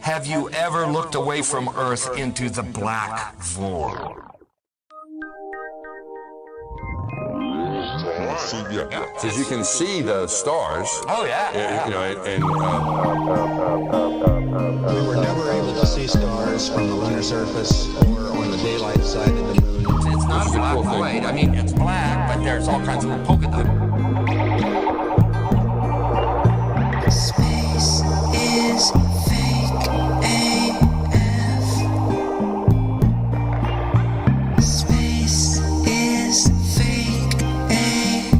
Have you ever looked away from Earth into the black void? Because you can see the stars. Oh, yeah. You know, We were never able to see stars from the lunar surface or on the daylight side of the moon. It's not a black cool thing. void. I mean, it's black, but there's all kinds of little polka dots. Space is fake AF. Space is fake AF.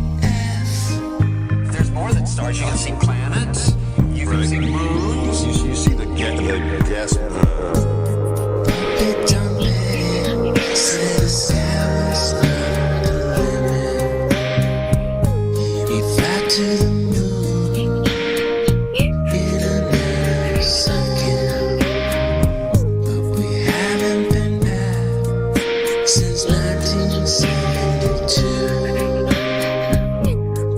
There's more than stars. You can see planets. You can see moons. you see the gas. It don't matter. Say the sky was not the limit. We fly to the moon in another second. But we haven't been back since 1972.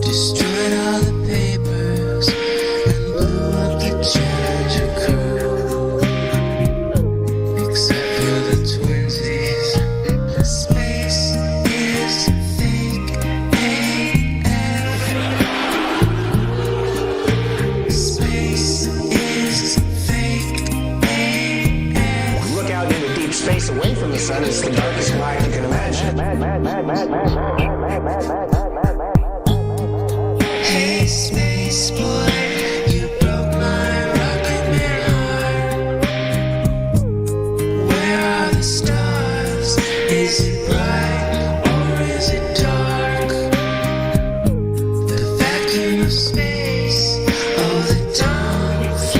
Destroyed all the papers and blew up the Challenger crew. Except for the twinsies. Space is fake AF. Space is fake AF. Look out into deep space away from the sun, it's the darkest night you can imagine. Hey, space boy, you broke my rocket man heart. Where are the stars? Is it bright or is it dark? The vacuum of space, oh the tomfoolery.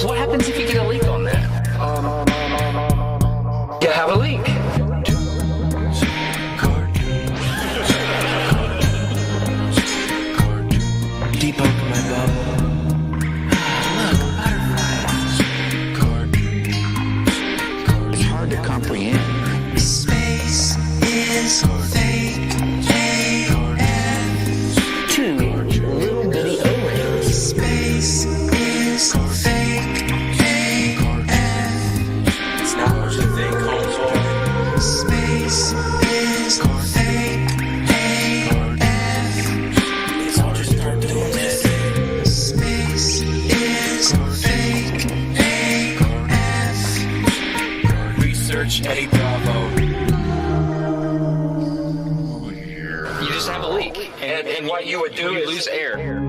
What happens if you get a leak on that? You have a leak. Deep open my bubble. Look, butterflies. It's hard to comprehend. Space is fake AF. Two little bitty O-rings. Space is fake AF. It's not what you think, Holmes. Space is fake AF. It's all just start doing this. Space is fake AF. Research Eddie Bravo. You just have a leak, and what you would do is lose air.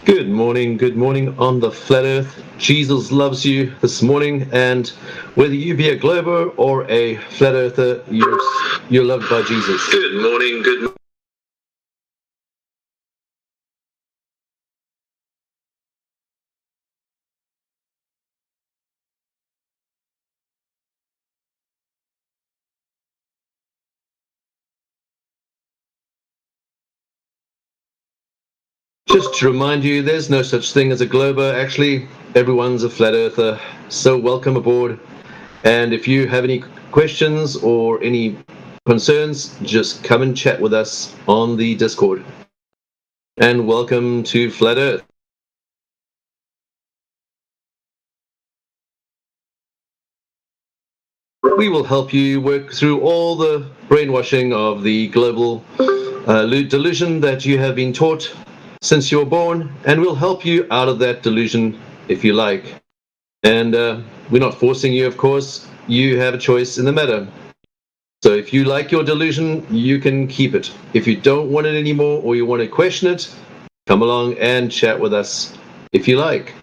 Good morning on the flat earth. Jesus loves you this morning, and whether you be a glober or a flat earther, you're loved by Jesus. Good morning, Just to remind you, there's no such thing as a glober. Actually, everyone's a flat earther. So welcome aboard. And if you have any questions or any concerns, just come and chat with us on the Discord. And welcome to Flat Earth. We will help you work through all the brainwashing of the global delusion that you have been taught since you were born, and we'll help you out of that delusion if you like. And we're not forcing you, of course. You have a choice in the matter. So if you like your delusion, you can keep it. If you don't want it anymore or you want to question it, come along and chat with us if you like.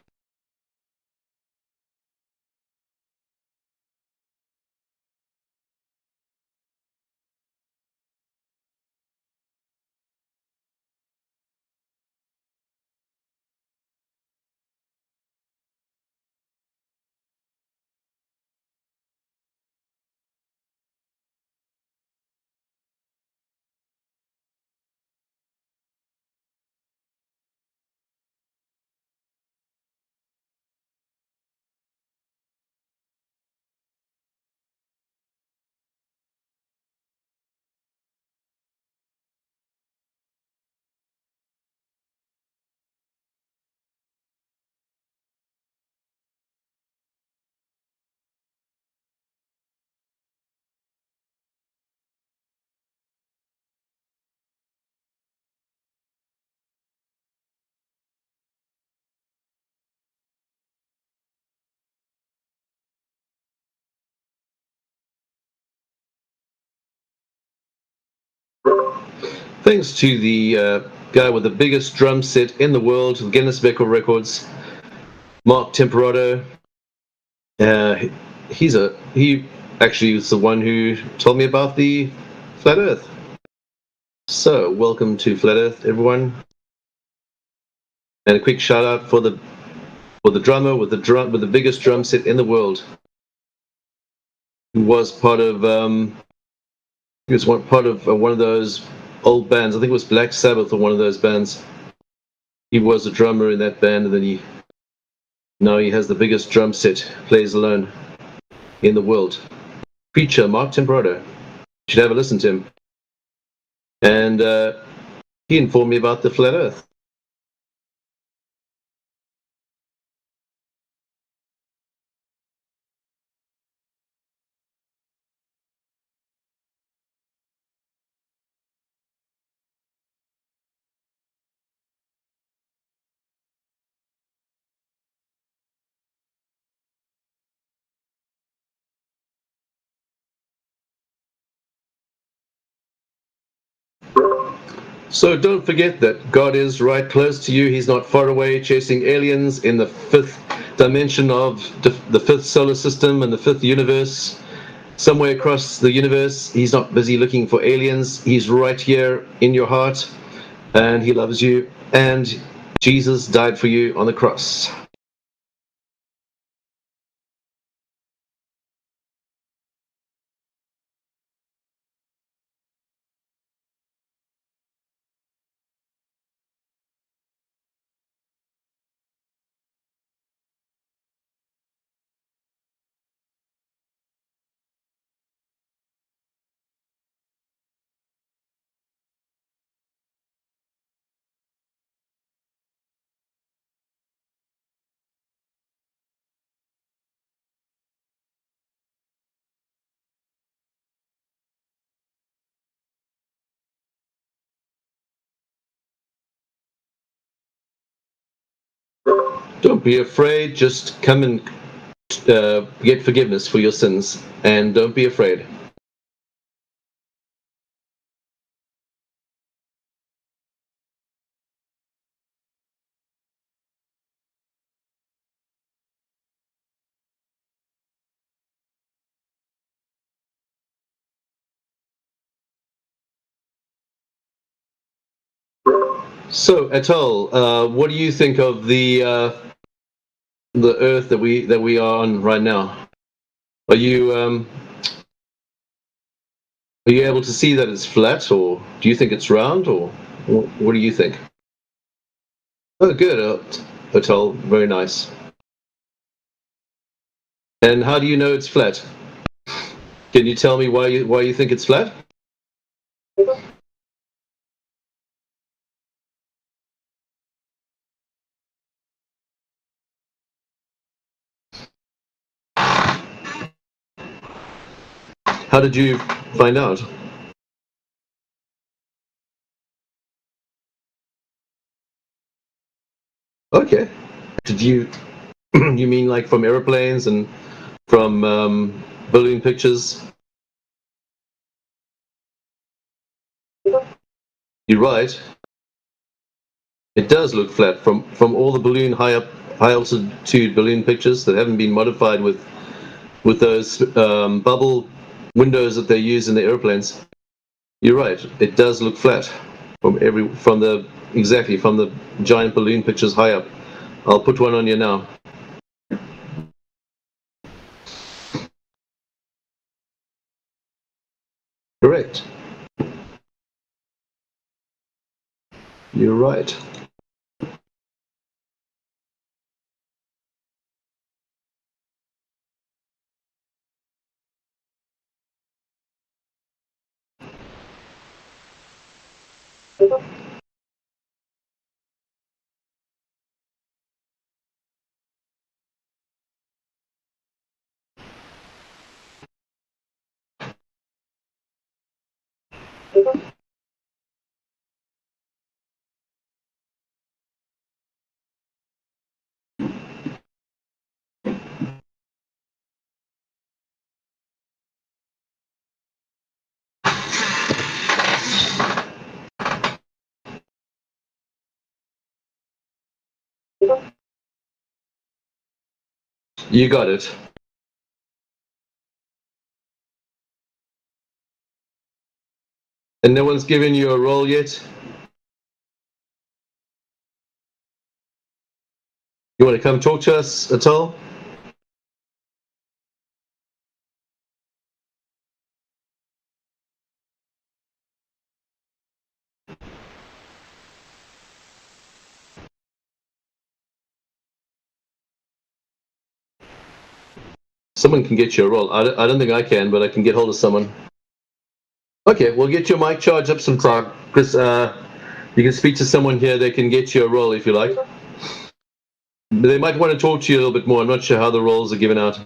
Thanks to the guy with the biggest drum set in the world, Guinness Book of Records, Mark Temperato. He actually was the one who told me about the Flat Earth. So welcome to Flat Earth, everyone. And a quick shout out for the drummer with the biggest drum set in the world, who was part of one of those old bands. I think it was Black Sabbath or one of those bands. He was a drummer in that band, and then now he has the biggest drum set, plays alone in the world. Preacher Mark Temperato. You should have a listen to him. And he informed me about the Flat Earth. So don't forget that God is right close to you. He's not far away chasing aliens in the fifth dimension of the fifth solar system and the fifth universe. Somewhere across the universe, he's not busy looking for aliens. He's right here in your heart, and he loves you. And Jesus died for you on the cross. Don't be afraid. Just come and get forgiveness for your sins, and don't be afraid. So, Atul, what do you think of the Earth that we are on right now? Are you able to see that it's flat, or do you think it's round, or what do you think? Oh, good, Atul. Very nice. And how do you know it's flat? Can you tell me why you think it's flat? How did you find out? Okay. Did you you mean like from airplanes and from balloon pictures? You're right. It does look flat from all the balloon high altitude balloon pictures that haven't been modified with those bubble windows that they use in the airplanes. You're right. It does look flat from the giant balloon pictures high up. I'll put one on you now. Correct. You're right. You got it. And no one's given you a roll yet? You want to come talk to us at all? Someone can get you a roll. I don't think I can, but I can get hold of someone. Okay, we'll get your mic charged up some time. Chris, you can speak to someone here. They can get you a roll if you like. They might want to talk to you a little bit more. I'm not sure how the rolls are given out.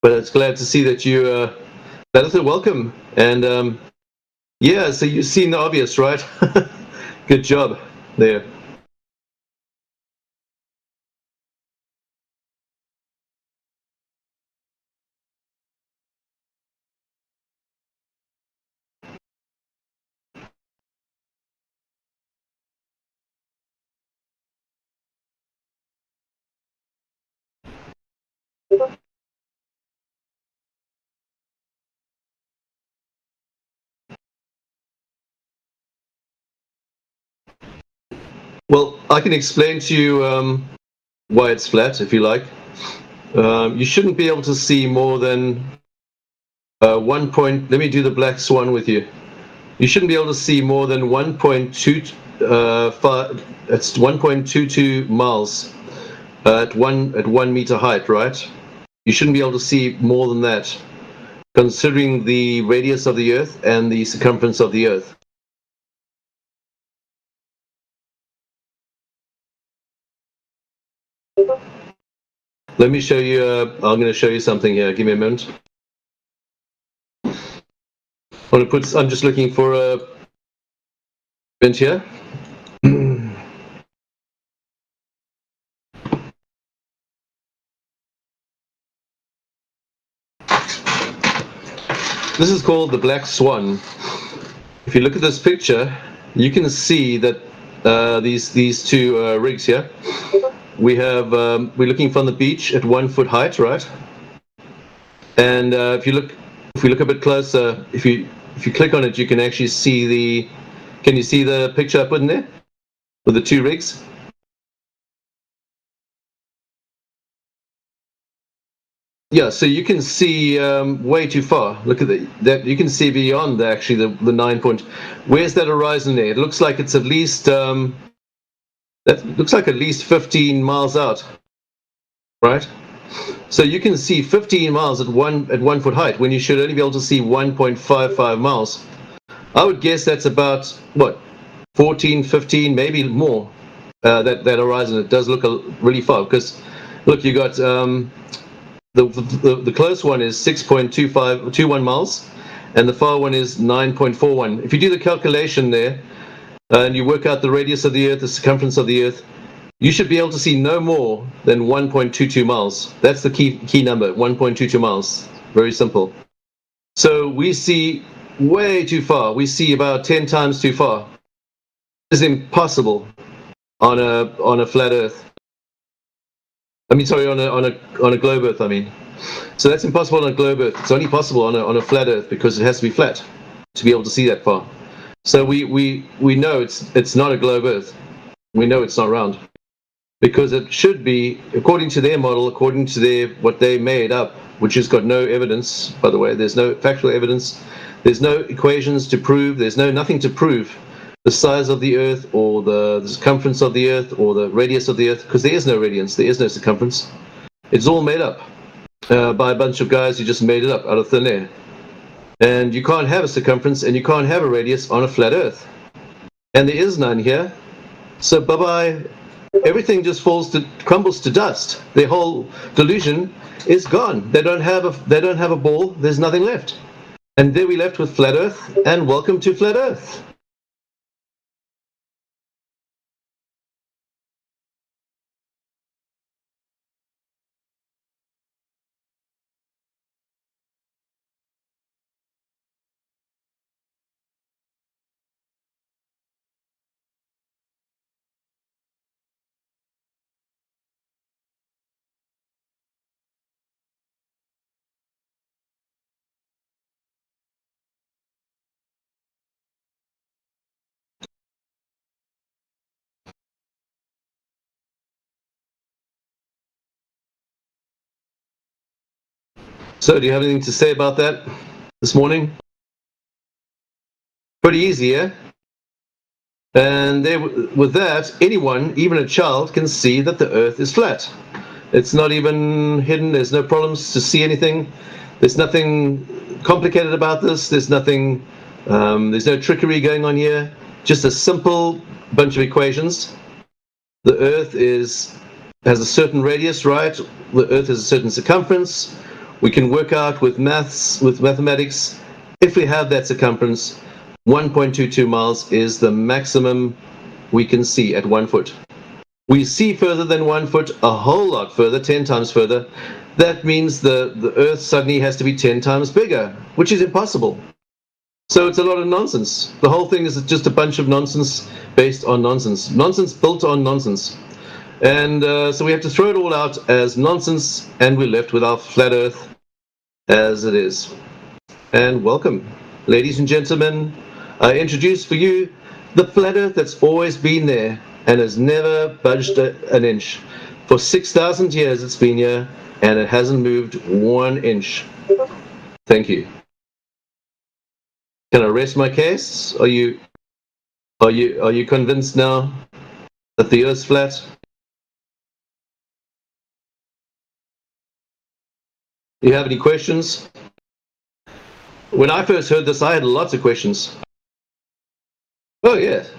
But it's glad to see that you, welcome. And yeah, so you've seen the obvious, right? Good job there. Well, I can explain to you why it's flat, if you like. You shouldn't be able to see more than 1 point. Let me do the black swan with you. You shouldn't be able to see more than 1.2. It's 1.22 miles at 1 meter height, right? You shouldn't be able to see more than that, considering the radius of the Earth and the circumference of the Earth. Let me show you, I'm going to show you something here. Give me a moment. I'm just looking for a event here. This is called the Black Swan. If you look at this picture, you can see that these two rigs here. We're looking from the beach at 1 foot height, right? And if we look a bit closer, if you click on it, you can actually see Can you see the picture I put in there with the two rigs? Yeah, so you can see way too far. Look at that. You can see beyond actually the 9 point. Where's that horizon there? It looks like it's at least that looks like at least 15 miles out, right? So you can see 15 miles at 1 foot height when you should only be able to see 1.55 miles. I would guess that's about what 14, 15, maybe more. That horizon. It does look really far because look, you got. The close one is 6.21 miles, and the far one is 9.41. If you do the calculation there, and you work out the radius of the Earth, the circumference of the Earth, you should be able to see no more than 1.22 miles. That's the key number, 1.22 miles. Very simple. So we see way too far. We see about 10 times too far. It's impossible on a flat Earth. I mean, sorry, on a globe Earth. I mean, so that's impossible on a globe Earth. It's only possible on a flat Earth because it has to be flat to be able to see that far. So we know it's not a globe Earth. We know it's not round because it should be, according to their model, according to what they made up, which has got no evidence. By the way, there's no factual evidence. There's no equations to prove. There's nothing to prove the size of the Earth or the circumference of the Earth or the radius of the Earth, because there is no radius, there is no circumference. It's all made up by a bunch of guys who just made it up out of thin air. And you can't have a circumference and you can't have a radius on a flat Earth. And there is none here. So bye-bye. Everything just crumbles to dust. Their whole delusion is gone. They don't have a ball. There's nothing left. And there we left with flat Earth, and welcome to flat Earth. So do you have anything to say about that this morning? Pretty easy, yeah? And with that, anyone, even a child, can see that the Earth is flat. It's not even hidden. There's no problems to see anything. There's nothing complicated about this. There's nothing. There's no trickery going on here. Just a simple bunch of equations. The Earth has a certain radius, right? The Earth has a certain circumference. We can work out with mathematics, if we have that circumference, 1.22 miles is the maximum we can see at 1 foot. We see further than 1 foot, a whole lot further, 10 times further. That means the Earth suddenly has to be 10 times bigger, which is impossible. So it's a lot of nonsense. The whole thing is just a bunch of nonsense based on nonsense. Nonsense built on nonsense. And so we have to throw it all out as nonsense, and we're left with our flat Earth as it is. And welcome, ladies and gentlemen. I introduce for you the flat Earth that's always been there and has never budged an inch. For 6,000 years it's been here, and it hasn't moved 1 inch. Thank you. Can I rest my case? Are you convinced now that the Earth's flat? Do you have any questions? When I first heard this, I had lots of questions. Oh, yes.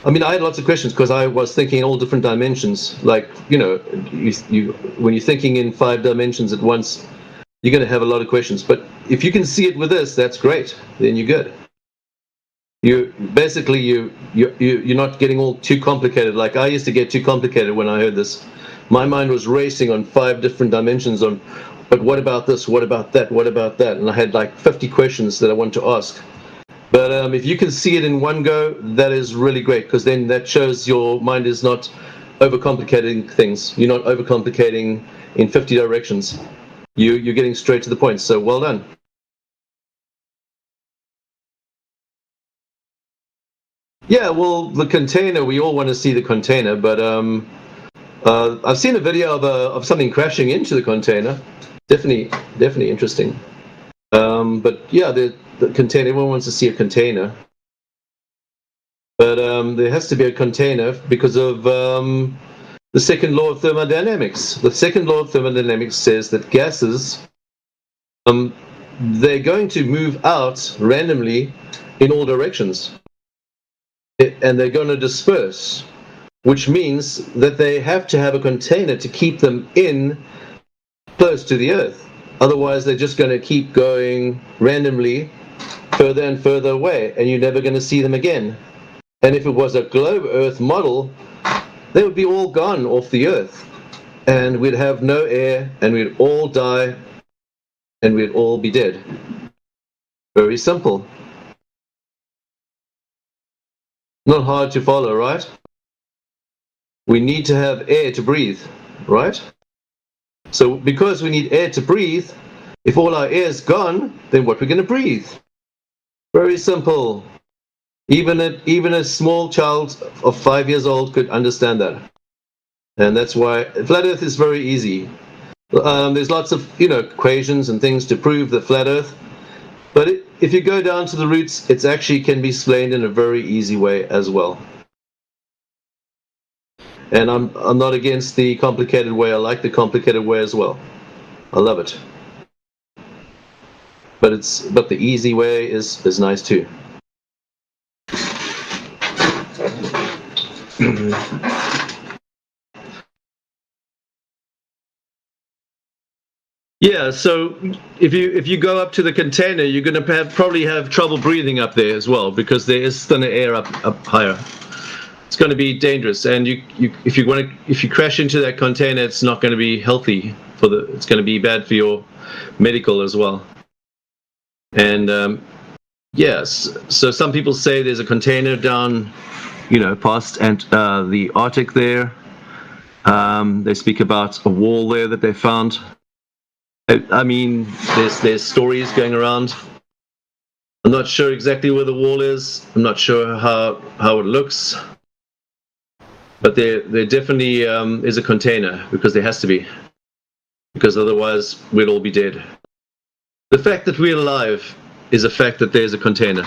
I mean, I had lots of questions because I was thinking in all different dimensions. Like, you know, when you're thinking in 5 dimensions at once, you're going to have a lot of questions. But if you can see it with this, that's great. Then you're good. You're not getting all too complicated. Like I used to get too complicated when I heard this. My mind was racing on 5 different dimensions on, but what about this? What about that? What about that? And I had like 50 questions that I wanted to ask. But if you can see it in one go, that is really great, because then that shows your mind is not overcomplicating things. You're not overcomplicating in 50 directions. You're getting straight to the point. So well done. Yeah, well, the container, we all want to see the container, but I've seen a video of something crashing into the container. Definitely interesting. But yeah, the container, everyone wants to see a container. But there has to be a container because of the second law of thermodynamics. The second law of thermodynamics says that gases, they're going to move out randomly in all directions. And they're going to disperse, which means that they have to have a container to keep them in close to the Earth. Otherwise, they're just going to keep going randomly further and further away, and you're never going to see them again. And if it was a globe Earth model, they would be all gone off the Earth, and we'd have no air, and we'd all die, and we'd all be dead. Very simple. Not hard to follow, right? We need to have air to breathe, right? So because we need air to breathe, if all our air is gone, then what are we going to breathe? Very simple. Even a small child of 5 years old could understand that. And that's why flat Earth is very easy. There's lots of equations and things to prove the flat Earth. But if you go down to the roots, it actually can be explained in a very easy way as well. And I'm not against the complicated way. I like the complicated way as well. I love it. But the easy way is nice too. Yeah, so if you go up to the container, you're going to probably have trouble breathing up there as well, because there is thinner air up higher. It's going to be dangerous, and if you crash into that container, it's not going to be healthy it's going to be bad for your medical as well. And yes, so some people say there's a container down, past the Arctic there. They speak about a wall there that they found. I mean, there's stories going around. I'm not sure exactly where the wall is. I'm not sure how it looks. But there definitely is a container, because there has to be. Because otherwise we'd all be dead. The fact that we're alive is a fact that there's a container.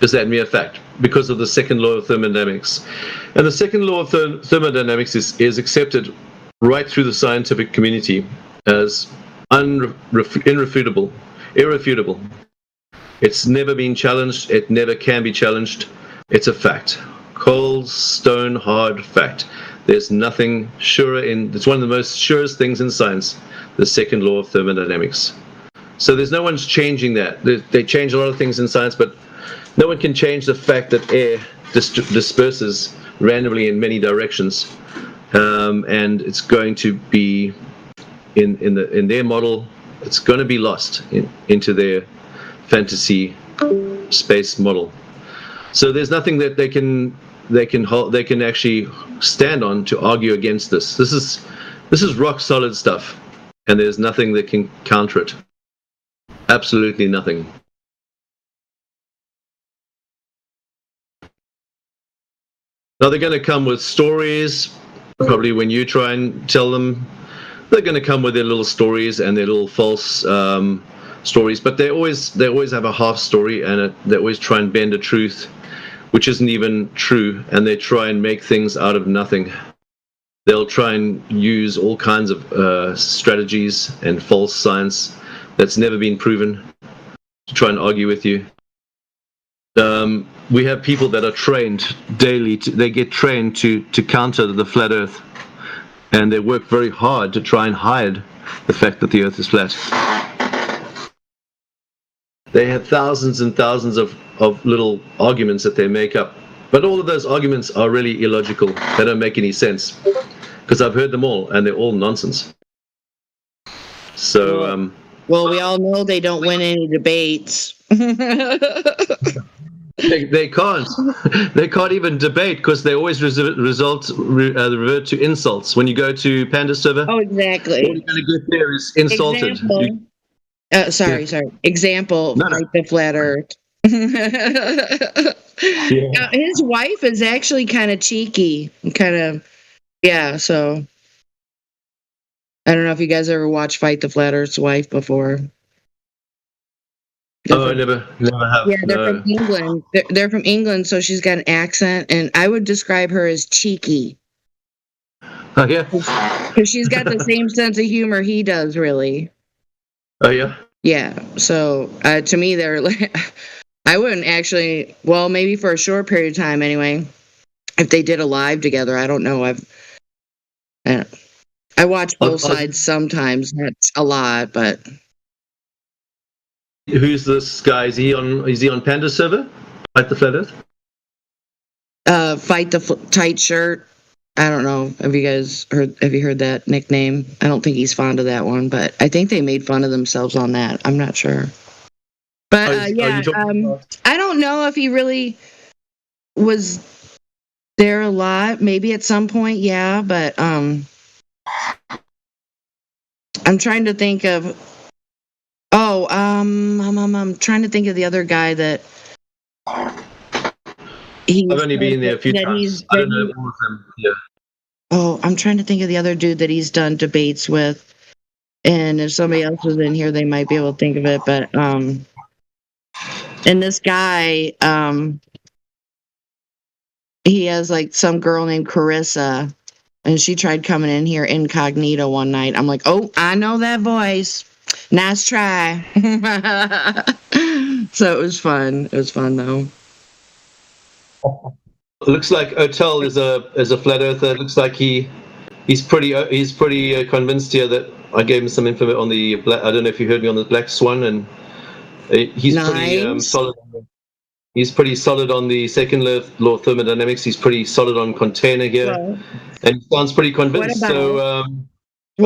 Just that mere fact, because of the second law of thermodynamics. And the second law of thermodynamics is accepted right through the scientific community as irrefutable. It's never been challenged. It never can be challenged. It's a fact. Cold, stone, hard fact. There's nothing surer it's one of the most surest things in science, the second law of thermodynamics. So there's no one's changing that. They change a lot of things in science, but no one can change the fact that air disperses randomly in many directions. And it's going to be in their model, it's going to be lost into their fantasy space model. So there's nothing that they can actually stand on to argue against this. This is rock solid stuff, and there's nothing that can counter it. Absolutely nothing. Now they're going to come with stories. Probably when you try and tell them, they're going to come with their little stories and their little false stories. But they always have a half story, and they always try and bend a truth which isn't even true, and they try and make things out of nothing. They'll try and use all kinds of strategies and false science that's never been proven to try and argue with you. We have people that are trained daily. They get trained to counter the flat Earth, and they work very hard to try and hide the fact that the Earth is flat. They have thousands and thousands of little arguments that they make up. But all of those arguments are really illogical. They don't make any sense. Because I've heard them all, and they're all nonsense. So, well, we all know they don't win any debates. They can't. They can't even debate, because they always revert to insults. When you go to Panda server, Oh, exactly. all you're going to get there is insulted. Example. Example, No. like the flat Earth. His wife is actually kind of cheeky, yeah. So I don't know if you guys ever watched Fight the Flat Earth's Wife before. Oh, I never have. Yeah, they're No. from England. They're from England, so she's got an accent, and I would describe her as cheeky Oh, yeah. because she's got the same sense of humor he does, really. Oh, yeah. Yeah. So to me, they're like, I wouldn't actually. Well, maybe for a short period of time, anyway. If they did a live together, I don't know. I watch both sides sometimes, not a lot, but. Who's this guy? Is he on Panda server? Fight the Flat Earth? Fight the Tight Shirt. I don't know. Have you heard that nickname? I don't think he's fond of that one, but I think they made fun of themselves on that. I'm not sure. But yeah, I don't know if he really was there a lot. Maybe at some point, yeah, but I'm trying to think of I'm trying to think of the other guy that I've only been there a few times. I don't know all of them. Yeah. Oh, I'm trying to think of the other dude that he's done debates with. And if somebody else was in here, they might be able to think of it. But and this guy, he has like some girl named Carissa, and she tried coming in here incognito one night. I'm like, oh, I know that voice. Nice try. So it was fun. It was fun though. Looks like Otel is a flat earther. Looks like he's pretty convinced here that I gave him some info on the I don't know if you heard me on the Black Swan, and he's pretty solid. He's pretty solid on the second law of thermodynamics. He's pretty solid on container here, and he sounds pretty convinced. So I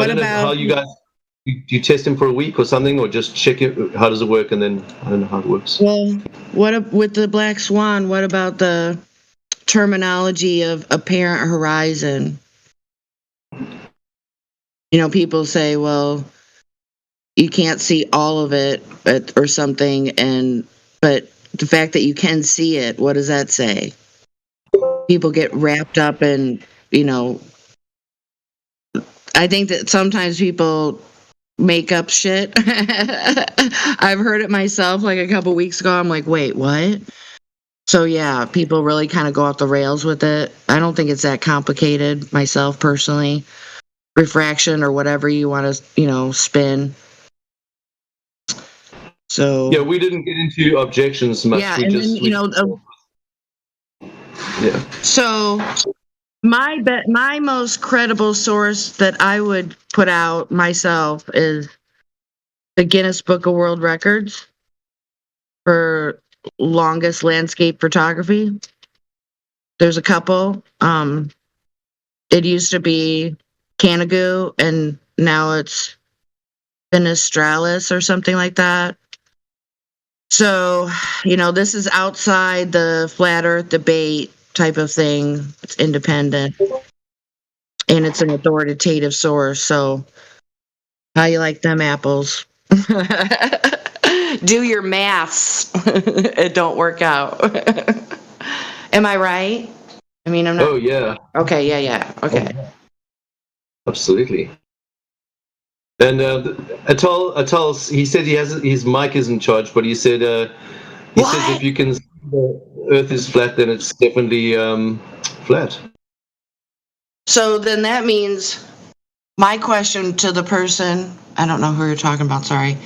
don't know how you guys. Do you test him for a week or something, or just check it? How does it work? And then I don't know how it works. Well, with the Black Swan? What about the terminology of apparent horizon? You know, people say, well, you can't see all of it, or something, but the fact that you can see it, what does that say? People get wrapped up in, I think that sometimes people make up shit. I've heard it myself like a couple weeks ago. I'm like, wait, what? So yeah, people really kind of go off the rails with it. I don't think it's that complicated myself personally. Refraction or whatever you want to, spin. So yeah, we didn't get into objections much. Yeah, yeah. So my most credible source that I would put out myself is the Guinness Book of World Records for longest landscape photography. There's a couple. It used to be Canigou, and now it's Fenestralis or something like that. So, this is outside the flat earth debate type of thing. It's independent, and it's an authoritative source. So how you like them apples? Do your maths. It don't work out. Am I right? I mean, I'm not. Oh yeah. Okay, yeah. Okay. Absolutely. And Atal, he said his mic isn't charged, but he said says if you can see the Earth is flat, then it's definitely flat. So then that means my question to the person, I don't know who you're talking about, sorry,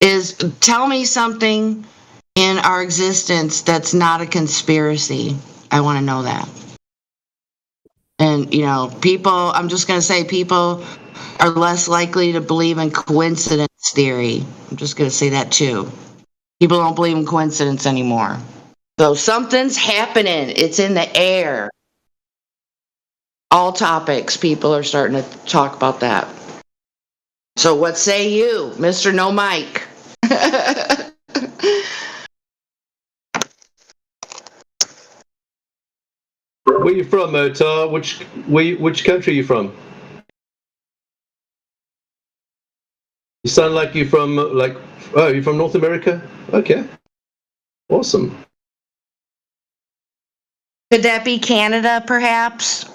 is tell me something in our existence that's not a conspiracy. I want to know that. And, people, I'm just going to say people are less likely to believe in coincidence theory. I'm just going to say that too. People don't believe in coincidence anymore. So something's happening. It's in the air. All topics, people are starting to talk about that. So what say you, Mr. No Mike? Where you from, Otar? Which country are you from? You sound like you're from you're from North America. Okay. Awesome. Could that be Canada, perhaps?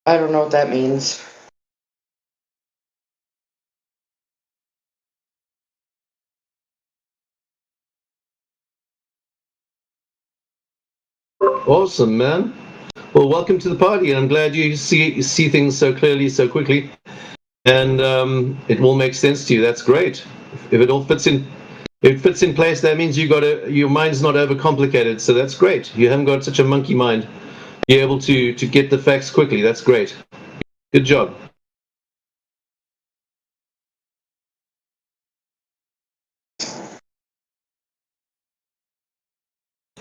I don't know what that means. Awesome, man. Well, welcome to the party. I'm glad you see things so clearly, so quickly, and it all makes sense to you. That's great. If it all fits in, if it fits in place, that means your mind's not overcomplicated. So that's great. You haven't got such a monkey mind. You're able to get the facts quickly. That's great. Good job.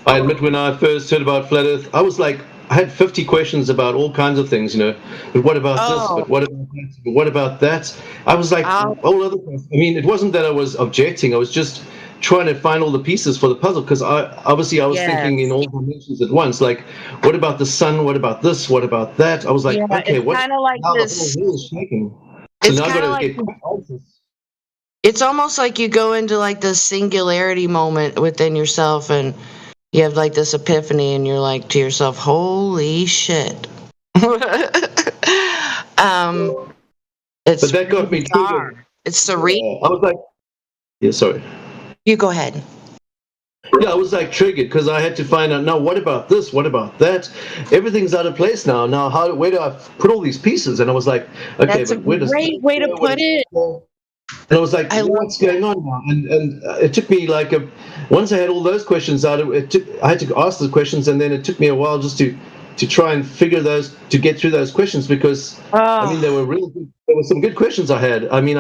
I admit, when I first heard about flat Earth, I was like, I had 50 questions about all kinds of things, But what about this? But what about that? But what about that? I was like, all other things. I mean, it wasn't that I was objecting. I was just trying to find all the pieces for the puzzle, because I was thinking in all dimensions at once. Like, what about the sun? What about this? What about that? I was like, okay, what? Kind of like now this. The whole world is shaking. So It's now I've kind of got to like. get quick answers. It's almost like you go into like this singularity moment within yourself, and you have like this epiphany, and you're like to yourself, "Holy shit!" It's But that got me bizarre. triggered. It's surreal. I was like, yeah, sorry. You go ahead. Yeah, I was like triggered because I had to find out, now what about this? What about that? Everything's out of place now. Now, where do I put all these pieces? And I was like, okay, That's a but where does great way to put it. And I was like, I love what's going on now? And it took me like once I had all those questions out, I had to ask the questions, and then it took me a while just to try and to get through those questions, because I mean, there were some good questions I had. I mean,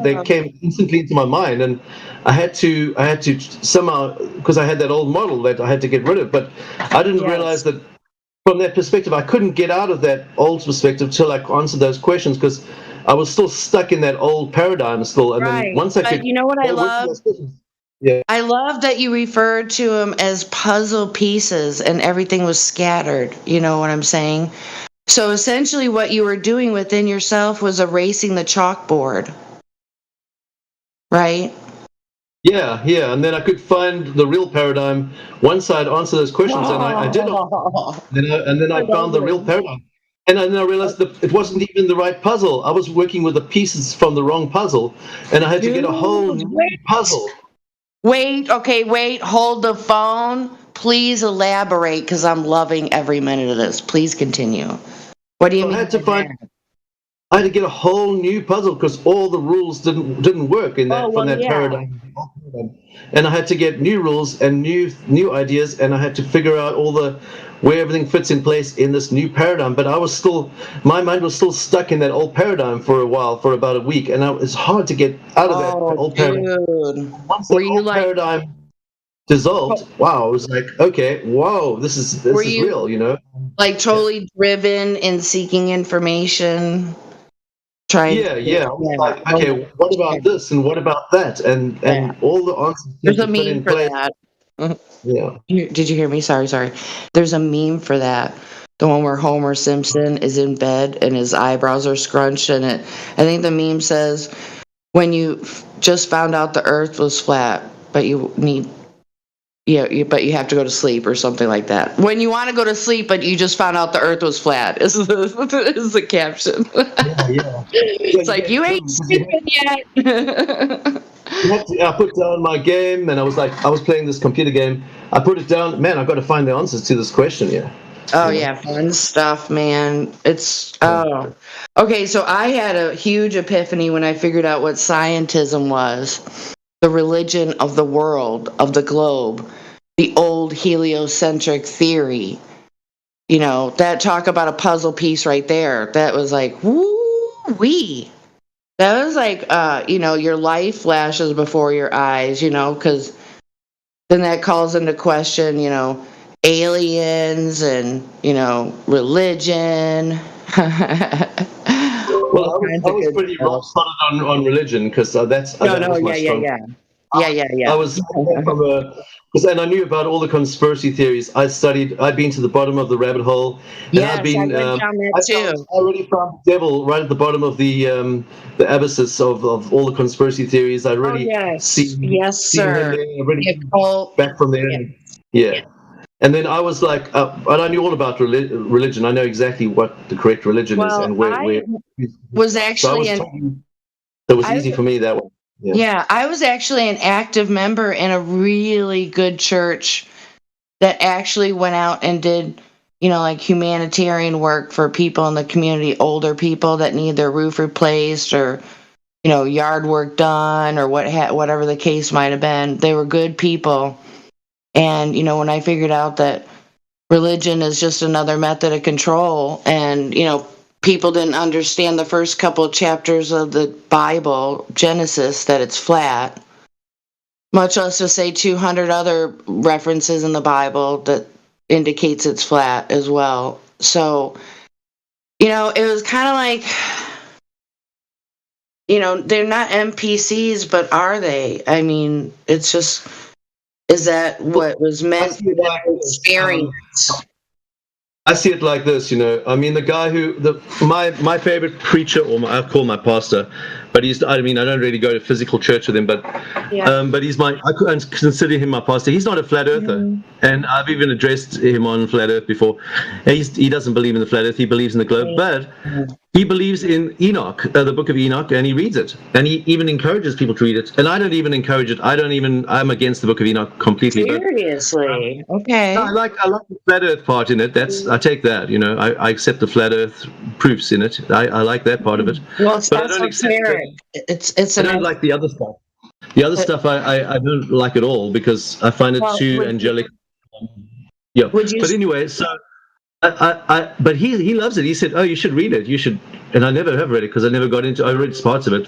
they came instantly into my mind, and I had to somehow, because I had that old model that I had to get rid of, but I didn't realize that from that perspective, I couldn't get out of that old perspective till I answered those questions, because I was still stuck in that old paradigm still. And then once I could, you know what I love? Yeah. I love that you referred to them as puzzle pieces and everything was scattered. You know what I'm saying? So essentially what you were doing within yourself was erasing the chalkboard. Right? Yeah. And then I could find the real paradigm once I'd answered those questions, and I did. And then I found the real paradigm. And then I realized that it wasn't even the right puzzle. I was working with the pieces from the wrong puzzle, and I had to get a whole new puzzle. Wait, hold the phone. Please elaborate, because I'm loving every minute of this. Please continue. What do you mean? I had to get a whole new puzzle, because all the rules didn't work in that paradigm. And I had to get new rules and new ideas, and I had to figure out where everything fits in place in this new paradigm. But my mind was still stuck in that old paradigm for a while, for about a week, and it's hard to get out of that old paradigm. Once the old paradigm dissolved, wow, I was like, okay, whoa, this is real, Like totally driven in seeking information. Yeah. I was like, okay, what about this and what about that, and all the answers. There's a meme for that. Yeah. Did you hear me? Sorry. There's a meme for that. The one where Homer Simpson is in bed and his eyebrows are scrunched, and I think the meme says, when you just found out the Earth was flat, but you have to go to sleep, or something like that. When you want to go to sleep, but you just found out the Earth was flat, is the caption. Yeah. It's like, you ain't sleeping yet. I put down my game, and I was playing this computer game. I put it down. Man, I've got to find the answers to this question here. Oh yeah, fun stuff, man. Okay, so I had a huge epiphany when I figured out what scientism was. The religion of the world, of the globe, the old heliocentric theory. That talk about a puzzle piece right there. That was like, woo-wee. That was like, your life flashes before your eyes, because then that calls into question, aliens and, religion. Well, I was pretty rock solid on religion, because that's. Yeah. Yeah. I was from and I knew about all the conspiracy theories. I'd been to the bottom of the rabbit hole, and Yes, I've been. I went down that too. I already found the devil right at the bottom of the abysses of all the conspiracy theories. I already yes. seen Yes, seen him sir. there. I already The occult. back from there. Yeah. And then I was like, and I knew all about religion. I know exactly what the correct religion is Well, and where. I was So I actually was told, so it was easy for me that way. Yeah, I was actually an active member in a really good church that actually went out and did, like humanitarian work for people in the community, older people that need their roof replaced or, yard work done or whatever the case might have been. They were good people. And, when I figured out that religion is just another method of control and, people didn't understand the first couple of chapters of the Bible, Genesis, that it's flat, much less to say 200 other references in the Bible that indicates it's flat as well. So, it was kind of like, they're not NPCs, but are they? I mean, it's just, is that what was meant for the experience? I see it like this, I mean, the guy my favorite preacher, or I call my pastor, but I don't really go to physical church with him, but I consider him my pastor. He's not a flat earther, and I've even addressed him on flat earth before. He doesn't believe in the flat earth. He believes in the globe, but he believes in Enoch, the book of Enoch, and he reads it, and he even encourages people to read it. And I don't even encourage it. I'm against the book of Enoch completely. Seriously, okay. I like the flat earth part in it. I take that. I accept the flat earth proofs in it. I like that part of it. Well, it's but I don't accept I don't like the other stuff. The other stuff I don't like at all because I find it too angelic. Yeah. But anyway, so but he loves it. He said, "Oh, you should read it. You should." And I never have read it because I never got into. I read parts of it,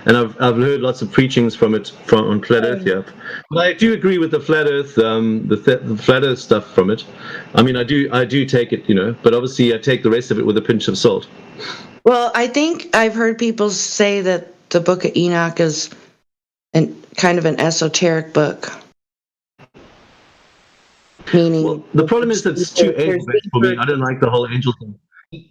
and I've heard lots of preachings from it on flat Earth. Yeah, but I do agree with the flat Earth, the flat Earth stuff from it. I mean, I do take it, but obviously I take the rest of it with a pinch of salt. Well, I think I've heard people say that the Book of Enoch is kind of an esoteric book. Meaning, the problem is that it's too angel-based for me. I don't like the whole angel thing.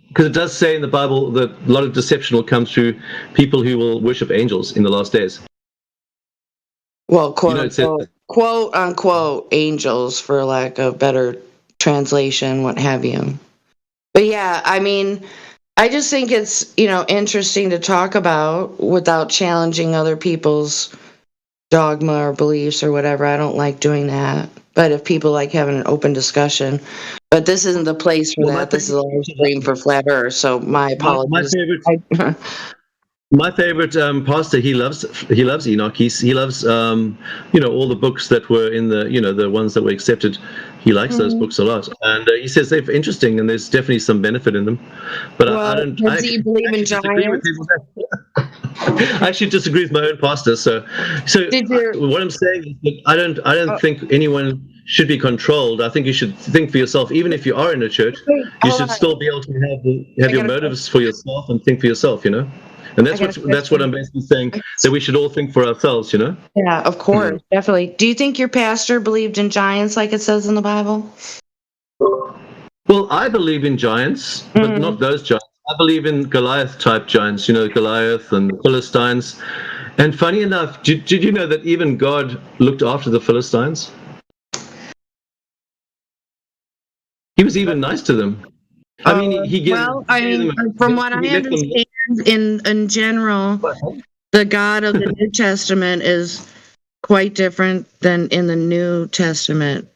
Because it does say in the Bible that a lot of deception will come through people who will worship angels in the last days. Well, quote unquote angels, for lack of better translation, what have you. But yeah, I mean, I just think it's, interesting to talk about without challenging other people's dogma or beliefs or whatever. I don't like doing that. But if people like having an open discussion, but this isn't the place for that. This is a live stream for Flat Earth, so my apologies. My favorite pastor, he loves Enoch. He loves all the books that were in the ones that were accepted. He likes those books a lot, and he says they're interesting, and there's definitely some benefit in them. But I don't. Does he believe in giants? I actually disagree with my own pastor. So what I'm saying is that I don't think anyone should be controlled. I think you should think for yourself. Even if you are in a church, you should still be able to have your motives for yourself and think for yourself. And that's what I'm basically saying, that we should all think for ourselves. Yeah, of course, definitely. Do you think your pastor believed in giants like it says in the Bible? Well, I believe in giants, but not those giants. I believe in Goliath-type giants, Goliath and the Philistines. And funny enough, did you know that even God looked after the Philistines? He was even nice to them. I mean, he gave. Well, I mean, from what I understand, in general, the God of the New Testament is quite different than in the New Testament.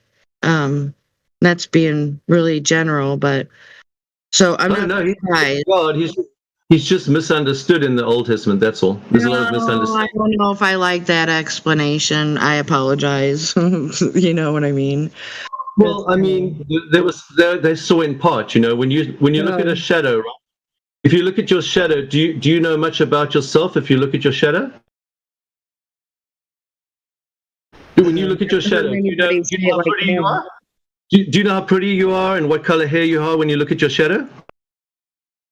That's being really general, but so I'm not surprised. God, he's just misunderstood in the Old Testament. That's all. There's a lot of misunderstanding. I don't know if I like that explanation. I apologize. You know what I mean? Well, I mean, they saw in part. When you look at a shadow, right? If you look at your shadow, do you know much about yourself? If you look at your shadow, when you look at your shadow, do you know how pretty you are? Do you know how pretty you are and what color hair you are when you look at your shadow?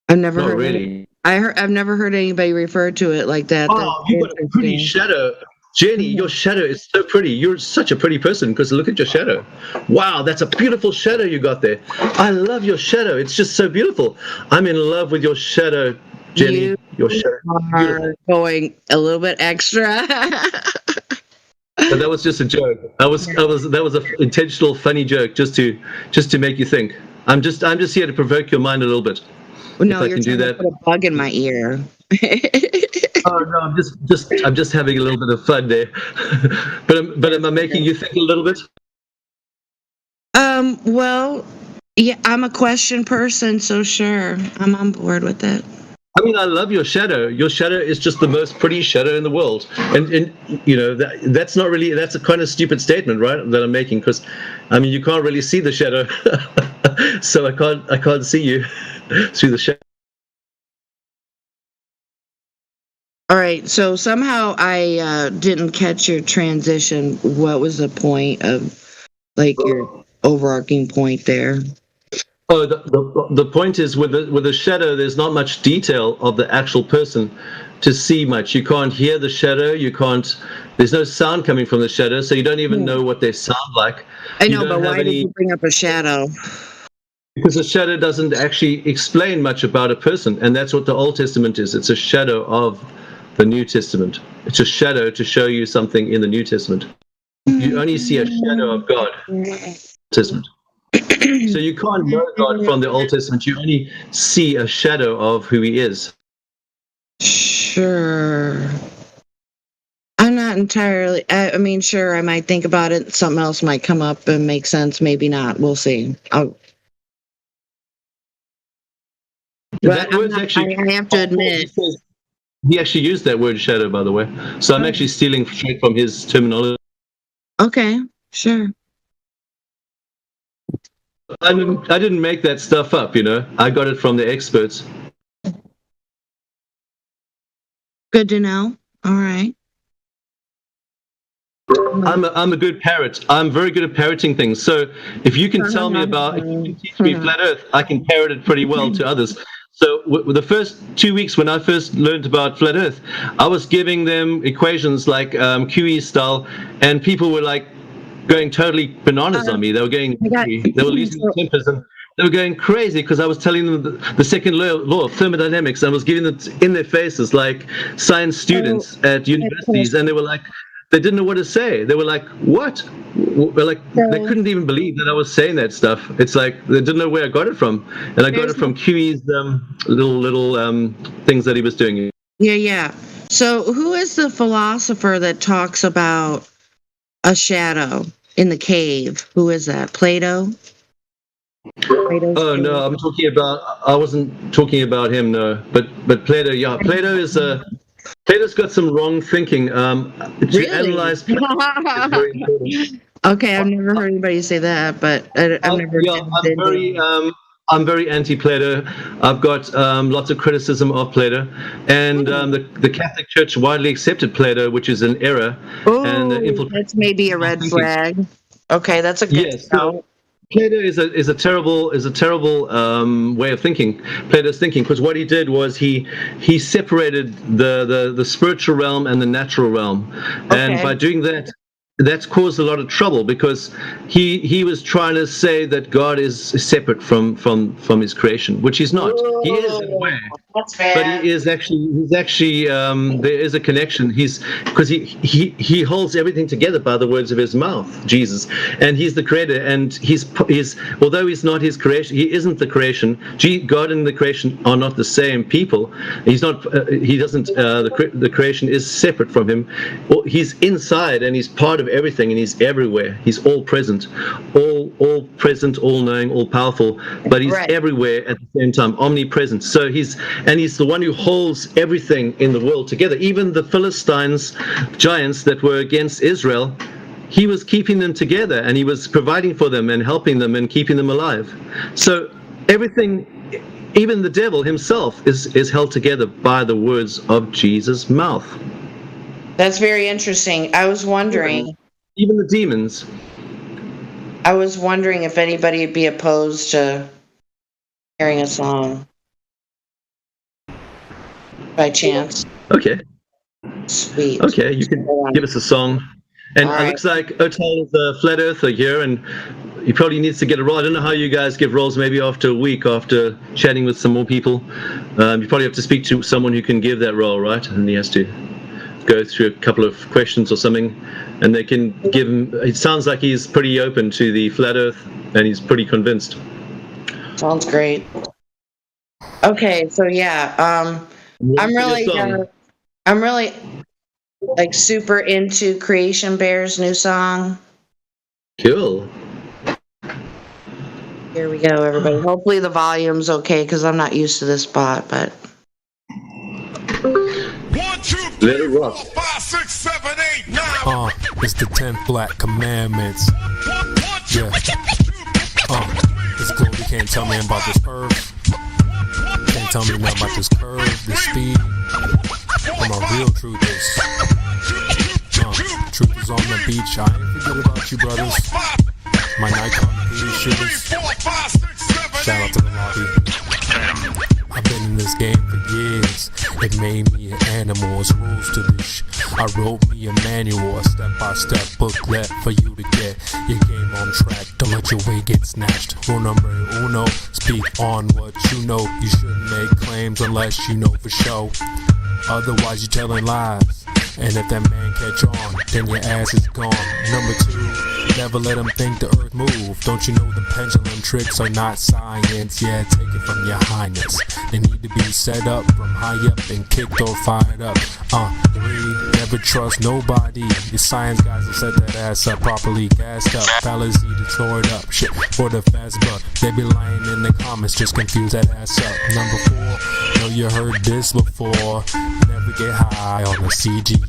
I've never heard. Really? I've never heard anybody refer to it like that. Oh, you've got a pretty shadow. Jenny, your shadow is so pretty. You're such a pretty person because look at your shadow. Wow, that's a beautiful shadow you got there. I love your shadow. It's just so beautiful. I'm in love with your shadow, Jenny. You your shadow. are going a little bit extra. But that was just a joke. That was an intentional funny joke just to make you think. I'm just here to provoke your mind a little bit. No, I you're can do trying that. to put a bug in my ear. Oh no, I'm just having a little bit of fun there. but am I making you think a little bit? Well, yeah, I'm a question person, so sure, I'm on board with it. I mean, I love your shadow. Your shadow is just the most pretty shadow in the world, and you know that's not really that's a kind of stupid statement, right? That I'm making because, I mean, you can't really see the shadow, so I can't see you through the shadow. All right, so somehow I didn't catch your transition. What was the point of, like, your overarching point there? Oh, the point is with the shadow, there's not much detail of the actual person to see much. You can't hear the shadow. There's no sound coming from the shadow, so you don't even know what they sound like. I know, but why did you bring up a shadow? Because the shadow doesn't actually explain much about a person, and that's what the Old Testament is. It's a shadow of the New Testament. It's a shadow to show you something in the New Testament. You only see a shadow of God in the Old Testament. So you can't know God from the Old Testament. You only see a shadow of who he is. Sure. I'm not entirely, I mean, sure, I might think about it. Something else might come up and make sense. Maybe not. We'll see. That word's actually, I have to admit. He actually used that word shadow, by the way. So I'm actually stealing straight from his terminology. Okay, sure. I didn't make that stuff up, you know. I got it from the experts. Good to know. All right. I'm a good parrot. I'm very good at parroting things. So if you can tell me if you can teach me flat Earth, I can parrot it pretty well to others. So the first 2 weeks when I first learned about flat Earth, I was giving them equations like QE style, and people were like going totally bananas on me. They were going, they were losing their tempers, and they were going crazy because I was telling them the second law of thermodynamics. I was giving it in their faces like science students at universities, and they were like, they didn't know what to say. They were like, what? Like, they couldn't even believe that I was saying that stuff. It's like they didn't know where I got it from, and I got it from QE's little things that he was doing. Yeah. So who is the philosopher that talks about a shadow in the cave? Who is that? Plato? Oh no, I wasn't talking about him. No, but Plato. Yeah, Plato is Plato's got some wrong thinking. To analyze Plato is very important. Okay, I've never heard anybody say that, but I've never. Yeah, I'm very anti-Plato. I've got lots of criticism of Plato, and the Catholic Church widely accepted Plato, which is an error. And that's maybe a red flag. Okay, that's a good so Plato is a terrible way of thinking. Plato's thinking, because what he did was he separated the spiritual realm and the natural realm, and by doing that, that's caused a lot of trouble because he was trying to say that God is separate from his creation, which he's not. He is in a way, but he's actually there is a connection. Because he holds everything together by the words of his mouth, Jesus, and he's the creator, and he's although he's not his creation, he isn't the creation. God and the creation are not the same people. He's not. He doesn't. The creation is separate from him. He's inside, and he's part of everything, and he's everywhere. He's all present, all knowing, all powerful, but he's everywhere at the same time, omnipresent. So he's the one who holds everything in the world together. Even the Philistines, giants that were against Israel, he was keeping them together, and he was providing for them and helping them and keeping them alive. So everything, even the devil himself, is held together by the words of Jesus' mouth. That's very interesting. I was wondering. Even the demons. I was wondering if anybody would be opposed to hearing a song. By chance. Okay. Sweet. Okay, you can give us a song. And All it right. looks like Otal is a flat earther here, and he probably needs to get a role. I don't know how you guys give roles. Maybe after a week, after chatting with some more people, you probably have to speak to someone who can give that role, right? And he has to go through a couple of questions or something, and they can give him. It sounds like he's pretty open to the flat Earth, and he's pretty convinced. Sounds great. Okay, so yeah, I'm really like super into Creation Bear's new song. Cool. Here we go, everybody. Hopefully the volume's okay because I'm not used to this spot, but. 1, 2, Let it 3, 4, rock. 5, 6, 7, 8, 9. It's the 10 Black Commandments. Yeah. This Globe, you can't tell me about this curve. Can't tell me nothing about this curve, this speed. I'm a real truthist. Truth is on the beach. I ain't forget about you, brothers. My Nikon PD shooters. Shout out to the lobby. I've been in this game for years. It made me an animal. It's rules to this. I wrote me a manual, a step-by-step booklet for you to get your game on track. Don't let your way get snatched. Rule number uno, speak on what you know. You shouldn't make claims unless you know for sure. Otherwise you're telling lies. And if that man catch on, then your ass is gone. Number 2, never let them think the earth move. Don't you know the pendulum tricks are not science? Yeah, take it from your highness. They need to be set up from high up and kicked or fired up. 3, never trust nobody. Your science guys will set that ass up properly gassed up. Fallacy to throw it up. Shit for the fast buck. They be lying in the comments, just confuse that ass up. Number 4, know you heard this before. Never get high on the CGI.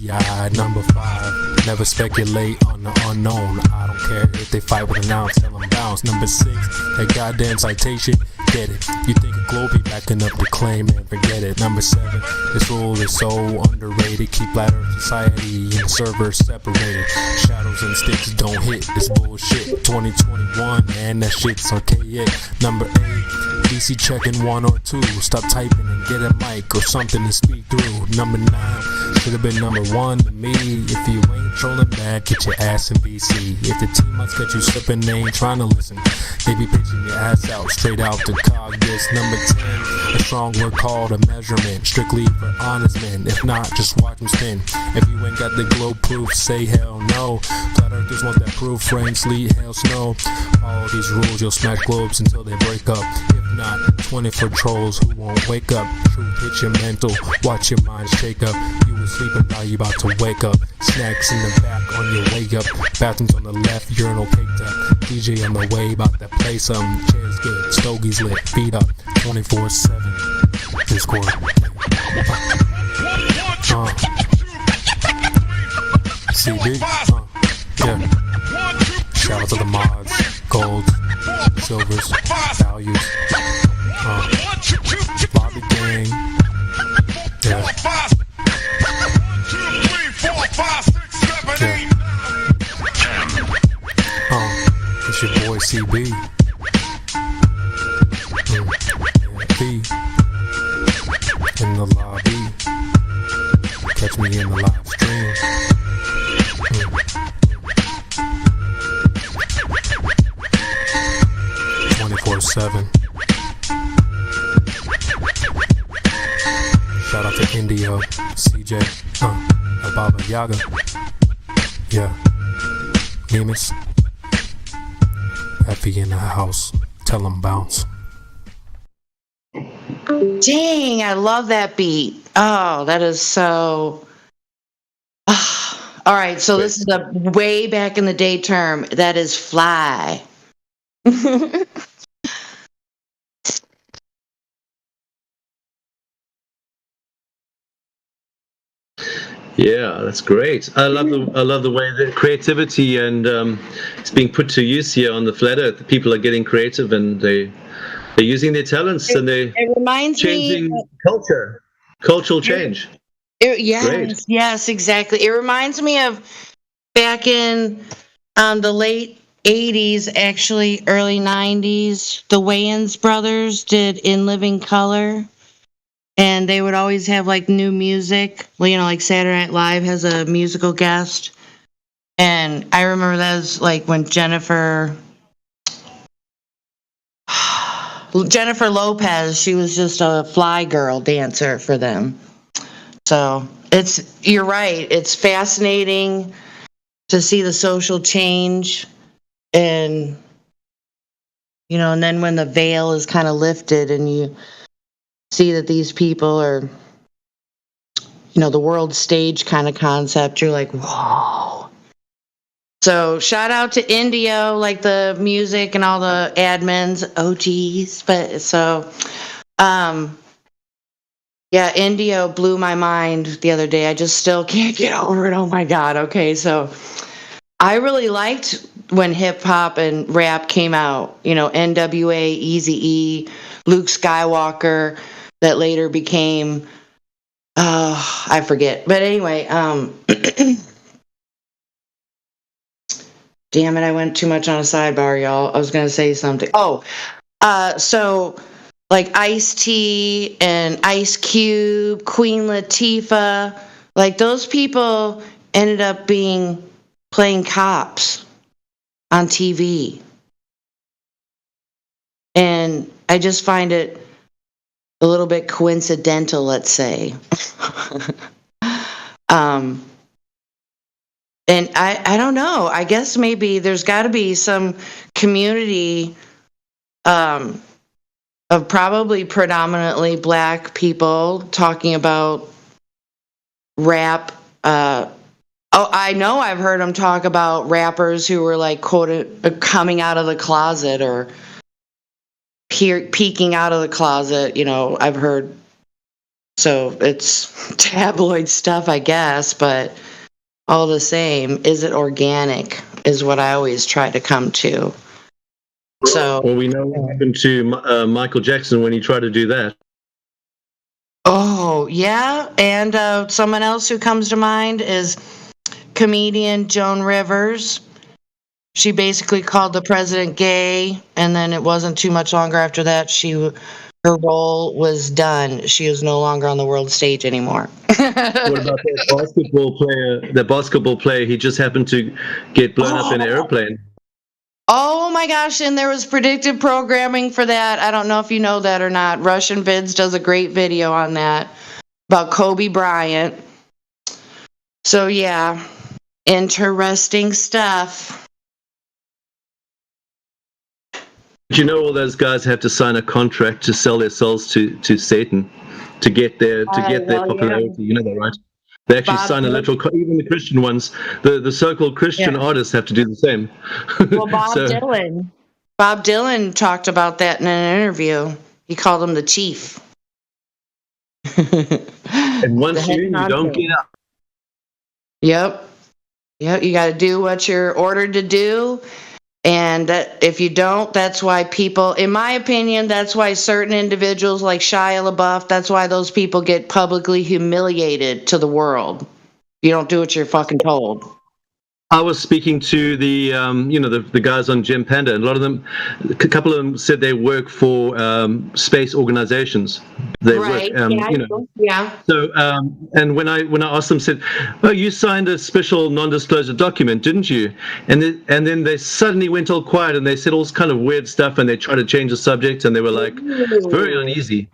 Number 5, never speculate on the unknown. I don't care if they fight with an ounce, tell them bounce. Number 6, that goddamn citation, get it. You think a globe be backing up the claim and forget it. Number 7, this rule is so underrated. Keep flat earth society and the servers separated. Shadows and sticks don't hit this bullshit. 2021, man, that shit's archaic. Number 8, DC checking 1 or 2. Stop typing and get a mic or something to speak through. Number 9, should have been number 1 to me. If you ain't trolling back, get your ass in VC. If the team must get you slipping, they ain't trying to listen. They be pitching your ass out straight out to cog this. Number 10, a strong word called a measurement, strictly for honest men. If not, just watch them spin. If you ain't got the globe proof, say hell no. Flat earthers want that proof, rain, sleet, hail, snow. All these rules, you'll smash globes until they break up. If not, 24 trolls who won't wake up. Truth hit your mental, watch your mind shake up. You was sleeping, now you about to wake up. Snacks in the back on your way up. Bathrooms on the left, urinal caked up. DJ on the way, about to play some. Chairs good, stogies lit, feet up. 24/7. Discord. CB. Yeah. Shout out to the mods, golds, silvers, values. Lobby gang. Yeah. It's your boy CB. B. In the lobby. Catch me in the live stream. 24/7. Shout out to Indio, CJ, Baba Yaga. Yeah. Nemus. Happy in the house. Tell them bounce. Dang, I love that beat. Oh, that is so. All right, so this is a way back in the day term. That is fly. Yeah, that's great. I love the way the creativity and it's being put to use here on the flat earth. People are getting creative and they're using their talents and they're It reminds changing me. cultural change. Yes, exactly. It reminds me of back in the late 80s, actually early 90s. The Wayans brothers did In Living Color. and they would always have like new music. Well, like Saturday Night Live has a musical guest. And I remember that was like when Jennifer Lopez, she was just a fly girl dancer for them. So you're right. It's fascinating to see the social change, and and then when the veil is kind of lifted and you see that these people are, the world stage kind of concept, you're like, whoa. So shout out to Indio, like the music and all the admins, OGs. But so, yeah, Indio blew my mind the other day. I just still can't get over it. Oh my God. Okay. So I really liked when hip hop and rap came out, NWA, Eazy-E, Luke Skywalker, that later became, I forget. But anyway, damn it, I went too much on a sidebar, y'all. I was going to say something. So like Ice-T and Ice Cube, Queen Latifah, like those people ended up playing cops on TV. And I just find it a little bit coincidental, let's say. And I don't know. I guess maybe there's got to be some community of probably predominantly Black people talking about rap. I know I've heard them talk about rappers who were like quoted coming out of the closet or peeking out of the closet. I've heard. So it's tabloid stuff, I guess, but all the same, is it organic is what I always try to come to. So, well, we know what happened to Michael Jackson when he tried to do that. Oh, yeah. And someone else who comes to mind is comedian Joan Rivers. She basically called the president gay, and then it wasn't too much longer after that. Her role was done. She was no longer on the world stage anymore. What about that basketball player? He just happened to get blown up in an airplane. Oh my gosh, and there was predictive programming for that. I don't know if you know that or not. Russian Vids does a great video on that about Kobe Bryant. So yeah, interesting stuff. Do you know all those guys had to sign a contract to sell their souls to Satan to get their popularity? Yeah. You know that, right? They actually sign a literal. Even the Christian ones, the so-called Christian artists have to do the same. Well, Bob Dylan talked about that in an interview. He called him the chief. And once you don't get up. Yep. You got to do what you're ordered to do. And that if you don't, that's why people, in my opinion, that's why certain individuals like Shia LaBeouf, that's why those people get publicly humiliated to the world. You don't do what you're fucking told. I was speaking to the guys on Gem Panda, and a couple of them said they work for space organizations. They right. work, yeah. So, and when I asked them, said, "Oh, you signed a special non-disclosure document, didn't you?" And then they suddenly went all quiet, and they said all kind of weird stuff, and they tried to change the subject, and they were like very uneasy.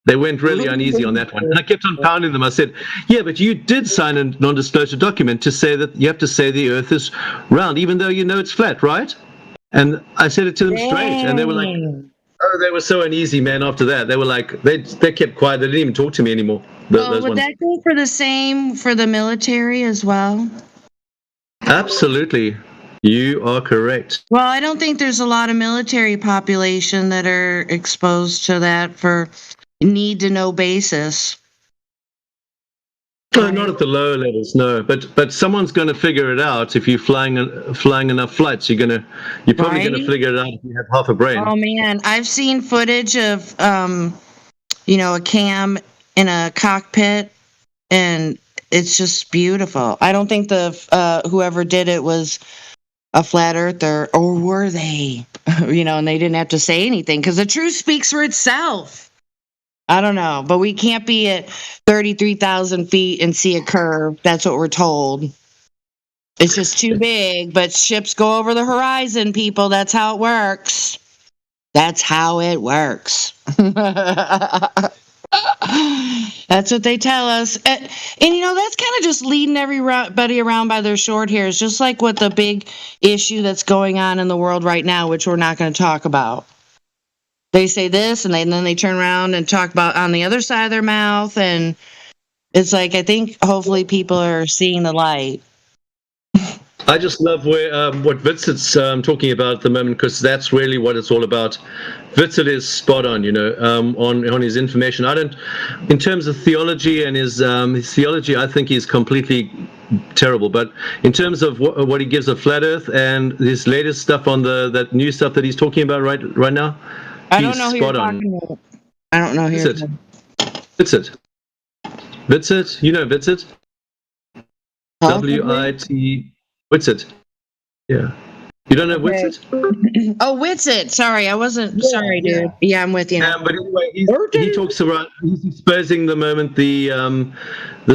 They went really uneasy on that one. And I kept on pounding them. I said, yeah, but you did sign a non-disclosure document to say that you have to say the earth is round, even though you know it's flat, right? And I said it to them straight. And they were like, oh, they were so uneasy, man, after that. They were like, they kept quiet. They didn't even talk to me anymore. Would that go for the same for the military as well? Absolutely. You are correct. Well, I don't think there's a lot of military population that are exposed to that for need to know basis. No, not at the lower levels, no. But someone's going to figure it out. If you're flying enough flights, you're probably going to figure it out if you have half a brain. Oh man, I've seen footage of a cam in a cockpit, and it's just beautiful. I don't think the whoever did it was a flat earther, or were they? And they didn't have to say anything because the truth speaks for itself. I don't know, but we can't be at 33,000 feet and see a curve. That's what we're told. It's just too big, but ships go over the horizon, people. That's how it works. That's how it works. That's what they tell us. And you know, that's kind of just leading everybody around by their short hairs, just like with the big issue that's going on in the world right now, which we're not going to talk about. They say this, and then they turn around and talk about on the other side of their mouth, and it's like, I think hopefully people are seeing the light. I just love what Vincent's talking about at the moment, because that's really what it's all about. Vincent is spot on, you know, on his information. In terms of theology and his theology, I think he's completely terrible. But in terms of what he gives of flat Earth and his latest stuff on that new stuff that he's talking about right now, I don't know who you're talking about. I don't know who you're talking about. Vincent, you know Vincent? W-I-T. Witsit. Yeah. You don't know Witsit? Oh, Witsit. Sorry, I wasn't. Sorry, dude. Yeah, I'm with you now. But anyway, he talks about, he's exposing the moment the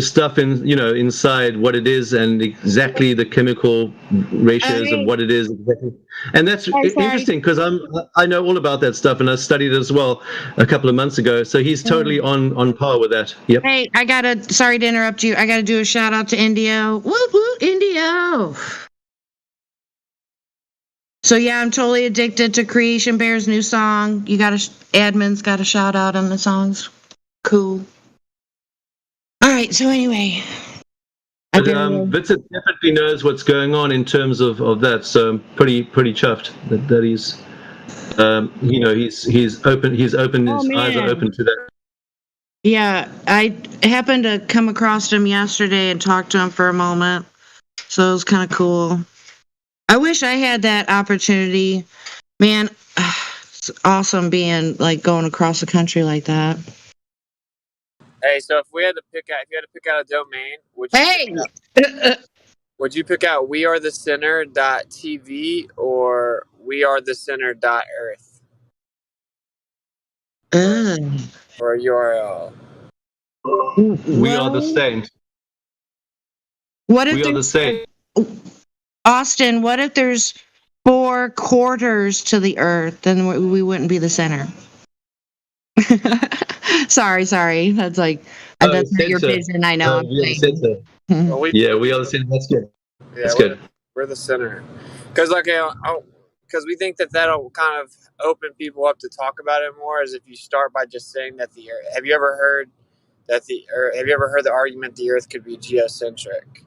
stuff inside what it is, and exactly the chemical ratios of what it is exactly. And that's interesting, because I know all about that stuff, and I studied it as well a couple of months ago. So he's totally on par with that. Yep. Hey, sorry to interrupt you. I gotta do a shout out to Indio. Woo woo, Indio. So yeah, I'm totally addicted to Creation Bear's new song. Admin's got a shout out on the songs. Cool. All right. So anyway, Vincent definitely knows what's going on in terms of that. So I'm pretty chuffed that he's, he's open. His eyes are open to that. Yeah, I happened to come across him yesterday and talk to him for a moment. So it was kind of cool. I wish I had that opportunity. Man, it's awesome being going across the country like that. Hey, so if you had to pick out a domain, would you pick out wearethecenter.tv or wearethecenter.earth? Or a URL? We are the saint. What if we are the saint? Austin, what if there's 4 quarters to the earth? Then we wouldn't be the center. sorry. That's that's not your vision. I know. We are the center. We are the center. That's good. Yeah, that's good. We're the center. Because we think that'll kind of open people up to talk about it more. As if you start by just saying that the earth. Have you ever heard the argument the earth could be geocentric?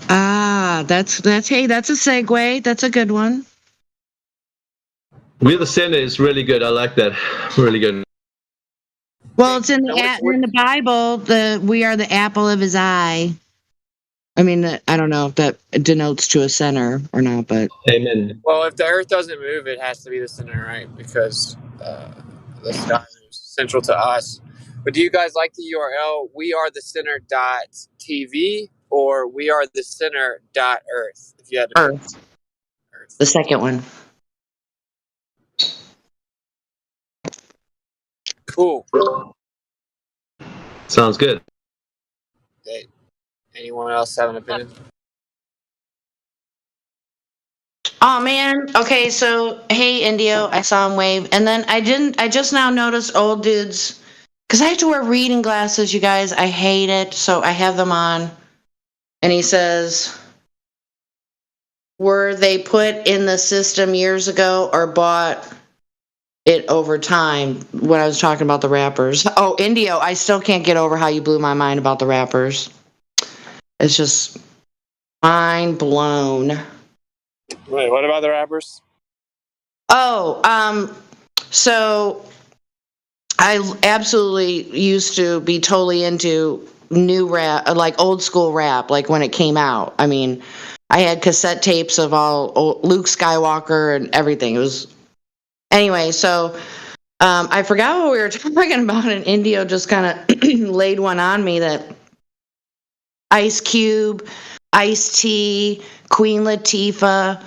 That's a segue. That's a good one. We're the center is really good. I like that. Really good. Well, it's in the Bible. We are the apple of his eye. I mean, I don't know if that denotes to a center or not, but amen. Well, if the earth doesn't move, it has to be the center, right? Because the sky is central to us. But do you guys like the URL wearethecenter.tv or wearethecenter.earth? If you had to Earth. The second one. Cool. Sounds good. Okay. Anyone else have an opinion? Oh man. Okay, so hey Indio, I saw him wave, and then I just now noticed old dudes, because I have to wear reading glasses, you guys. I hate it, so I have them on. And he says, were they put in the system years ago or bought it over time? When I was talking about the rappers. Oh, Indio, I still can't get over how you blew my mind about the rappers. It's just mind blown. Wait, what about the rappers? Oh, so I absolutely used to be totally into new rap, like old school rap, like when it came out. I mean, I had cassette tapes of all Luke Skywalker and everything. It was anyway. So I forgot what we were talking about, and Indio just kind of laid one on me that Ice Cube, Ice-T, Queen Latifah,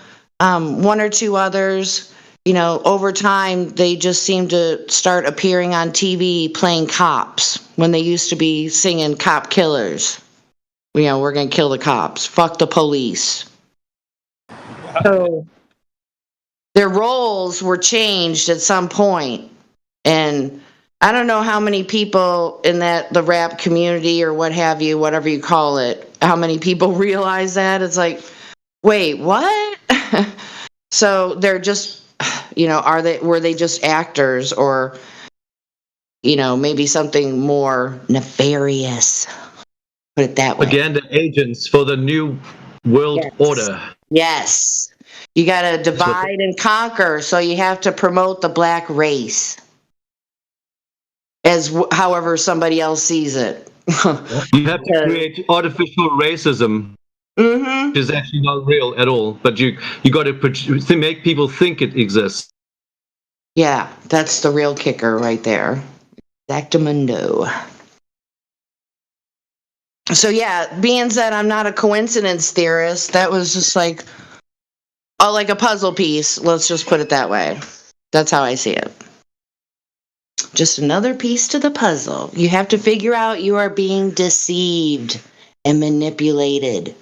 one or two others. over time, they just seem to start appearing on TV playing cops when they used to be singing cop killers. We're going to kill the cops. Fuck the police. So their roles were changed at some point. And I don't know how many people in the rap community or what have you, whatever you call it, how many people realize that. It's like, wait, what? So they're just, were they just actors or, maybe something more nefarious? Put it that way. Again, the agents for the new world order. Yes. You got to divide and conquer, so you have to promote the black race as however somebody else sees it. You have to create artificial racism, which is actually not real at all, but you got to make people think it exists. Yeah, that's the real kicker right there. Exactamundo. So yeah, being that I'm not a coincidence theorist, that was just like a puzzle piece. Let's just put it that way. That's how I see it. Just another piece to the puzzle. You have to figure out you are being deceived and manipulated.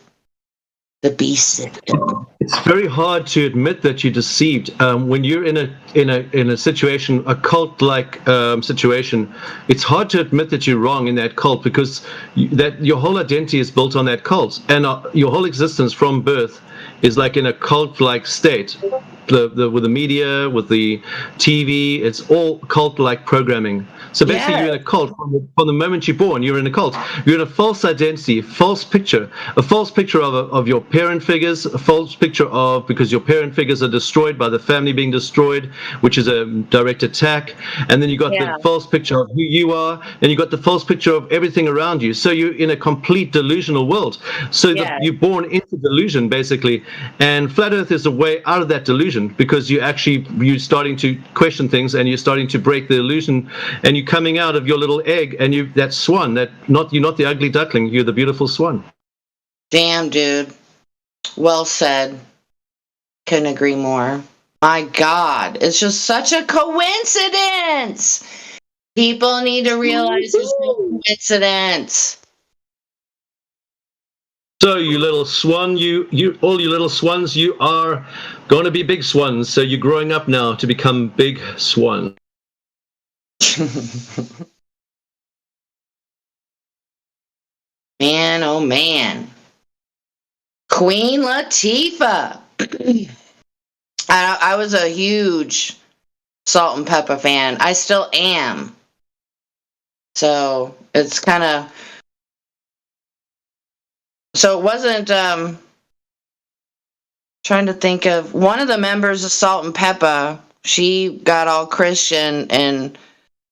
The beast system. It's very hard to admit that you're deceived. When you're in a situation, a cult-like situation, it's hard to admit that you're wrong in that cult because that your whole identity is built on that cult, and your whole existence from birth is like in a cult-like state. With the media, with the TV, it's all cult-like programming. So basically, you're in a cult from the moment you're born. You're in a cult. You're in a false identity, a false picture of your parent figures, a false picture of because your parent figures are destroyed by the family being destroyed, which is a direct attack. And then you got the false picture of who you are, and you got the false picture of everything around you. So you're in a complete delusional world. So you're born into delusion, basically. And Flat Earth is a way out of that delusion because you're starting to question things and you're starting to break the illusion, and you're coming out of your little egg, and you're that swan. You're not the ugly duckling. You're the beautiful swan. Damn, dude. Well said. Couldn't agree more. My God, it's just such a coincidence. People need to realize it's no coincidence. So you little swan, all you little swans, you are going to be big swans. So you're growing up now to become big swan. Man, oh man. Queen Latifah. I was a huge Salt and Pepper fan. I still am. So it's kind of... So it wasn't... trying to think of... One of the members of Salt and Pepper, she got all Christian, and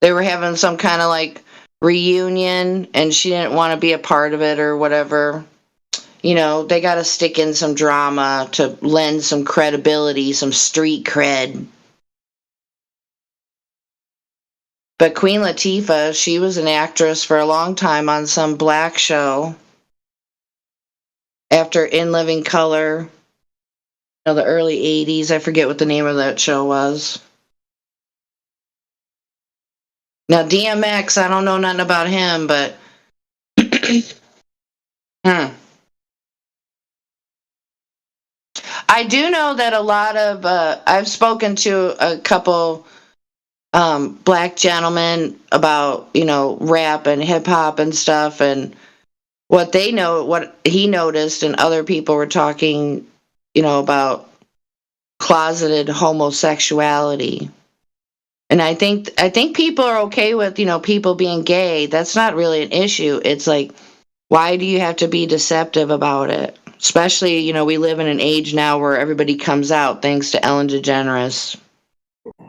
they were having some kind of reunion, and she didn't want to be a part of it or whatever. They got to stick in some drama to lend some credibility, some street cred. But Queen Latifah, she was an actress for a long time on some black show. After In Living Color, the early 80s, I forget what the name of that show was. Now, DMX, I don't know nothing about him, but... I do know that a lot of... I've spoken to a couple black gentlemen about, rap and hip-hop and stuff, and what he noticed, and other people were talking, about closeted homosexuality. And I think people are okay with, people being gay. That's not really an issue. It's like, why do you have to be deceptive about it? Especially, we live in an age now where everybody comes out thanks to Ellen DeGeneres.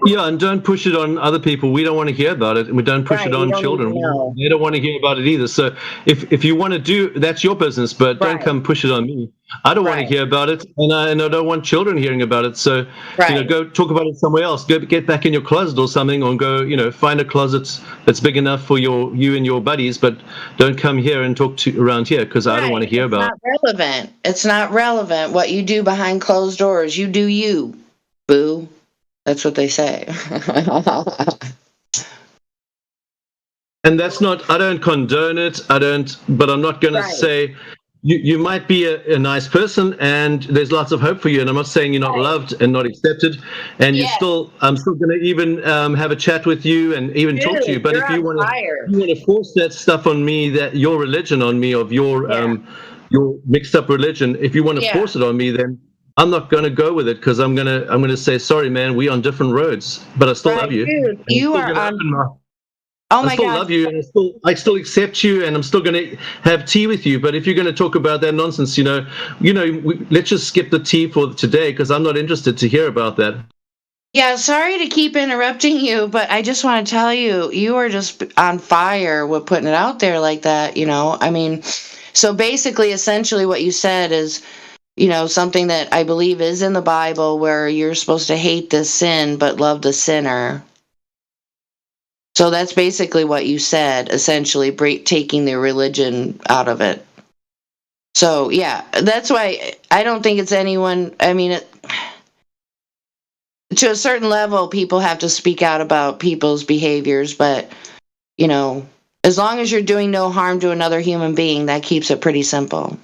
Yeah, and don't push it on other people. We don't want to hear about it, and we don't push it on children. They don't want to hear about it either. So if you want to do, that's your business, but don't come push it on me. I don't want to hear about it, and I don't want children hearing about it. So, go talk about it somewhere else. Go get back in your closet or something, or go, find a closet that's big enough for you and your buddies, but don't come here and talk around here because I don't want to hear about it. It's not relevant. It's not relevant what you do behind closed doors. You do you, boo. That's what they say. And that's not, I don't condone it. But I'm not going to say, you might be a nice person and there's lots of hope for you. And I'm not saying you're not loved and not accepted. And I'm still going to even have a chat with you and even talk to you. But if you want to force that stuff on me, that your religion on me, of your mixed up religion, if you want to force it on me, then I'm not going to go with it, because I'm going to say, sorry, man, we're on different roads, but I still love you. Dude, you are on. I still love you, and I still accept you, and I'm still going to have tea with you. But if you're going to talk about that nonsense, let's just skip the tea for today, because I'm not interested to hear about that. Yeah, sorry to keep interrupting you, but I just want to tell you, you are just on fire with putting it out there like that. I mean, so basically, essentially, what you said is, something that I believe is in the Bible, where you're supposed to hate the sin but love the sinner. So that's basically what you said, essentially, taking the religion out of it. So, yeah, that's why I don't think it's anyone. I mean, to a certain level, people have to speak out about people's behaviors, but, as long as you're doing no harm to another human being, that keeps it pretty simple.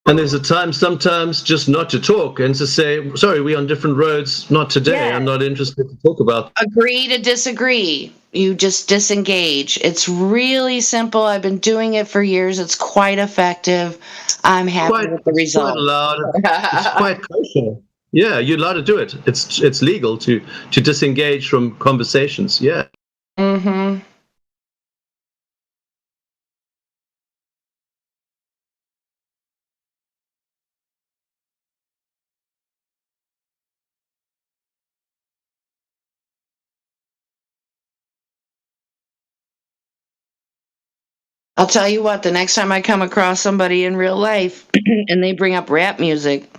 And there's a time sometimes just not to talk and to say, sorry, we're on different roads, not today. Yeah. I'm not interested to talk about. Agree to disagree. You just disengage. It's really simple. I've been doing it for years. It's quite effective. I'm happy with the result. It's quite allowed. It's quite kosher. Yeah, you're allowed to do it. It's legal to disengage from conversations. Yeah. Mm-hmm. I'll tell you what, the next time I come across somebody in real life and they bring up rap music,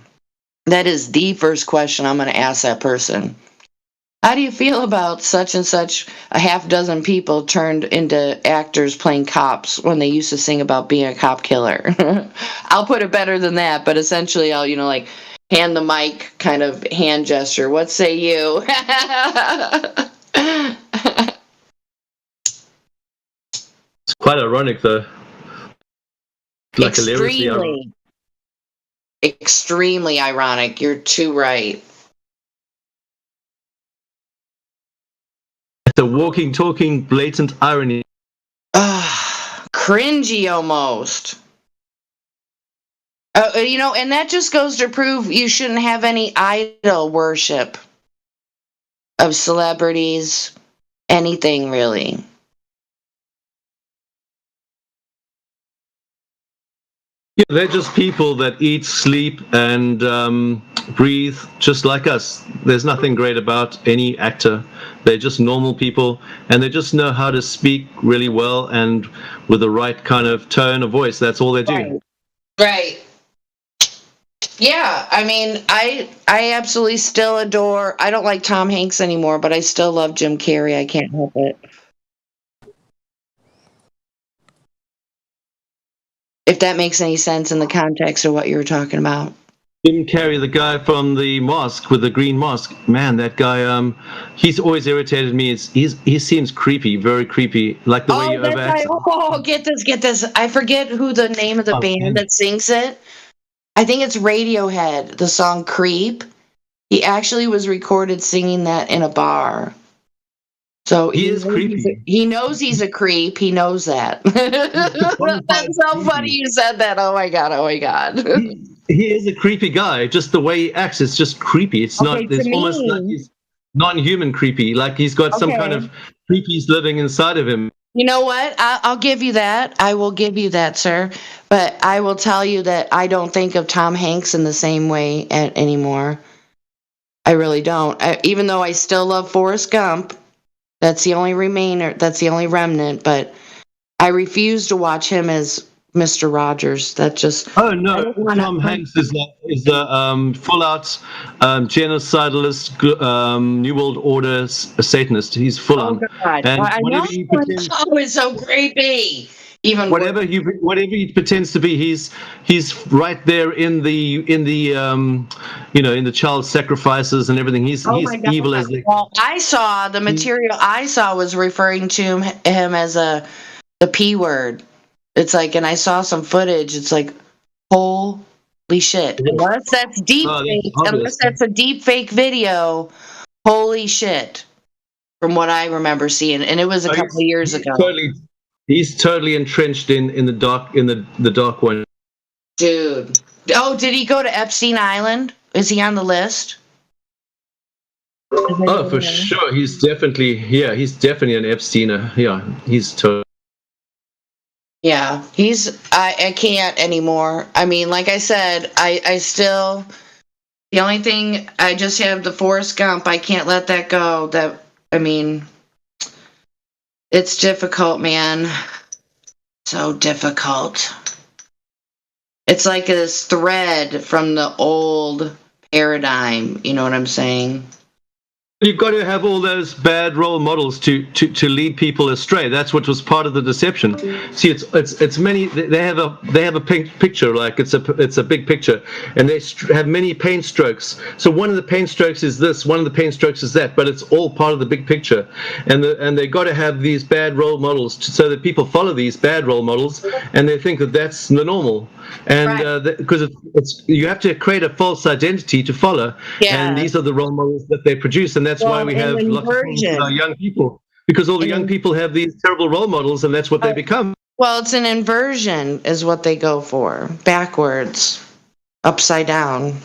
that is the first question I'm going to ask that person. How do you feel about such and such a half dozen people turned into actors playing cops when they used to sing about being a cop killer? I'll put it better than that, but essentially I'll, hand the mic, kind of hand gesture. What say you? It's quite ironic, though. Like extremely ironic. You're too right. The walking, talking, blatant irony. Cringy almost. And that just goes to prove you shouldn't have any idol worship of celebrities, anything really. Yeah, they're just people that eat, sleep, and breathe just like us. There's nothing great about any actor. They're just normal people, and they just know how to speak really well and with the right kind of tone of voice. That's all they do. Right. Yeah, I mean, I absolutely still adore. I don't like Tom Hanks anymore, but I still love Jim Carrey. I can't help it. If that makes any sense in the context of what you were talking about. Jim Carrey, the guy from the mask with the green mask, man, that guy, he's always irritated me. He seems creepy, very creepy, like the way he overacts. Get this. I forget who the name of the band that sings it. I think it's Radiohead, the song Creep. He actually was recorded singing that in a bar. So he is creepy. He knows he's a creep. He knows that. That's so funny you said that. Oh my god. He is a creepy guy. Just the way he acts, it's just creepy. It's not. It's almost like he's non-human creepy. Like he's got some kind of creepies living inside of him. You know what? I'll give you that. I will give you that, sir. But I will tell you that I don't think of Tom Hanks in the same way anymore. I really don't. Even though I still love Forrest Gump. That's the only remainder. That's the only remnant. But I refuse to watch him as Mr. Rogers. That just. Oh no! Tom Hanks is a full-out genocidalist, New World Order Satanist. He's full-on. Oh God! And I know. It's so creepy. Even whatever he pretends to be, he's right there in the in the child sacrifices and everything. He's my God. evil as the. Well, I saw the material I saw was referring to him as the P word. It's like, and I saw some footage. It's like, holy shit! Unless that's deep fake, unless that's a deep fake video, holy shit! From what I remember seeing, and it was a couple of years ago. He's totally entrenched in the dark one. Dude. Oh, did he go to Epstein Island? Is he on the list? Oh, for sure. He's definitely an Epsteiner. Yeah, he's totally. Yeah, I can't anymore. I mean, like I said, I still, the only thing, I just have the Forrest Gump. I can't let that go. It's difficult, man. So difficult. It's like this thread from the old paradigm. You know what I'm saying? You've got to have all those bad role models to lead people astray. That's what was part of the deception. See, it's many. They have a picture, like it's a big picture, and they have many paint strokes. So one of the paint strokes is this, one of the paint strokes is that, but it's all part of the big picture. And they got to have these bad role models so that people follow these bad role models, and they think that that's the normal. And because it's you have to create a false identity to follow, and these are the role models that they produce, and that's why we have lots of problems with our young people, because all the young people have these terrible role models, and that's what they become. Well, it's an inversion is what they go for, backwards, upside down.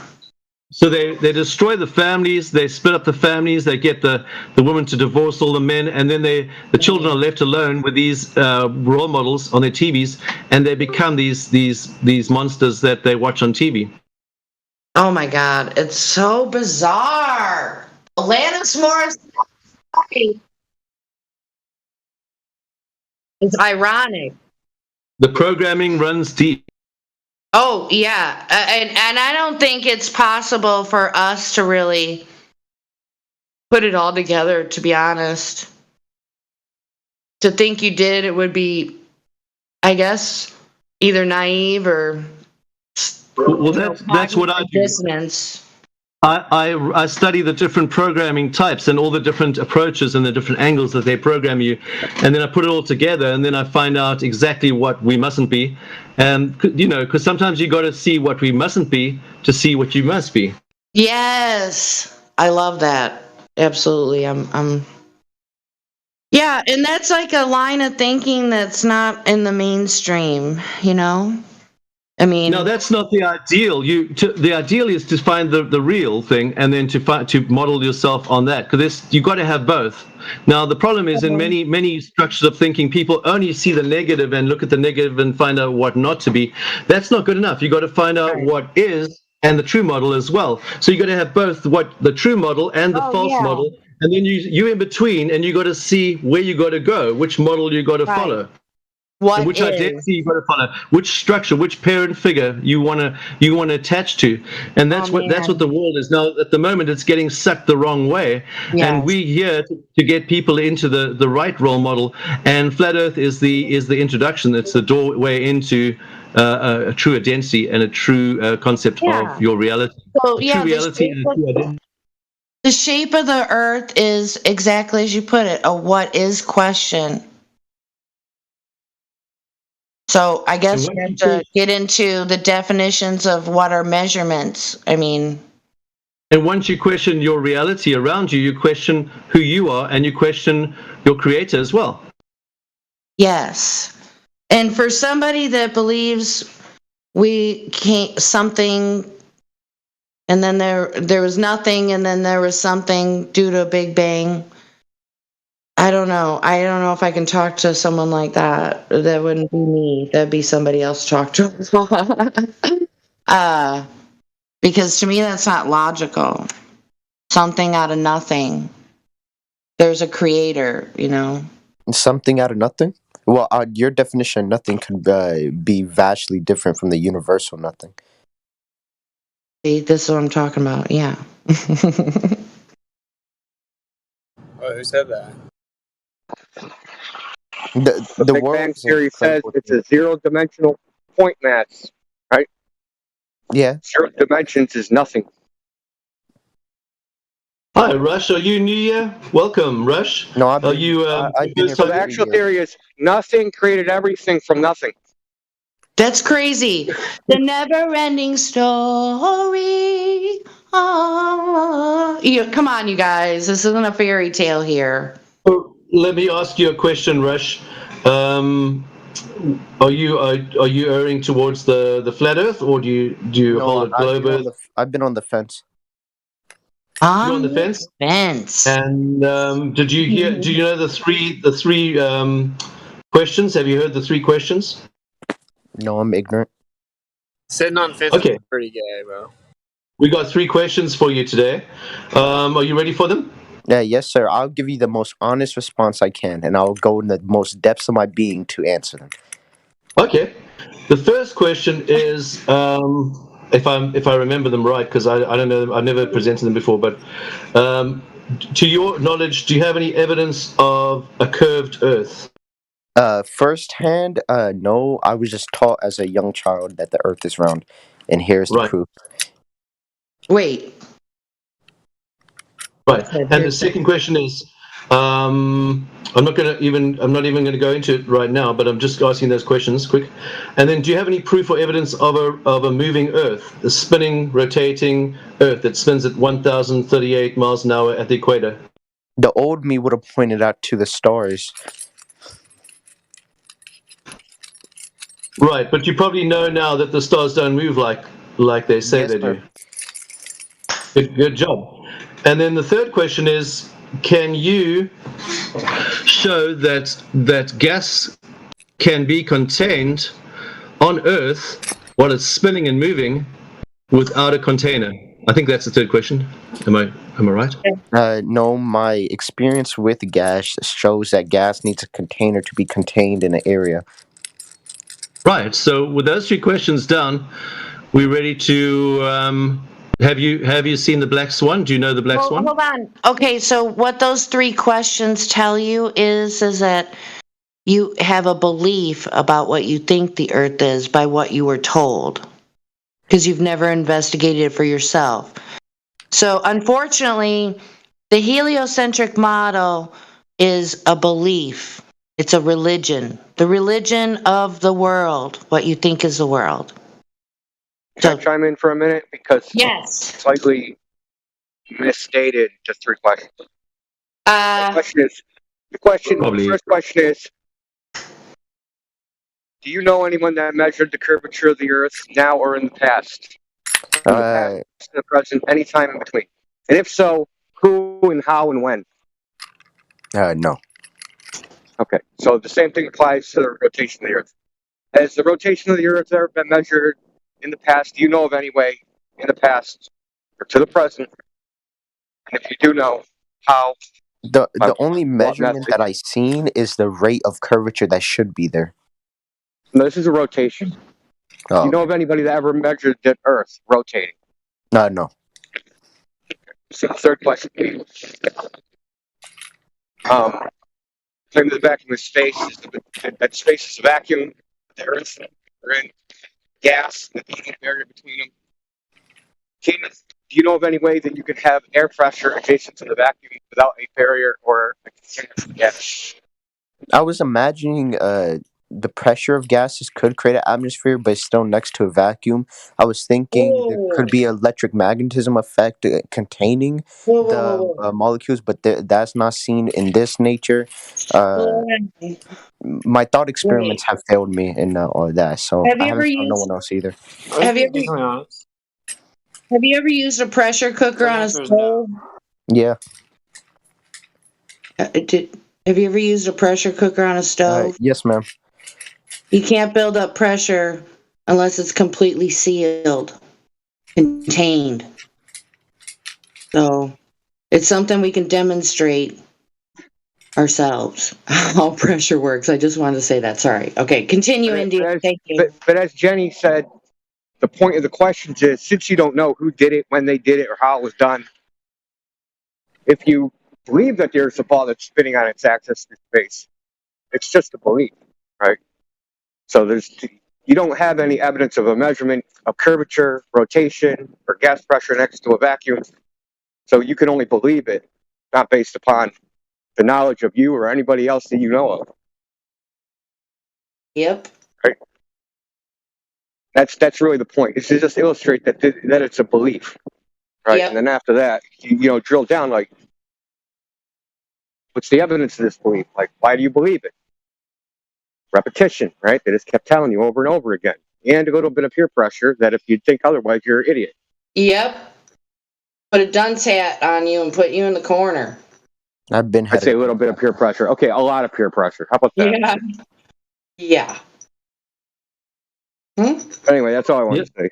So they destroy the families, they split up the families, they get the women to divorce all the men, and then the children are left alone with these role models on their TVs, and they become these monsters that they watch on TV. Oh my God, it's so bizarre. Alanis Morissette. It's ironic. The programming runs deep. Oh yeah, and I don't think it's possible for us to really put it all together. To be honest, to think you did, it would be, I guess, either naive or. Well, that's what I do. Dissonance. I study the different programming types and all the different approaches and the different angles that they program you, and then I put it all together, and then I find out exactly what we mustn't be, and because sometimes you got to see what we mustn't be to see what you must be. Yes, I love that. Absolutely, I'm. Yeah, and that's like a line of thinking that's not in the mainstream, I mean, no, that's not the ideal. The ideal is to find the real thing, and then to model yourself on that. Because you got to have both. Now the problem is in many structures of thinking, people only see the negative and look at the negative and find out what not to be. That's not good enough. You got to find out what is and the true model as well. So you got to have both the true model and the false model, and then you in between, and you got to see where you got to go, which model you got to follow. Which identity you got to follow, which structure, which parent figure you want to attach to, and that's what the world is now. At the moment, it's getting sucked the wrong way, and we're here to get people into the right role model. And Flat Earth is the introduction. It's the doorway into a true identity and a true concept of your reality. So reality and a true identity. The shape of the Earth is exactly as you put it, a what is question. So I guess we have to get into the definitions of what are measurements. I mean, and once you question your reality around you, you question who you are, and you question your creator as well. Yes. And for somebody that believes we can't something, and then there was nothing, and then there was something due to a Big Bang. I don't know. I don't know if I can talk to someone like that. That wouldn't be me. That'd be somebody else to talk to. Because to me, that's not logical. Something out of nothing. There's a creator, Something out of nothing? Well, your definition of nothing could be vastly different from the universal nothing. See, this is what I'm talking about. Yeah. Oh, who said that? The Big world Bang is Theory says incredible. it's a zero-dimensional point mass, right? Yeah. Zero dimensions is nothing. Hi, Rush. Are you new here? Welcome, Rush. No, I've Are been you I've been here first So for the time? 3 actual years. theory is nothing created everything from nothing. That's crazy. The never-ending story. Oh, come on, you guys. This isn't a fairy tale here. Oh, let me ask you a question, Rush. Are you erring towards the flat Earth, or do you hold No, a globe Earth? I've been on the fence. You're on the fence. Fence. And did you hear? Do you know the three questions? Have you heard the three questions? No, I'm ignorant. Sitting on fences Okay. is pretty gay, bro. We got three questions for you today. Are you ready for them? Yeah, yes, sir. I'll give you the most honest response I can, and I'll go in the most depths of my being to answer them. Okay. The first question is, if I remember them right, because I don't know, I've never presented them before, but to your knowledge, do you have any evidence of a curved Earth? Firsthand, no. I was just taught as a young child that the Earth is round, and here's the Right. proof. Wait. Right. And the second question is, I'm not even going to go into it right now, but I'm just asking those questions quick. And then, do you have any proof or evidence of a moving Earth, a spinning, rotating Earth that spins at 1,038 miles an hour at the equator? The old me would have pointed out to the stars. Right, but you probably know now that the stars don't move like they say Yes, they sir. do. Good job. And then the third question is, can you show that gas can be contained on Earth while it's spinning and moving without a container? I think that's the third question. Am I right? No, my experience with gas shows that gas needs a container to be contained in an area. Right. So with those three questions down, we're ready to. Have you seen the Black Swan? Do you know the Black Swan? Hold on. Okay, so what those three questions tell you is that you have a belief about what you think the Earth is by what you were told, because you've never investigated it for yourself. So unfortunately, the heliocentric model is a belief. It's a religion. The religion of the world, what you think is the world. Can I chime in for a minute? Because Yes. slightly misstated the three questions. The first question is, do you know anyone that measured the curvature of the Earth now or in the past? In the present, any time in between. And if so, who and how and when? No. Okay, so the same thing applies to the rotation of the Earth. Has the rotation of the Earth ever been measured in the past? Do you know of any way in the past or to the present? And if you do know, how? The only measurement that I've seen is the rate of curvature that should be there. No, this is a rotation. Oh, Do you know of anybody that ever measured the Earth rotating? no. So the third question. Claim the vacuum of space that space is a vacuum. The Earth are in gas, the barrier between them. Do you know of any way that you could have air pressure adjacent to the vacuum without a barrier or a container for the gas? I was imagining the pressure of gases could create an atmosphere, but it's still next to a vacuum. I was thinking there could be electric magnetism effect containing the molecules, but that's not seen in this nature. My thought experiments have failed me in all of that, so Have you I haven't ever found no used- one else either. Have you ever used a pressure cooker on a stove? Yeah. Have you ever used a pressure cooker on a stove? Yes, ma'am. You can't build up pressure unless it's completely sealed, contained. So it's something we can demonstrate ourselves, how pressure works. I just wanted to say that. Sorry. Okay, continue, Indy. Thank you. But as Jenny said, the point of the questions is, since you don't know who did it, when they did it, or how it was done, if you believe that there's a ball that's spinning on its axis in space, It's just a belief, right? So you don't have any evidence of a measurement of curvature, rotation, or gas pressure next to a vacuum. So you can only believe it, not based upon the knowledge of you or anybody else that you know of. Yep. Right? That's really the point. It's to just illustrate that it's a belief, right? Yep. And then after that, you drill down, like, what's the evidence of this belief? Like, why do you believe it? Repetition, right? They just kept telling you over and over again. And a little bit of peer pressure that if you think otherwise, you're an idiot. Yep. Put a dunce hat on you and put you in the corner. I've been. I'd say a little bit of peer pressure. Okay, a lot of peer pressure. How about that? Yeah. Yeah. Anyway, that's all I wanted to say.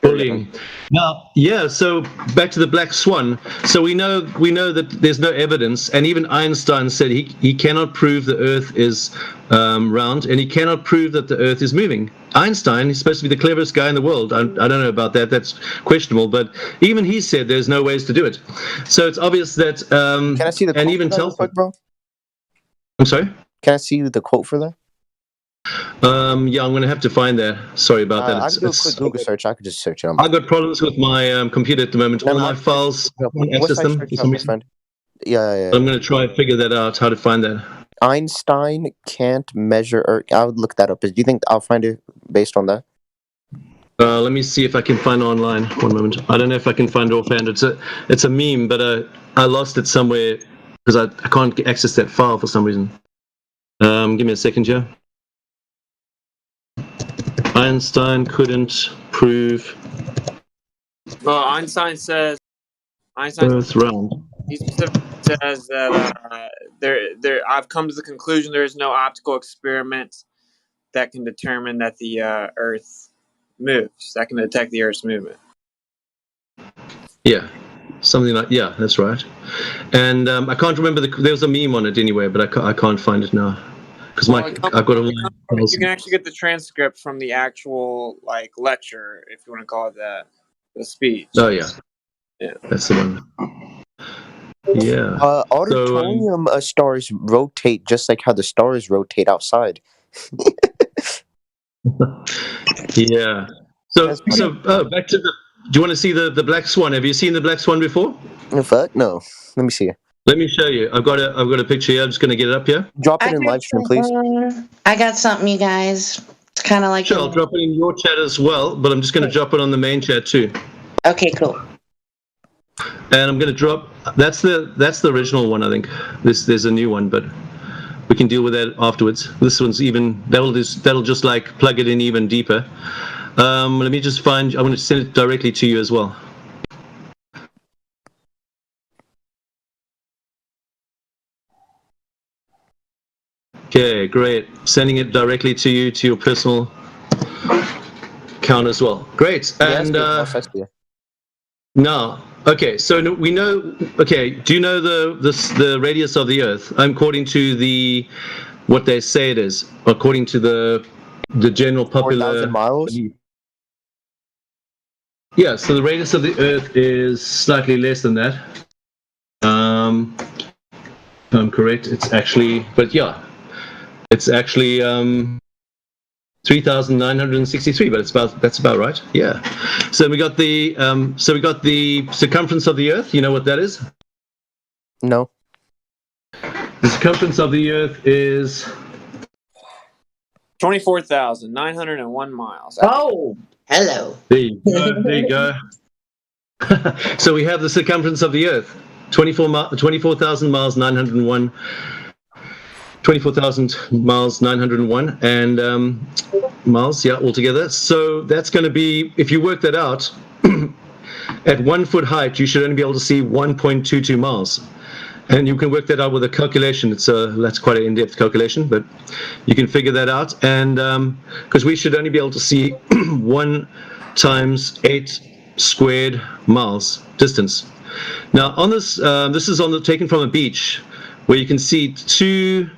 Bullying. Now, yeah. So back to the black swan. So we know that there's no evidence, and even Einstein said he cannot prove the Earth is round, and he cannot prove that the Earth is moving. Einstein is supposed to be the cleverest guy in the world. I don't know about that. That's questionable. But even he said there's no ways to do it. So it's obvious that. Can I see the quote and even for that real quick, bro? I'm sorry. Can I see the quote for that? Yeah, I'm going to have to find that. Sorry about that. I can do a quick Google search. I could just search it on. I've got problems with my computer at the moment. All my files, I can't access them for some reason. Yeah. I'm going to try and figure that out, how to find that. Einstein can't measure Earth. I would look that up. Do you think I'll find it based on that? Let me see if I can find it online. One moment. I don't know if I can find it offhand. It's a meme, but I lost it somewhere because I can't access that file for some reason. Give me a second here. Einstein couldn't prove Well, Einstein says Earth round. he specifically says that I've come to the conclusion there is no optical experiment that can determine that the Earth moves, that can detect the Earth's movement. Yeah, something like, yeah, that's right. And I can't remember, there was a meme on it anyway, but I can't find it now. Because I've got a. You can actually get the transcript from the actual lecture, if you want to call it that, the speech. Oh yeah, yeah, that's the one. Yeah. Auditorium stars rotate just like how the stars rotate outside. Yeah. So back to the. Do you want to see the black swan? Have you seen the black swan before? Fuck no. Let me see. Let me show you. I've got a picture here. I'm just going to get it up here. Drop it in live stream, please. I got something, you guys. It's kind of like. Sure, I'll drop it in your chat as well, but I'm just going to drop it on the main chat too. Okay, cool. And I'm going to drop. That's the original one, I think. There's a new one, but we can deal with that afterwards. This one's even. That'll just like plug it in even deeper. Let me just find. I'm going to send it directly to you as well. Okay, great. Sending it directly to you, to your personal account as well. Great. And now, okay, so we know. Okay, do you know the radius of the Earth? According to what they say it is, according to the general popular. 4,000 miles. Yeah, so the radius of the Earth is slightly less than that. I'm correct. It's actually, but yeah. It's actually 3,963, but that's about right. Yeah. So we got the circumference of the Earth. You know what that is? No. The circumference of the Earth is 24,901 miles. Oh, hello. There you go. So we have the circumference of the Earth, 24,000 miles, 901. 24,000 miles, 901, and miles, yeah, altogether. So that's going to be, if you work that out, at 1 foot height, you should only be able to see 1.22 miles. And you can work that out with a calculation. That's quite an in-depth calculation, but you can figure that out. And because we should only be able to see 1 times 8 squared miles distance. Now, on this is taken from a beach where you can see 2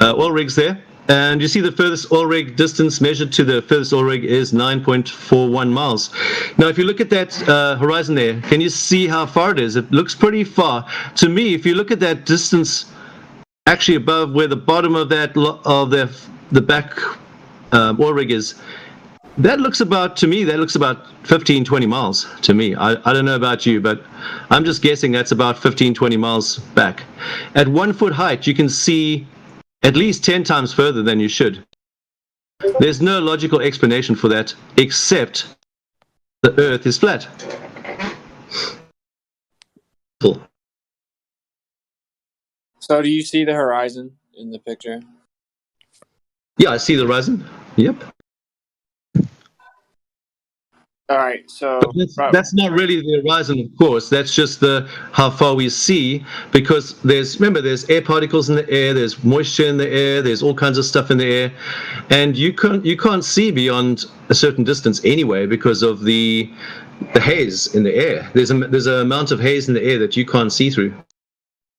oil rigs there, and you see the furthest oil rig distance measured to the furthest oil rig is 9.41 miles. Now, if you look at that horizon there, can you see how far it is? It looks pretty far. To me, if you look at that distance actually above where the bottom of that of the back oil rig is. That looks about 15, 20 miles to me. I don't know about you, but I'm just guessing that's about 15, 20 miles back. At 1 foot height, you can see at least 10 times further than you should. There's no logical explanation for that except the Earth is flat. So do you see the horizon in the picture? Yeah, I see the horizon. Yep. All right, so That's not really the horizon, of course. That's just how far we see, because there's air particles in the air, there's moisture in the air, there's all kinds of stuff in the air, and you can't see beyond a certain distance anyway because of the haze in the air. There's an amount of haze in the air that you can't see through.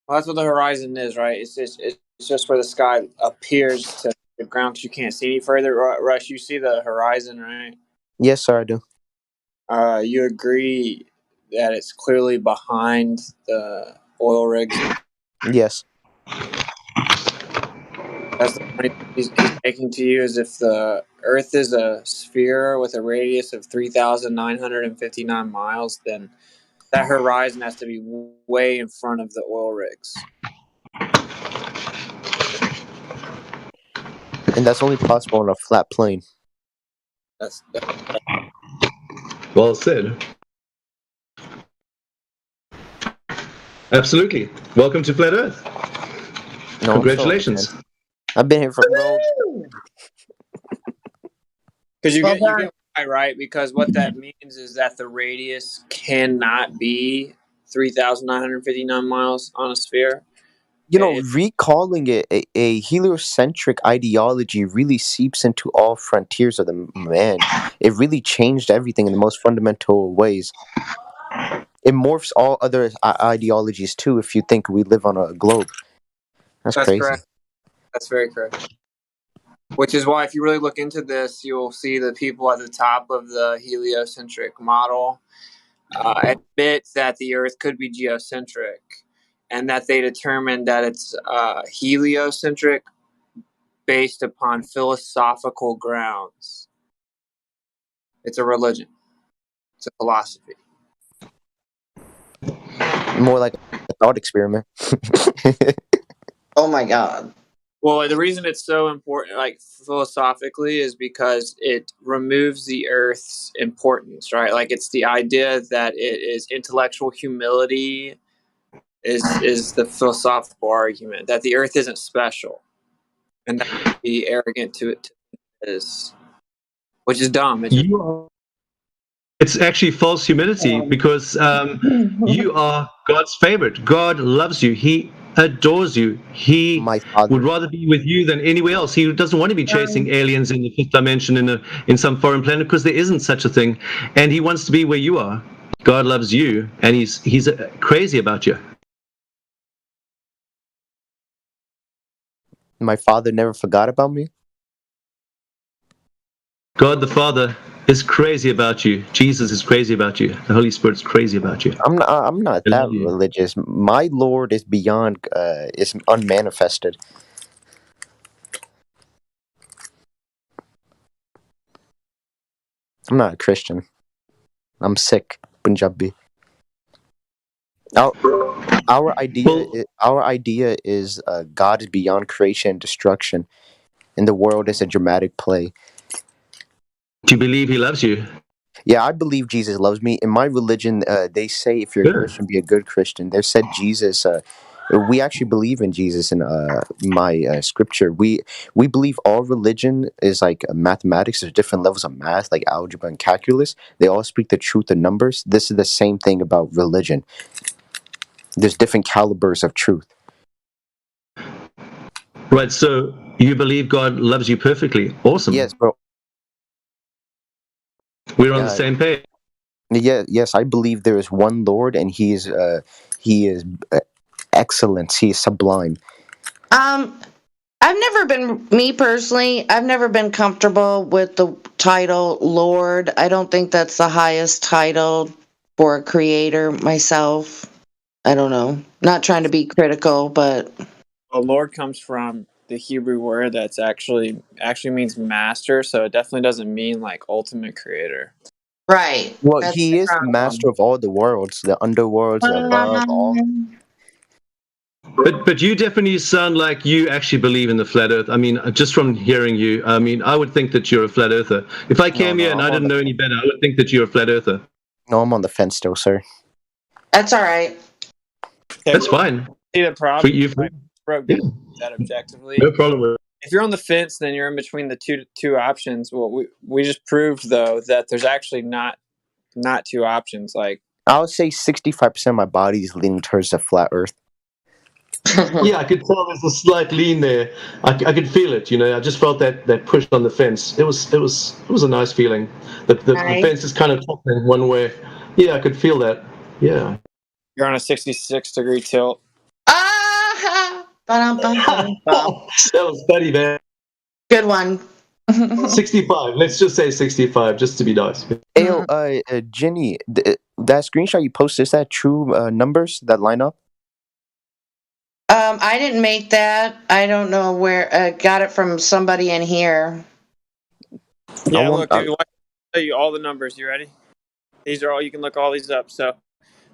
Well, that's what the horizon is, right? It's just where the sky appears to the ground because you can't see any further. Rush, you see the horizon, right? Yes, sir, I do. You agree that it's clearly behind the oil rigs? Yes. That's the point he's making to you, is if the Earth is a sphere with a radius of 3,959 miles, then that horizon has to be way in front of the oil rigs. And that's only possible on a flat plane. That's well said. Absolutely. Welcome to Flat Earth. No, congratulations. I've been here for because you get why, right? Because what that means is that the radius cannot be 3,959 miles on a sphere. Recalling it, a heliocentric ideology really seeps into all frontiers of the man. It really changed everything in the most fundamental ways. It morphs all other ideologies too, if you think we live on a globe. That's crazy. Correct. That's very correct. Which is why if you really look into this, you'll see the people at the top of the heliocentric model admit that the Earth could be geocentric, and that they determined that it's heliocentric based upon philosophical grounds. It's a religion. It's a philosophy. More like a thought experiment. Oh my God. Well, the reason it's so important, like philosophically, is because it removes the Earth's importance, right? Like it's the idea that it is intellectual humility is the philosophical argument, that the Earth isn't special, and that to be arrogant to it is, which is dumb. It's actually false humility, because you are God's favorite. God loves you. He adores you. He would rather be with you than anywhere else. He doesn't want to be chasing aliens in the fifth dimension in some foreign planet, because there isn't such a thing. And he wants to be where you are. God loves you, and he's crazy about you. My Father never forgot about me? God the Father is crazy about you. Jesus is crazy about you. The Holy Spirit's crazy about you. I'm not that religious. My Lord is beyond, is unmanifested. I'm not a Christian. I'm Sikh, Punjabi. Our idea is God is beyond creation and destruction, and the world is a dramatic play. Do you believe he loves you? Yeah, I believe Jesus loves me. In my religion, they say if you're a Christian, be a good Christian. They said Jesus. We actually believe in Jesus in my scripture. We believe all religion is like mathematics. There's different levels of math, like algebra and calculus. They all speak the truth in numbers. This is the same thing about religion. There's different calibers of truth. Right, so you believe God loves you perfectly. Awesome. Yes, bro. We're on the same page. Yeah, yes, I believe there is one Lord, and He is excellence. He is sublime. I've never been, me personally, I've never been comfortable with the title Lord. I don't think that's the highest title for a creator myself. I don't know. Not trying to be critical, but Well, Lord comes from the Hebrew word that's actually means master, so it definitely doesn't mean like ultimate creator. Right. Well, That's he the is the master problem. of all the worlds, the underworlds, the above, all. But you definitely sound like you actually believe in the flat Earth. I mean, just from hearing you, I mean, I would think that you're a flat Earther. If I came here and I didn't know any better, I would think that you're a flat Earther. No, I'm on the fence still, sir. That's all right. That's fine. See the problem? You, I broke down that objectively. no problem with it. If you're on the fence, then you're in between the two options. Well, we just proved though that there's actually not two options. Like I would say 65% of my body is leaning towards the flat Earth. Yeah, I could tell there's a slight lean there. I could feel it. I just felt that push on the fence. It was a nice feeling. The fence is kind of tilting one way. Yeah, I could feel that. Yeah. You're on a 66-degree tilt. Ah! That was funny, man. Good one. 65. Let's just say 65, just to be nice. Hey, yo, Jenny, that screenshot you posted, is that true numbers that line up? I didn't make that. I don't know where. Got it from somebody in here. Yeah, look, dude. I'll tell you all the numbers. You ready? These are all. You can look all these up. So,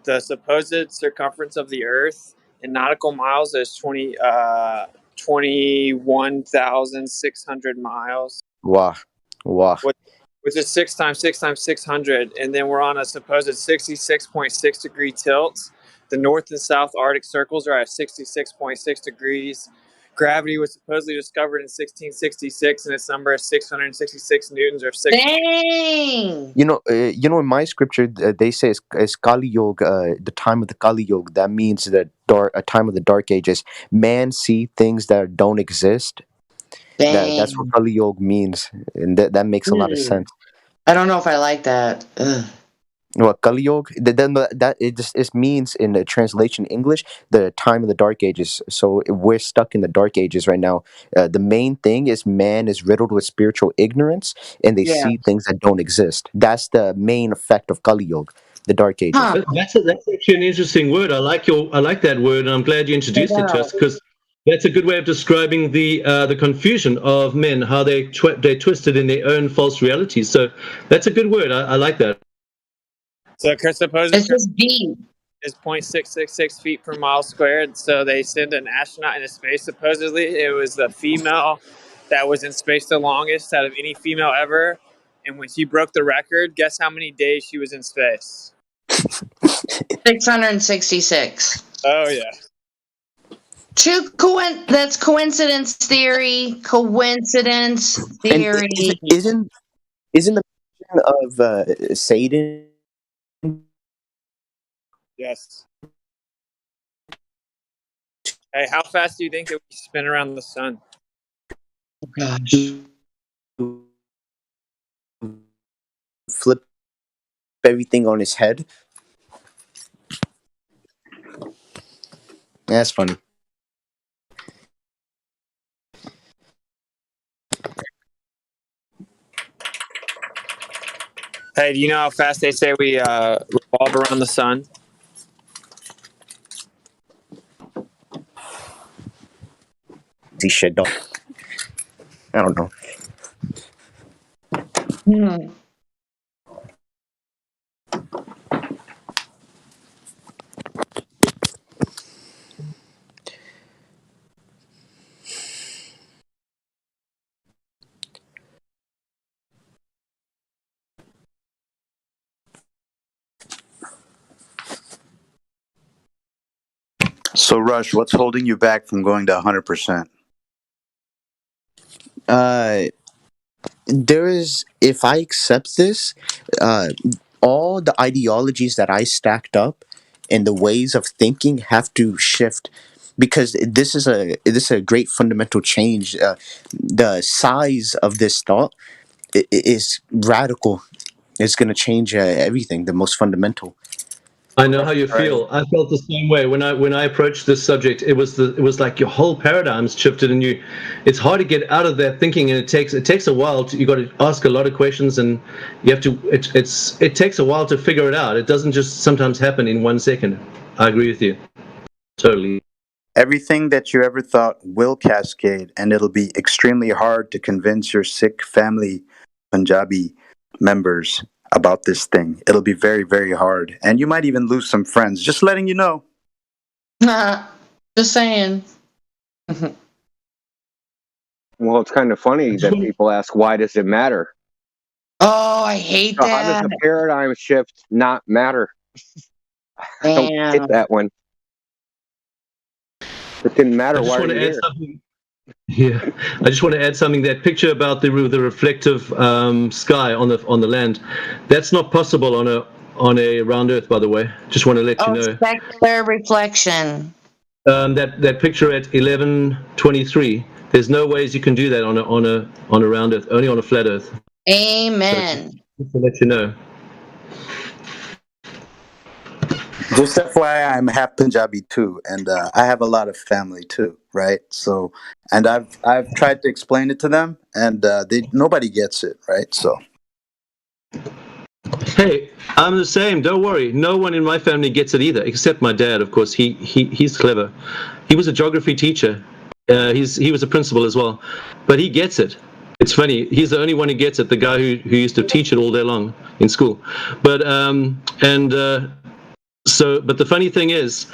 the supposed circumference of the Earth in nautical miles is 21,600 miles. Wow. Which is 6 times 6 times 600, and then we're on a supposed 66.6 degree tilt. The North and South Arctic circles are at 66.6 degrees. Gravity was supposedly discovered in 1666, and its number is 666 newtons or 6. Dang! In my scripture, they say it's Kali Yuga, the time of the Kali Yuga. That means a time of the Dark Ages. Man see things that don't exist. That's what Kali Yuga means, and that makes a lot of sense. I don't know if I like that. Ugh. What, Kali Yuga? That it means in the translation English the time of the Dark Ages. So we're stuck in the Dark Ages right now. The main thing is man is riddled with spiritual ignorance, and they see things that don't exist. That's the main effect of Kali Yuga, the Dark Ages. Huh. That's actually an interesting word. I like that word, and I'm glad you introduced it to us, because that's a good way of describing the confusion of men, how they twisted in their own false realities. So that's a good word. I like that. So supposed it's just deep. Is 0.666 feet per mile squared. So they sent an astronaut into space. Supposedly, it was the female that was in space the longest out of any female ever. And when she broke the record, guess how many days she was in space? 666. Oh yeah. That's coincidence theory. Coincidence theory. And isn't the mention of Satan? Yes. Hey, how fast do you think it would spin around the sun? Oh, gosh. Flip everything on his head. That's funny. Hey, do you know how fast they say we revolve around the sun? Shit, I don't know. So, Rush, what's holding you back from going to 100%? There is, if I accept this, all the ideologies that I stacked up and the ways of thinking have to shift, because this is a great fundamental change. The size of this thought is radical. It's going to change everything, the most fundamental. I know how you feel. I felt the same way when I approached this subject. It was like your whole paradigm's shifted, and it's hard to get out of that thinking, and it takes a while. You got to ask a lot of questions, and you have to. It takes a while to figure it out. It doesn't just sometimes happen in 1 second. I agree with you, totally. Everything that you ever thought will cascade, and it'll be extremely hard to convince your Sikh family Punjabi members about this thing. It'll be very, very hard. And you might even lose some friends. Just letting you know. Just saying. Well, it's kind of funny that people ask, why does it matter? Oh, I hate So how that. does the paradigm shift not matter? I don't get that one. It didn't matter I just why want you're to add here. something. Yeah, I just want to add something. That picture about the reflective sky on the land, that's not possible on a round Earth. By the way, just want to let you know. Specular reflection. That picture at 11:23. There's no ways you can do that on a round Earth. Only on a flat Earth. Amen. So just to let you know. Just FYI, I'm half Punjabi too, and I have a lot of family too, right? So, and I've tried to explain it to them, and nobody gets it, right? So, Hey, I'm the same. Don't worry. No one in my family gets it either, except my dad. Of course, he's clever. He was a geography teacher. He was a principal as well, but he gets it. It's funny. He's the only one who gets it. The guy who used to teach it all day long in school. But but the funny thing is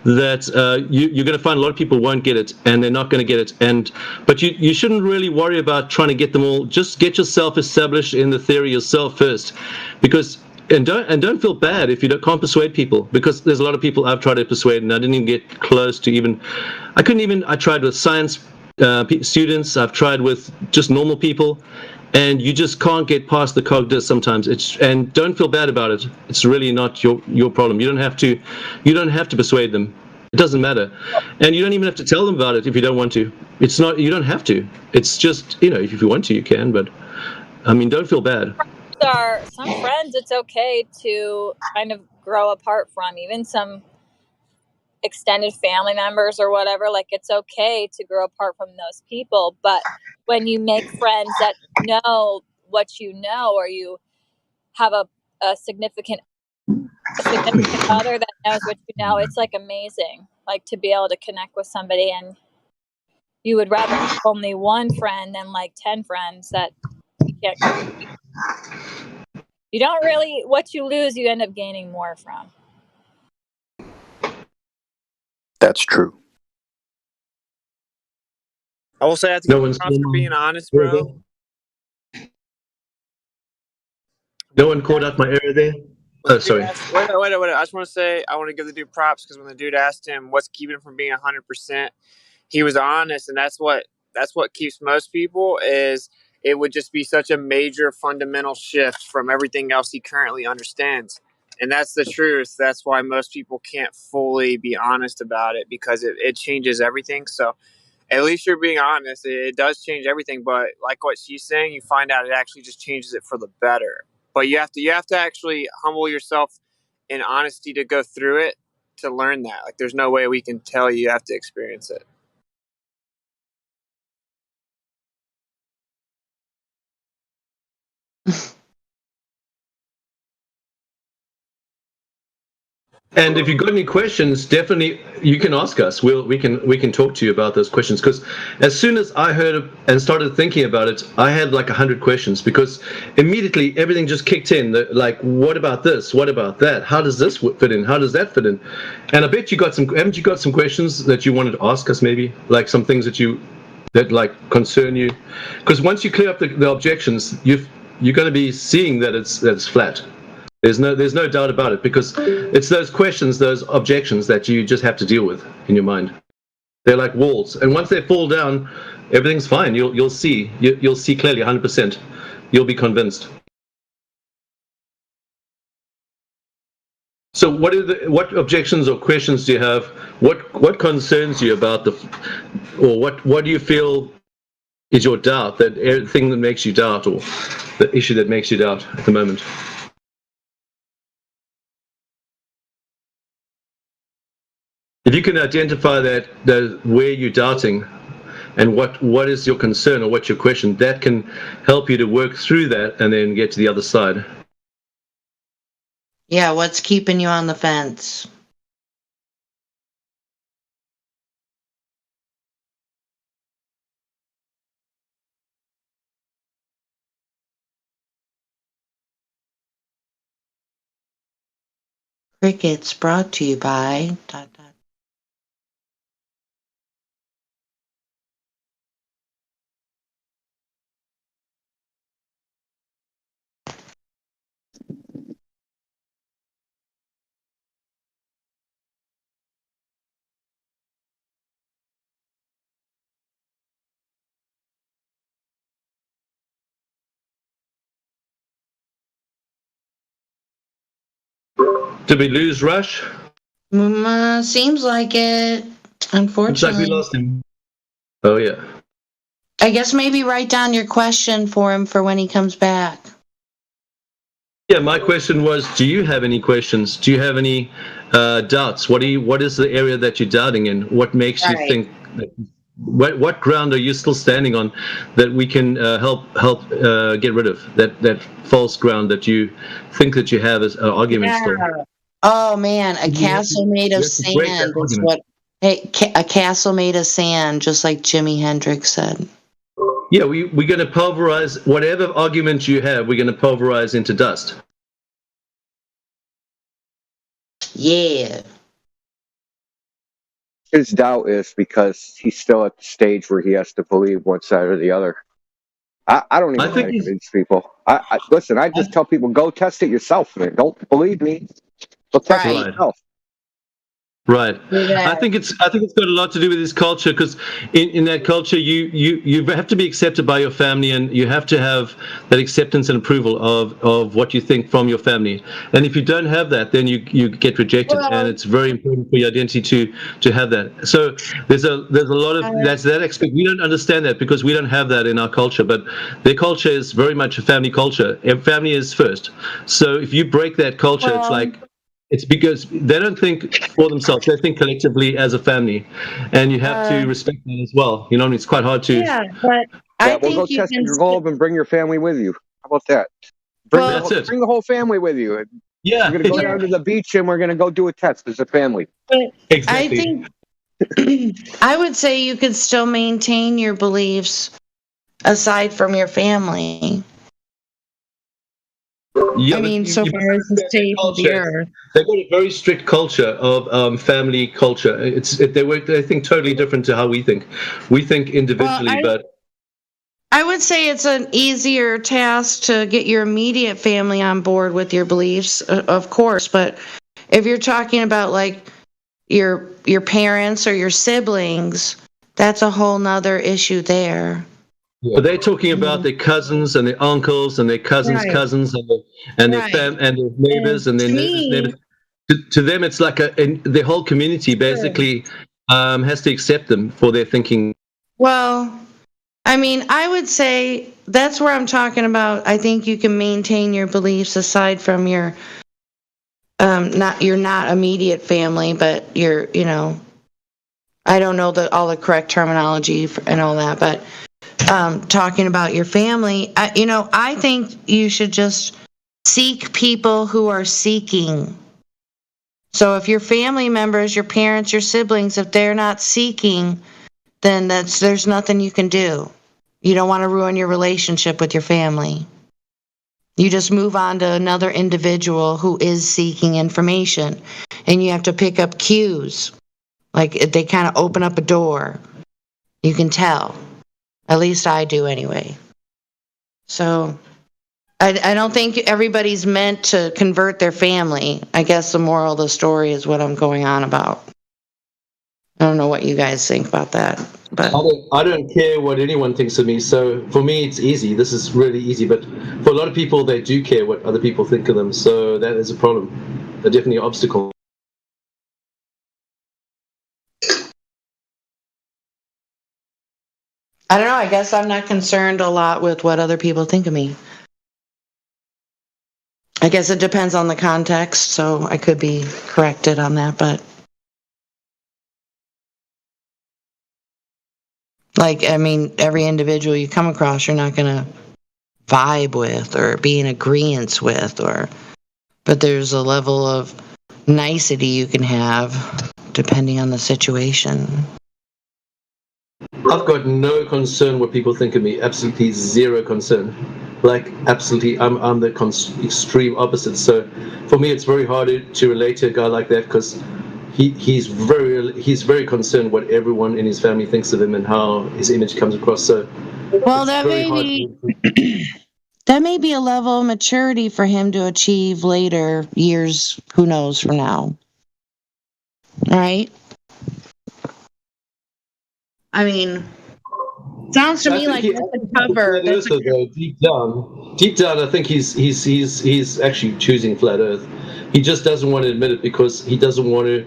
that you're going to find a lot of people won't get it, and they're not going to get it. But you shouldn't really worry about trying to get them all. Just get yourself established in the theory yourself first, because and don't feel bad if you can't persuade people, because there's a lot of people I've tried to persuade and I didn't even get close to even. I tried with science students. I've tried with just normal people. And you just can't get past the cognitive sometimes. And don't feel bad about it. It's really not your problem. You don't have to persuade them. It doesn't matter. And you don't even have to tell them about it if you don't want to. It's not. You don't have to. It's just, if you want to, you can. But I mean, don't feel bad. Some friends, it's okay to kind of grow apart from, even some extended family members or whatever. Like, it's okay to grow apart from those people, but when you make friends that know what you know, or you have a significant other that knows what you know, it's like amazing, like to be able to connect with somebody. And you would rather have only one friend than like 10 friends that you can't. You don't really, what you lose, you end up gaining more from. that's true. I will say I have to give you props for being honest, bro. No one caught out my error there? Oh, sorry. Wait. I just want to say, I want to give the dude props, because when the dude asked him what's keeping him from being 100%, he was honest, and that's what keeps most people. Is it would just be such a major fundamental shift from everything else he currently understands. And that's the truth. That's why most people can't fully be honest about it, because it changes everything. So at least you're being honest. It does change everything, but like what she's saying, you find out it actually just changes it for the better. But you have to actually humble yourself in honesty to go through it, to learn that. Like, there's no way we can tell you. You have to experience it. And if you've got any questions, definitely you can ask us. We can talk to you about those questions, because as soon as I heard and started thinking about it, I had like 100 questions, because immediately everything just kicked in. Like, what about this? What about that? How does this fit in? How does that fit in? And I bet haven't you got some questions that you wanted to ask us, maybe like some things that like concern you? Because once you clear up the objections, you're going to be seeing that it's flat. There's no doubt about it, because it's those questions, those objections that you just have to deal with in your mind. They're like walls, and once they fall down, everything's fine. You'll see clearly 100%. You'll be convinced. So what objections or questions do you have? What concerns you about or what do you feel is your doubt, that thing that makes you doubt, or the issue that makes you doubt at the moment? If you can identify that where you're doubting and what is your concern or what's your question, that can help you to work through that and then get to the other side. Yeah, what's keeping you on the fence? Crickets brought to you by... Did we lose Rush? Seems like it, Looks like we unfortunately. lost him. Oh, yeah. I guess maybe write down your question for him for when he comes back. Yeah, my question was, do you have any questions? Do you have any doubts? What is the area that you're doubting in? What makes you Right. think that, what ground are you still standing on that we can help get rid of that false ground that you think that you have as an argument still? Oh man, a castle made of you have to break that sand is argument. what. Hey, a castle made of sand, just like Jimi Hendrix said. Yeah, we're going to pulverize whatever argument you have. We're going to pulverize into dust. Yeah. His doubt is because he's still at the stage where he has to believe one side or the other. I don't even try to convince people. Listen, I just tell people, go test it yourself, man. Don't believe me. Go test it yourself. Right. I think it's got a lot to do with this culture, because in that culture you have to be accepted by your family, and you have to have that acceptance and approval of what you think from your family. And if you don't have that, then you get rejected, and it's very important for your identity to have that. So there's a lot of that's that aspect. We don't understand that because we don't have that in our culture, but their culture is very much a family culture. Family is first. So if you break that culture, it's because they don't think for themselves. They think collectively as a family, and you have to respect that as well. You know, it's quite hard to. Yeah, but I think go you test can your globe and bring your family with you. How about that? Bring the whole family with you. Yeah, we're gonna go down to the beach and we're gonna go do a test as a family. I think I would say you could still maintain your beliefs aside from your family. Yeah, I mean, so far as the state of the earth. They've got a very strict culture of family culture. They think totally different to how we think. We think individually, but I would say it's an easier task to get your immediate family on board with your beliefs, of course. But if you're talking about like your parents or your siblings, that's a whole nother issue there. But they're talking about their cousins and their uncles and their cousins' cousins and their neighbors and their neighbors' neighbors. To them, it's like the whole community basically has to accept them for their thinking. Well, I mean, I would say that's where I'm talking about. I think you can maintain your beliefs aside from your not immediate family, but your, I don't know all the correct terminology and all that, but talking about your family, I think you should just seek people who are seeking. So if your family members, your parents, your siblings, if they're not seeking, then there's nothing you can do. You don't want to ruin your relationship with your family. You just move on to another individual who is seeking information, and you have to pick up cues. Like if they kind of open up a door, you can tell. At least I do anyway. So I don't think everybody's meant to convert their family. I guess the moral of the story is what I'm going on about. I don't know what you guys think about that. But I don't care what anyone thinks of me. So for me, it's easy. This is really easy. But for a lot of people, they do care what other people think of them. So that is a problem. Definitely an obstacle. I don't know. I guess I'm not concerned a lot with what other people think of me. I guess it depends on the context, so I could be corrected on that, but every individual you come across, you're not going to vibe with or be in agreement with, but there's a level of nicety you can have depending on the situation. I've got no concern what people think of me. Absolutely zero concern. like absolutely, I'm the extreme opposite. So for me, it's very hard to relate to a guy like that because he's very concerned what everyone in his family thinks of him and how his image comes across. So Well, that may be a level of maturity for him to achieve later years, who knows, from now. All right? I mean, sounds to me like that's a cover. That's deep down, I think he's actually choosing flat Earth. He just doesn't want to admit it because he doesn't want to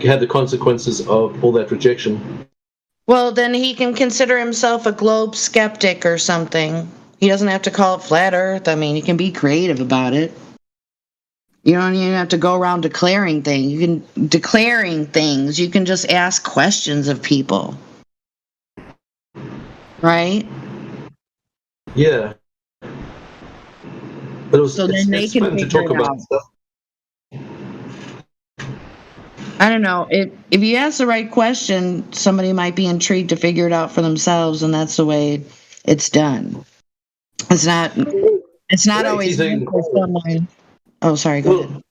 have the consequences of all that rejection. Well, then he can consider himself a globe skeptic or something. He doesn't have to call it flat Earth. I mean, he can be creative about it. You don't even have to go around declaring things. You can just ask questions of people. Right? Yeah. But So then they it's can fun to figure talk it about out. stuff. I don't know. If you ask the right question, somebody might be intrigued to figure it out for themselves, and that's the way it's done. It's not always meant for someone. Oh, sorry. Go ahead.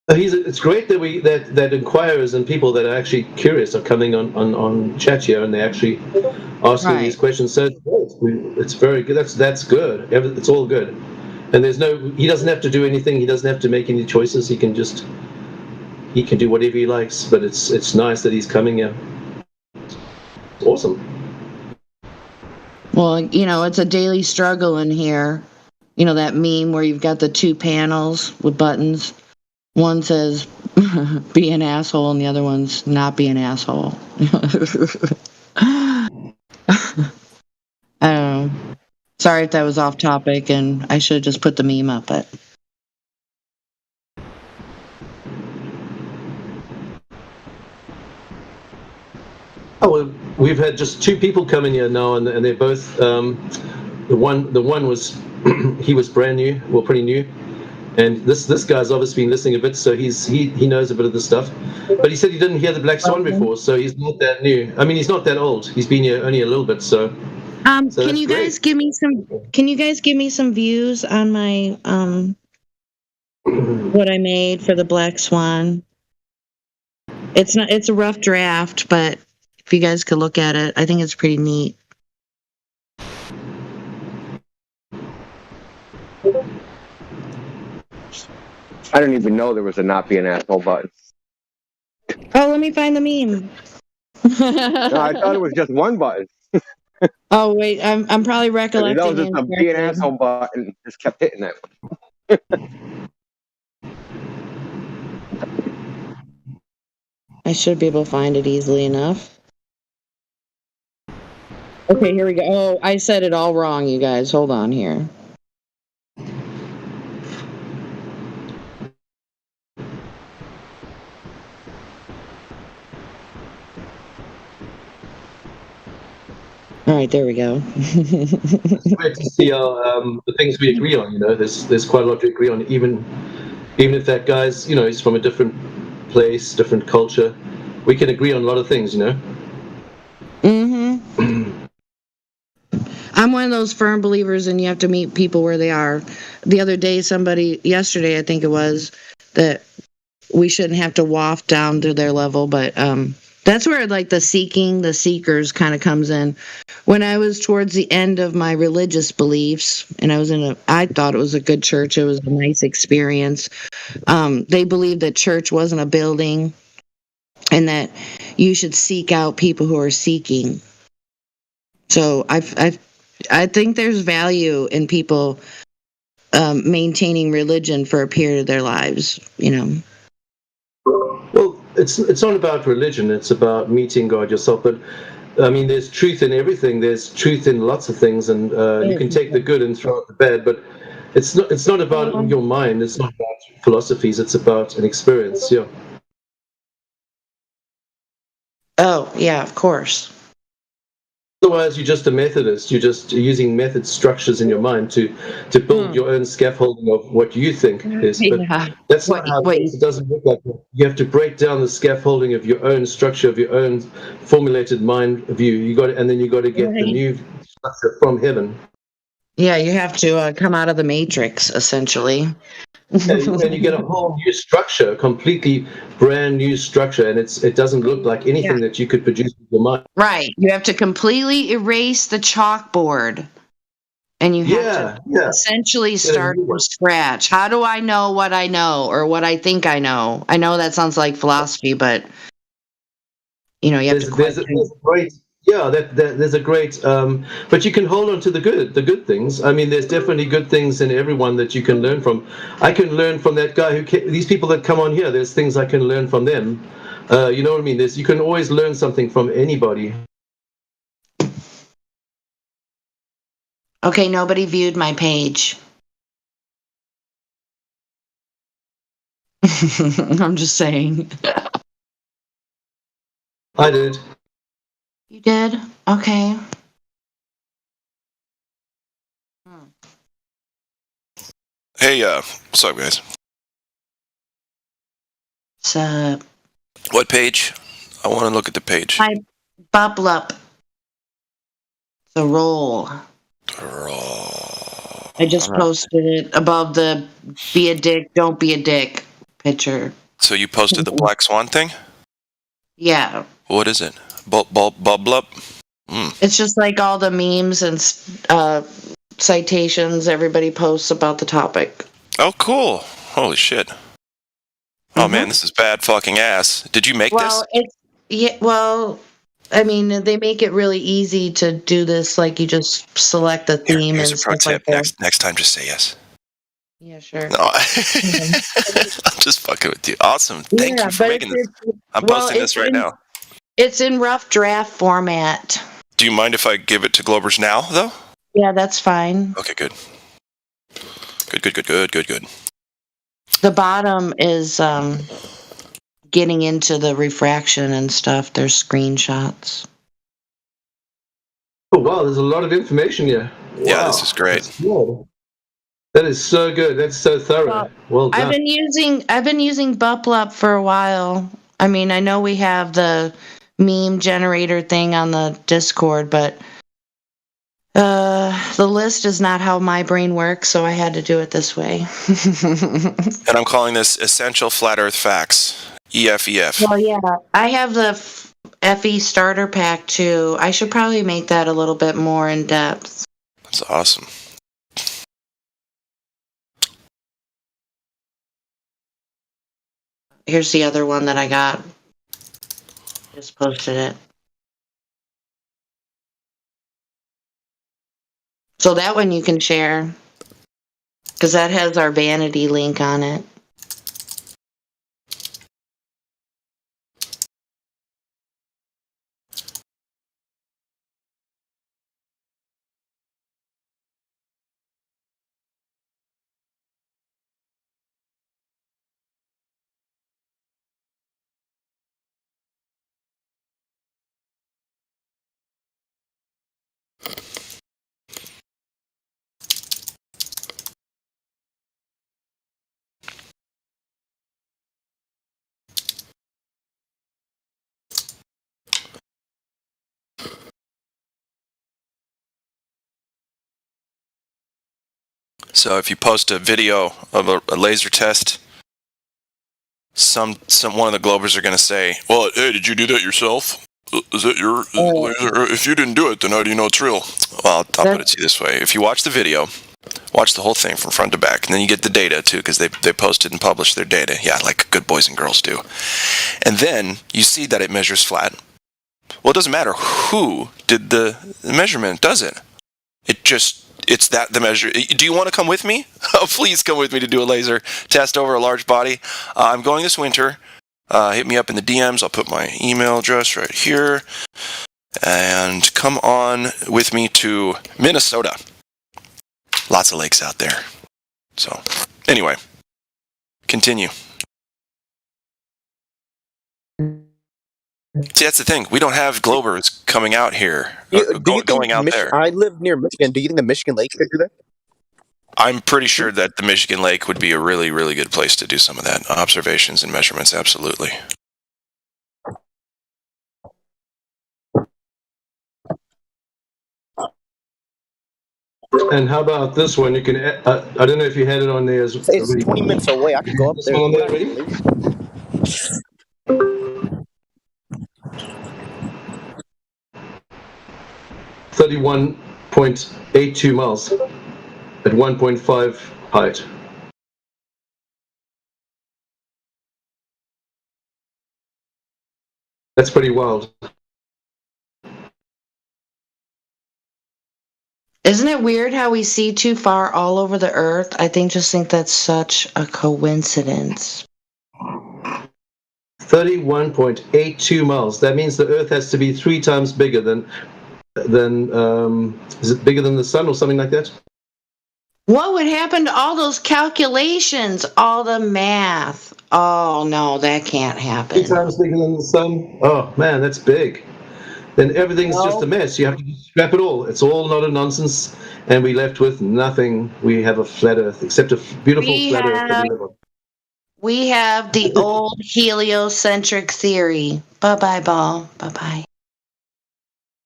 It's great that inquirers and people that are actually curious are coming on chat here and they're actually asking these questions. So it's very good. That's good. It's all good. And he doesn't have to do anything. He doesn't have to make any choices. He can do whatever he likes. But it's nice that he's coming here. It's awesome. Well, it's a daily struggle in here. That meme where you've got the two panels with buttons. One says, be an asshole, and the other one's not be an asshole. I don't know. Sorry if that was off topic, and I should have just put the meme up, but... Oh, well, we've had just two people come in here now, and they're both. The one was he was brand new, well, pretty new, and this guy's obviously been listening a bit, so he knows a bit of this stuff. But he said he didn't hear the Black Swan before, so he's not that new. I mean, he's not that old. He's been here only a little bit, so. Can you guys give me some views on my what I made for the Black Swan? It's a rough draft, but if you guys could look at it, I think it's pretty neat. I didn't even know there was a not be an asshole button. Oh, let me find the meme. No, I thought it was just one button. Oh wait, I'm probably recollecting. That was just a be an asshole button. Just kept hitting it. I should be able to find it easily enough. Okay, here we go. Oh, I said it all wrong, you guys. Hold on here. All right, there we go. It's great to see the things we agree on. There's quite a lot to agree on, even if that guy's he's from a different place, different culture. We can agree on a lot of things. I'm one of those firm believers, and you have to meet people where they are. The other day, yesterday, I think it was, that we shouldn't have to waft down to their level, but that's where the seekers kind of comes in. When I was towards the end of my religious beliefs, and I thought it was a good church, it was a nice experience. They believed that church wasn't a building, and that you should seek out people who are seeking. So I think there's value in people maintaining religion for a period of their lives, Well, it's not about religion. It's about meeting God yourself. But I mean, there's truth in everything. There's truth in lots of things, and you can take the good and throw out the bad. But it's not about your mind. It's not about philosophies. It's about an experience. Yeah. Oh yeah, of course. Otherwise, you're just a Methodist. You're just using method structures in your mind to build your own scaffolding of what you think is. But that's not how it doesn't work like that. You have to break down the scaffolding of your own structure, of your own formulated mind view. And then you got to get the new structure from heaven. Yeah, you have to come out of the matrix, essentially. And you get a whole new structure, completely brand new structure, and it doesn't look like anything that you could produce with your mind. Right. You have to completely erase the chalkboard. And you have to essentially start from scratch. How do I know what I know or what I think I know? I know that sounds like philosophy, but you know, you have to question. There's a great, there's a great, but you can hold on to the good things. I mean, there's definitely good things in everyone that you can learn from. I can learn from that guy these people that come on here. There's things I can learn from them. You know what I mean? You can always learn something from anybody. Okay, nobody viewed my page. I'm just saying. I did. You did? Okay. Hey, what's up, guys? What's up? What page? I want to look at the page. My bubble up. The roll. I just posted it above the be a dick, don't be a dick picture. So you posted the Black Swan thing? Yeah. What is it? Bubble up? It's just like all the memes and citations everybody posts about the topic. Oh, cool. Holy shit. Oh, man, this is bad fucking ass. Did you make this? Well, I mean, they make it really easy to do this. Like, you just select the theme Here's and a pro stuff like tip. that. Next time, just say yes. Yeah, sure. No, I'm just fucking with you. Awesome. Thank you for making this. I'm posting this right now. It's in rough draft format. Do you mind if I give it to Globers now, though? Yeah, that's fine. Okay, good. Good. The bottom is getting into the refraction and stuff. There's screenshots. Oh wow, there's a lot of information here. Wow. Yeah, this is great. That is so good. That's so thorough. Well done. I've been using Buplup for a while. I mean, I know we have the meme generator thing on the Discord, but the list is not how my brain works, so I had to do it this way. And I'm calling this Essential Flat Earth Facts, EFEF. Well, yeah, I have the FE starter pack too. I should probably make that a little bit more in depth. That's awesome. Here's the other one that I got. Just posted it. So that one you can share, because that has our vanity link on it. So if you post a video of a laser test, one of the Globers are going to say, "Well, hey, did you do that yourself? Is that your laser? If you didn't do it, then how do you know it's real?" Well, I'll put it to you this way: if you watch the video, watch the whole thing from front to back, and then you get the data too, because they posted and published their data, like good boys and girls do. And then you see that it measures flat. Well, it doesn't matter who did the measurement, does it? It's that the measure. Do you want to come with me? Oh, please come with me to do a laser test over a large body. I'm going this winter. Hit me up in the DMs. I'll put my email address right here. And come on with me to Minnesota. Lots of lakes out there. So, anyway, continue. See, that's the thing. We don't have Globers coming out here, going out there. I live near Michigan. Do you think the Michigan Lake could do that? I'm pretty sure that the Michigan Lake would be a really, really good place to do some of that. Observations and measurements, absolutely. And how about this one? You can. I don't know if you had it on there as It's 20 minutes away. I could go up This there. one on there, Would I ready? leave? 31.82 miles at 1.5 height. That's pretty wild. Isn't it weird how we see too far all over the earth? I just think that's such a coincidence. 31.82 miles. That means the Earth has to be 3 times bigger than is it bigger than the sun or something like that? What would happen to all those calculations, all the math? Oh no, that can't 3 happen. times bigger than the sun? Oh man, that's big. Then everything's just a mess. You have to scrap it all. It's all not a nonsense, and we're left with nothing. We have a flat Earth, except a beautiful flat Earth that we live on. We have the old heliocentric theory. Bye-bye, ball. Bye-bye.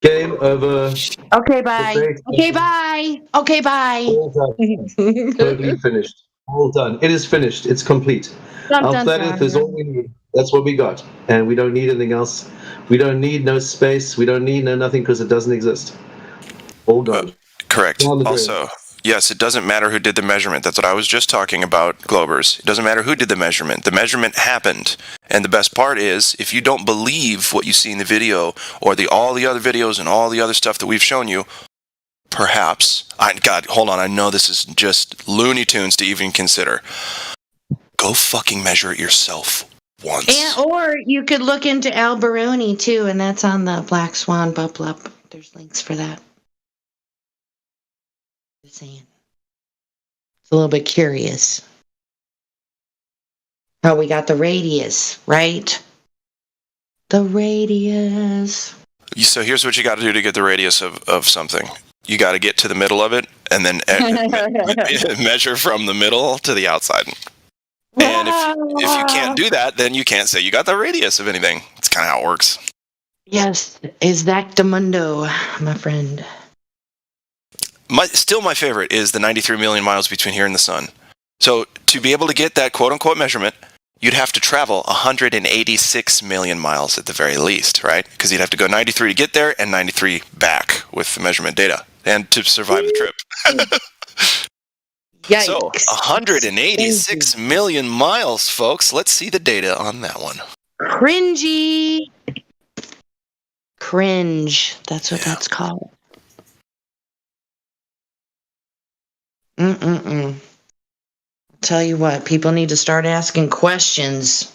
Game over. Okay, bye. Okay, bye. Okay, bye. All done. Totally finished. All done. It is finished. It's complete. Dun, Our dun, flat dun. Earth is all we need. That's what we got. And we don't need anything else. We don't need no space. We don't need no nothing because it doesn't exist. All done. Correct. On the grid. Also, yes, it doesn't matter who did the measurement. That's what I was just talking about, Globers. It doesn't matter who did the measurement. The measurement happened. And the best part is, if you don't believe what you see in the video or all the other videos and all the other stuff that we've shown you, perhaps, God, hold on, I know this is just Looney Tunes to even consider. Go fucking measure it yourself once. Or you could look into Al Baroni too, and that's on the Black Swan Bubble Up. There's links for that. Just saying. It's a little bit curious. Oh, we got the radius, right? The radius. So here's what you got to do to get the radius of something. You got to get to the middle of it and then measure from the middle to the outside. And if you can't do that, then you can't say you got the radius of anything. It's kind of how it works. Yes, exactamundo, my friend. Still my favorite is the 93 million miles between here and the sun. So to be able to get that quote-unquote measurement, you'd have to travel 186 million miles at the very least, right? Because you'd have to go 93 to get there and 93 back with the measurement data and to survive the trip. Yikes. So 186 million miles, folks. Let's see the data on that one. Cringy. Cringe. That's what that's called. Tell you what, people need to start asking questions.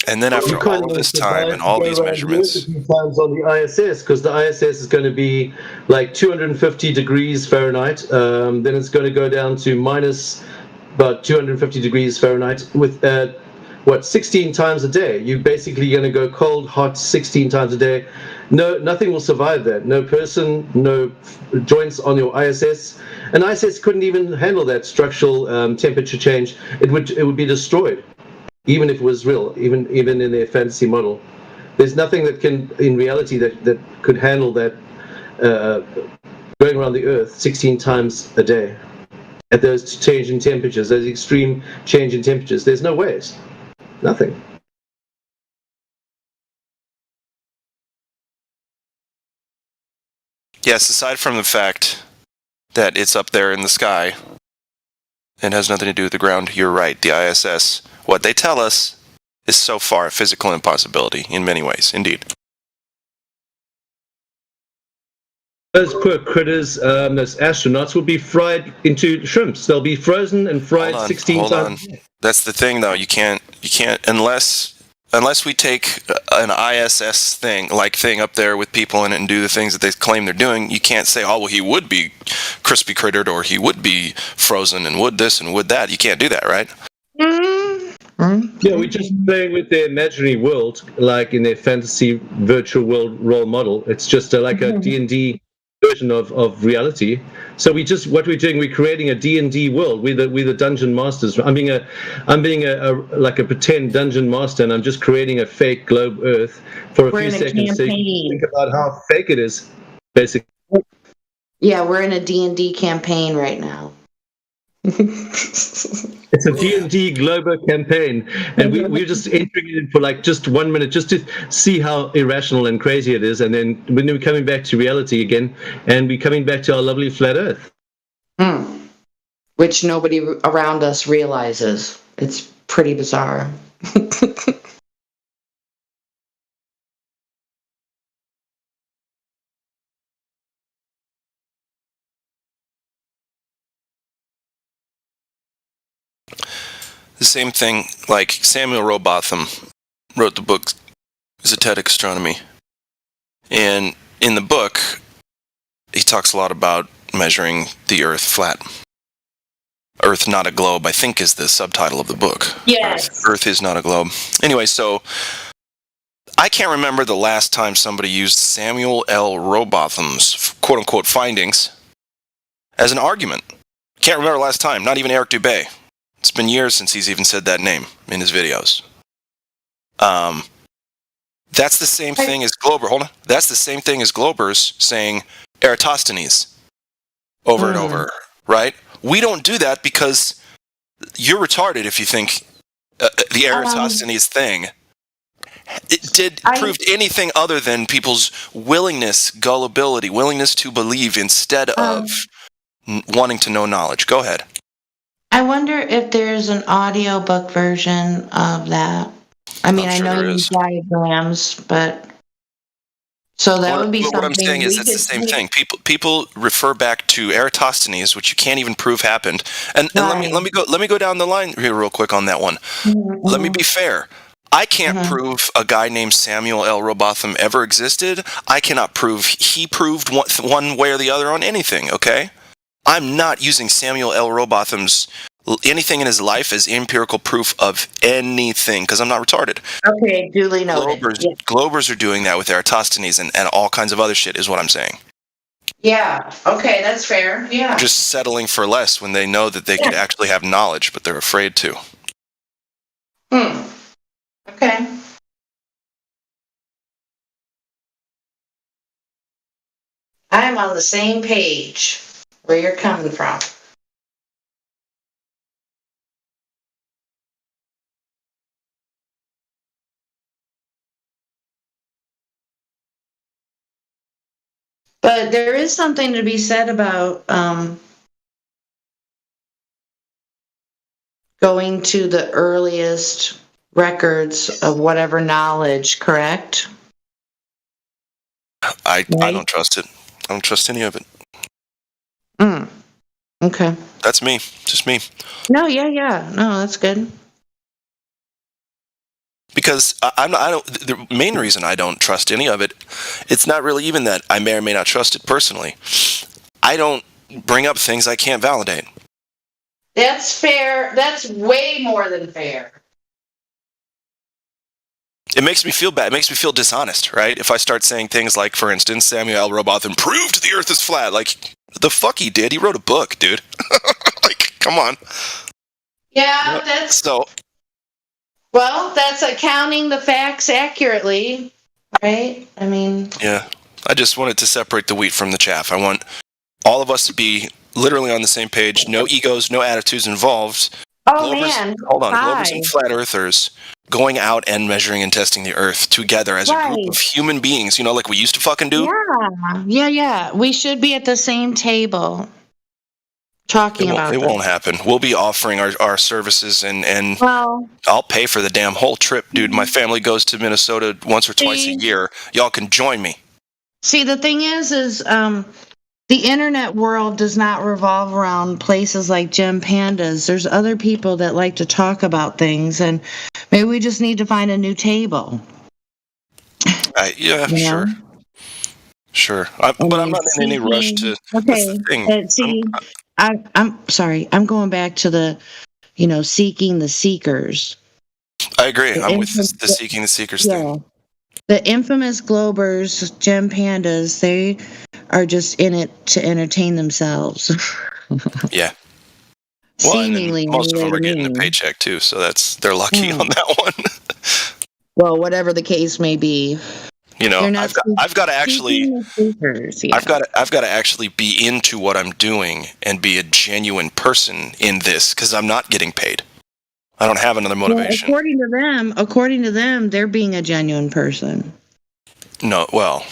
And then after all of this time and all these measurements, times on the ISS, because the ISS is going to be like 250 degrees Fahrenheit. Then it's going to go down to minus about 250 degrees Fahrenheit with 16 times a day. You're basically going to go cold, hot 16 times a day. No, nothing will survive that. No person, no joints on your ISS. An ISS couldn't even handle that structural temperature change. It would be destroyed. Even if it was real, even in their fantasy model. There's nothing that can, in reality, that could handle that going around the Earth 16 times a day at those change in temperatures, those extreme change in temperatures. There's no ways. Nothing. yes, aside from the fact that it's up there in the sky and has nothing to do with the ground, you're right. The ISS, what they tell us, is so far a physical impossibility in many ways, indeed. Those poor critters, those astronauts, will be fried into shrimps. They'll be frozen and fried 16 times. That's the thing, though. You can't unless we take an ISS thing up there with people in it and do the things that they claim they're doing. You can't say, oh well, he would be crispy crittered or he would be frozen and would this and would that. You can't do that, right? Yeah, we're just playing with their imaginary world, like in their fantasy virtual world role model. It's just like a D&D version of reality. So what we're doing, we're creating a D&D world. We're the dungeon masters. I'm being a pretend dungeon master, and I'm just creating a fake globe Earth for a few seconds so you can think about how fake it is, basically. Yeah, we're in a D&D campaign right now. It's a D&D Global campaign, and we're just entering it for like just 1 minute, just to see how irrational and crazy it is, and then when we're coming back to reality again, and we're coming back to our lovely flat Earth. Which nobody around us realizes. It's pretty bizarre. The same thing, like Samuel Rowbotham wrote the book Zetetic Astronomy. And in the book, he talks a lot about measuring the Earth flat. Earth Not a Globe, I think, is the subtitle of the book. Yes. Earth is not a globe. Anyway, so I can't remember the last time somebody used Samuel L. Rowbotham's quote-unquote findings as an argument. Can't remember the last time, not even Eric Dubay. It's been years since he's even said that name in his videos. That's the same thing as Glober. Hold on. That's the same thing as Glober's saying Eratosthenes over and over, right? We don't do that because you're retarded if you think the Eratosthenes thing proved anything other than people's willingness, gullibility, willingness to believe instead of wanting to know knowledge. Go ahead. I wonder if there's an audiobook version of that. I mean, I know you need diagrams, but so that would be something. What I'm saying is it's the same thing. People refer back to Eratosthenes, which you can't even prove happened. And let me go down the line here real quick on that one. Let me be fair. I can't prove a guy named Samuel L. Rowbotham ever existed. I cannot prove he proved one way or the other on anything, okay? I'm not using Samuel L. Rowbotham's anything in his life as empirical proof of anything, because I'm not retarded. Okay, duly noted. Globers are doing that with Eratosthenes and all kinds of other shit, is what I'm saying. Yeah, okay, that's fair. Yeah. Just settling for less when they know that they could actually have knowledge, but they're afraid to. Okay. I'm on the same page where you're coming from. But there is something to be said about going to the earliest records of whatever knowledge, correct? I don't trust it. I don't trust any of it. Okay. That's me. Just me. No, yeah. No, that's good. Because the main reason I don't trust any of it, it's not really even that I may or may not trust it personally. I don't bring up things I can't validate. That's fair. That's way more than fair. It makes me feel bad. It makes me feel dishonest, right? If I start saying things like, for instance, Samuel L. Rowbotham proved the Earth is flat. Like, the fuck he did? He wrote a book, dude. Like, come on. Yeah, that's... So... Well, that's accounting the facts accurately, right? I mean... Yeah. I just wanted to separate the wheat from the chaff. I want all of us to be literally on the same page. No egos, no attitudes involved. Oh, man. Hold on. Globers and flat earthers going out and measuring and testing the Earth together as a group of human beings, like we used to fucking do. Yeah. We should be at the same table talking about it. It won't happen. We'll be offering our services and I'll pay for the damn whole trip, dude. My family goes to Minnesota once or twice a year. Y'all can join me. See, the thing is the internet world does not revolve around places like Gem Pandas. There's other people that like to talk about things, and maybe we just need to find a new table. Sure. But I'm not in any rush to. Okay. That's the thing. I'm sorry. I'm going back to the, seeking the seekers. I agree. I'm with the seeking the seekers thing. The infamous Globers, Gem Pandas, they are just in it to entertain themselves. Yeah. Well, seemingly, most of them are getting a paycheck too, so they're lucky on that one. Well, whatever the case may be. You know, They're not I've got to actually, seeking the seekers, yeah. I've got to actually be into what I'm doing and be a genuine person in this because I'm not getting paid. I don't have another motivation. Well, according to them, they're being a genuine person. No, well,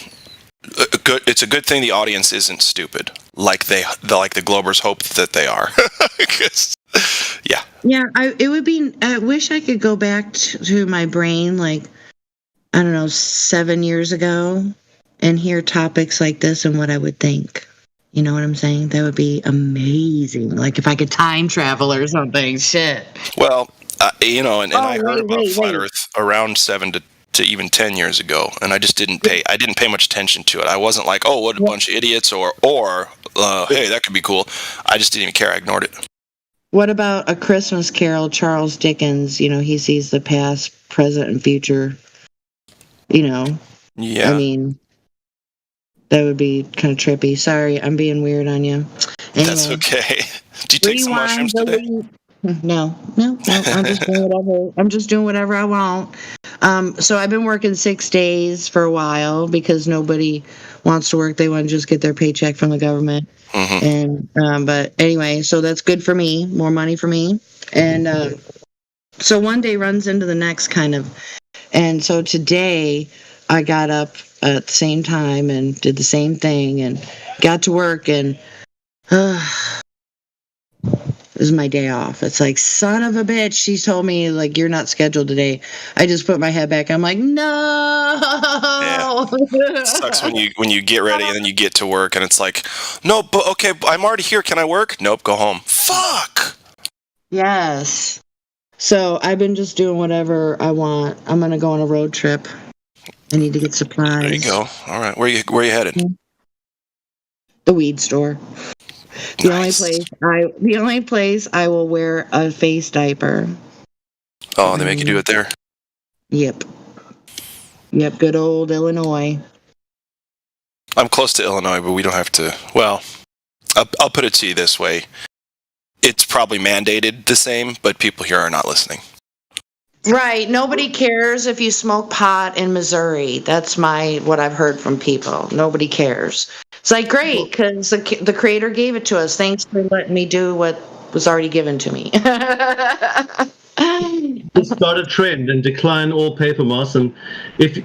it's a good thing the audience isn't stupid, like the Globers hope that they are. 'Cause, yeah. Yeah, it would be. I wish I could go back to my brain, like, I don't know, 7 years ago, and hear topics like this and what I would think. You know what I'm saying? That would be amazing. Like if I could time travel or something. Shit. Well, you know, and I heard about Flat Earth around 7 to even 10 years ago, and I just didn't pay much attention to it. I wasn't like, oh, what a bunch of idiots, or hey, that could be cool. I just didn't even care. I ignored it. What about A Christmas Carol, Charles Dickens? You know, he sees the past, present, and future. You know. Yeah. I mean, that would be kind of trippy. Sorry, I'm being weird on you. Anyway, that's okay. Do you take some mushrooms today? No. I'm just doing whatever I want. So I've been working 6 days for a while because nobody wants to work. They want to just get their paycheck from the government. Mm-hmm. And but anyway, so that's good for me. More money for me. And so one day runs into the next, kind of. And so today I got up at the same time and did the same thing and got to work, and this is my day off. It's like, son of a bitch, she told me, like, you're not scheduled today. I just put my head back. I'm like, no. Yeah. It sucks when you get ready and then you get to work and it's like, no, but okay, I'm already here. Can I work? Nope, go home. Fuck. Yes. So I've been just doing whatever I want. I'm gonna go on a road trip. I need to get supplies. There you go. All right, where you headed? The weed store. The only place I will wear a face diaper. Oh, they make you do it there? Yep, good old Illinois. I'm close to Illinois, but we don't have to. Well, I'll put it to you this way. It's probably mandated the same, but people here are not listening. Right. Nobody cares if you smoke pot in Missouri. That's what I've heard from people. Nobody cares. It's like, great, because the creator gave it to us. Thanks for letting me do what was already given to me. Just start a trend and decline all paper mass, and if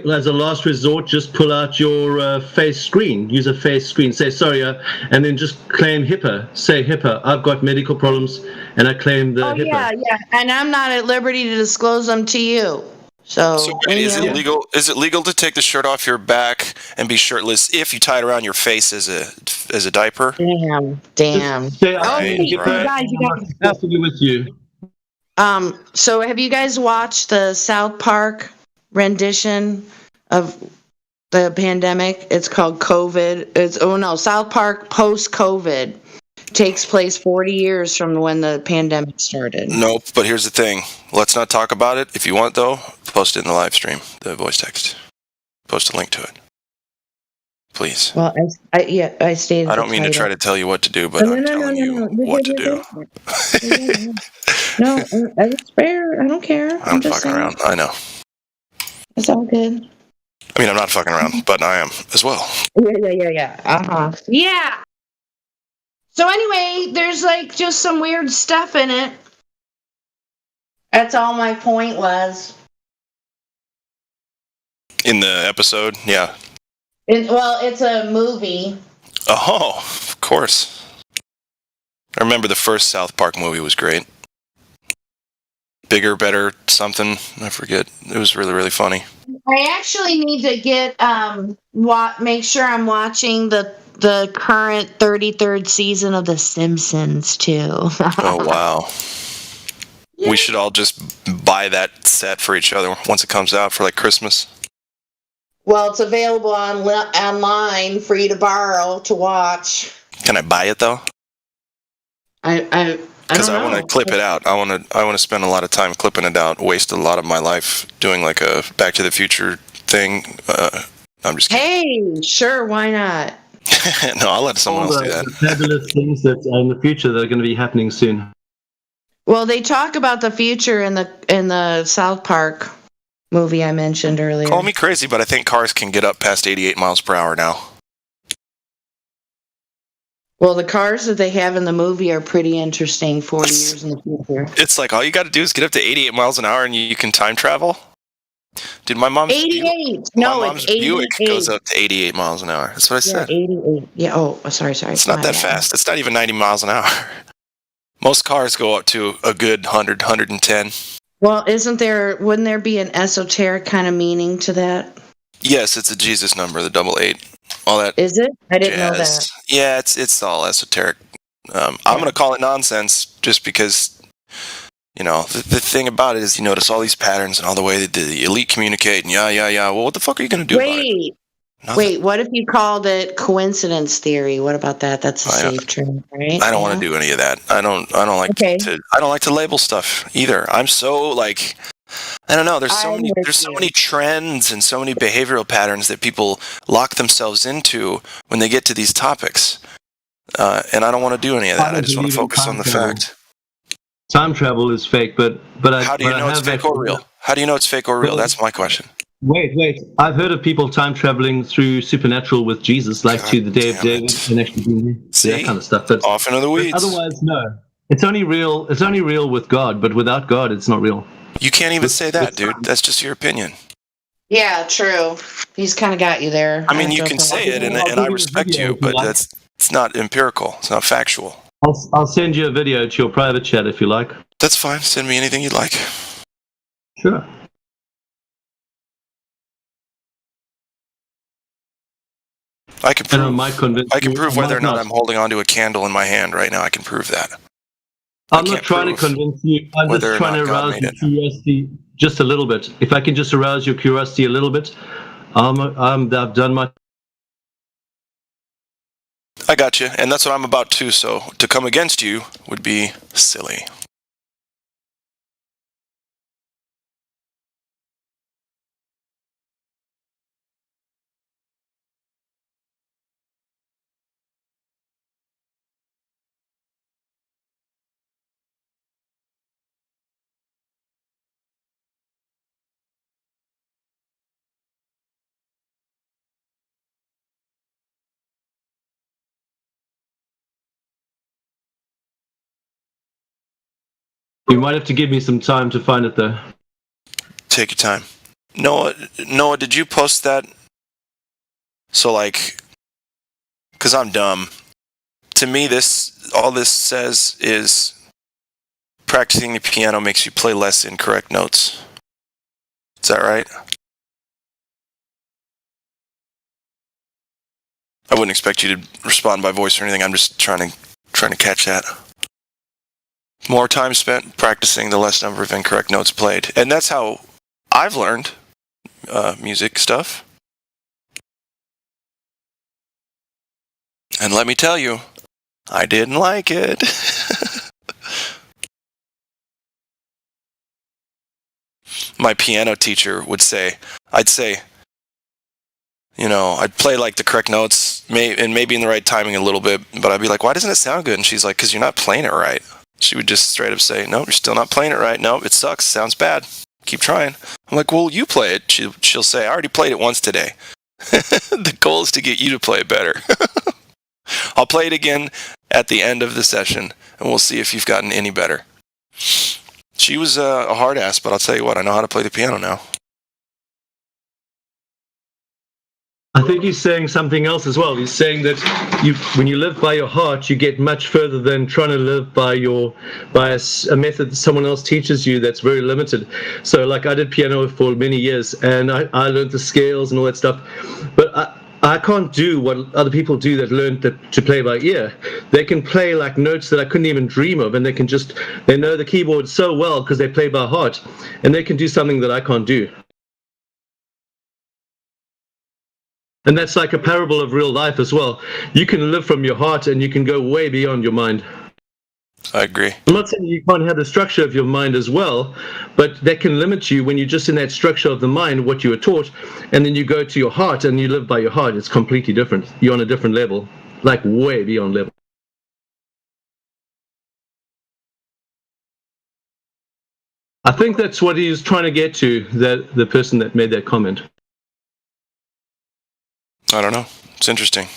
as a last resort, just pull out your face screen. Use a face screen. Say sorry, and then just claim HIPAA. Say HIPAA. I've got medical problems, and I claim the HIPAA. Yeah, and I'm not at liberty to disclose them to you. So is it legal? Is it legal to take the shirt off your back and be shirtless if you tie it around your face as a diaper? Damn. You have to be with you. So have you guys watched the South Park rendition of the pandemic? It's called COVID. South Park post-COVID. Takes place 40 years from when the pandemic started. Nope, but here's the thing. Let's not talk about it. If you want, though, post it in the live stream, the voice text. Post a link to it. Please. Well, I stated. I don't mean to try to tell you what to do, but I'm telling you what to do. No, it's fair. I don't care. I'm fucking around. I know. It's all good. I mean, I'm not fucking around, but I am as well. Yeah. Yeah. So anyway, there's like just some weird stuff in it. That's all my point was. In the episode, yeah. It's a movie. Oh, of course. I remember the first South Park movie was great. Bigger, better, something. I forget. It was really, really funny. I actually need to get make sure I'm watching the current 33rd season of The Simpsons too. Oh wow. Yeah. We should all just buy that set for each other once it comes out for like Christmas. Well, it's available online for you to borrow to watch. Can I buy it though? Because I want to clip it out. I want to spend a lot of time clipping it out. Waste a lot of my life doing like a Back to the Future thing. I'm just kidding. Hey, sure, why not? No, I'll let someone else do that. Fabulous things that in the future that are going to be happening soon. Well, they talk about the future in the South Park movie I mentioned earlier. Call me crazy, but I think cars can get up past 88 miles per hour now. Well, the cars that they have in the movie are pretty interesting 40 years in the future. It's like all you got to do is get up to 88 miles an hour and you can time travel. Dude, my mom's 88. No, it's 88. Buick goes up to 88 miles an hour. That's what I said. 88. Yeah. Oh, sorry. It's not that fast. It's not even 90 miles an hour. Most cars go up to a good 100, 110. Well, wouldn't there be an esoteric kind of meaning to that? Yes, it's a Jesus number, the 88. All that. Is it? I didn't know jazz. that. Yeah, it's all esoteric. I'm going to call it nonsense just because, the thing about it is you notice all these patterns and all the way that the elite communicate and yeah. Well, what the fuck are you going to do about it? Wait, what if you called it coincidence theory? What about that? That's a safe term, right? I don't want to do any of that. I don't like to label stuff either. I'm so I don't know. There's so many trends and so many behavioral patterns that people lock themselves into when they get to these topics. And I don't want to do any of that. I just want to focus on the fact. Time travel is fake, but how do you know it's fake or real? How do you know it's fake or real? That's my question. Wait. I've heard of people time traveling through supernatural with Jesus, like to the Day of David and actually doing that kind of stuff. But off into the weeds. Otherwise, no. It's only real with God, but without God, it's not real. You can't even say that, dude. That's just your opinion. Yeah, true. He's kind of got you there. I mean, you can say it, and I respect you, but it's not empirical. It's not factual. I'll send you a video to your private chat if you like. That's fine. Send me anything you'd like. Sure. I can prove whether or not I'm holding onto a candle in my hand right now. I can prove that. I'm not trying to convince you. I'm just trying to arouse your curiosity just a little bit. If I can just arouse your curiosity a little bit, I've done my. I got you, and that's what I'm about too. So to come against you would be silly. You might have to give me some time to find it, though. Take your time. Noah, did you post that? So, because I'm dumb. To me, all this says is practicing the piano makes you play less incorrect notes. Is that right? I wouldn't expect you to respond by voice or anything. I'm just trying to catch that. More time spent practicing, the less number of incorrect notes played. And that's how I've learned music stuff. And let me tell you, I didn't like it. My piano teacher would say, I'd play the correct notes, and maybe in the right timing a little bit, but I'd be like, why doesn't it sound good? And she's like, because you're not playing it right. She would just straight up say, no, you're still not playing it right. No, it sucks. Sounds bad. Keep trying. I'm like, well, you play it. She'll say, I already played it once today. The goal is to get you to play it better. I'll play it again at the end of the session, and we'll see if you've gotten any better. She was a hard ass, but I'll tell you what, I know how to play the piano now. I think he's saying something else as well. He's saying that when you live by your heart, you get much further than trying to live by a method that someone else teaches you that's very limited. So, I did piano for many years, and I learned the scales and all that stuff. But I can't do what other people do that learned to play by ear. They can play notes that I couldn't even dream of, and they know the keyboard so well because they play by heart, and they can do something that I can't do. And that's like a parable of real life as well. You can live from your heart and you can go way beyond your mind. I agree. I'm not saying you can't have the structure of your mind as well, but that can limit you when you're just in that structure of the mind, what you were taught, and then you go to your heart and you live by your heart. It's completely different. You're on a different level, way beyond level. I think that's what he's trying to get to, that the person that made that comment. I don't know. It's interesting.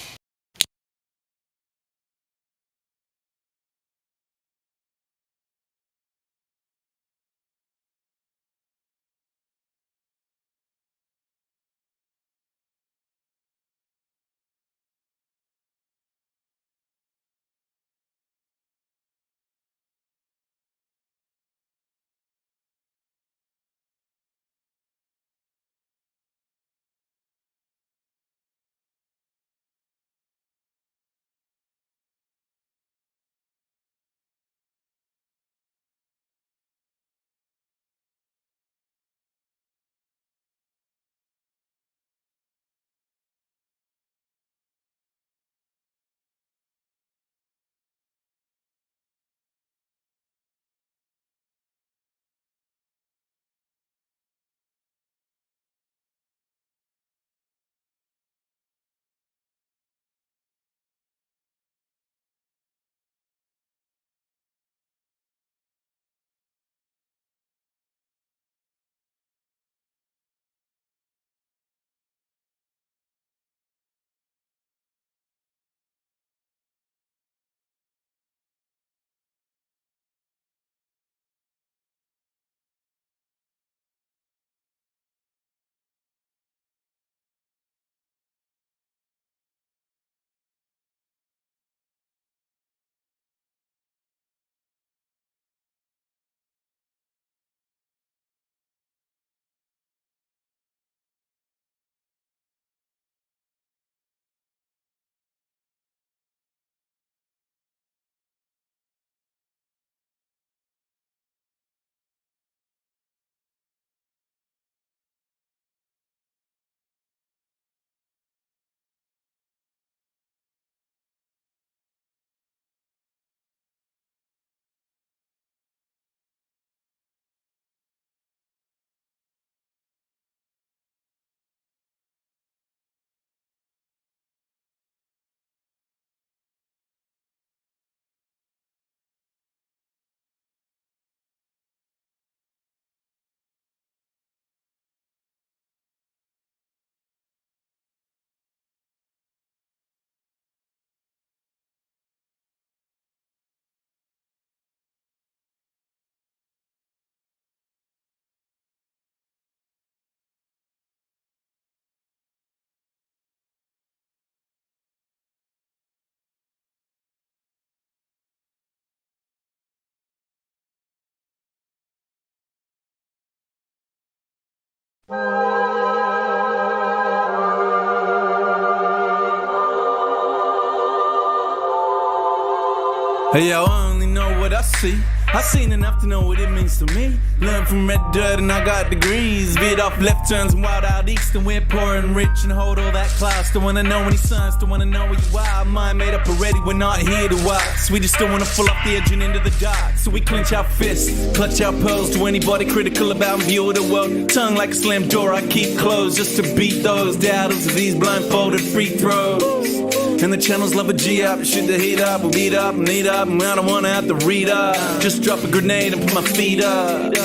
Hey, yo, I only know what I see. I seen enough to know what it means to me. Learned from red dirt and I got degrees. Veered off left turns and wild out east, and we're poor and rich and hold all that class. Don't wanna know any signs, don't wanna know where you are. Mind made up already, we're not here to wax. We just don't wanna fall off the edge and into the dark. So we clench our fists, clutch our pearls to anybody critical about view of the world. Tongue like a slammed door, I keep closed just to beat those doubters of these blindfolded free throws. And the channels love a G-up, shoot the heat up, we'll beat up and eat up, and I don't wanna have to read up. Just drop a grenade and put my feet up. I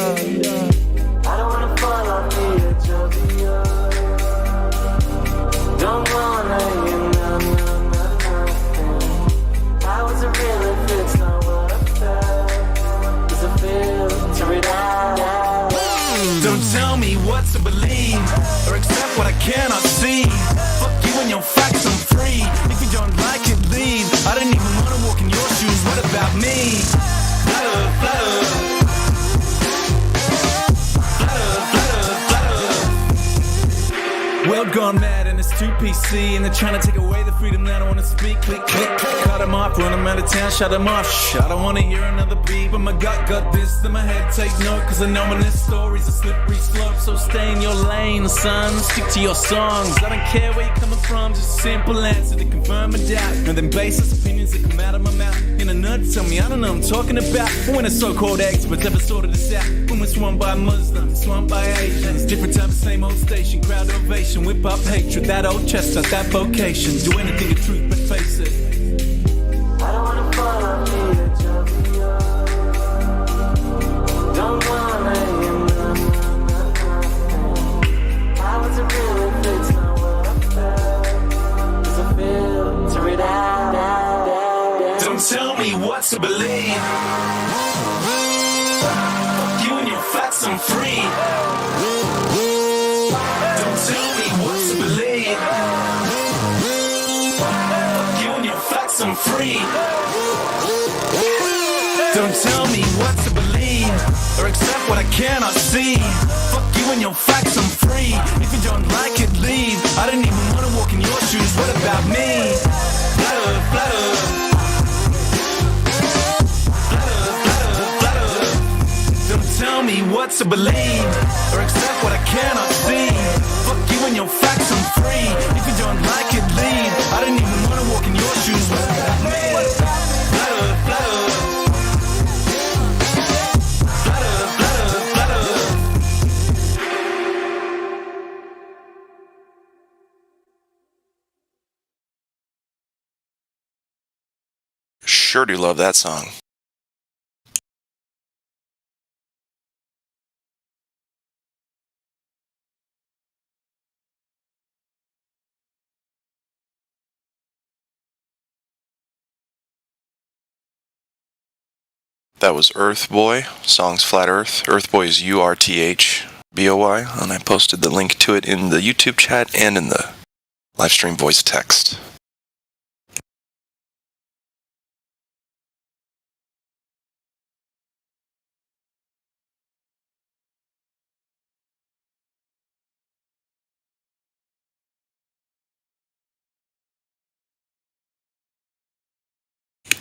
don't wanna fall off the edge of the earth. Don't wanna hear nothing. I wasn't real if it's not what I felt. Does it filter it out? Don't tell me what to believe or accept what I cannot see. Fuck you and your facts, I'm free. If you don't like it, leave. I don't even wanna walk in your shoes. What about me? Flutter, flutter. World gone mad and it's too PC, and they're trying to take away the freedom that I wanna speak. Click, click, click, cut them off, run them out of town, shut them off. Shh, I don't wanna hear another beat, but my gut got this, then my head take note, cause I know when this story's a slippery slope. So stay in your lane, son, stick to your songs. I don't care where you're coming from, just a simple answer to confirm a doubt. And then baseless opinions that come out of my mouth. In a nerd, tell me I don't know what I'm talking about. When a so-called experts ever sorted this out. When we're swamped by Muslims, swamped by Asians. Different type of same old station, crowd ovation. Whip up hatred, that old chestnut, that vocation. Do anything to truth but face it. I don't wanna fall off the edge of the earth. Don't wanna free. Don't tell me what to believe or accept what I cannot see. Fuck you and your facts, I'm free. If you don't like it, leave. I didn't even want to walk in your shoes. What about me? Flatter, flatter. Don't tell me what to believe or accept what I cannot see. Fuck you and your facts, I'm free. If you don't like it, leave. I didn't even want to walk in your shoes. What about me? Flatter, flatter. Sure do love that song. That was Earth Boy, songs Flat Earth. Earth Boy is URTHBOY, and I posted the link to it in the YouTube chat and in the live stream voice text.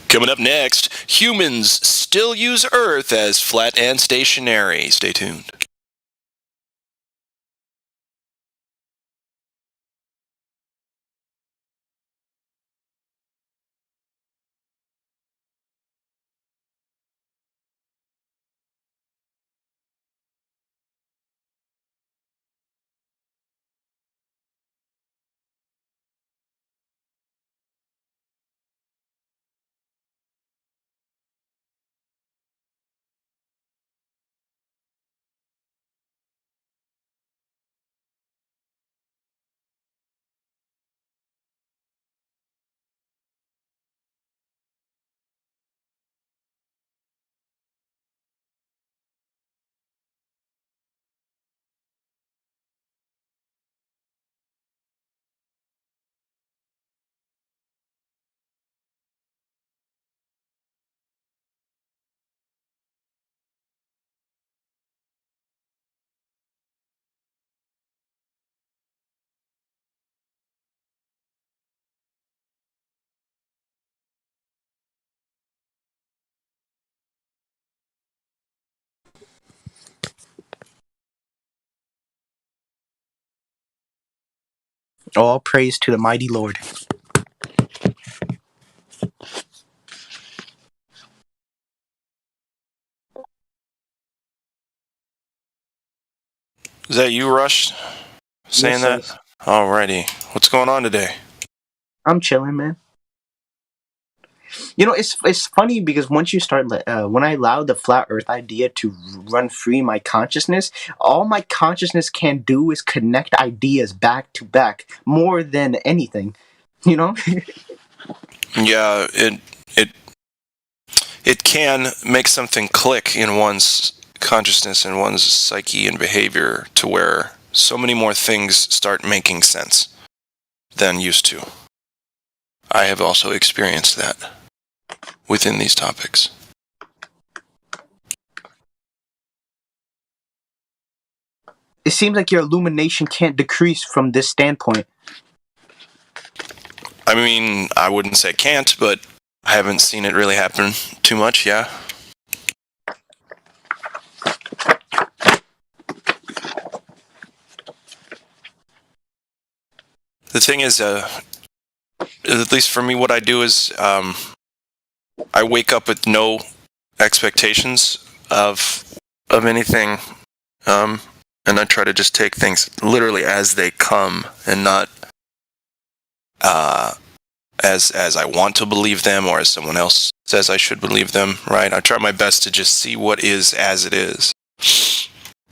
Coming up next, humans still use Earth as flat and stationary. Stay tuned. All praise to the mighty Lord. Is that you, Rush, saying Yes, that? Alrighty. What's going on today? I'm chilling, man. You know, it's funny because once you start, when I allow the flat Earth idea to run free my consciousness, all my consciousness can do is connect ideas back to back more than anything. You know? Yeah, it can make something click in one's consciousness and one's psyche and behavior to where so many more things start making sense than used to. I have also experienced that within these topics. It seems like your illumination can't decrease from this standpoint. I mean, I wouldn't say can't, but I haven't seen it really happen too much, yeah. The thing is, at least for me, what I do is I wake up with no expectations of anything, and I try to just take things literally as they come, and not as I want to believe them or as someone else says I should believe them. Right? I try my best to just see what is as it is,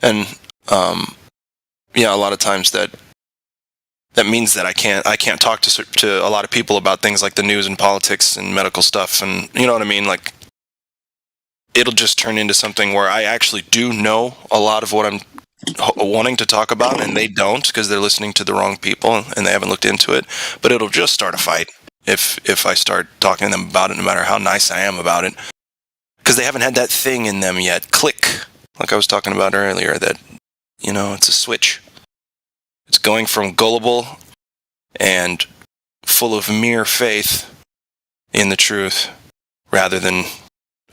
and yeah, a lot of times that means that I can't talk to a lot of people about things like the news and politics and medical stuff, and you know what I mean. Like, it'll just turn into something where I actually do know a lot of what I'm wanting to talk about, and they don't because they're listening to the wrong people and they haven't looked into it. But it'll just start a fight. if I start talking to them about it, no matter how nice I am about it, because they haven't had that thing in them yet. Click, like I was talking about earlier, that, you know, it's a switch. It's going from gullible and full of mere faith in the truth, rather than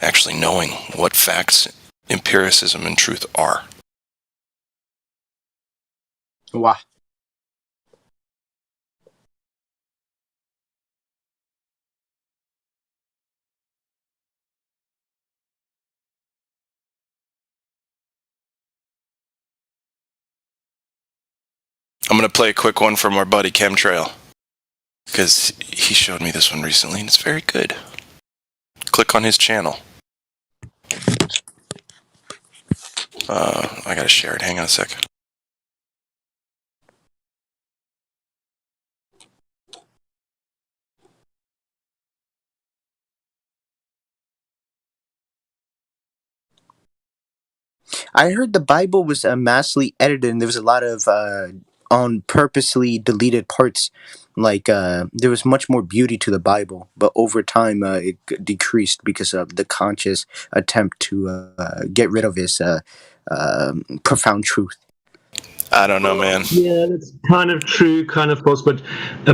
actually knowing what facts, empiricism, and truth are. Wow. I'm going to play a quick one from our buddy Chemtrail, because he showed me this one recently, and it's very good. Click on his channel. I gotta share it. Hang on a sec. I heard the Bible was massively edited, and there was a lot of on purposely deleted parts. Like there was much more beauty to the Bible, but over time it decreased because of the conscious attempt to get rid of its profound truth. I don't know, man. Yeah, that's kind of true, kind of false, but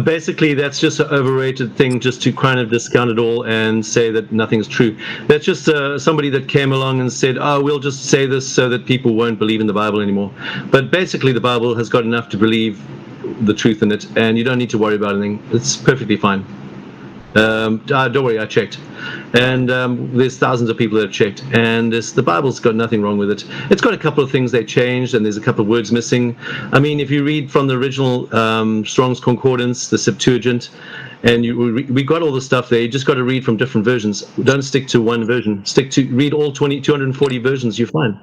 basically that's just an overrated thing, just to kind of discount it all and say that nothing's true. That's just somebody that came along and said, oh, we'll just say this so that people won't believe in the Bible anymore. But basically the Bible has got enough to believe the truth in it, and you don't need to worry about anything. It's perfectly fine. Don't worry, I checked, and there's thousands of people that have checked, and the Bible's got nothing wrong with it. It's got a couple of things they changed, and there's a couple of words missing. I mean, if you read from the original Strong's Concordance, the Septuagint, and we got all the stuff there, you just got to read from different versions. Don't stick to one version. Read all 240 versions you find.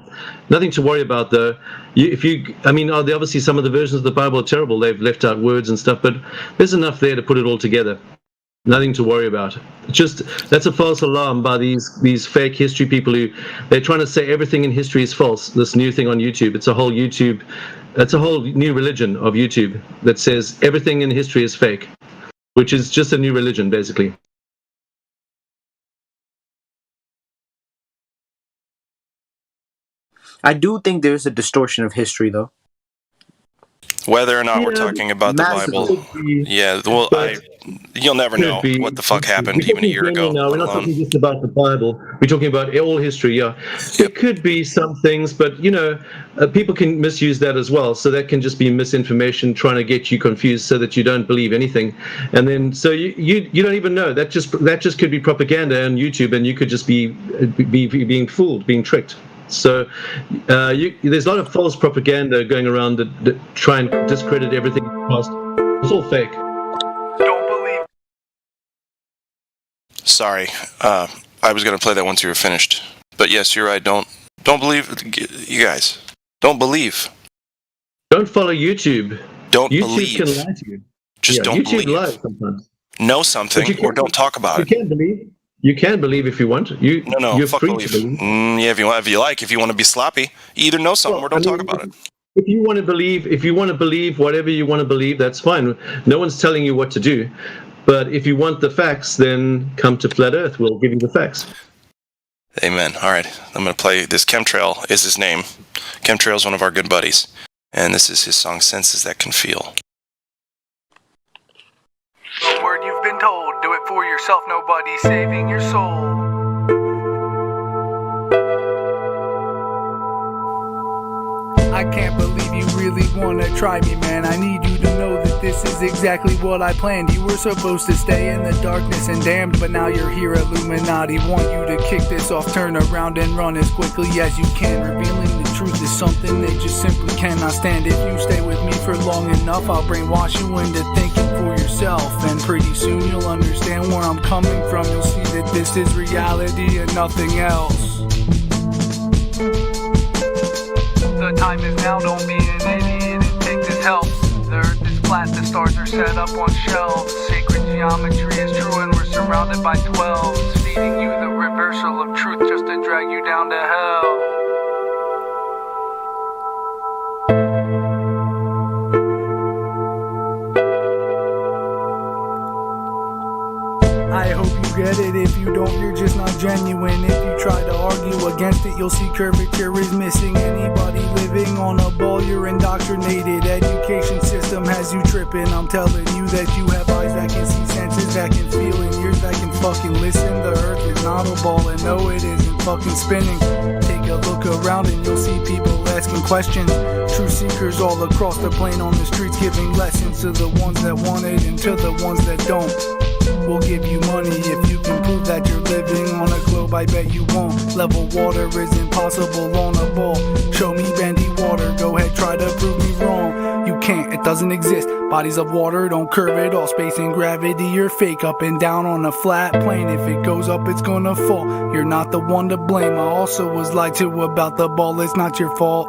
Nothing to worry about, though. Obviously some of the versions of the Bible are terrible. They've left out words and stuff, but there's enough there to put it all together. Nothing to worry about. That's a false alarm by these fake history people who they're trying to say everything in history is false. This new thing on YouTube, it's a whole new religion of YouTube that says everything in history is fake, which is just a new religion, basically. I do think there's a distortion of history, though. Whether or not we're talking about the Bible, you'll never know what the fuck happened even a year ago. No, we're not talking just about the Bible. We're talking about all history. Yeah, there could be some things, but people can misuse that as well. So that can just be misinformation, trying to get you confused so that you don't believe anything, and then so you don't even know. That just could be propaganda on YouTube, and you could just be being fooled, being tricked. So there's a lot of false propaganda going around that try and discredit everything in the past. It's all fake. Sorry, I was going to play that once you were finished. But yes, you're right. Don't believe, you guys. Don't believe. Don't follow YouTube. Don't YouTube believe. Can lie to you. Just don't YouTube believe. lies sometimes. Know something or don't talk about it. You can believe. You can believe if you want. No, you're fuck free believe. to believe. Yeah, if you want to be sloppy, you either know something or don't talk about it. If you want to believe whatever you want to believe, that's fine. No one's telling you what to do. But if you want the facts, then come to Flat Earth. We'll give you the facts. Amen. All right, I'm going to play this. Chemtrail is his name. Chemtrail is one of our good buddies. And this is his song, Senses That Can Feel. The word you've been told, do it for yourself, nobody's saving your soul. I can't believe you really wanna try me, man. I need you to know that this is exactly what I planned. You were supposed to stay in the darkness and damned, but now you're here, Illuminati. Want you to kick this off, turn around and run as quickly as you can. Revealing the truth is something that you simply cannot stand. If you stay with me for long enough, I'll brainwash you into thinking for yourself. And pretty soon you'll understand where I'm coming from. You'll see that this is reality and nothing else. The time is now, don't be an idiot and take this help. The earth is flat, the stars are set up on shelves. Sacred geometry is true and we're surrounded by 12s, feeding you the reversal of truth just to drag you down to hell. you don't, you're just not genuine. If you try to argue against it, you'll see curvature is missing. Anybody living on a ball, you're indoctrinated. Education system has you tripping. I'm telling you that you have eyes that can see, senses that can feel, and ears that can fucking listen. The earth is not a ball, and no, it isn't fucking spinning. Take a look around and you'll see people asking questions. True seekers all across the plain on the streets, giving lessons to the ones that want it and to the ones that don't. We'll give you money if you can prove that you're living on a globe. I bet you won't. Level water is impossible on a ball. Show me bendy water, go ahead, try to prove me wrong. You can't, it doesn't exist. Bodies of water don't curve at all. Space and gravity are fake. Up and down on a flat plane. If it goes up, it's gonna fall. You're not the one to blame. I also was lied to about the ball. It's not your fault.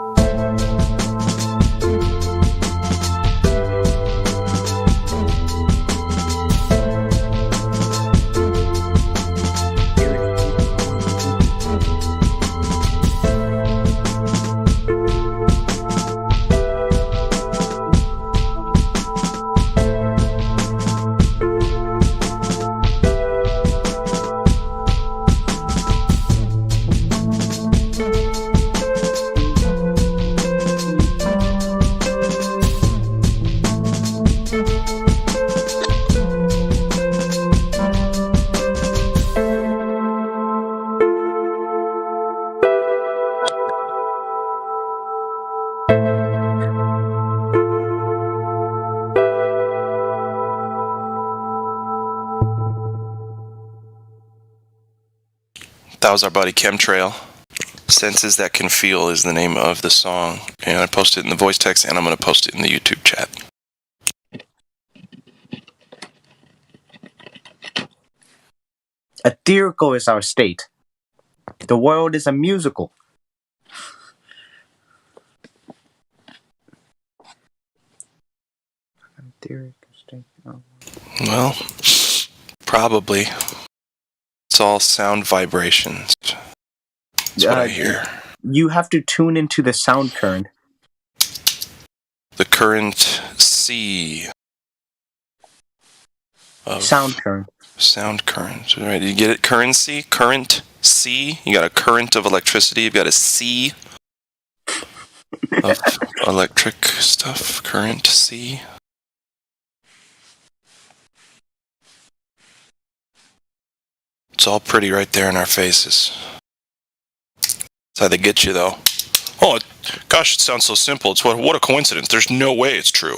That was our buddy Chemtrail. Senses That Can Feel is the name of the song. And I posted it in the voice text, and I'm going to post it in the YouTube chat. Etherical is our state. The world is a musical. Well, probably. It's all sound vibrations. That's what I hear. You have to tune into the sound current. The current C. Of sound current. Sound current. Right. You get it? Currency? Current C. You got a current of electricity. You've got a C of electric stuff. Current C. It's all pretty right there in our faces. That's how they get you, though. Oh, gosh, it sounds so simple. It's what a coincidence. There's no way it's true.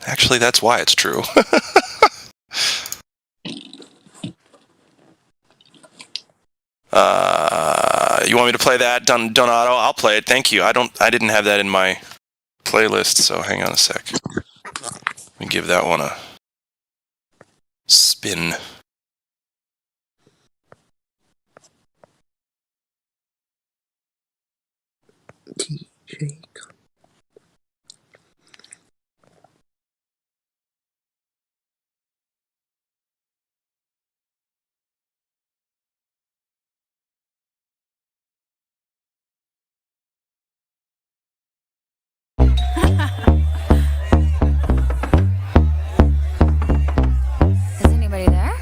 Actually, that's why it's true. You want me to play that, Donato? I'll play it. Thank you. I didn't have that in my playlist, so hang on a sec. Let me give that one a spin. DJ. Is anybody there?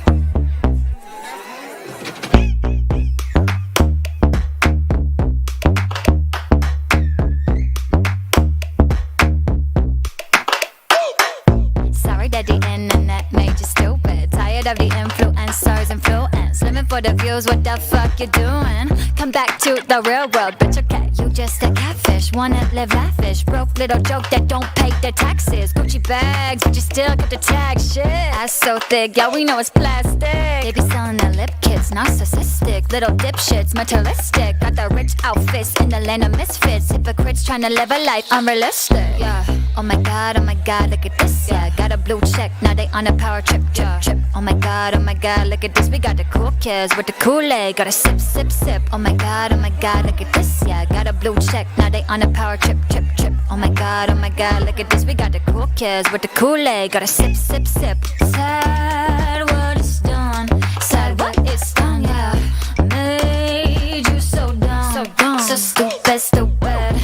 Sorry that the internet made you stupid. Tired of the influencers influence. Living for the views, what the fuck you doing? Come back to the real world, bitch, okay. You just a catfish, wanna live lavish. Broke little joke that don't pay their taxes. Gucci bags, but you still got the tag shit. Ass so thick, yeah, we know it's plastic. They be selling their lip kits, narcissistic. Little dipshits, materialistic. Got the rich outfits in the land of misfits. Hypocrites trying to live a life unrealistic. Yeah, oh my god, look at this, yeah. Got a blue check, now they on a power trip, trip. Oh my god, look at this. We got the cool kids with the Kool-Aid. Got a sip, sip, sip. Oh my god, look at this, yeah. Got a blue check, now they on a power trip, trip. Oh my god, look at this. We got the cool kids with the Kool-Aid. Got a sip, sip, sip. Sad what it's done, sad what it's done, yeah. Made you so dumb, so stupid, stupid.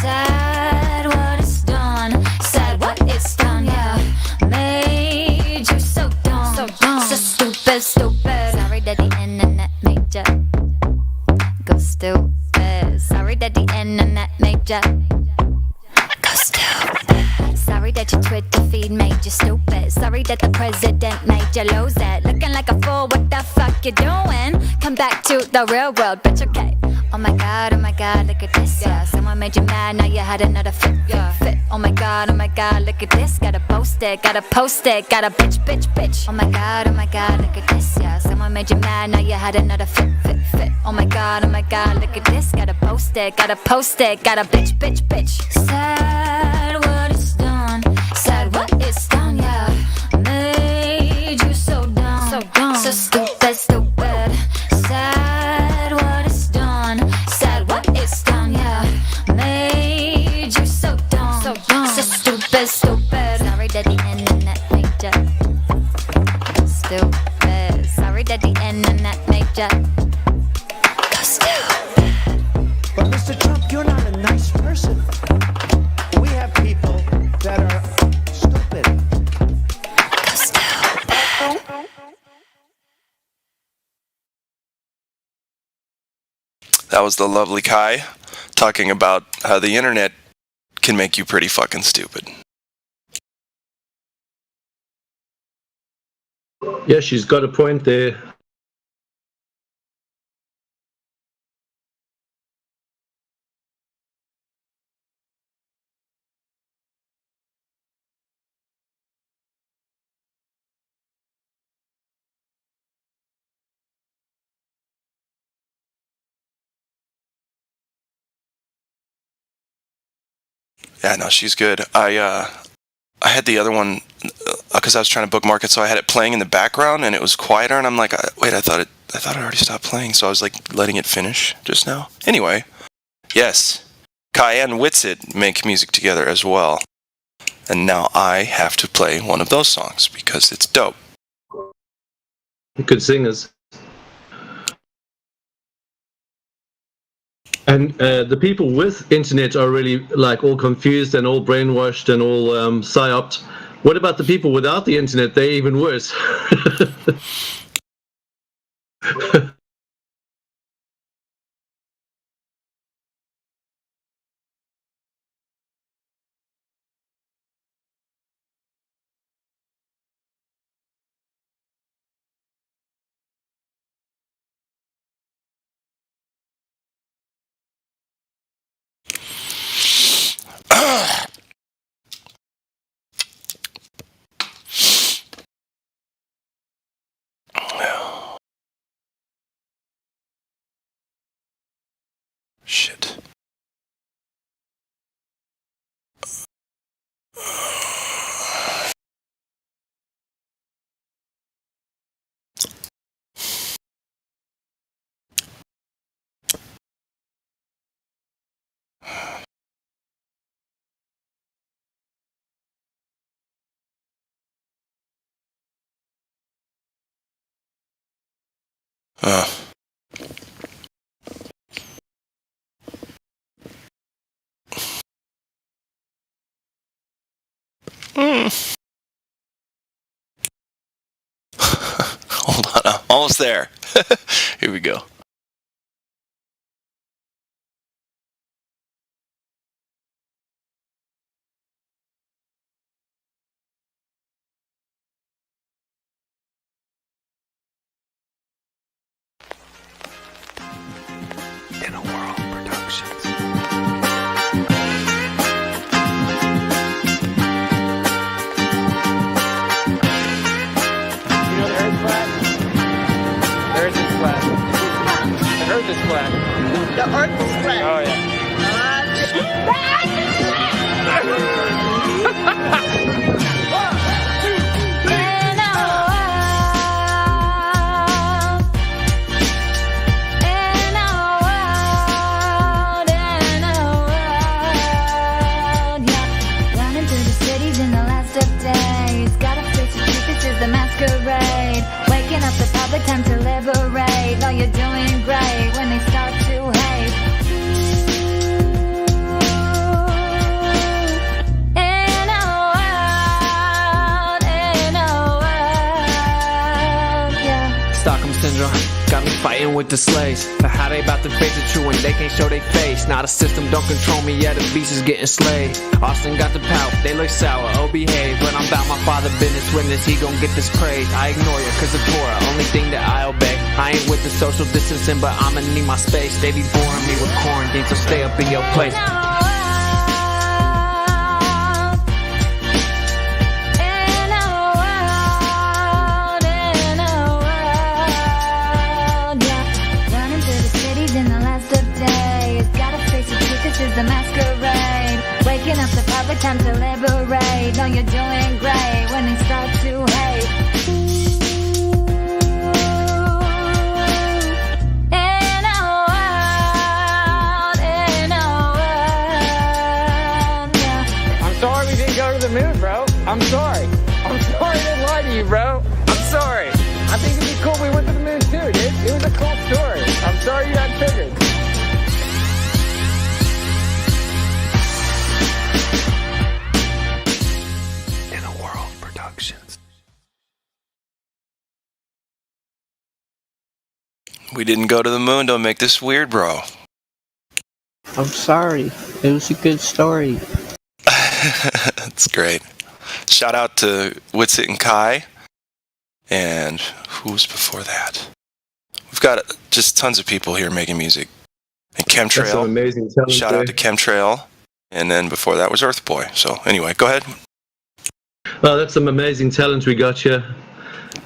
Sad what it's done, sad what it's done, yeah. Made you so dumb, so stupid, internet made ya go stupid. Sorry that your Twitter feed made you stupid. Sorry that the president made you lose it. Looking like a fool, what the fuck you doing? Come back to the real world, bitch, okay. Oh my god, look at this, yeah. Someone made you mad, now you had another fit, fit. Oh my god, look at this. Gotta post it, gotta bitch. Oh my god, look at this, yeah. Someone made you mad, now you had another fit. Oh my god, look at this. Gotta post it, gotta bitch. Sad what it's done, yeah. Made you so dumb, so stupid. Sad what it's done, yeah. Made you so dumb, so stupid. Sorry that the internet made ya stupid. Sorry that the internet made ya go stupid. But Mr. Trump, you're not a nice person. We have people that are stupid. Go stupid. That was the lovely Kai talking about how the internet can make you pretty fucking stupid. Yeah, she's got a point there. Yeah, no, she's good. I had the other one because I was trying to bookmark it, so I had it playing in the background, and it was quieter. And I'm like, wait, I thought it already stopped playing, so I was like letting it finish just now. Anyway, yes, Kai and Witsit make music together as well, and now I have to play one of those songs because it's dope. Good singers. And the people with internet are really like all confused and all brainwashed and all psyoped. What about the people without the internet? They're even worse. Shit. Hold on, I'm almost there. Here we go. In a World Productions. You know the Earth's flat? The Earth is flat. The Earth is flat. The Earth is flat. Oh yeah. Waking up the public, time to liberate. Though you're doing great when they start to hate. sitting with the slaves. But how they about to face the truth when they can't show their face? Now the system don't control me, yeah, the beast is getting slayed. Austin got the pout, they look sour, oh behave. But I'm about my father business, witness, he gon' get this praise. I ignore you, cause the Torah, only thing that I obey. I ain't with the social distancing, but I'ma need my space. They be boring me with quarantine, so stay up in your place. The masquerade, waking up the public, time to liberate. Know you're doing great when they start to hate. In a world, yeah. I'm sorry we didn't go to the moon, bro. I'm sorry. I'm sorry I didn't lie to you, bro. I'm sorry. I think it'd be cool if we went to the moon too, dude. It was a cool story. I'm sorry you got triggered. We didn't go to the moon. Don't make this weird, bro. I'm sorry. It was a good story. That's great. Shout out to Witsit and Kai. And who's before that? We've got just tons of people here making music. And Chemtrail. That's some amazing talent. Shout out to Chemtrail. And then before that was Earthboy. So anyway, go ahead. Well, that's some amazing talent we got here.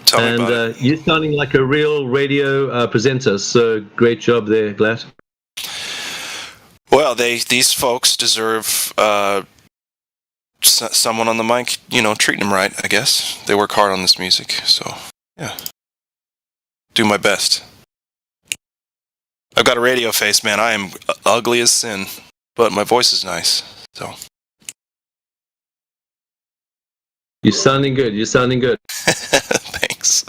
Tell me about it. You're sounding like a real radio presenter, so great job there, Glatt. Well, these folks deserve someone on the mic, treating them right, I guess. They work hard on this music, so yeah. Do my best. I've got a radio face, man. I am ugly as sin, but my voice is nice, so. You're sounding good. You're sounding good. Thanks.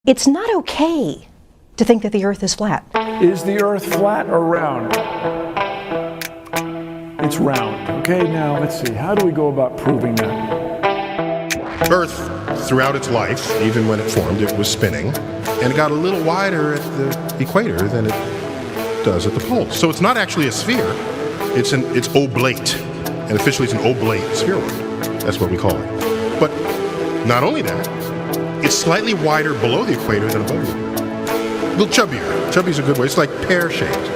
It's not okay to think that the Earth is flat. Is the Earth flat or round? It's round. Okay, now let's see. How do we go about proving that? Earth, throughout its life, even when it formed, it was spinning, and it got a little wider at the equator than it does at the poles. So it's not actually a sphere. It's oblate, and officially it's an oblate spheroid. That's what we call it. But not only that, it's slightly wider below the equator than above it. A little chubbier. Chubby's a good way. It's like pear-shaped.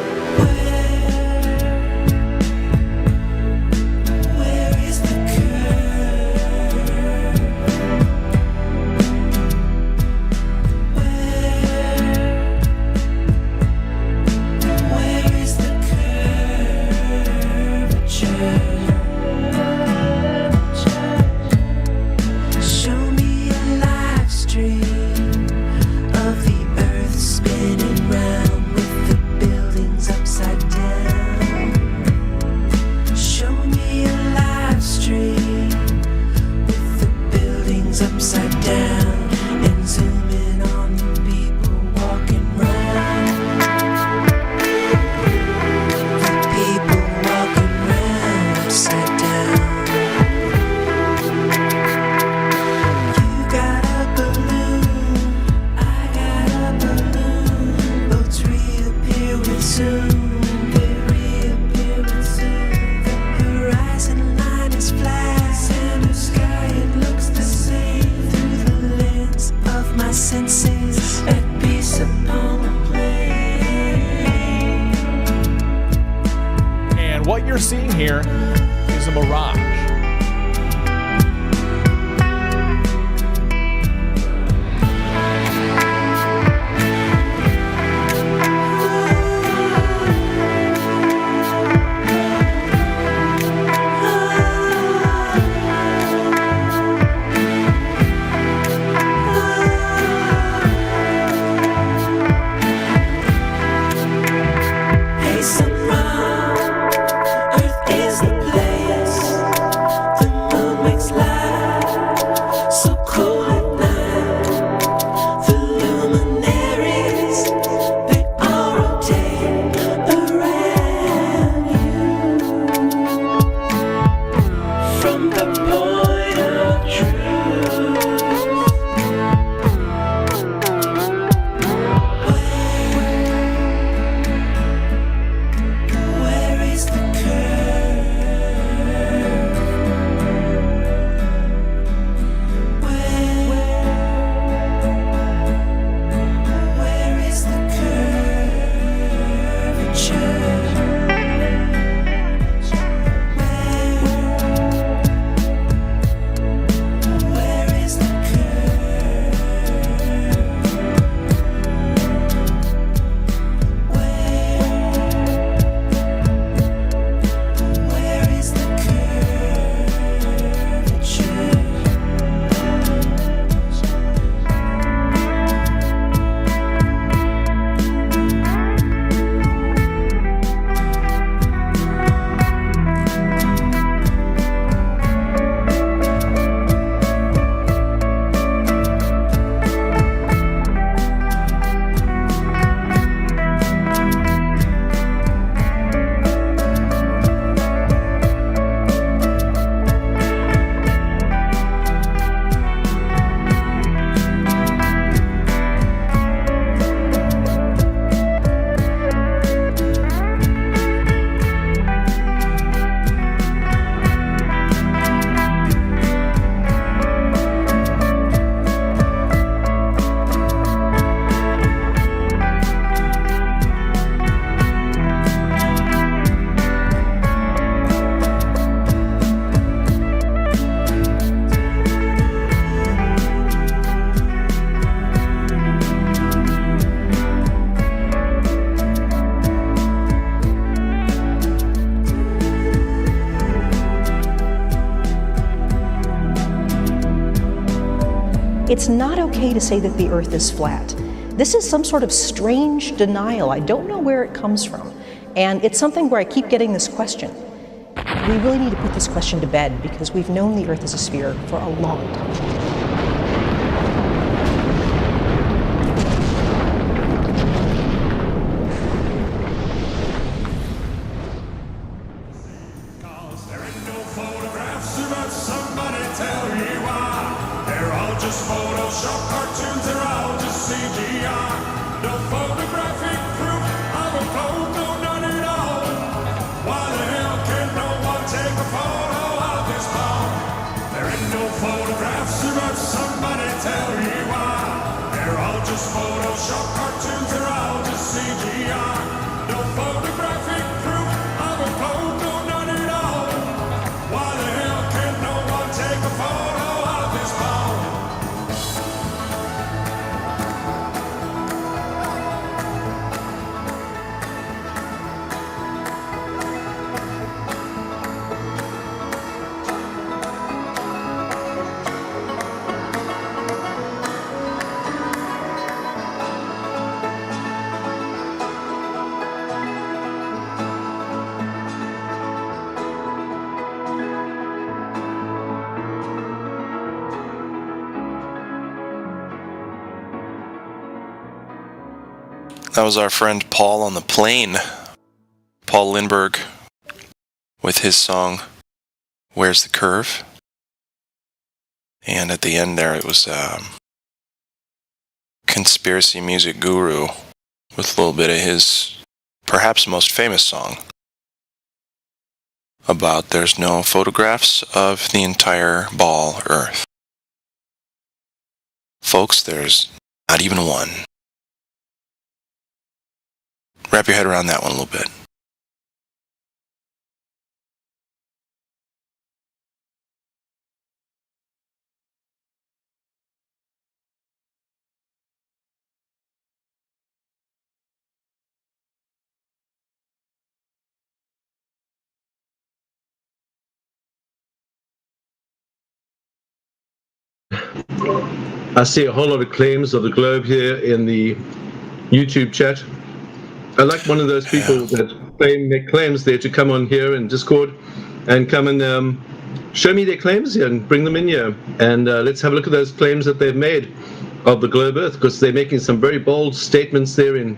What you're seeing here is a mirage. It's not okay to say that the Earth is flat. This is some sort of strange denial. I don't know where it comes from. And it's something where I keep getting this question. We really need to put this question to bed because we've known the Earth is a sphere for a long time. just Photoshop cartoons, they're all just CGI. No photographic proof of a code, no none at all. Why the hell can no one take a photo of this ball? There ain't no photographs, but somebody tell me why. They're all just Photoshop cartoons, they're all just CGI. No photographic proof of a code, no none at all. Why the hell can no one take a photo of this ball? That was our friend Paul on the plane, Paul Lindbergh, with his song, Where's the Curve? And at the end there, it was conspiracy music guru with a little bit of his perhaps most famous song about there's no photographs of the entire ball Earth. Folks, there's not even one. Wrap your head around that one a little bit. I see a whole lot of claims of the globe here in the YouTube chat. I like one of those people that make claims there to come on here in Discord and come and show me their claims here and bring them in here. And let's have a look at those claims that they've made of the globe Earth, because they're making some very bold statements there in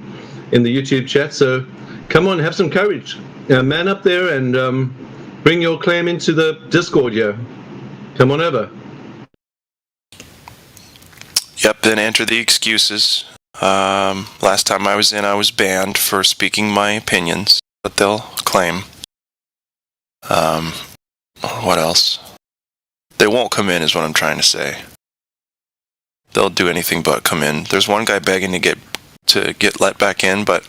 the YouTube chat. So come on, have some courage. Man up there and bring your claim into the Discord here. Come on over. Yep, then enter the excuses. Last time I was in, I was banned for speaking my opinions, but they'll claim. What else? They won't come in is what I'm trying to say. They'll do anything but come in. There's one guy begging to get let back in, but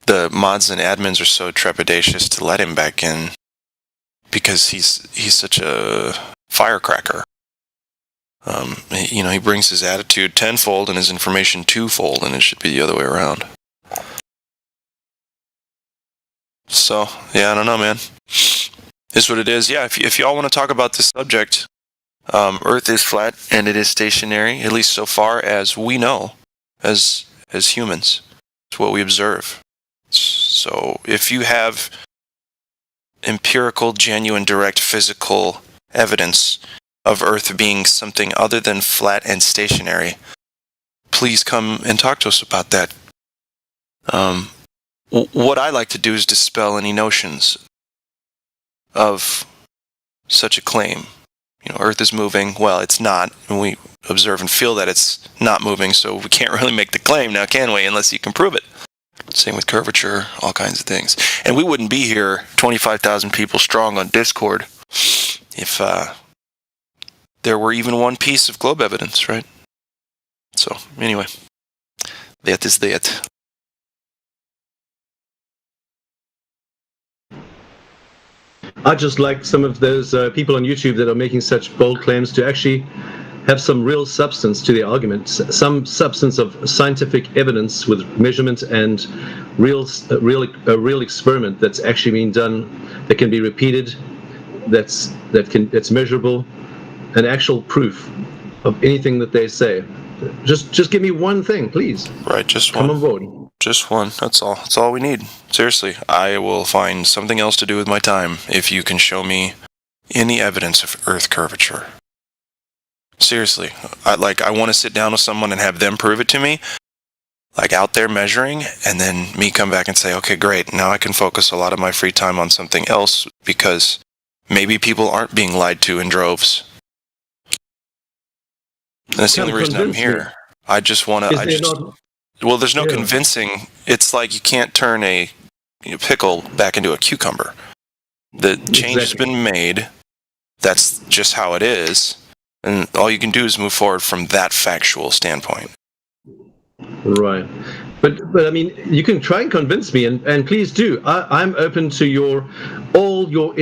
the mods and admins are so trepidatious to let him back in because he's such a firecracker. He brings his attitude tenfold and his information twofold, and it should be the other way around. So, yeah, I don't know, man. Is what it is. Yeah, if y'all want to talk about this subject, Earth is flat and it is stationary, at least so far as we know, as humans. It's what we observe. So, if you have empirical, genuine, direct, physical evidence of Earth being something other than flat and stationary, please come and talk to us about that. What I like to do is dispel any notions of such a claim. Earth is moving. Well, it's not. And we observe and feel that it's not moving, so we can't really make the claim now, can we? Unless you can prove it. Same with curvature, all kinds of things. And we wouldn't be here, 25,000 people strong on Discord, if there were even one piece of globe evidence, right? So, anyway, that is that. I just like some of those people on YouTube that are making such bold claims to actually have some real substance to their arguments, some substance of scientific evidence with measurement and a real experiment that's actually being done, that can be repeated, that's measurable, an actual proof of anything that they say. Just give me one thing, please. Right, just one. Come on board. Just one. That's all. That's all we need. Seriously, I will find something else to do with my time if you can show me any evidence of Earth curvature. Seriously, I want to sit down with someone and have them prove it to me, like out there measuring, and then me come back and say, okay, great, now I can focus a lot of my free time on something else because maybe people aren't being lied to in droves. And that's the Come, only reason I'm convince me. here. I just want to. Is there not? Well, there's no Yeah. convincing. It's like you can't turn a pickle back into a cucumber. The change has been made. That's just how it is. And all you can do is move forward from that factual standpoint. Right. But I mean, you can try and convince me, and please do. I'm open to all your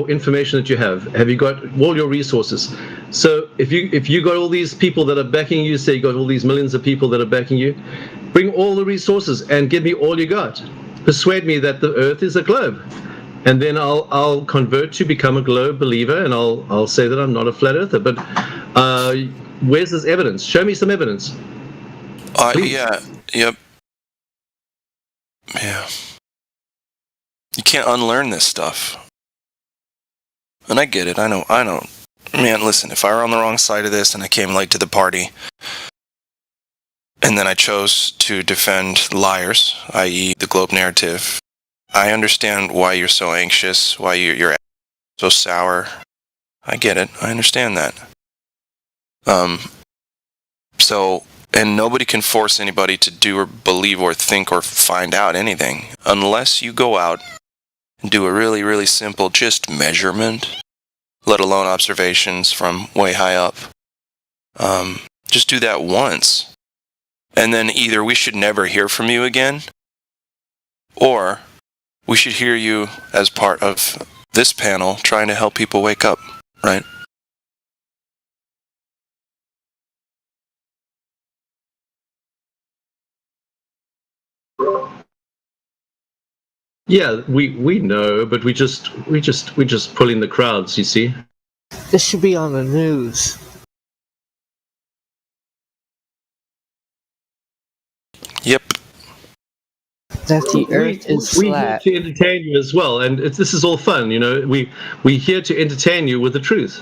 information that you have. Have you got all your resources? So if you got all these people that are backing you, say you got all these millions of people that are backing you, bring all the resources and give me all you got. Persuade me that the Earth is a globe, and then I'll convert to become a globe believer, and I'll say that I'm not a flat earther. But where's this evidence? Show me some evidence. Yeah. Yep. Yeah. You can't unlearn this stuff. And I get it. I know. Man, listen, if I were on the wrong side of this and I came late to the party, and then I chose to defend liars, i.e. the globe narrative, I understand why you're so anxious, why you're so sour. I get it. I understand that. And nobody can force anybody to do or believe or think or find out anything unless you go out and do a really, really simple just measurement, let alone observations from way high up. Just do that once. And then either we should never hear from you again, or we should hear you as part of this panel trying to help people wake up, right? Yeah, we know, but we just pull in the crowds, you see. This should be on the news. Yep. That the Earth is flat. We're here to entertain you as well, and this is all fun, you know. We're here to entertain you with the truth.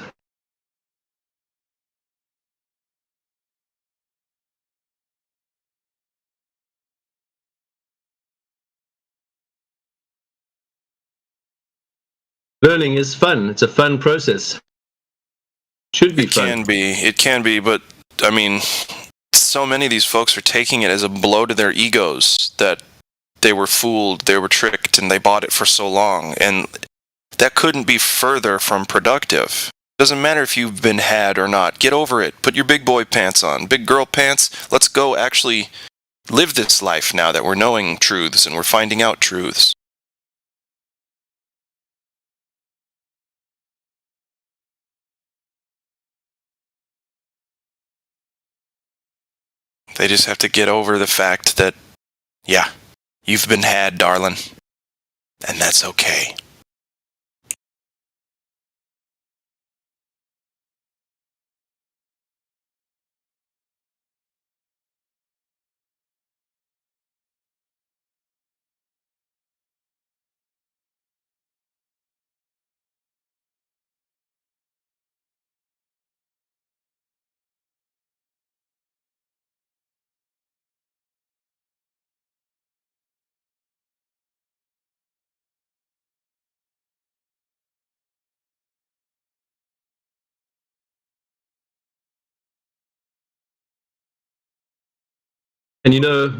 Learning is fun. It's a fun process. Should be fun. It can be, but I mean, so many of these folks are taking it as a blow to their egos that they were fooled, they were tricked, and they bought it for so long. And that couldn't be further from productive. Doesn't matter if you've been had or not. Get over it. Put your big boy pants on, big girl pants. Let's go actually live this life now that we're knowing truths and we're finding out truths. They just have to get over the fact that, yeah, you've been had, darling. And that's okay. And you know,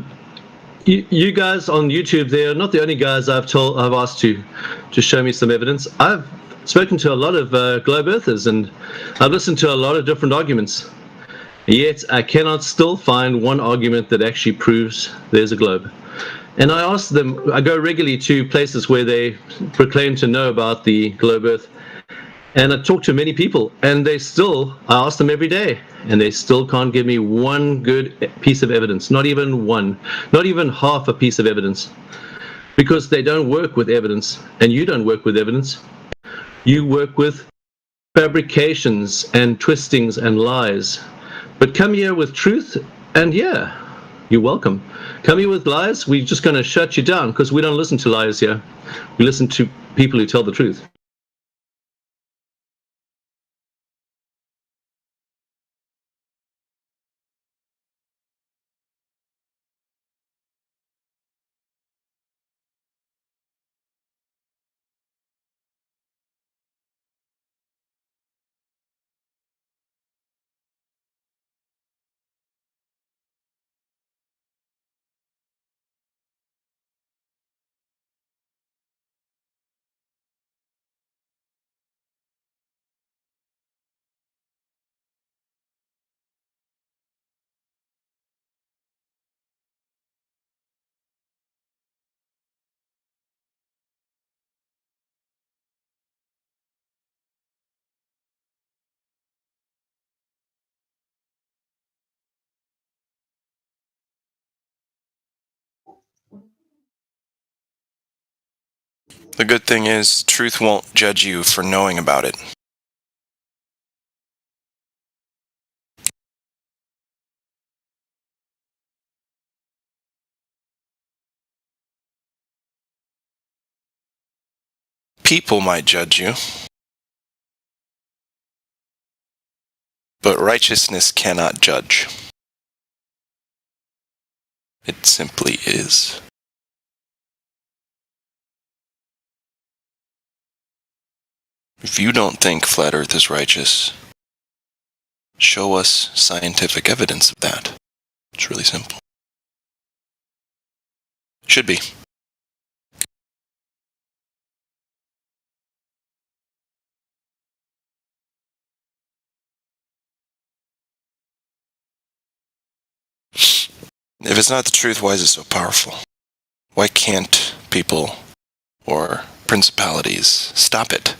you guys on YouTube, they're not the only guys I've asked to show me some evidence. I've spoken to a lot of globe earthers, and I've listened to a lot of different arguments. Yet I cannot still find one argument that actually proves there's a globe. And I ask them, I go regularly to places where they proclaim to know about the globe Earth, and I talk to many people, and I ask them every day, and they still can't give me one good piece of evidence, not even one, not even half a piece of evidence, because they don't work with evidence, and you don't work with evidence. You work with fabrications and twistings and lies. But come here with truth, and yeah, you're welcome. Come here with lies, we're just going to shut you down, because we don't listen to liars here. We listen to people who tell the truth. The good thing is, truth won't judge you for knowing about it. People might judge you, but righteousness cannot judge. It simply is. If you don't think Flat Earth is righteous, show us scientific evidence of that. It's really simple. Should be. If it's not the truth, why is it so powerful? Why can't people or principalities stop it?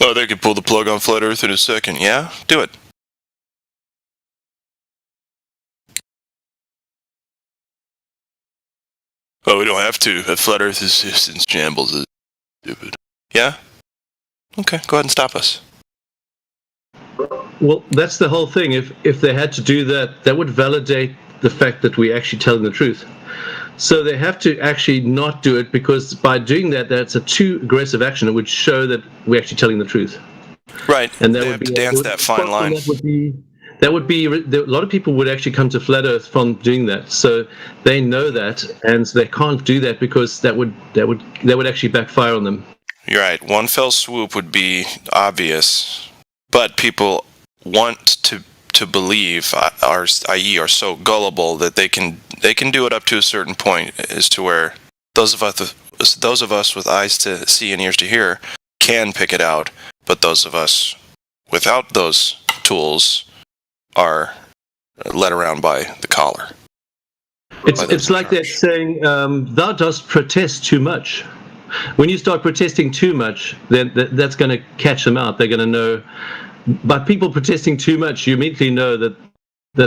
Oh, they could pull the plug on Flat Earth in a second. Yeah? Do it. Oh, we don't have to. That Flat Earth is in shambles. It's stupid. Yeah? Okay, go ahead and stop us. Well, that's the whole thing. If they had to do that, that would validate the fact that we're actually telling the truth. So they have to actually not do it, because by doing that, that's a too aggressive action. It would show that we're actually telling the truth. Right. And that they would have be to dance that fine line. That would be a lot of people would actually come to Flat Earth from doing that. So they know that, and so they can't do that because that would actually backfire on them. You're right. One fell swoop would be obvious, but people want to believe, i.e., are so gullible that they can do it up to a certain point, as to where those of us with eyes to see and ears to hear can pick it out, but those of us without those tools are led around by the collar. It's like that saying, "Thou dost protest too much." When you start protesting too much, then that's going to catch them out. They're going to know. By people protesting too much, you immediately know that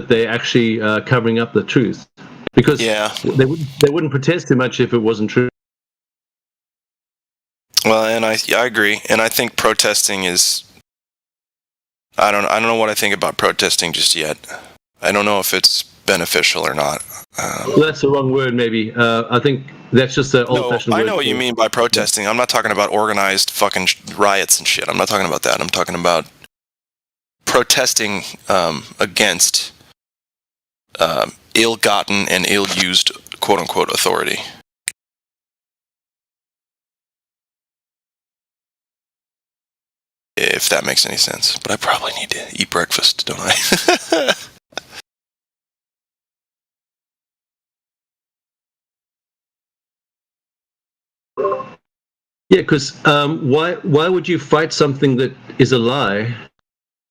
they're actually covering up the truth, because they wouldn't protest too much if it wasn't true. Well, and I agree, and I think protesting is. I don't know what I think about protesting just yet. I don't know if it's beneficial or not. Well, that's the wrong word, maybe. I think that's just an old-fashioned word. I know what you mean by protesting. I'm not talking about organized fucking riots and shit. I'm not talking about that. I'm talking about protesting against ill-gotten and ill-used quote-unquote authority. If that makes any sense. But I probably need to eat breakfast, don't I? Yeah, because why would you fight something that is a lie?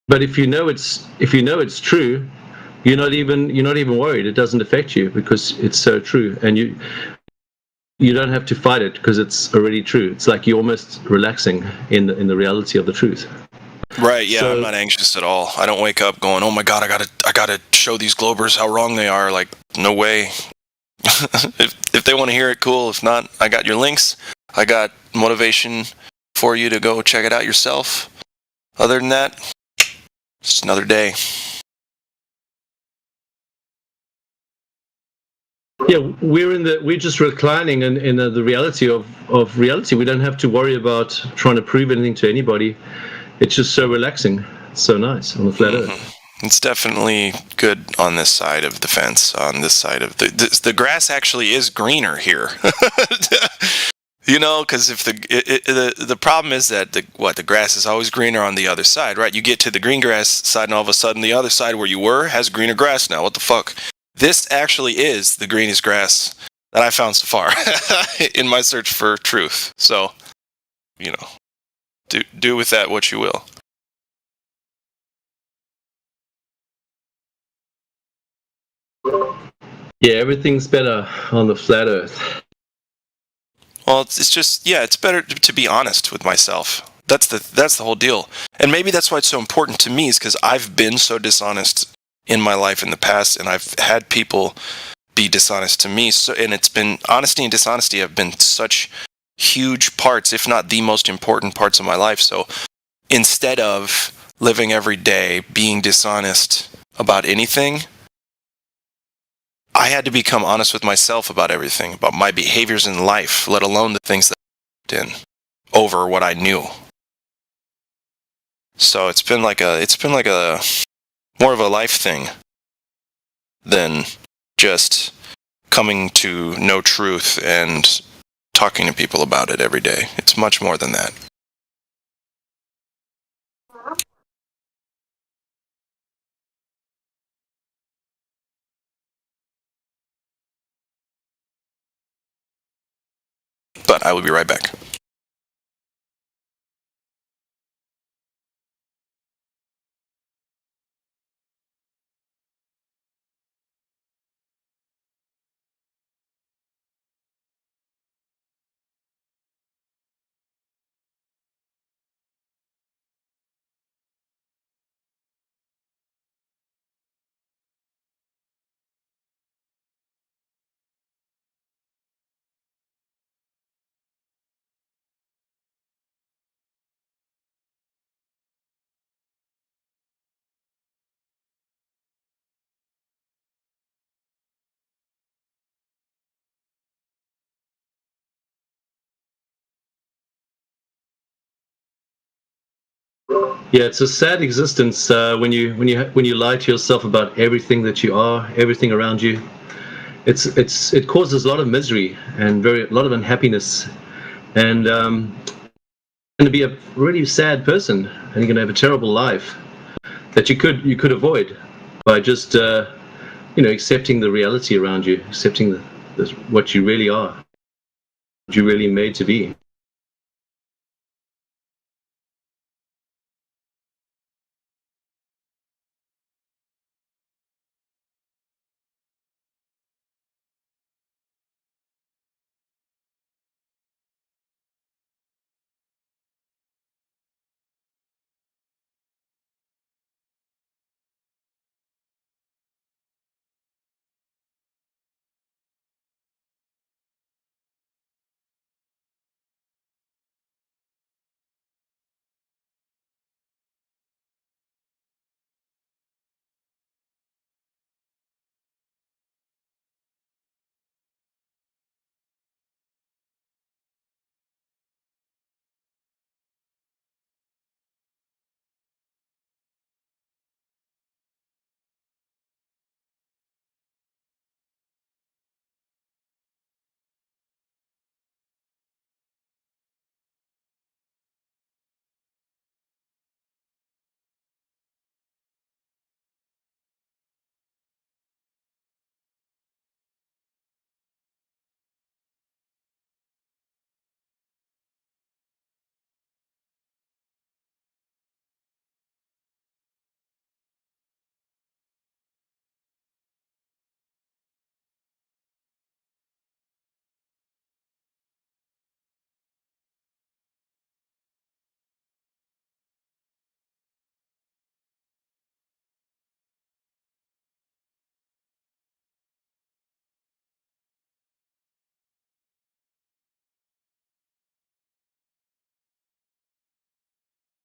But if you know it's true, you're not even worried. It doesn't affect you because it's so true, and you don't have to fight it because it's already true. It's like you're almost relaxing in the reality of the truth. Right, yeah, I'm not anxious at all. I don't wake up going, "Oh my god, I gotta show these Globers how wrong they are." Like, no way. If they want to hear it, cool. If not, I got your links. I got motivation for you to go check it out yourself. Other than that, it's another day. Yeah, we're just reclining in the reality of reality. We don't have to worry about trying to prove anything to anybody. It's just so relaxing, so nice on the flat earth. It's definitely good on this side of the fence. On this side of the grass actually is greener here. You know, because if the problem is that the grass is always greener on the other side, right? You get to the green grass side, and all of a sudden the other side where you were has greener grass now. What the fuck? This actually is the greenest grass that I found so far in my search for truth. So, you know, do with that what you will. Yeah, everything's better on the flat earth. Well, it's just, yeah, it's better to be honest with myself. That's the whole deal. And maybe that's why it's so important to me, is because I've been so dishonest in my life in the past, and I've had people be dishonest to me. So, and it's been honesty and dishonesty have been such huge parts, if not the most important parts of my life. So instead of living every day being dishonest about anything, I had to become honest with myself about everything, about my behaviors in life, let alone the things that I did over what I knew. So it's been like a more of a life thing than just coming to know truth and talking to people about it every day. It's much more than that. But I will be right back. Yeah, it's a sad existence when you lie to yourself about everything that you are, everything around you. It causes a lot of misery and a lot of unhappiness, and you're going to be a really sad person, and you're going to have a terrible life that you could avoid by just accepting the reality around you, accepting what you really are, what you're really made to be.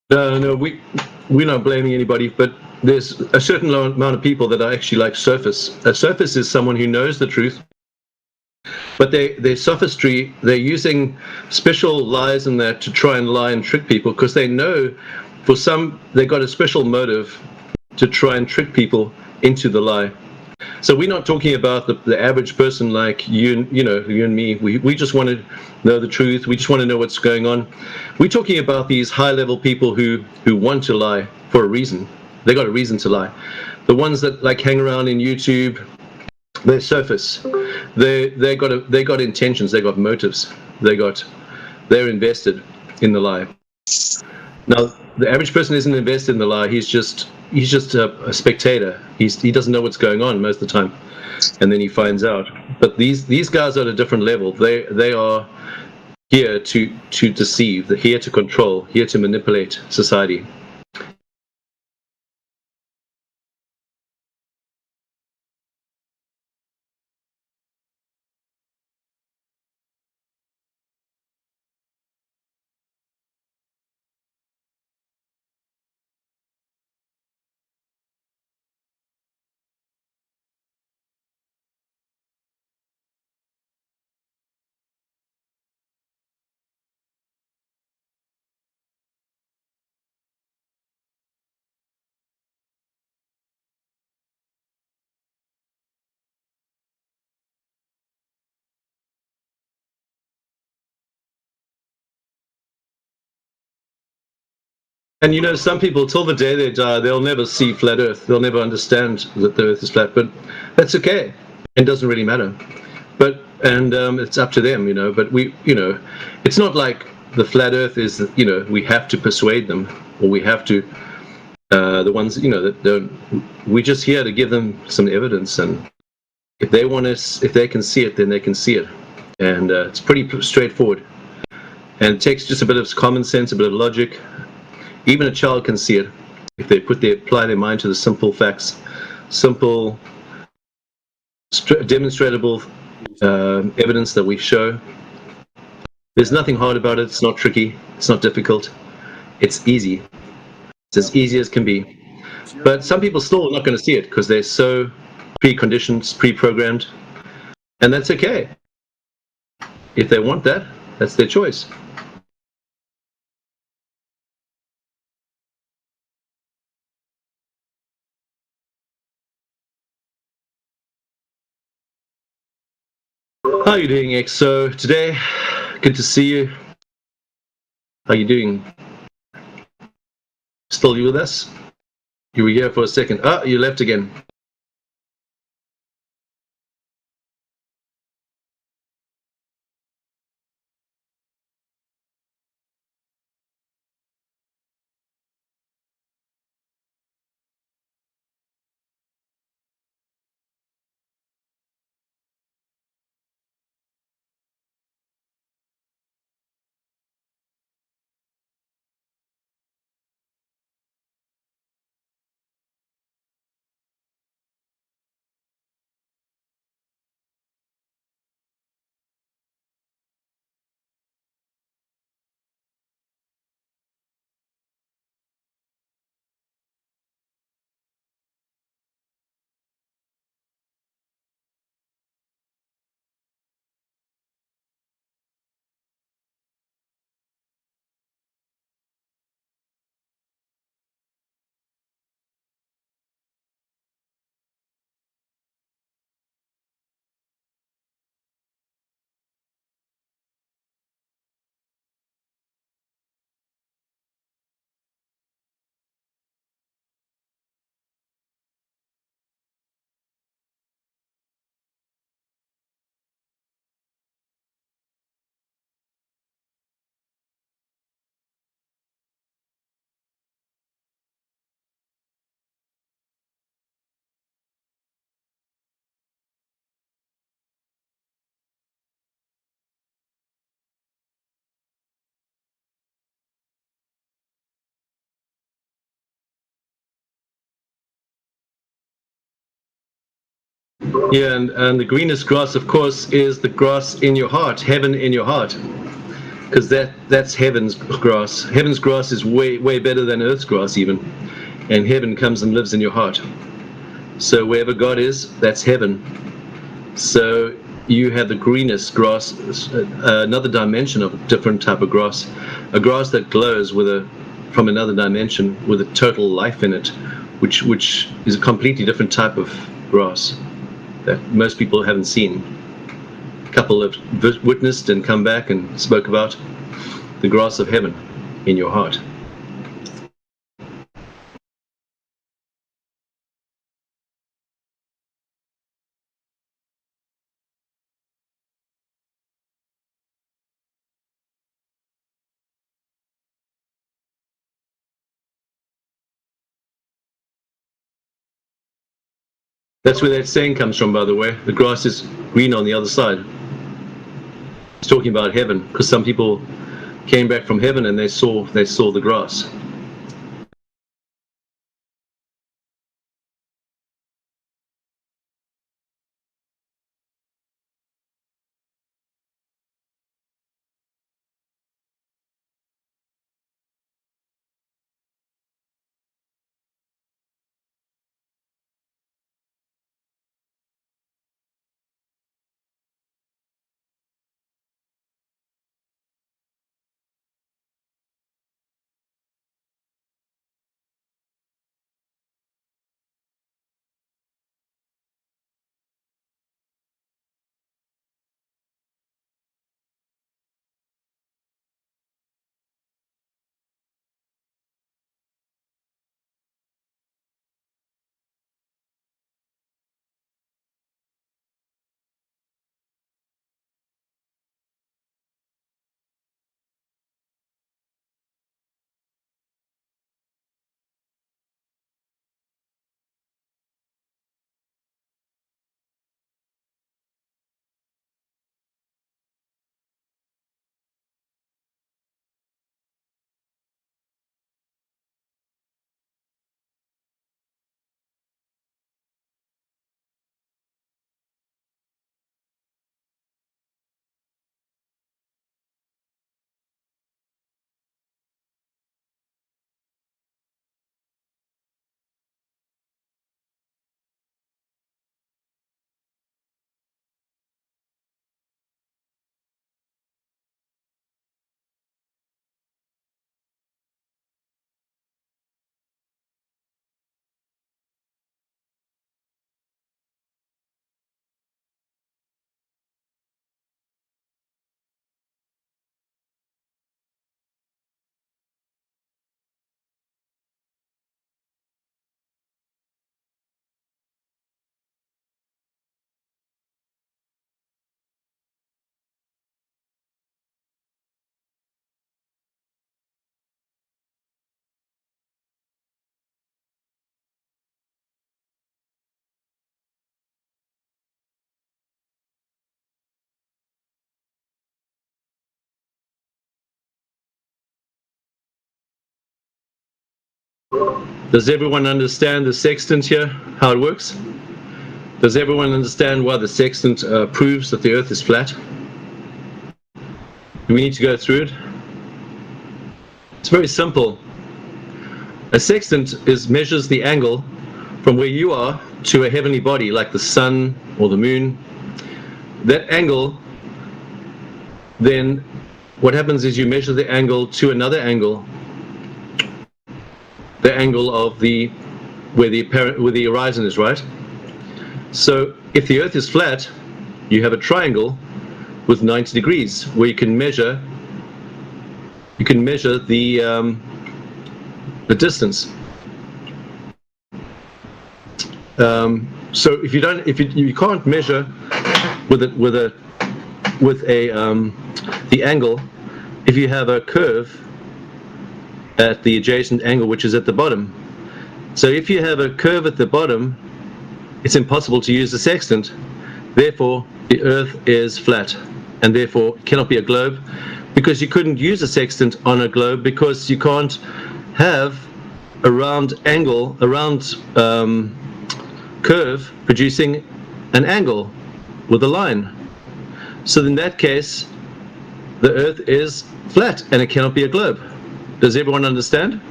No, we're not blaming anybody, but there's a certain amount of people that are actually like Surface. A Surface is someone who knows the truth, but their sophistry, they're using special lies and that to try and lie and trick people, because they know they got a special motive to try and trick people into the lie. So we're not talking about the average person like you and me. We just want to know the truth. We just want to know what's going on. We're talking about these high-level people who want to lie for a reason. They got a reason to lie. The ones that like hang around in YouTube, they're Surface. They got intentions. They got motives. They're invested in the lie. Now, the average person isn't invested in the lie. He's just a spectator. He doesn't know what's going on most of the time, and then he finds out. But these guys are at a different level. They are here to deceive. They're here to control. Here to manipulate society. And you know, some people, till the day they die, they'll never see flat Earth. They'll never understand that the Earth is flat. But that's okay. It doesn't really matter. But it's up to them, you know. But it's not like the flat Earth is, we have to persuade them, or we have to. The ones, that don't. We're just here to give them some evidence, and if they want us, if they can see it, then they can see it, and it's pretty straightforward. And it takes just a bit of common sense, a bit of logic. Even a child can see it if they apply their mind to the simple facts, simple, demonstrable evidence that we show. There's nothing hard about it. It's not tricky. It's not difficult. It's easy. It's as easy as can be. But some people still are not going to see it because they're so preconditioned, pre-programmed, and that's okay. If they want that, that's their choice. How are you doing, X? So today, good to see you. How are you doing? Still you with us? You were here for a second. Ah, you left again. Yeah, and the greenest grass, of course, is the grass in your heart, heaven in your heart, because that's heaven's grass. Heaven's grass is way better than earth's grass even, and heaven comes and lives in your heart. So wherever God is, that's heaven. So you have the greenest grass, another dimension of a different type of grass, a grass that glows from another dimension with a total life in it, which is a completely different type of grass that most people haven't seen. A couple have witnessed and come back and spoke about the grass of heaven in your heart. That's where that saying comes from, by the way. The grass is green on the other side. It's talking about heaven, because some people came back from heaven and they saw the grass. Does everyone understand the sextant here, how it works? Does everyone understand why the sextant proves that the Earth is flat? Do we need to go through it? It's very simple. A sextant measures the angle from where you are to a heavenly body, like the sun or the moon. That angle, then what happens is you measure the angle to another angle, the angle of where the horizon is, right? So if the Earth is flat, you have a triangle with 90 degrees where you can measure the distance. So if you can't measure with the angle, if you have a curve at the adjacent angle, which is at the bottom. So if you have a curve at the bottom, it's impossible to use the sextant. Therefore, the Earth is flat, and therefore it cannot be a globe, because you couldn't use a sextant on a globe, because you can't have a round curve producing an angle with a line. So in that case, the Earth is flat and it cannot be a globe. Does everyone understand?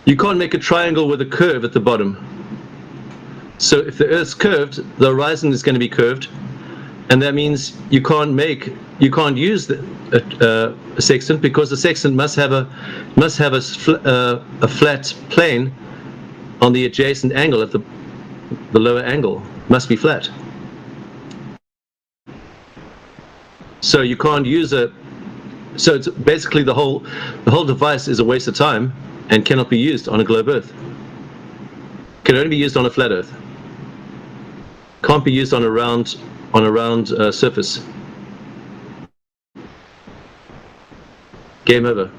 You can't make a triangle with a curve at the bottom. So if the Earth's curved, the horizon is going to be curved, and that means you can't use a sextant, because the sextant must have a flat plane on the adjacent angle at the lower angle. Must be flat. So you can't use so it's basically the whole device is a waste of time and cannot be used on a globe Earth. Can only be used on a flat Earth. Can't be used on a round surface. Game over.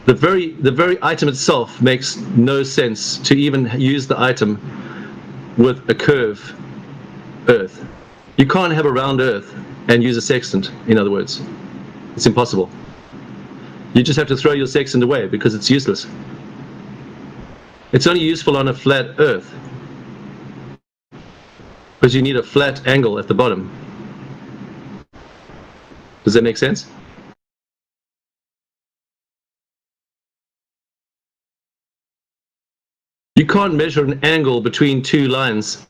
The very item itself makes no sense to even use the item with a curve Earth. You can't have a round Earth and use a sextant, in other words. It's impossible. You just have to throw your sextant away because it's useless. It's only useful on a flat Earth, because you need a flat angle at the bottom. Does that make sense? You can't measure an angle between two lines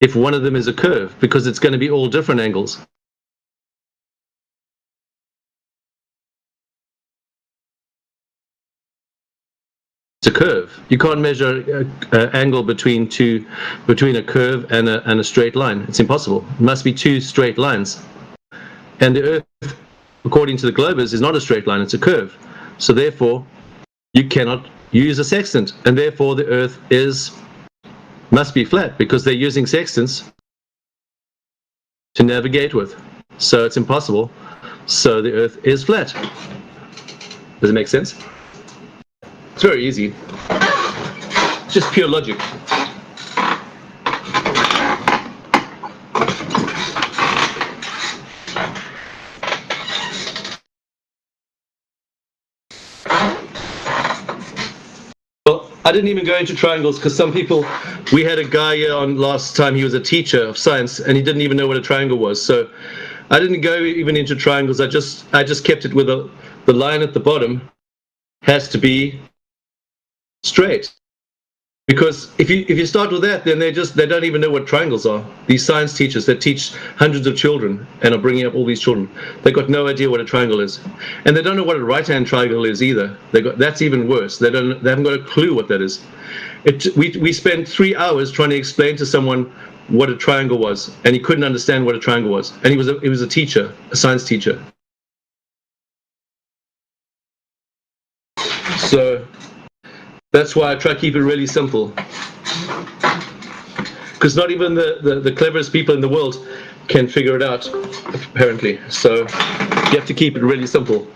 if one of them is a curve, because it's going to be all different angles. It's a curve. You can't measure an angle between a curve and a straight line. It's impossible. It must be two straight lines. And the Earth, according to the globers, is not a straight line, it's a curve. So therefore, you cannot use a sextant, and therefore the Earth must be flat, because they're using sextants to navigate with. So it's impossible. So the Earth is flat. Does it make sense? It's very easy. It's just pure logic. Well, I didn't even go into triangles, because some people, we had a guy here on last time, he was a teacher of science, and he didn't even know what a triangle was. So I didn't go even into triangles. I just kept it with the line at the bottom has to be straight, because if you start with that, then they don't even know what triangles are. These science teachers that teach hundreds of children and are bringing up all these children, they've got no idea what a triangle is, and they don't know what a right-hand triangle is either. That's even worse. They haven't got a clue what that is. We spent 3 hours trying to explain to someone what a triangle was, and he couldn't understand what a triangle was, and he was a teacher, a science teacher. So that's why I try to keep it really simple, because not even the cleverest people in the world can figure it out, apparently. So you have to keep it really simple.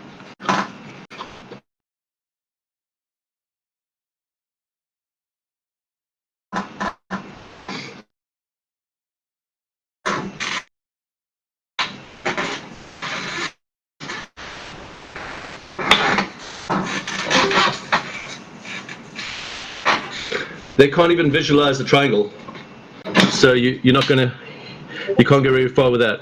they can't even visualize the triangle. So you can't get very far with that.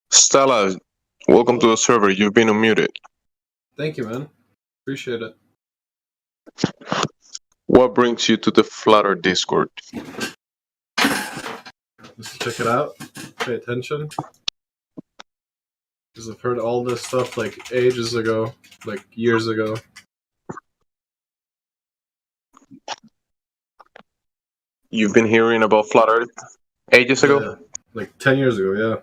Stella, welcome to the server. You've been unmuted. Thank you, man. Appreciate it. What brings you to the Flutter Discord? Just check it out. Pay attention. Because I've heard all this stuff like ages ago, like years ago. You've been hearing about Flutter ages ago? Yeah, like 10 years ago, yeah.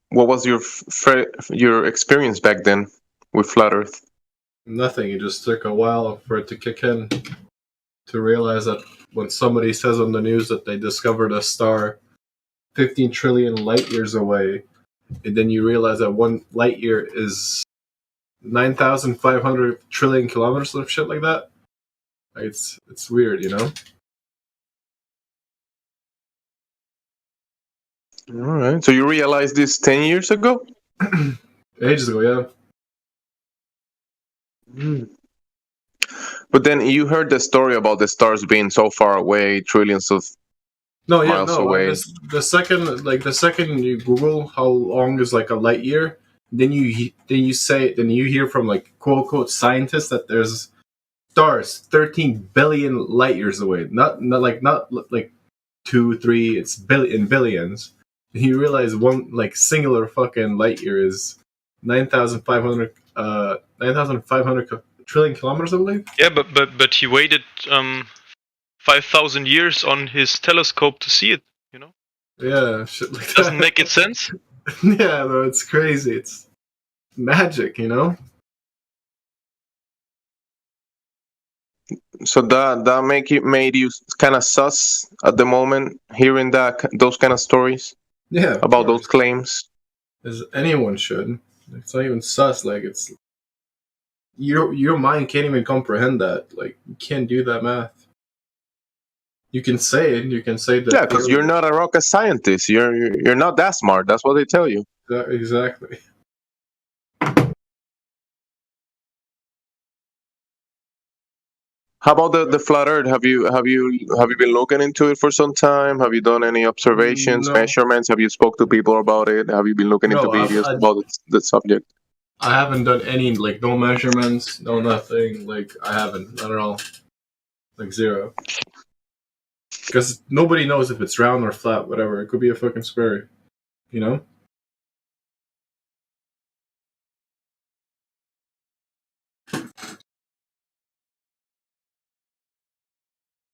What was your experience back then with Flat Earth? Nothing. It just took a while for it to kick in to realize that when somebody says on the news that they discovered a star 15 trillion light years away, and then you realize that one light year is 9,500 trillion kilometers of shit like that. It's weird, you know? All right. So you realized this 10 years ago? Ages ago, yeah. But then you heard the story about the stars being so far away, trillions of miles away. The second you Google how long is like a light year, then you hear from like quote unquote scientists that there's stars 13 billion light years away. Not like 2, 3. It's billions. And you realize one like singular fucking light year is 9,500 trillion kilometers, I believe. Yeah, but he waited 5,000 years on his telescope to see it. You know. Yeah, shit like that. Doesn't make it sense. Yeah, no, it's crazy. It's magic, you know. So that made you kind of sus at the moment hearing those kind of stories Yeah, about those claims. As anyone should. It's not even sus. Like it's your mind can't even comprehend that. Like you can't do that math. You can say it. You can say that. Yeah, because you're not a rocket scientist. You're not that smart. That's what they tell you. Exactly. How about the flat Earth? Have you been looking into it for some time? Have you done any observations, No. measurements? Have you spoke to people about it? Have you been looking into videos about the subject? I haven't done any like no measurements, no nothing. Like I haven't, not at all. Like zero. Because nobody knows if it's round or flat, whatever. It could be a fucking square, you know?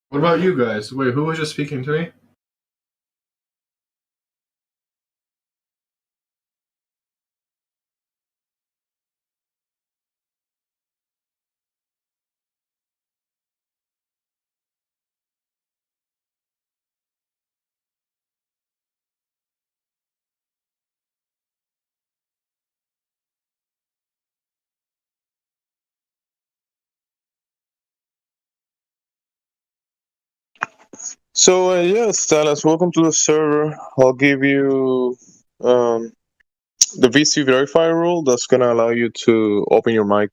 What about you guys? Wait, who was just speaking to me? So yes, Dallas, welcome to the server. I'll give you the VC verify rule. That's gonna allow you to open your mic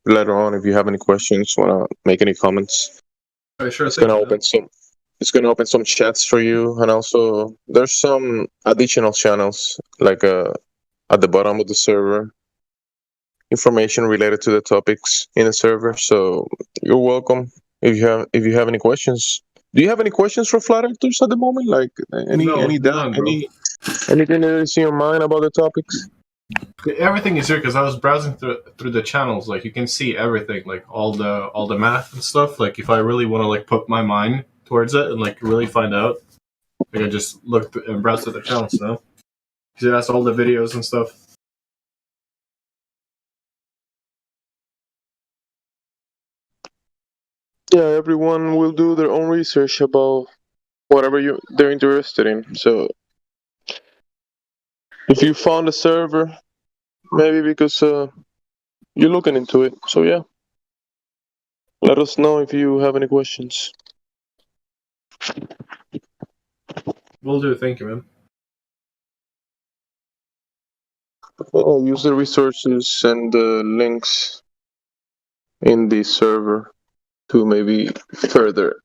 later on if you have any questions, wanna make any comments. Sure. It's gonna open some chats for you, and also there's some additional channels like at the bottom of the server, information related to the topics in the server. So you're welcome if you have any questions. Do you have any questions for flat earthers at the moment? Like anything that is in your mind about the topics? Everything is here because I was browsing through the channels. Like you can see everything, like all the math and stuff. Like if I really want to like put my mind towards it and like really find out, I can just look and browse through the channels. You know, because that's all the videos and stuff. Yeah, everyone will do their own research about whatever they're interested in. So if you found a server, maybe because you're looking into it. So yeah, let us know if you have any questions. Will do. Thank you, man. Use the resources and the links in the server to maybe further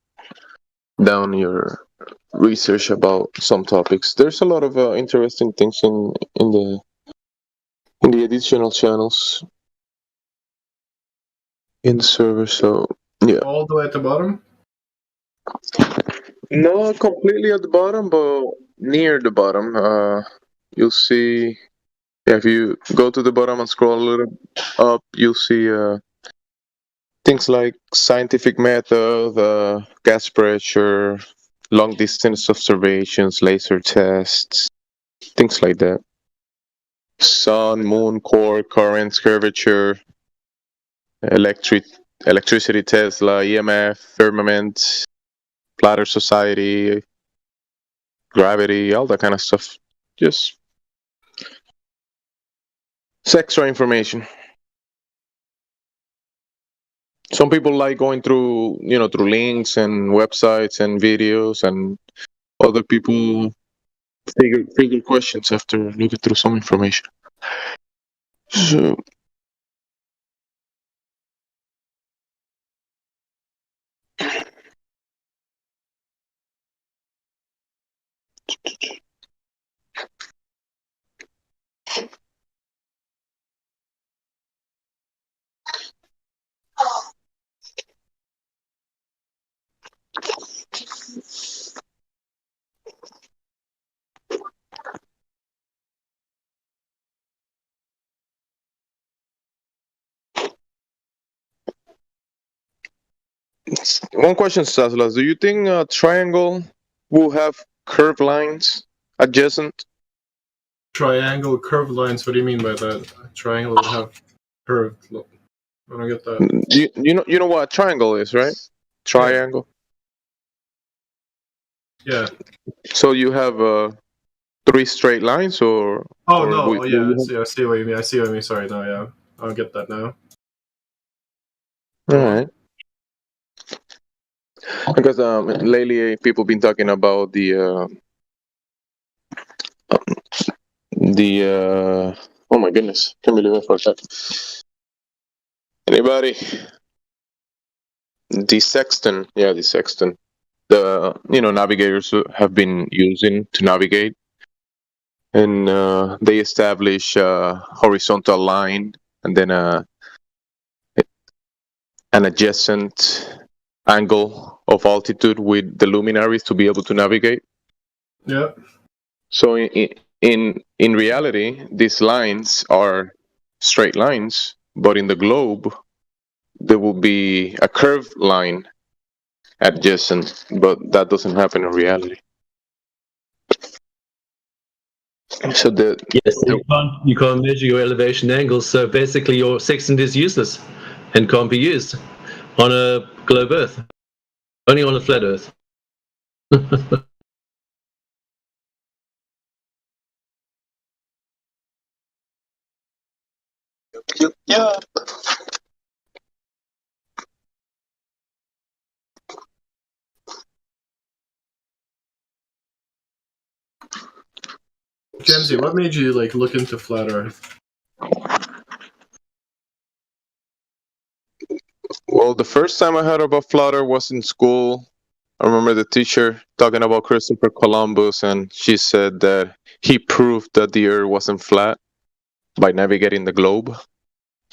down your research about some topics. There's a lot of interesting things in the additional channels in the server. So yeah. All the way at the bottom. Not completely at the bottom, but near the bottom. You'll see. If you go to the bottom and scroll a little up, you'll see things like scientific method, gas pressure, long distance observations, laser tests, things like that. Sun, moon, core, currents, curvature, electricity, Tesla, EMF, firmament, flat Earth society, gravity, all that kind of stuff. Just extra information. Some people like going through links and websites and videos, and other people figure questions after looking through some information. So One question, Saslas. Do you think a triangle will have curved lines adjacent? Triangle curved lines. What do you mean by that? Triangle would have curved. I don't get that. You know what a triangle is, right? Triangle. Yeah. So you have 3 straight lines, or? Oh or no! will- Oh yeah, will you I see what you mean. I see what you mean. Sorry, no, yeah, I'll get that now. have- All right. Because lately people been talking about the oh my goodness, can't believe I forgot. Anybody? The sextant, yeah, the sextant. The navigators have been using to navigate, and they establish a horizontal line and then an adjacent angle of altitude with the luminaries to be able to navigate. Yeah. So in reality, these lines are straight lines, but in the globe, there will be a curved line adjacent, but that doesn't happen in reality. So Yes, you can't measure your elevation angles, so basically your sextant is useless and can't be used on a globe Earth, only on a flat Earth. Yeah. Kenzie, what made you look into flat Earth? Well, the first time I heard about flat Earth was in school. I remember the teacher talking about Christopher Columbus, and she said that he proved that the Earth wasn't flat by navigating the globe.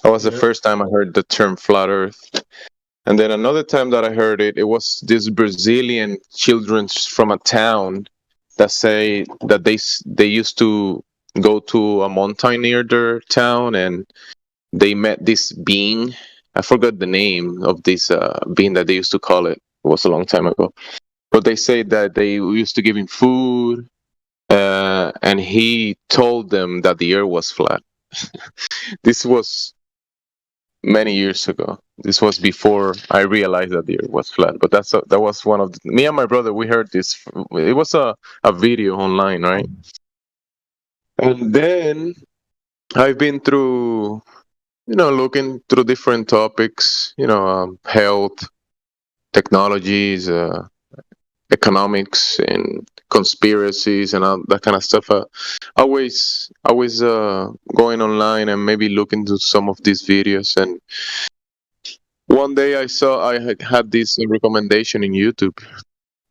That was the first time I heard the term flat Earth. And then another time that I heard it, it was this Brazilian children from a town that say that they used to go to a mountain near their town, and they met this being. I forgot the name of this being that they used to call it. It was a long time ago. But they say that they used to give him food, and he told them that the Earth was flat. This was many years ago. This was before I realized that the Earth was flat. But that was one of me and my brother. We heard this. It was a video online, right? And then I've been through, looking through different topics. Health, technologies, economics, and conspiracies, and all that kind of stuff. Always going online and maybe looking to some of these videos. And one day I had this recommendation in YouTube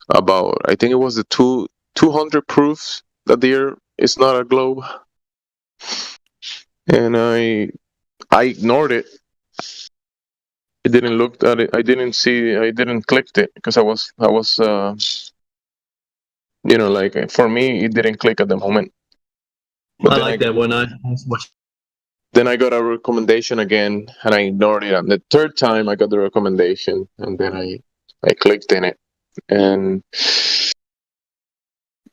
about, I think it was the 200 proofs that the Earth is not a globe, and I ignored it. I didn't look at it. I didn't click it because I was for me it didn't click at the moment. But I then like that one. I watched. Then I got a recommendation again, and I ignored it. And the third time I got the recommendation, and then I clicked in it, and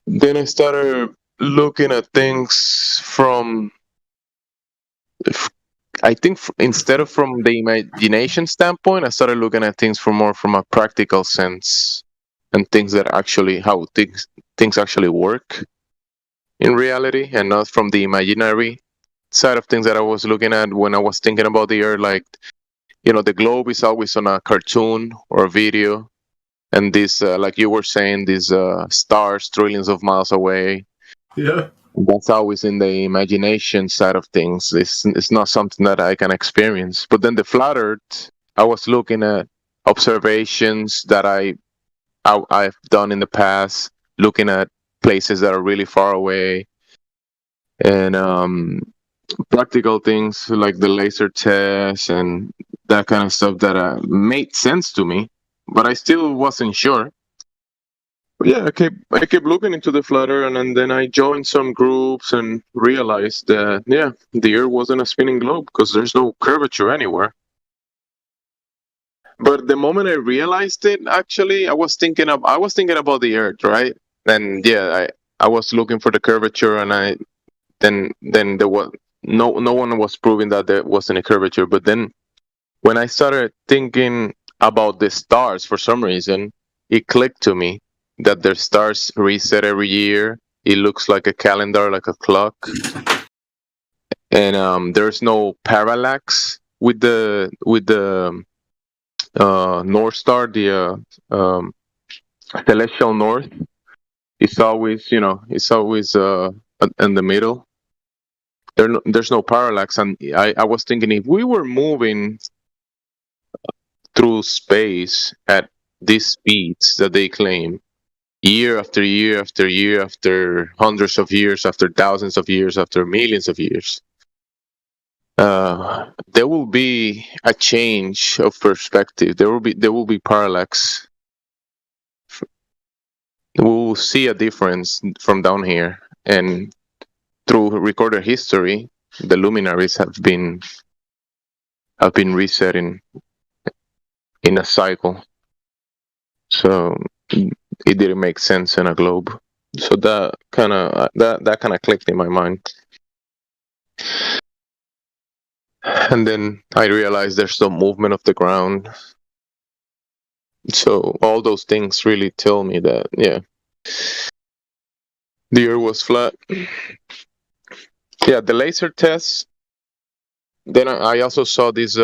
then I started looking at things from, I think instead of from the imagination standpoint, I started looking at things from a practical sense, and things that actually how things actually work in reality, and not from the imaginary side of things that I was looking at when I was thinking about the Earth. Like, the globe is always on a cartoon or a video, and this, like you were saying, these stars trillions of miles away. Yeah. That's always in the imagination side of things. It's not something that I can experience. But then the flat Earth, I was looking at observations that I've done in the past, looking at places that are really far away, and practical things like the laser test and that kind of stuff that made sense to me, but I still wasn't sure. But yeah, I kept looking into the flat Earth, and then I joined some groups and realized that the Earth wasn't a spinning globe because there's no curvature anywhere. But the moment I realized it, actually, I was thinking about the Earth, right? And yeah, I was looking for the curvature, and then there was no one was proving that there wasn't a curvature. But then when I started thinking about the stars, for some reason, it clicked to me that their stars reset every year. It looks like a calendar, like a clock, and there's no parallax with the North Star, the celestial north. It's always, in the middle. There's no parallax, and I was thinking if we were moving through space at these speeds that they claim, year after year after year, after hundreds of years, after thousands of years, after millions of years, there will be a change of perspective. There will be parallax. We will see a difference from down here, and through recorded history, the luminaries have been reset in a cycle. So it didn't make sense in a globe. So that kind of clicked in my mind. And then I realized there's some movement of the ground. So all those things really tell me that, yeah, the Earth was flat. Yeah, the laser tests. Then I also saw these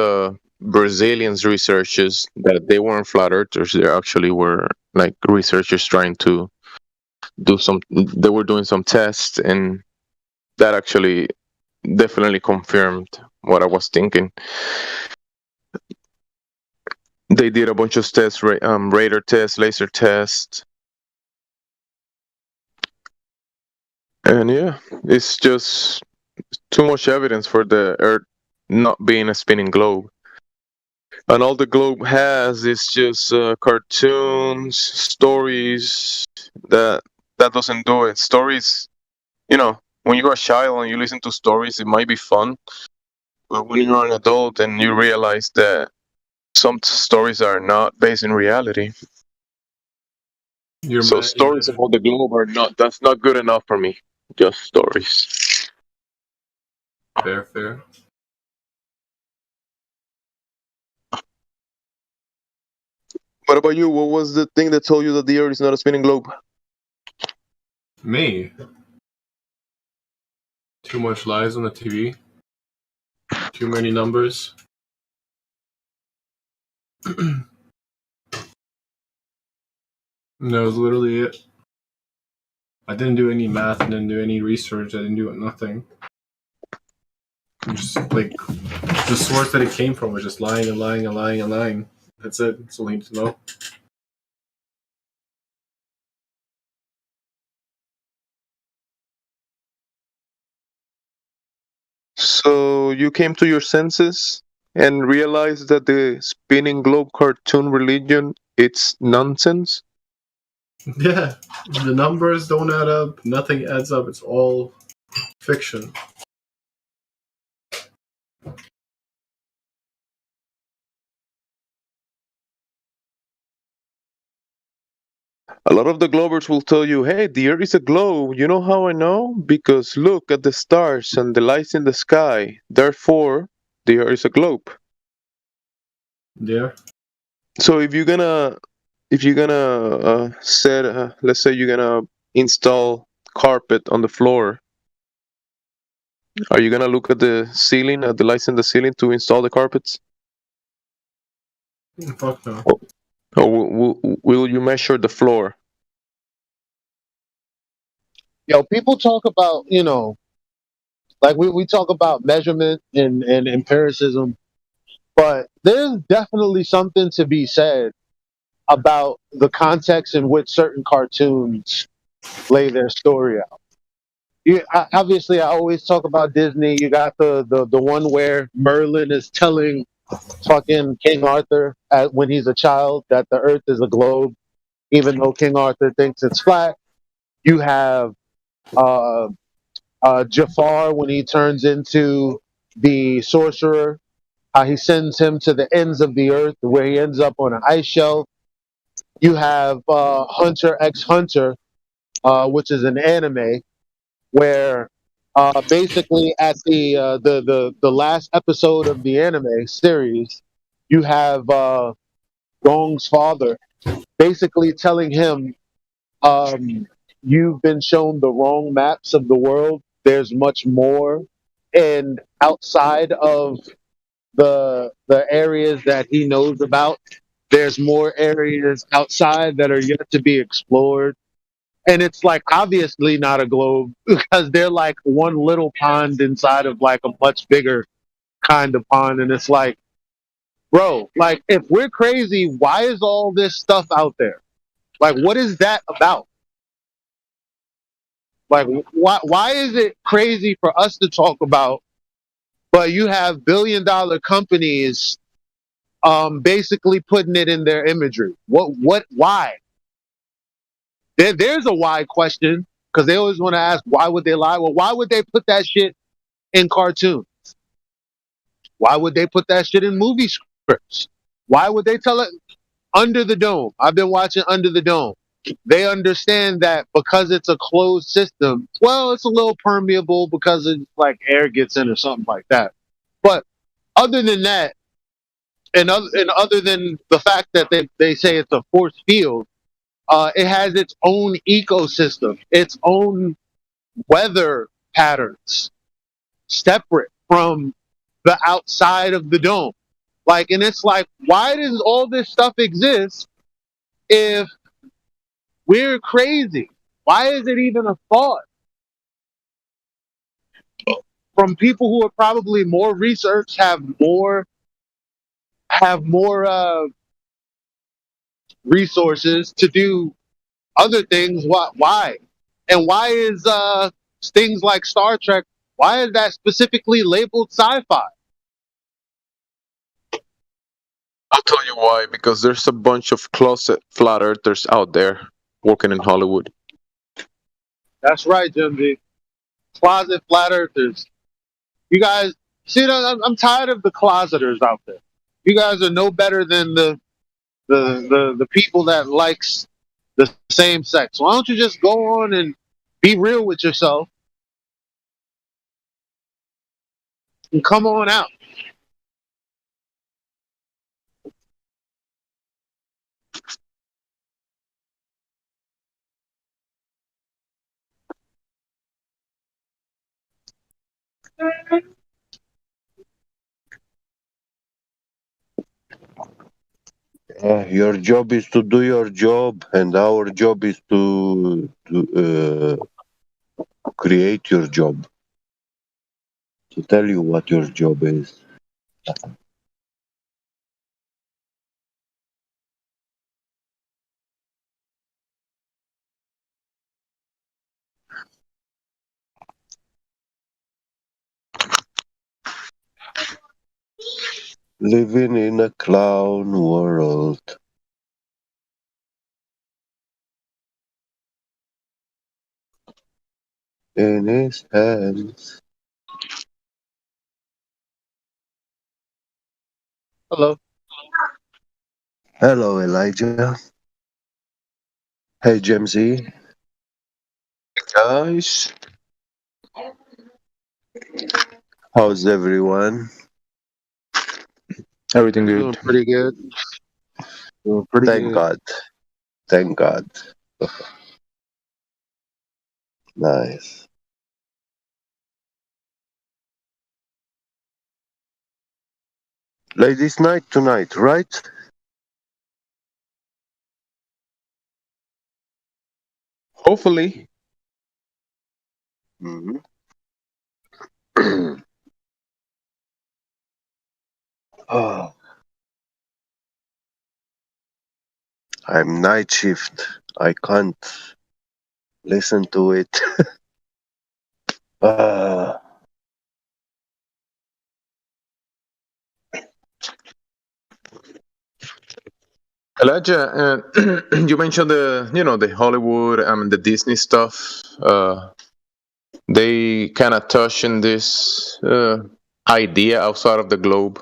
Brazilians researchers that they weren't flat earthers. They actually were like researchers trying to do they were doing some tests, and that actually definitely confirmed what I was thinking. They did a bunch of tests, radar tests, laser tests, and yeah, it's just too much evidence for the Earth not being a spinning globe. And all the globe has is just cartoons, stories. That doesn't do it. Stories, when you're a child and you listen to stories, it might be fun. But when you're an adult and you realize that some stories are not based in reality. Stories about the globe that's not good enough for me. Just stories. Fair. What about you? What was the thing that told you that the Earth is not a spinning globe? Me. Too much lies on the TV. Too many numbers. That was literally it. I didn't do any math. I didn't do any research. I didn't do nothing. Just like the source that it came from was just lying and lying and lying and lying. That's it. That's all I need to know. So you came to your senses and realized that the spinning globe cartoon religion, it's nonsense? Yeah, the numbers don't add up. Nothing adds up. It's all fiction. A lot of the globers will tell you, hey, the Earth is a globe. You know how I know? Because look at the stars and the lights in the sky. Therefore, the Earth is a globe. Yeah. So if you're gonna let's say you're gonna install carpet on the floor, are you gonna look at the ceiling, at the lights in the ceiling to install the carpets? Fuck no. Or will you measure the floor? Yo, people talk about, like we talk about measurement and empiricism, but there's definitely something to be said about the context in which certain cartoons lay their story out. Obviously, I always talk about Disney. You got the one where Merlin is telling fucking King Arthur when he's a child that the Earth is a globe, even though King Arthur thinks it's flat. You have Jafar when he turns into the sorcerer how he sends him to the ends of the earth where he ends up on an ice shelf. You have Hunter x Hunter, which is an anime where basically at the last episode of the anime series, you have Gong's father basically telling him, you've been shown the wrong maps of the world. There's much more, and outside of the areas that he knows about, there's more areas outside that are yet to be explored. And it's like obviously not a globe because they're like one little pond inside of like a much bigger kind of pond. And it's like, bro, like if we're crazy, why is all this stuff out there? Like, what is that about? Like, why is it crazy for us to talk about, but you have billion-dollar companies basically putting it in their imagery? Why? There's a why question, because they always want to ask, why would they lie? Well, why would they put that shit in cartoons? Why would they put that shit in movie scripts? Why would they tell it Under the Dome? I've been watching Under the Dome. They understand that because it's a closed system, well, it's a little permeable because it's like air gets in or something like that. But other than that, and other than the fact that they say it's a force field, it has its own ecosystem, its own weather patterns, separate from the outside of the dome. Like, and it's like, why does all this stuff exist if we're crazy? Why is it even a thought? From people who are probably more research, have more resources to do other things. Why? And why is things like Star Trek, why is that specifically labeled sci-fi? I'll tell you why. Because there's a bunch of closet flat earthers out there working in Hollywood. That's right, Jim B. Closet flat earthers. You guys, see, I'm tired of the closeters out there. You guys are no better than the people that likes the same sex. Why don't you just go on and be real with yourself and come on out? Your job is to do your job, and our job is to create your job. To tell you what your job is. Living in a clown world. In his hands. Hello. Hello, Elijah. Hey, Jamesy. Guys. How's everyone? Everything good. Doing pretty good. Doing pretty Thank good. God. Thank God. Nice. Ladies' night tonight, right? Hopefully. Mm-hmm. Oh. I'm night shift. I can't listen to it. Elijah, you mentioned the Hollywood and the Disney stuff. They kind of touch in this idea outside of the globe.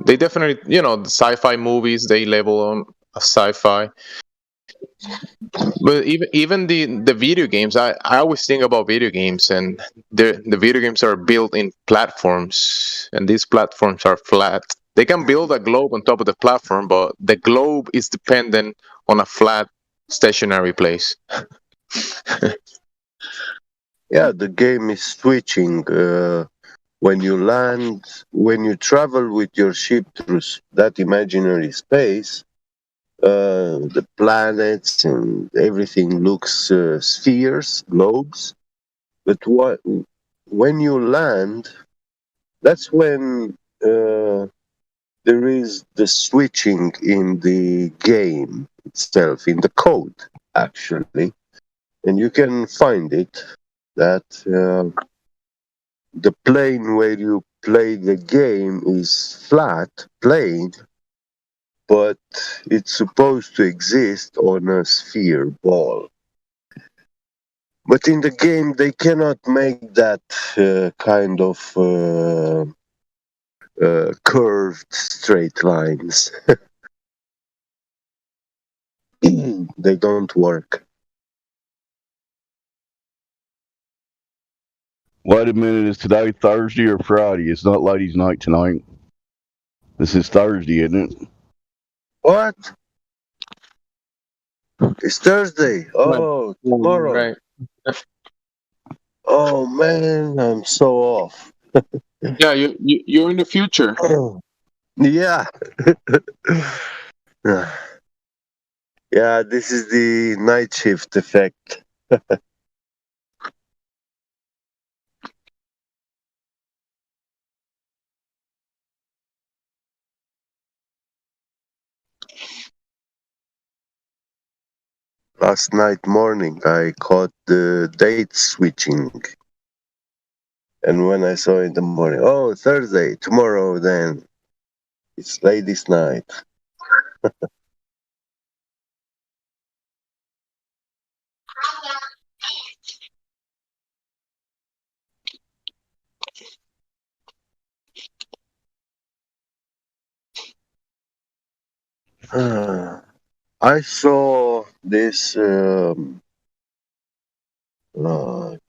They definitely, the sci-fi movies they label on sci-fi. But even the video games, I always think about video games, and the video games are built in platforms, and these platforms are flat. They can build a globe on top of the platform, but the globe is dependent on a flat, stationary place. Yeah, the game is switching. When you land, when you travel with your ship through that imaginary space, the planets and everything looks spheres, globes. But when you land, that's when there is the switching in the game itself, in the code, actually. And you can find it that the plane where you play the game is flat plane, but it's supposed to exist on a sphere ball. But in the game, they cannot make that kind of curved straight lines. They don't work. Wait a minute, is today Thursday or Friday? It's not ladies' night tonight. This is Thursday, isn't it? What? It's Thursday. Oh, tomorrow. Right. Oh man, I'm so off. Yeah, you're in the future. Yeah. Yeah, this is the night shift effect. Last night morning, I caught the date switching. And when I saw in the morning, oh, Thursday, tomorrow then. It's ladies' night. I saw this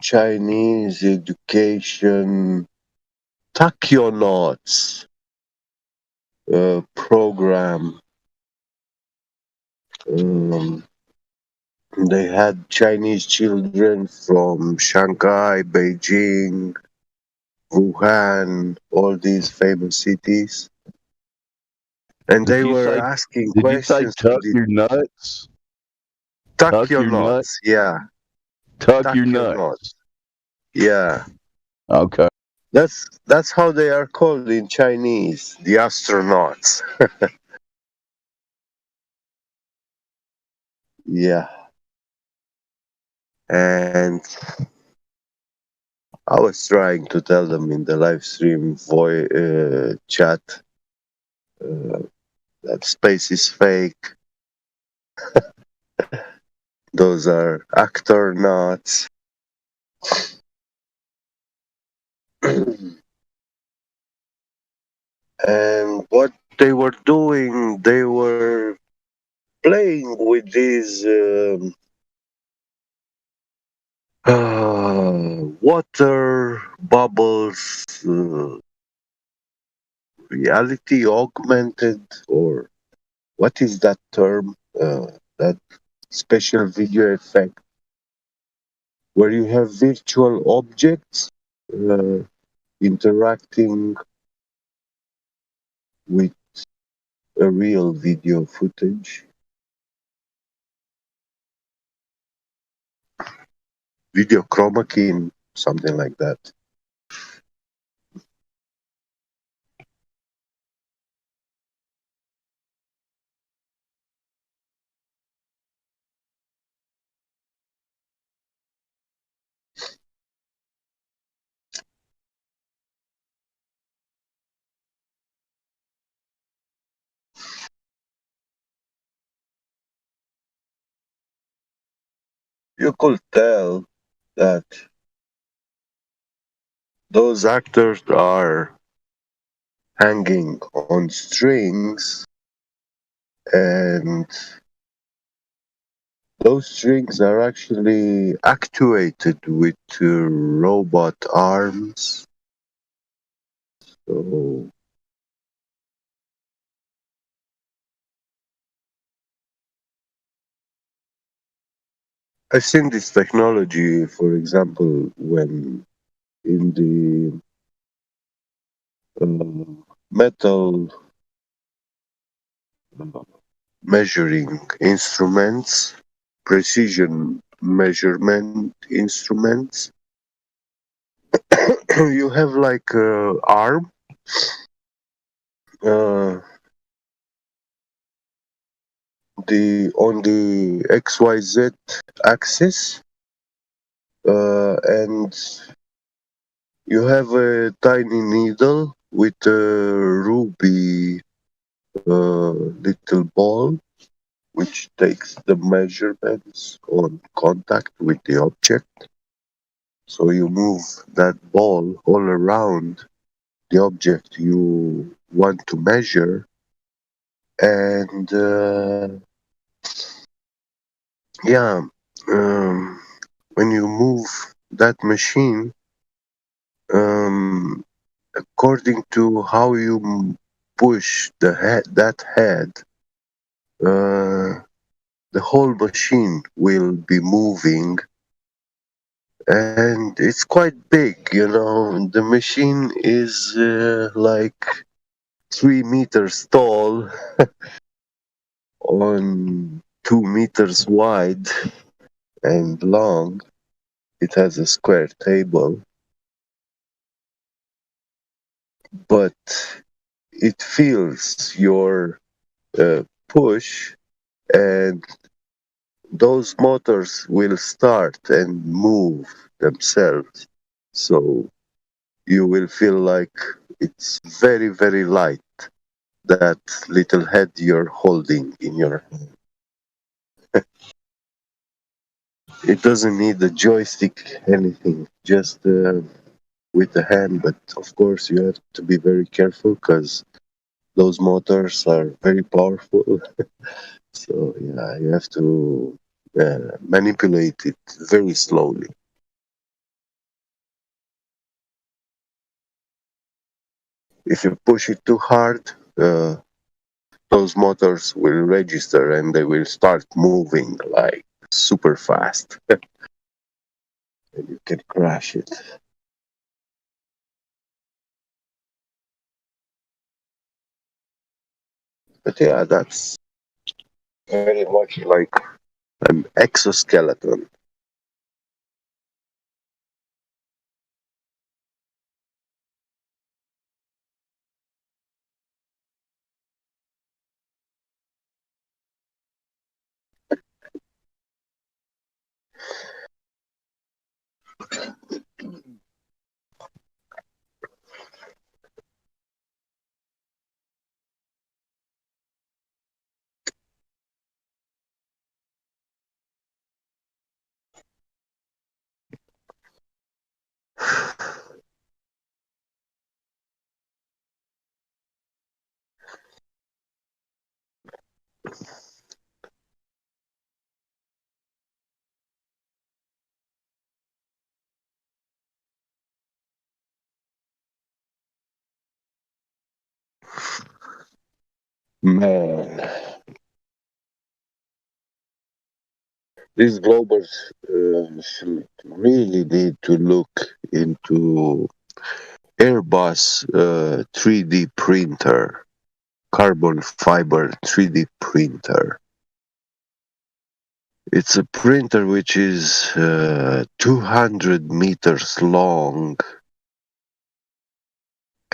Chinese education Takyonauts program. They had Chinese children from Shanghai, Beijing, Wuhan, all these famous cities. And they were asking Did questions. you say tuck your nuts? Tuck your nuts, yeah. Tuck your nuts. Yeah. Okay. That's how they are called in Chinese, the astronauts. Yeah. And I was trying to tell them in the live stream chat that space is fake. Those are actor nuts. And what they were doing, they were playing with these water bubbles, reality augmented, or what is that term? That special video effect where you have virtual objects interacting with a real video footage. Video chroma key, something like that. You could tell that those actors are hanging on strings, and those strings are actually actuated with robot arms. So I've seen this technology, for example, when in the metal measuring instruments, precision measurement instruments. You have like a arm, on the XYZ axis, and you have a tiny needle with a ruby little ball, which takes the measurements on contact with the object. So you move that ball all around the object you want to measure, and yeah, when you move that machine, according to how you push that head, the whole machine will be moving, and it's quite big, you know. The machine is like 3 meters tall on 2 meters wide and long. It has a square table, but it feels your push, and those motors will start and move themselves. So you will feel like it's very, very light, that little head you're holding in your hand. It doesn't need a joystick, anything, just with the hand. But of course, you have to be very careful because those motors are very powerful. So yeah, you have to manipulate it very slowly. If you push it too hard, those motors will register and they will start moving like super fast. And you can crash it. But yeah, that's very much like an exoskeleton. Man, these Globers should really need to look into Airbus 3D printer, carbon fiber 3D printer. It's a printer which is 200 meters long,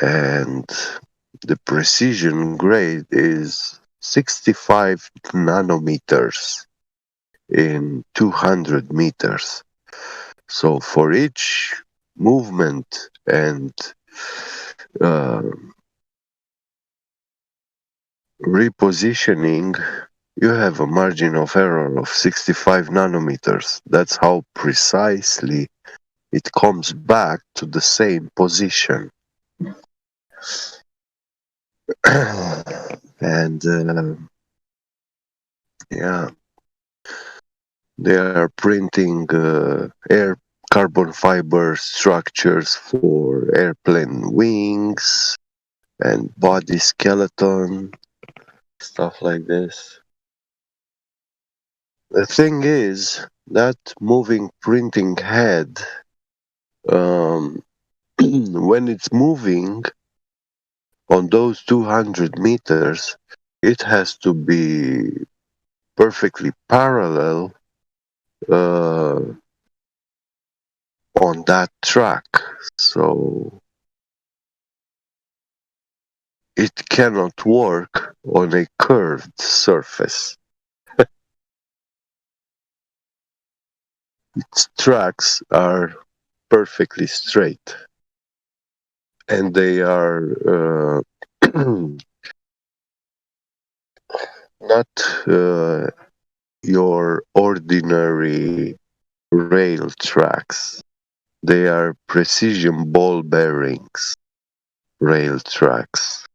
and the precision grade is 65 nanometers in 200 meters. So for each movement and repositioning, you have a margin of error of 65 nanometers. That's how precisely it comes back to the same position. and yeah, they are printing air carbon fiber structures for airplane wings and body skeleton, stuff like this. The thing is that moving printing head, when it's moving on those 200 meters, it has to be perfectly parallel on that track. So it cannot work on a curved surface. Its tracks are perfectly straight, and they are not your ordinary rail tracks. They are precision ball bearings rail tracks.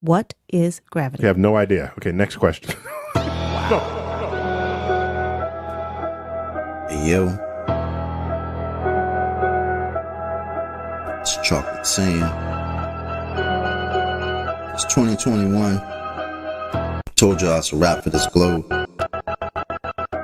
What is gravity? Okay, I have no idea. Okay, next question. Hey, yo. It's Chocolate saying. It's 2021. Told y'all it's a wrap for this globe.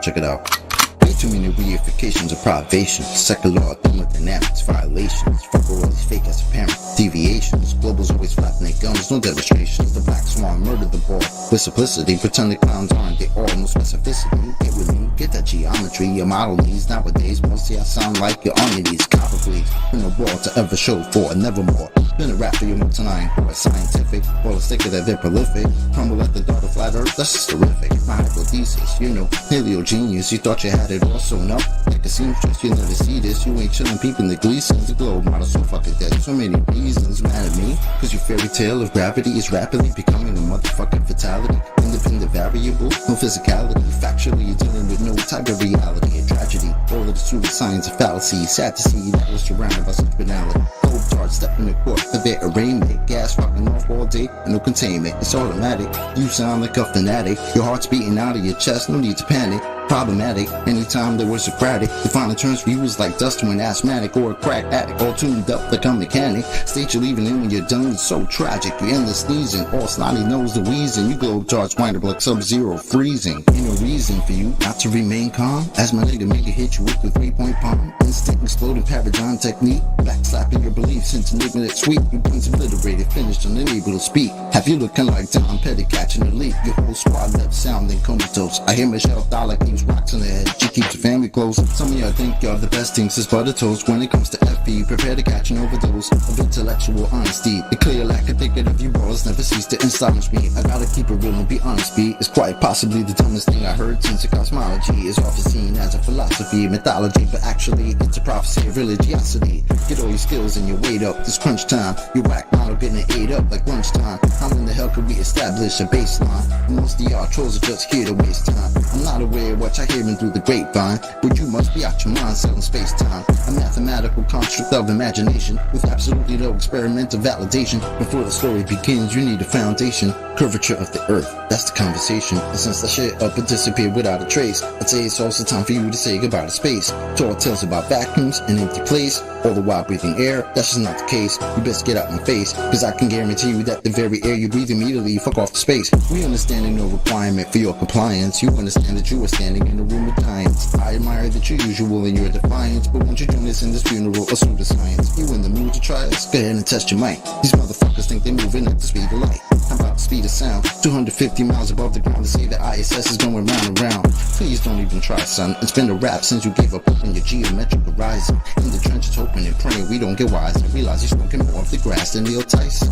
Check it out. Way too many reifications of privations. Secular thermodynamics violations. Fuck all these fake as apparent deviations. Globals always flapping their gums. No demonstrations. The black swan murdered the ball with simplicity. Pretend the clowns aren't. They all no specificity. Get with me. Get that geometry. Your model needs nowadays. Mostly I sound like you're on your knees. Copper bleeds. Been a wall to ever show for and nevermore. Been a rap for your multi-nine or scientific. Or a sticker that they're prolific. Crumble at the thought of flat earth. That's just terrific. My hypothesis. You know, paleo genius. You thought you had it all sewn up. Like a seamstress. You never see this. You ain't chillin' peeping the Gleasons. The globe model so fucking dead. So many reasons. Mad at me. Cause your fairy tale of gravity is rapidly becoming a motherfucking fatality. Independent variable. No physicality. Factually, you're dealing with no type of reality. A tragedy. All of the pseudoscience of fallacy. Sad to see that was surrounded by such banality. Cold tards stepping in court for their arraignment. Gas rocking off all day and no containment. It's automatic. You sound like a fanatic. Your heart's beating out of your chest. No need to panic. Problematic. Anytime there was Socratic, defining terms for you was like dust to an asthmatic or a crack addict, all tuned up like a mechanic. State you're leaving in when you're done. It's so tragic. You endless sneezing, all snotty nose the wheezing. You globe charts wind up like Sub-Zero freezing. Ain't no reason for you not to remain calm. As my nigga make it hit you with the 3-point palm. Instant exploding paradigm technique. Backslapping your beliefs into enigmatic sweep. Your brain's obliterated, finished, unable to speak. Have you looking like Tom Petty catching a leak? Your whole squad left sounding comatose. I hear Michelle Dollar keeps rocks on the head. She keeps the family close. Some of y'all think y'all the best things since butter toast. When it comes to FB, prepare to catch an overdose of intellectual honesty. The clear lack of thinking of you balls never cease to astonish me. I gotta keep it real and be honest, B. It's quite possibly the dumbest thing I heard since the cosmology is often seen as a philosophy, mythology, but actually it's a prophecy of religiosity. Get all your skills and your weight up. This crunch time, your whack model getting ate up like lunchtime. How in the hell could we establish a baseline? Most of y'all trolls are just here to waste time. I'm not aware of what I hear through the grapevine, but you must be out your mind selling space-time. A mathematical construct of imagination with absolutely no experimental validation. Before the story begins, you need a foundation. Curvature of the earth, that's the conversation. And since the shit up and disappeared without a trace, I'd say it's also time for you to say goodbye to space. Tall tales about vacuums and empty place, all the while breathing air. That's just not the case. You best get out my face, cause I can guarantee you that the very air you breathe immediately fuck off the space. We understand no requirement for your compliance. You understand that you are standing in a room of giants. I admire that you're usual in your defiance, but won't you join us in this funeral of pseudoscience? You in the mood to try us? Go ahead and test your mic. These motherfuckers think they're moving at the speed of light. How about the speed of sound? 250 miles above the ground to say that ISS is going round and round. Please don't even try, son. It's been a rap since you gave up on your geometric horizon. In the trenches hoping and praying we don't get wise and realize you're smoking more of the grass than Neil Tyson.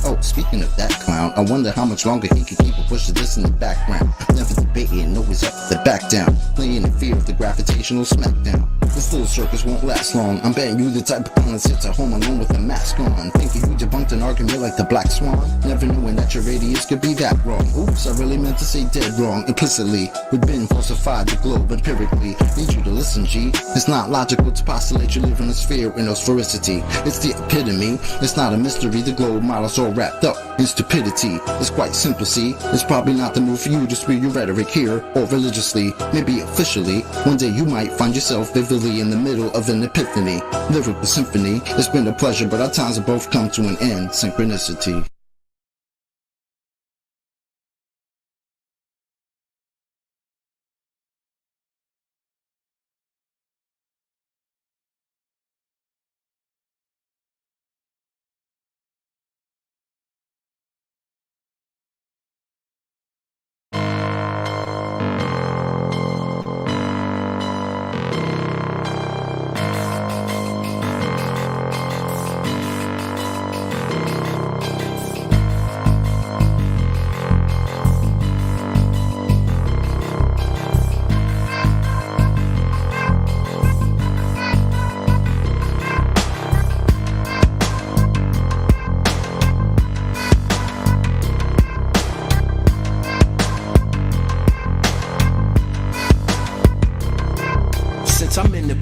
Oh, speaking of that clown, I wonder how much longer he can keep pushing this in the background. Never debating, always up to the back down. Playing in fear of the gravitational smackdown. This little circus won't last long. I'm betting you the type of clown that sits at home alone with a mask on, thinking you debunked an argument like the Black Swan. Never knowing that your radius could be that wrong. Oops, I really meant to say dead wrong. Implicitly, we've been falsified the globe empirically. Need you to listen, G. It's not logical to postulate you live in a sphere with no sphericity. It's the epitome. It's not a mystery. The globe model's all wrapped up in stupidity. It's quite simple, see. It's probably not the move for you to spew your rhetoric here or religiously, maybe officially. One day you might find yourself vividly in the middle of an epiphany. Lyrical symphony. It's been a pleasure, but our times have both come to an end. Synchronicity.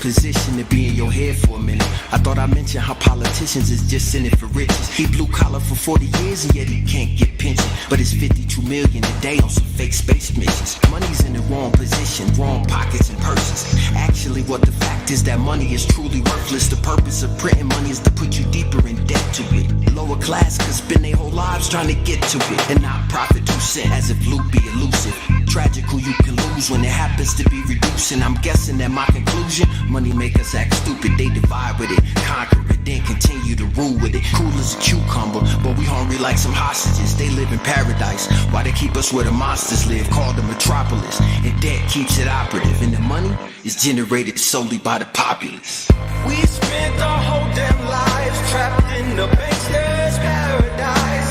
position to be in your head for a minute. I thought I mentioned how politicians is just in it for riches. He blue collar for 40 years and yet he can't get pension. But it's 52 million a day on some fake space missions. Money's in the wrong position, wrong pockets and purses. Actually, what the fact is that money is truly worthless. The purpose of printing money is to put you deeper in debt to it. Lower class could spend their whole lives trying to get to it and not profit 2 cents as if loot be elusive. Tragic who you can lose when it happens to be reducing. I'm guessing that my conclusion, money make us act stupid. They divide with it, conquer it, then continue to rule with it. Cool as a cucumber, but we hungry like some hostages. They live in paradise, while they keep us where the monsters live, called the metropolis. And debt keeps it operative, and the money is generated solely by the populace. We spent our whole damn lives trapped in the bankster's paradise.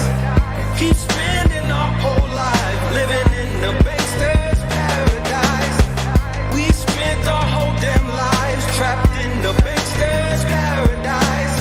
Keep spending our whole life living in the bankster's paradise. We spent our whole damn lives trapped in the bankster's paradise.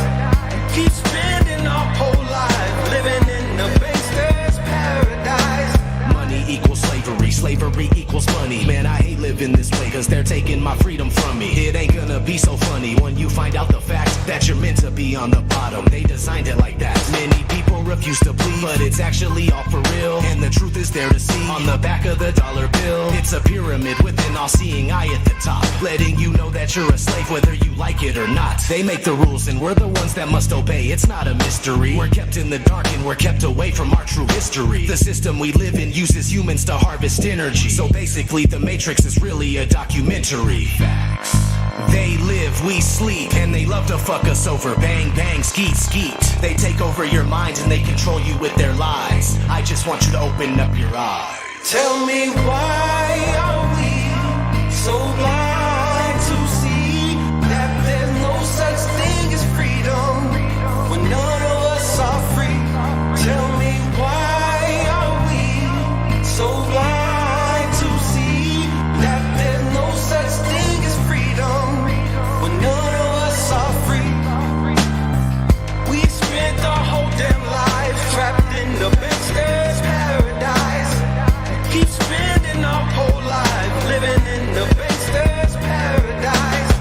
Keep spending our whole life living in the bankster's paradise. Money equals slavery, slavery equals money. Man, I hate living this way, cause they're taking my freedom from me. It ain't gonna be so funny when you find out the fact that you're meant to be on the bottom. They designed it like that. Many people refuse to believe, but it's actually all for real. And the truth is there to see on the back of the dollar bill. It's a pyramid with an all-seeing eye at the top, letting you know that you're a slave whether you like it or not. They make the rules and we're the ones that must obey. It's not a mystery. We're kept in the dark and we're kept away from our true history. The system we live in uses humans to harvest energy. So basically the Matrix is really a documentary. Facts. They live, we sleep, and they love to fuck us over. Bang, bang, skeet, skeet. They take over your mind and they control you with their lies. I just want you to open up your eyes. Tell me why are we so blind to see that there's no such thing as freedom when none of us are free? Tell me why are we so blind to see that there's no such thing as freedom when none of us are free? We spent our whole damn lives trapped in the bankster's paradise. Keep spending our whole life living in the bankster's paradise.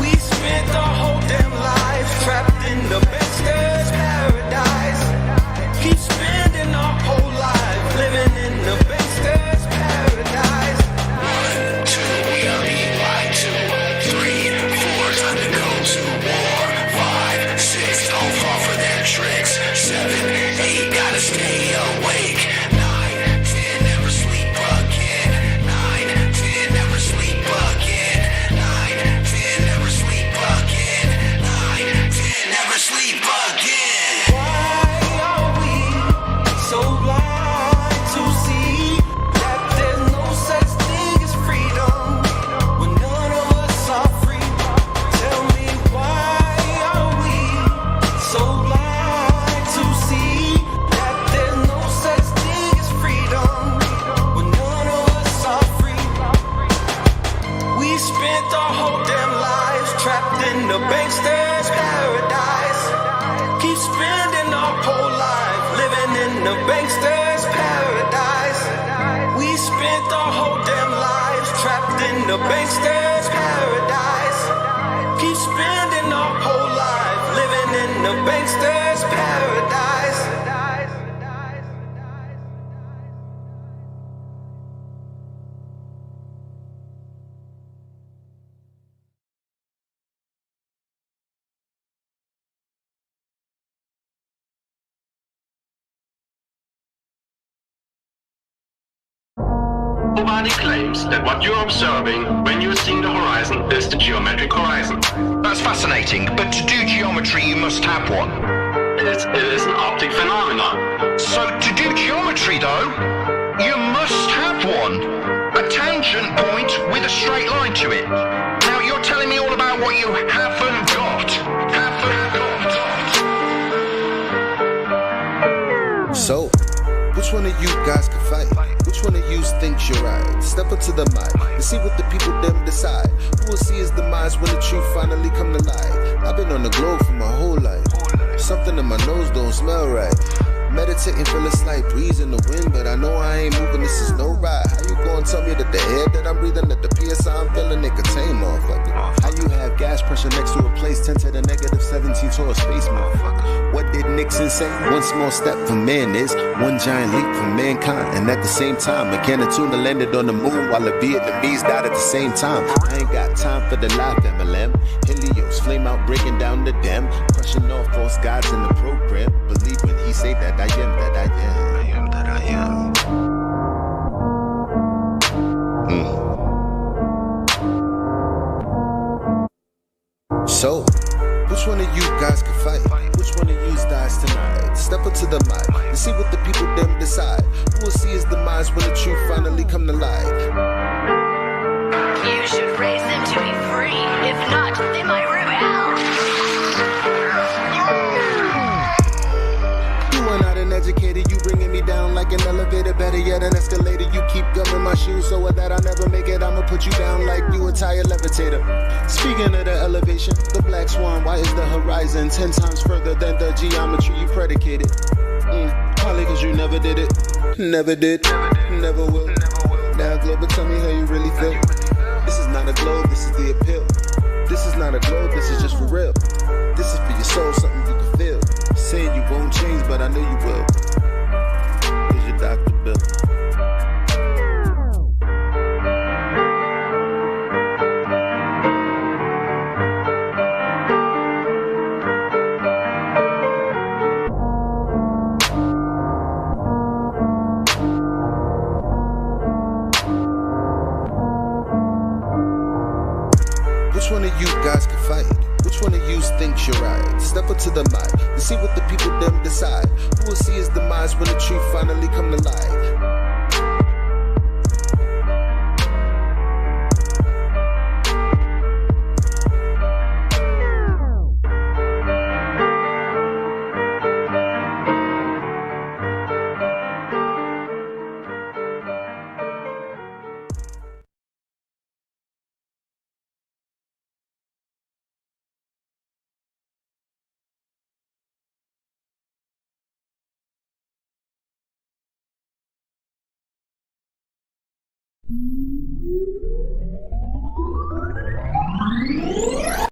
We spent our whole damn lives trapped in the bankster's paradise. Keep spending our whole life living in the bankster's paradise. 1, 2, we are being lied to. 3, 4, time to go to war. 5, 6, don't fall for their tricks. 7, 8, gotta stay awake. 9, 10, never sleep again. 9, 10, never sleep again. 9, 10, never sleep again. 9, 10, never sleep again. Why are we so blind to see that there's no such thing as freedom when none of us are free? Tell me why are we so blind to see that there's no such thing as freedom when none of us are free? We spent our whole damn lives trapped in the bankster's paradise. Keep spending our whole life living in the bankster's paradise. We spent our whole damn lives trapped in the bankster's paradise. Keep spending our whole life living in the bankster's paradise. Nobody claims that what you're observing when you're seeing the horizon is the geometric horizon. That's fascinating, but to do geometry you must have one. It is an optic phenomenon. So to do geometry though, you must have one. A tangent point with a straight line to it. Now you're telling me all about what you haven't got. So, which one of you guys can fight? Which one of you thinks you're right? Step up to the mic and see what the people them decide. Who will see his demise when the truth finally come to light? I've been on the globe for my whole life. Something in my nose don't smell right. Meditating, feel a slight breeze in the wind, but I know I ain't moving, this is no ride. How you gonna tell me that the air that I'm breathing, that the PSI I'm feeling, it contain motherfucker? How you have gas pressure next to a place 10 to the negative 17 to a space, motherfucker. What did Nixon say? One small step for man is one giant leap for mankind. And at the same time, a can of tuna landed on the moon while the Vietnamese died at the same time. I ain't got time for the live MLM. Helios, flame out, breaking down the dam. Crushing all false gods in the program. Believe when he say that I am that I am. I am that I am. So, which one of you guys can fight? Which one of you dies tonight? Step up to the mic and see what the people them decide. Who will see his demise when the truth finally come to light? You should raise them to be free. If not, they might rebel. You are not an educator, you bringing me down like an elevator. Better yet, an escalator. You keep gumming my shoes so that I never make it. I'ma put you down like you a tire levitator. Speaking of the elevation, the black swan, why is the horizon 10 times further than the geometry you predicated? Probably cause you never did it. Never did, never will. Now Globe, tell me how you really feel. This is not a globe, this is the appeal. This is not a globe, this is just for real. This is for your soul, something you can feel. Saying you won't change, but I know you will. Here's your Dr. Bill. Which one of you guys can fight? Which one of you thinks you're right? Step up to the mic and see what the people them decide. Who will see his demise when the truth finally come to light?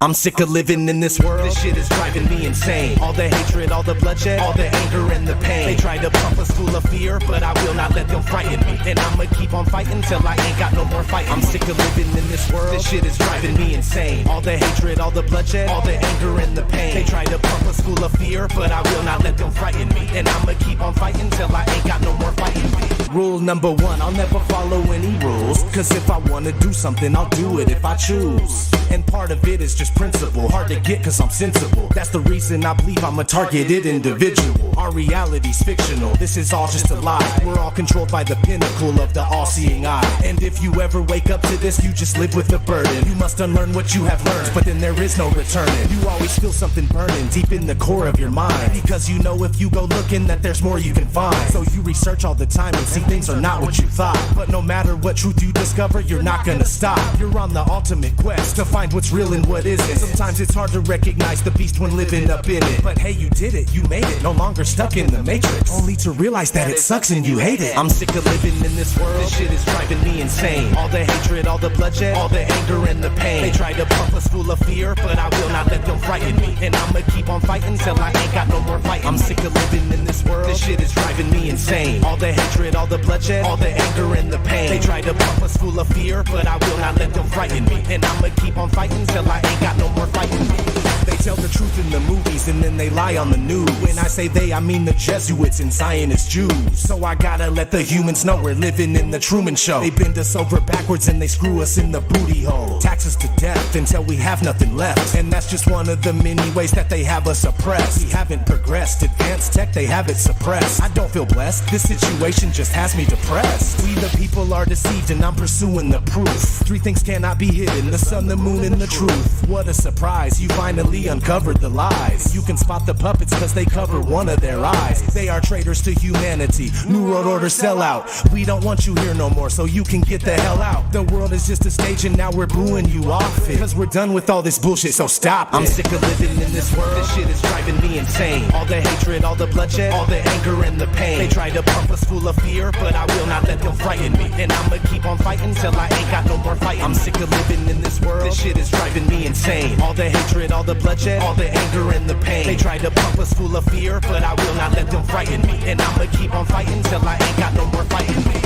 I'm sick of living in this world. This shit is driving me insane. All the hatred, all the bloodshed, all the anger and the pain. They try to pump us full of fear, but I will not let them frighten me. And I'ma keep on fighting till I ain't got no more fight. I'm sick of living in this world. This shit is driving me insane. All the hatred, all the bloodshed, all the anger and the pain. They try to pump us full of fear, but I will not let them frighten me. And I'ma keep on fighting till I ain't got no more fighting me. Rule number one, I'll never follow any rules. Cause if I wanna do something, I'll do it if I choose. And part of it is just principle. Hard to get cause I'm sensible. That's the reason I believe I'm a targeted individual. Our reality's fictional, this is all just a lie. We're all controlled by the pinnacle of the all-seeing eye. And if you ever wake up to this, you just live with the burden. You must unlearn what you have learned, but then there is no returning. You always feel something burning deep in the core of your mind. Because you know if you go looking that there's more you can find. So you research all the time and see things are not what you thought. But no matter what truth you discover, you're not gonna stop. You're on the ultimate quest to find what's real and what isn't. Sometimes it's hard to recognize the beast when living up in it. But hey, you did it, you made it. No longer stuck in the matrix, only to realize that it sucks and you hate it. I'm sick of living in this world. This shit is driving me insane. All the hatred, all the bloodshed, all the anger and the pain. They try to pump us full of fear, but I will not let them frighten me. And I'ma keep on fighting till I ain't got no more fight. I'm sick of living in this world. This shit is driving me insane. All the hatred, all the bloodshed, all the anger and the pain. They try to pump us full of fear, but I will not let them frighten me. And I'ma keep on fighting till I ain't got no more fighting me. They tell the truth in the movies and then they lie on the news. When I say they, I mean the Jesuits and Zionist Jews. So I gotta let the humans know we're living in the Truman Show. They bend us over backwards and they screw us in the booty hole. Tax us to death until we have nothing left. And that's just one of the many ways that they have us oppressed. We haven't progressed, advanced tech, they have it suppressed. I don't feel blessed, this situation just has me depressed. We the people are deceived and I'm pursuing the proof. Three things cannot be hidden, the sun, the moon, and the truth. What a surprise, you finally uncovered the lies. You can spot the puppets cause they cover one of their eyes. They are traitors to humanity, New World Order sellout. We don't want you here no more, so you can get the hell out. The world is just a stage and now we're booing you off it. Cause we're done with all this bullshit, so stop it. I'm sick of living in this world, this shit is driving me insane. All the hatred, all the bloodshed, all the anger and the pain. They try to pump pump us full of fear, but I will not let them frighten me. And I'ma keep on fighting till I ain't got no more fighting. I'm sick of living in this world. This shit is driving me insane. All the hatred, all the bloodshed, all the anger and the pain. They try to pump us full of fear, but I will not let them frighten me. And I'ma keep on fighting till I ain't got no more fighting me.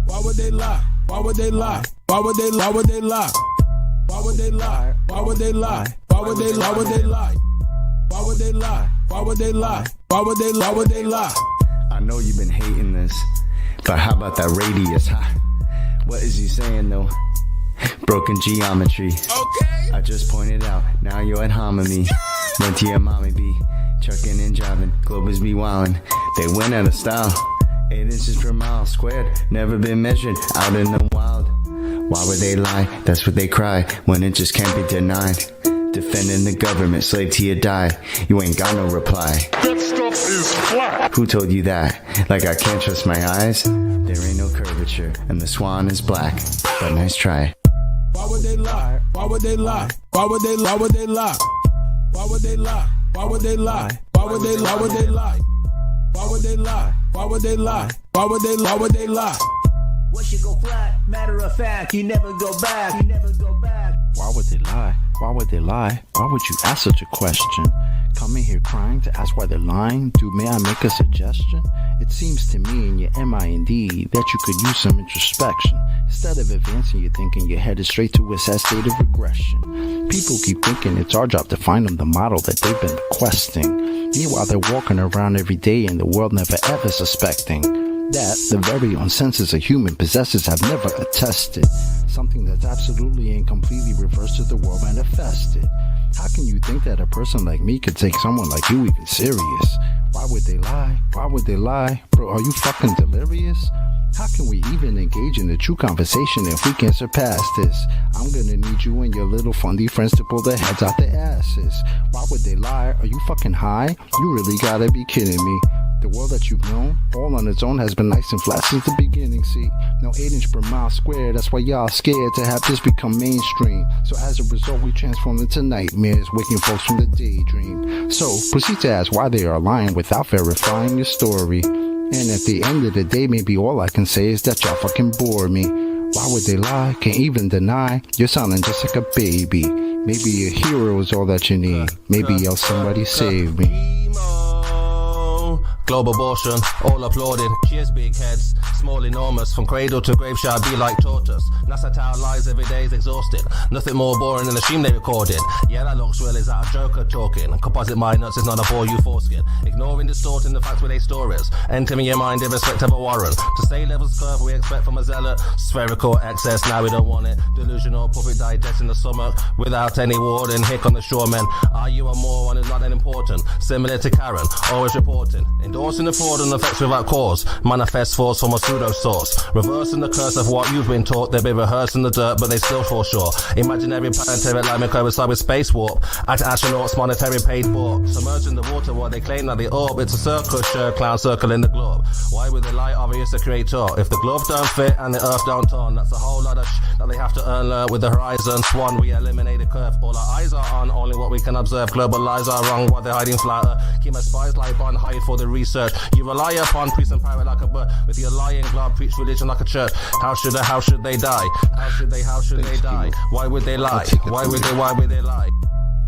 Why would they lie? Why would they lie? Why would they lie? Why would they lie? Why would they lie? Why would they lie? Why would they lie? Why would they lie? Why would they lie? Why would they lie? Why would they lie? Why would they lie? I know you've been hating this, but how about that radius, huh? What is he saying though? Broken geometry. Okay. I just pointed out, now you're at hominy. Went to your mommy be trucking and driving, Globers be wildin'. They went out of style. 8 inches per mile squared, never been measured out in the wild. Why would they lie? That's what they cry when it just can't be denied. Defending the government, slave till you die. You ain't got no reply. That stuff is flat. Who told you that? Like I can't trust my eyes? There ain't no curvature, and the swan is black. But nice try. Why would they lie? Why would they lie? Why would they lie? Why would they lie? Why would they lie? Why would they lie? Why would they lie? Why would they lie? Why would they lie? Why would they lie? Why would they lie? Why would they lie? What should go flat? Matter of fact, you never go back. You never go back. Why would they lie? Why would they lie? Why would you ask such a question? Coming here crying to ask why they're lying? Dude, may I make a suggestion? It seems to me in your mind that you could use some introspection. Instead of advancing your thinking, you're headed straight to a sad state of regression. People keep thinking it's our job to find them the model that they've been requesting. Meanwhile, they're walking around every day in the world never ever suspecting that the very own senses a human possesses have never attested. Something that's absolutely and completely reversed to the world manifested. How can you think that a person like me could take someone like you even serious? Why would they lie? Why would they lie? Bro, are you fucking delirious? How can we even engage in a true conversation if we can't surpass this? I'm gonna need you and your little fundy friends to pull their heads out their asses. Why would they lie? Are you fucking high? You really gotta be kidding me. The world that you've known, all on its own, has been nice and flat since the beginning, see? No 8 inch per mile square, that's why y'all scared to have this become mainstream. So as a result, we transform into nightmares, waking folks from the daydream. So, proceed to ask why they are lying without verifying your story. And at the end of the day, maybe all I can say is that y'all fucking bore me. Why would they lie? Can't even deny. You're sounding just like a baby. Maybe a hero is all that you need. Maybe else somebody save me. Global abortion, all applauding. Cheers, big heads, small, enormous. From cradle to grave shall be like tortoise. NASA Tower lies every day is exhausted. Nothing more boring than the stream they recorded. Yeah, that looks real, is that a joker talking? Composite my nuts is not a bore you foreskin. Ignoring, distorting the facts with their stories. Entering your mind in respect of a warrant. To say levels curve we expect from a zealot. Spherical excess, now we don't want it. Delusional puppet digesting the stomach. Without any warning, hick on the shoremen. Are you a moron who's not that important? Similar to Karen, always reporting. Endorsing the fraud and effects without cause. Manifest force from a pseudo source. Reversing the curse of what you've been taught. They've been rehearsed in the dirt, but they still fall short. Imaginary planetary alignment coincide with space warp. Astronauts monetary paid for. Submerging the water while they claim that they orb. It's a circus show, clown circle in the globe. Why would they lie? Obvious the creator. If the glove don't fit and the earth don't turn, that's a whole lot of that they have to learn with the horizon. Swan, we eliminate the curve. All our eyes are on only what we can observe. Global lies are wrong, what they're hiding flatter. Keep my spies like on hide for the research. You rely upon priest and pirate like a bird. With your lying glove, preach religion like a church. How should they die? How should they die? Why would they lie? Why would they lie?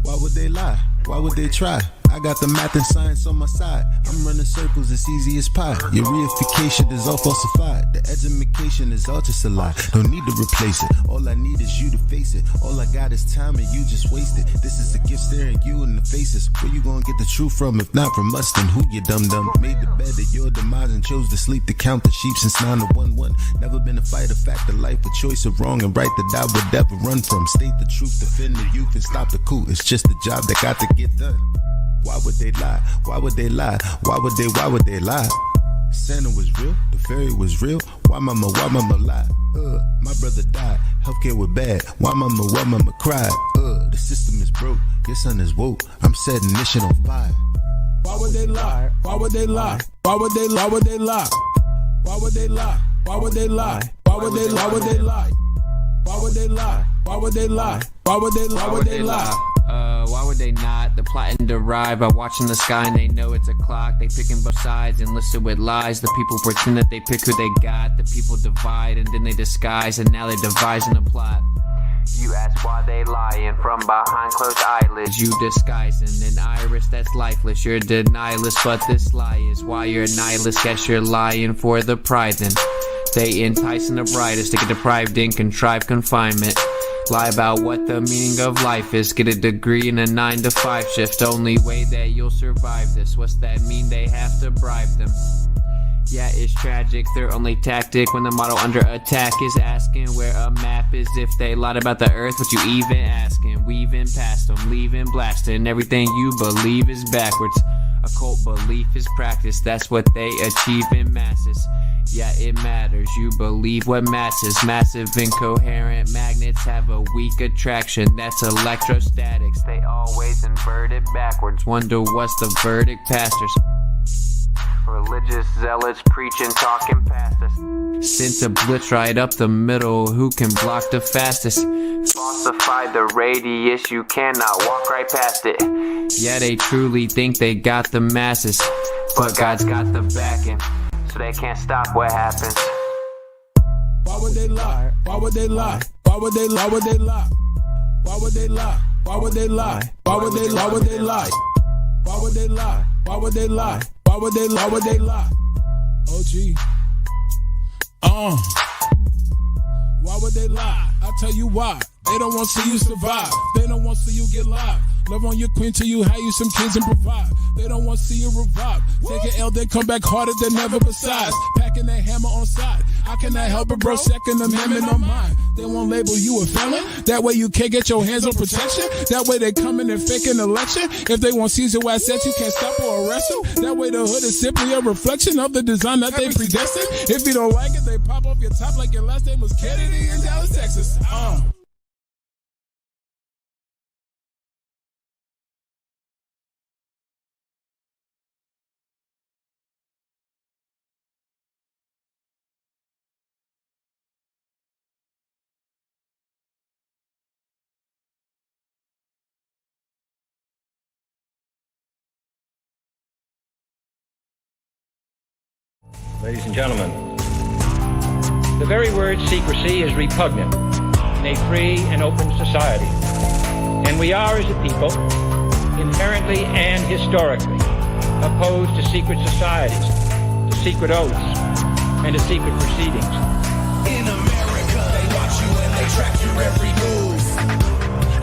Why would they lie? Why would they try? I got the math and science on my side. I'm running circles, it's easy as pie. Your reification is all falsified. The education is all just a lie. Don't need to replace it. All I need is you to face it. All I got is time and you just waste it. This is a gift staring you in the faces. Where you gonna get the truth from? If not from us, then who you dum-dum? Made the bed of your demise and chose to sleep to count the sheep since 9 to 1-1. Never been a fighter, fact of life, a choice of wrong and right that I would never run from. State the truth, defend the youth and stop the coup. It's just a job that got to get done. Why would they lie? Why would they lie? Why would they lie? Santa was real, the fairy was real. Why mama lie? My brother died, healthcare was bad. Why mama cried? The system is broke, your son is woke. I'm setting mission on fire. Why would they lie? Why would they lie? Why would they lie? Why would they lie? Why would they lie? Why would they lie? Why would they lie? Why would they lie? Why would they lie? Why would they lie? Why would they lie? Why would they lie? Why would they not? The plot and derive by watching the sky and they know it's a clock. They picking both sides and listen with lies. The people pretend that they pick who they got. The people divide and then they disguise and now they're devising a plot. You ask why they lying from behind closed eyelids. You disguising an iris that's lifeless. You're denialist, but this lie is why you're a nihilist. Guess you're lying for the pride then. They enticing the brightest to get deprived in contrived confinement. Lie about what the meaning of life is. Get a degree in a 9-to-5 shift. Only way that you'll survive this. What's that mean? They have to bribe them. Yeah, it's tragic. Their only tactic when the model under attack is asking where a map is. If they lied about the earth, what you even asking? Weaving past them, leaving blasting. Everything you believe is backwards. Occult belief is practice. That's what they achieve in masses. Yeah, it matters. You believe what masses. Massive incoherent magnets have a weak attraction. That's electrostatics. They always invert it backwards. Wonder what's the verdict, pastors? Religious zealots preaching, talking past us. Sent a blitz right up the middle. Who can block the fastest? Falsify the radius. You cannot walk right past it. Yeah, they truly think they got the masses, but God's got the backing, so they can't stop what happens. Why would they lie? Why would they lie? Why would they lie? Why would they lie? Why would they lie? Why would they lie? Why would they lie? Why would they lie? Why would they lie? Why would they lie? Why would they lie? Why would they lie? OG. Why would they lie? I'll tell you why. They don't want to see you survive. They don't want to see you get live. Love on your queen till you have you some kids and provide. They don't want to see you revive. Take an L, then come back harder than ever besides. Packing that hammer on side. I cannot help it, bro. Second Amendment on mine. They won't label you a felon. That way you can't get your hands on protection. That way they come in and fake an election. If they want seize your assets, you can't stop or arrest them. That way the hood is simply a reflection of the design that they predestined. If you don't like it, they pop off your top like your last name was Kennedy in Dallas, Texas. Ladies and gentlemen, the very word secrecy is repugnant in a free and open society. And we are, as a people, inherently and historically opposed to secret societies, to secret oaths, and to secret proceedings. In America, they watch you and they track your every move.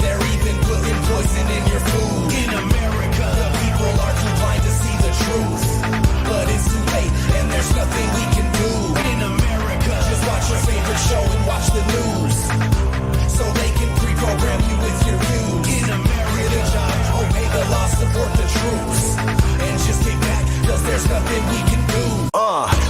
They're even putting poison in your food. In America, the people are too blind to see the truth. But it's too late and there's nothing we can do. In America, just watch your favorite show and watch the news, so they can pre-program you with your views. In America, get a job, obey the law, support the troops, and just get back, cause there's nothing we can do.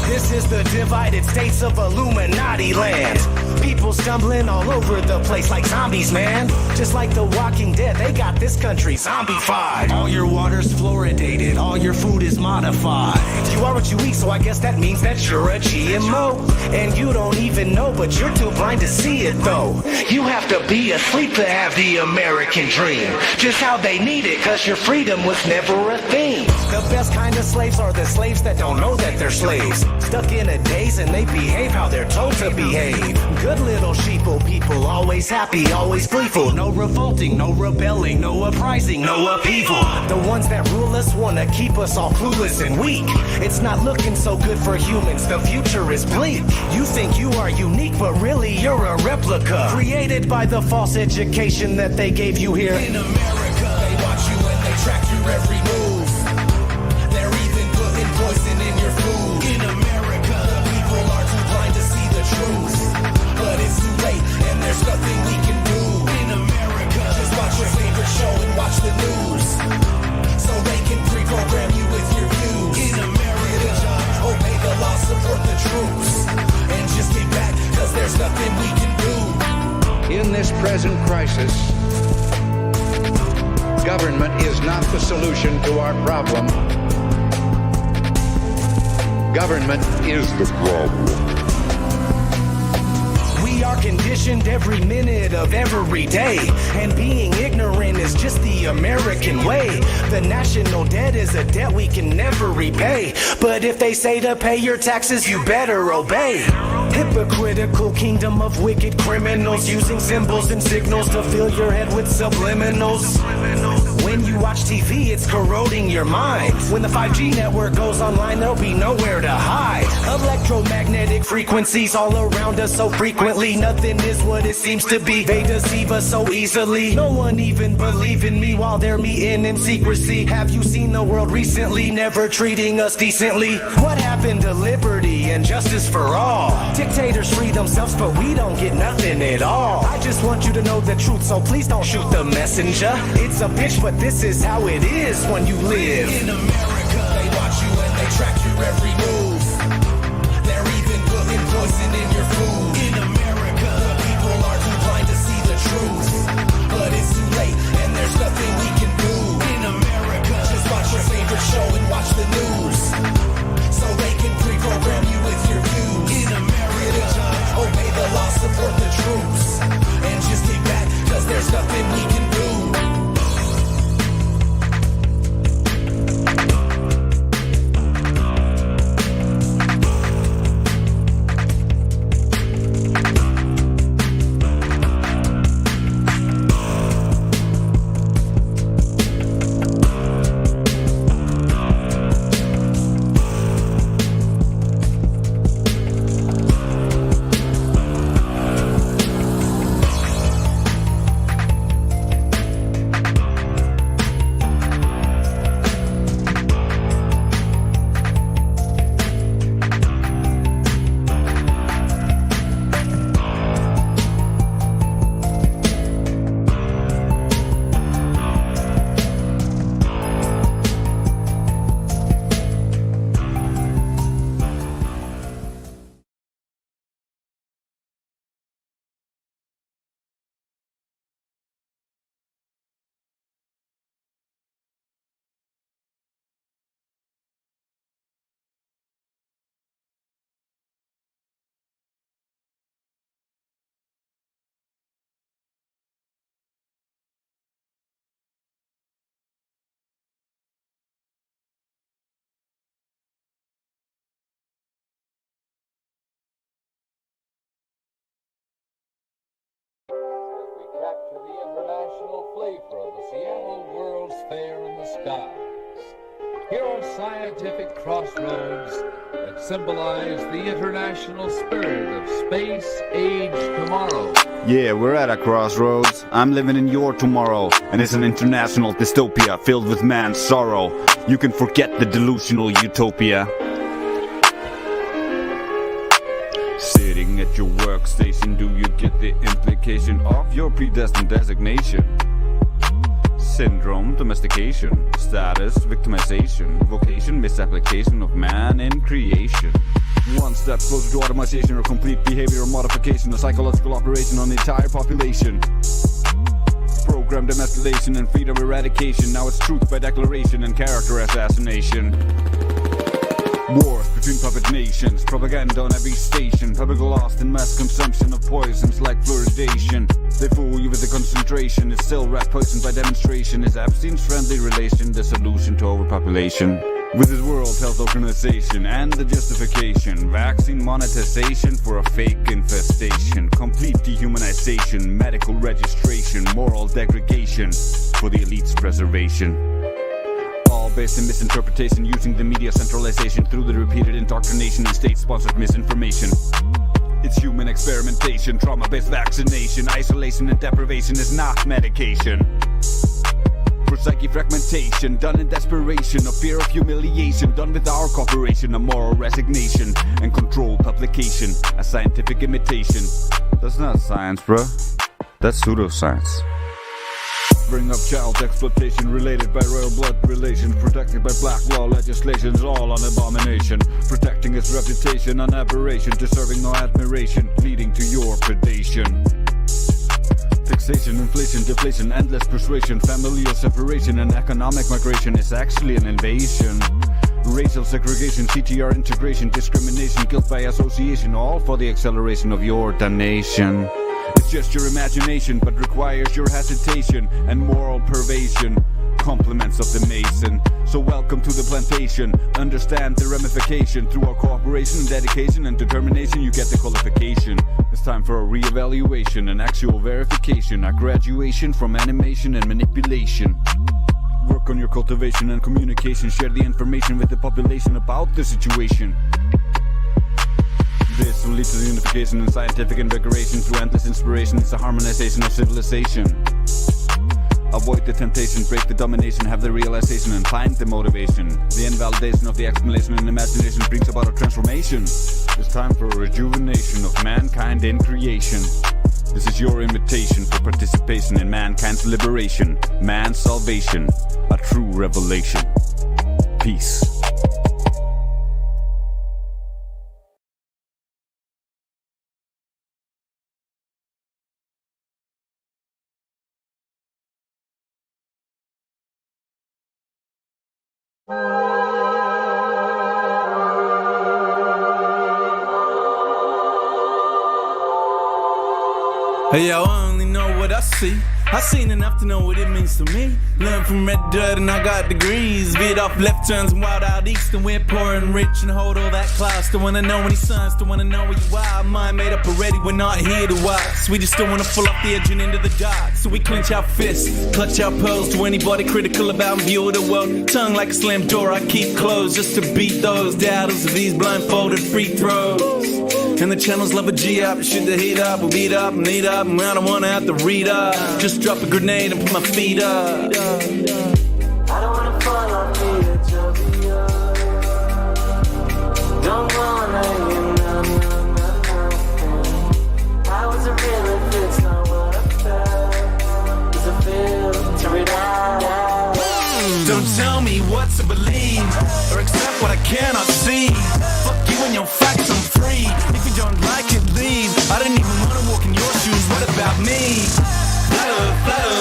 This is the divided states of Illuminati land. People stumbling all over the place like zombies, man. Just like the Walking Dead, they got this country zombified. All your water's fluoridated, all your food is modified. You are what you eat, so I guess that means that you're a GMO. And you don't even know, but you're too blind to see it though. You have to be asleep to have the American dream. Just how they need it, cause your freedom was never a thing. The best kind of slaves are the slaves that don't know that they're slaves. Stuck in a daze and they behave how they're told to behave. Good little sheeple people, always happy, always gleeful. No revolting, no rebelling, no uprising, no upheaval. The ones that rule us wanna keep us all clueless and weak. It's not looking so good for humans, the future is bleak. You think you are unique, but really you're a replica, created by the false education that they gave you here. In America, they watch you and they track your every move. They're even putting poison in your food. In America, the people are too blind to see the truth. But it's too late and there's nothing we can do. In America, just watch your favorite show and watch the news, so they can pre-program you with your views. In America, get a job, obey the law, support the troops, and just get back, cause there's nothing we can do. In this present crisis, government is not the solution to our problem. Government is the problem. We are conditioned every minute of every day, and being ignorant is just the American way. The national debt is a debt we can never repay, but if they say to pay your taxes, you better obey. Hypocritical kingdom of wicked criminals, using symbols and signals to fill your head with subliminals. When you watch TV, it's corroding your mind. When the 5G network goes online, there'll be nowhere to hide. Electromagnetic frequencies all around us so frequently. Nothing is what it seems to be. They deceive us so easily. No one even believe in me while they're meeting in secrecy. Have you seen the world recently? Never treating us decently. What happened to liberty and justice for all? Dictators free themselves, but we don't get nothing at all. I just want you to know the truth, so please don't shoot the messenger. It's a bitch, but this is how it is when you live. In America, they watch you and they track your every move. They're even putting poison in your food. In America, the people are too blind to see the truth, but it's too late and there's nothing we can do. In America, just watch your favorite show and watch the news, so they can pre-program you with your views. In America, get a job, obey the law, support the troops, and just get back, cause there's nothing we can do. Capture the international flavor of the Seattle World's Fair in the skies. Here are scientific crossroads that symbolize the international spirit of space age tomorrow. Yeah, we're at a crossroads. I'm living in your tomorrow, and it's an international dystopia filled with man's sorrow. You can forget the delusional utopia. Sitting at your workstation, do you get the implication of your predestined designation? Syndrome, domestication, status, victimization, vocation, misapplication of man in creation. One step closer to automation or complete behavioral modification, a psychological operation on the entire population. Programmed emasculation and freedom eradication, now it's truth by declaration and character assassination. Wars between puppet nations, propaganda on every station, public lost in mass consumption of poisons like fluoridation. They fool you with the concentration, it's still rat poisoned by demonstration. Is Epstein's friendly relation the solution to overpopulation? With his World Health Organization and the justification, vaccine monetization for a fake infestation, complete dehumanization, medical registration, moral degradation for the elite's preservation. All based in misinterpretation, using the media centralization through the repeated indoctrination and state-sponsored misinformation. It's human experimentation, trauma-based vaccination, isolation and deprivation is not medication. For psyche fragmentation, done in desperation, a fear of humiliation, done with our cooperation, a moral resignation, and controlled publication, a scientific imitation. That's not science, bruh. That's pseudoscience. Bring up child exploitation related by royal blood relations, protected by black law legislations, all an abomination. Protecting its reputation, an aberration, deserving no admiration, leading to your predation. Taxation, inflation, deflation, endless persuasion, familial separation, and economic migration is actually an invasion. Racial segregation, CTR integration, discrimination, guilt by association, all for the acceleration of your damnation. It's just your imagination, but requires your hesitation and moral pervasion, compliments of the mason. So welcome to the plantation, understand the ramification. Through our cooperation, dedication, and determination, you get the qualification. It's time for a re-evaluation, an actual verification, a graduation from animation and manipulation. Work on your cultivation and communication, share the information with the population about the situation. This will lead to the unification and scientific invigoration through endless inspiration. It's a harmonization of civilization. Avoid the temptation, break the domination, have the realization and find the motivation. The invalidation of the explanation and imagination brings about a transformation. It's time for a rejuvenation of mankind in creation. This is your invitation for participation in mankind's liberation, man's salvation, a true revelation. Peace. Hey, yo, I only know what I see. I seen enough to know what it means to me. Learned from red dirt and I got degrees. Veered off left turns and wild out east, and we're poor and rich and hold all that class. Don't wanna know any sons, don't wanna know where you are. Mind made up already, we're not here to watch. We just don't wanna fall off the edge and into the dark. So we clench our fists, clutch our pearls to anybody critical about view of the world. Tongue like a slammed door I keep closed just to beat those doubters of these blindfolded free throws. And the channels love a G up, shoot the heat up, we'll beat up and eat up, and I don't wanna have to read up. Just drop a grenade and put my feet up. I don't wanna fall off the edge of the earth. Don't wanna hear nothing. How is it real if it's not what I felt? Is it filter it out? Don't tell me what to believe or accept what I cannot see. Fuck you and your facts, I'm free. If you don't like it, leave. I didn't even wanna walk in your shoes, what about me? Flutter, flutter.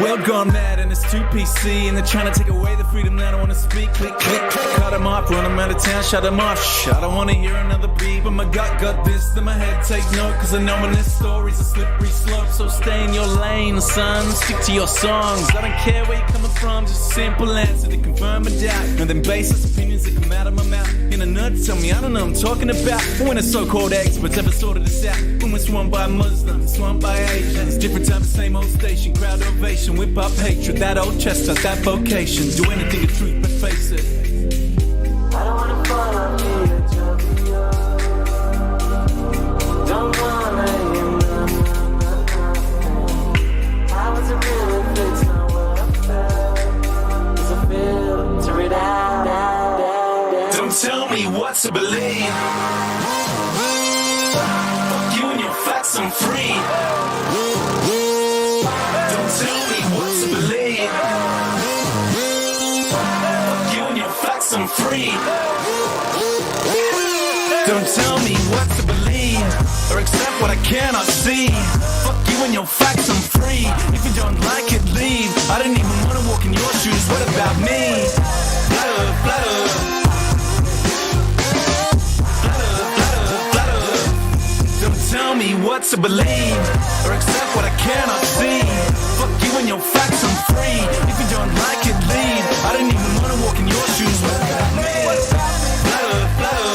World gone mad and it's too PC, and they're trying to take away the freedom that I wanna speak. Click, click, click, cut them off, run them out of town, shut them off. Shh, I don't wanna hear another beat, but my gut got this, then my head take note, cause I know when this story's a slippery slope. So stay in your lane, son, stick to your songs. I don't care where you're coming from, just a simple answer to confirm a doubt, and then baseless opinions that come out of my mouth. In a nut, tell me I don't know what I'm talking about. But when the so-called experts ever sorted this out, when was swung by Muslims, swung by Asians. Different time, the same old station. Crowd ovation, whip up hatred. That old chest out, that vocation. Do anything to truth, but face it. I don't wanna fall on me or jump you. Don't wanna hear nothing. I wasn't really fixed, not what I felt. Cause I feel to read out. Don't tell me what to believe. Fuck you and your facts, I'm free. Don't tell me what to believe. Fuck you and your facts, I'm free. Don't tell me what to believe or accept what I cannot see. Fuck you and your facts, I'm free. If you don't like it, leave. I didn't even wanna walk in your shoes. What about me? Blah, blah. Tell me what to believe or accept what I cannot see. Fuck you and your facts, I'm free. If you don't like it, leave. I didn't even wanna walk in your shoes. What about me? Blah, blah.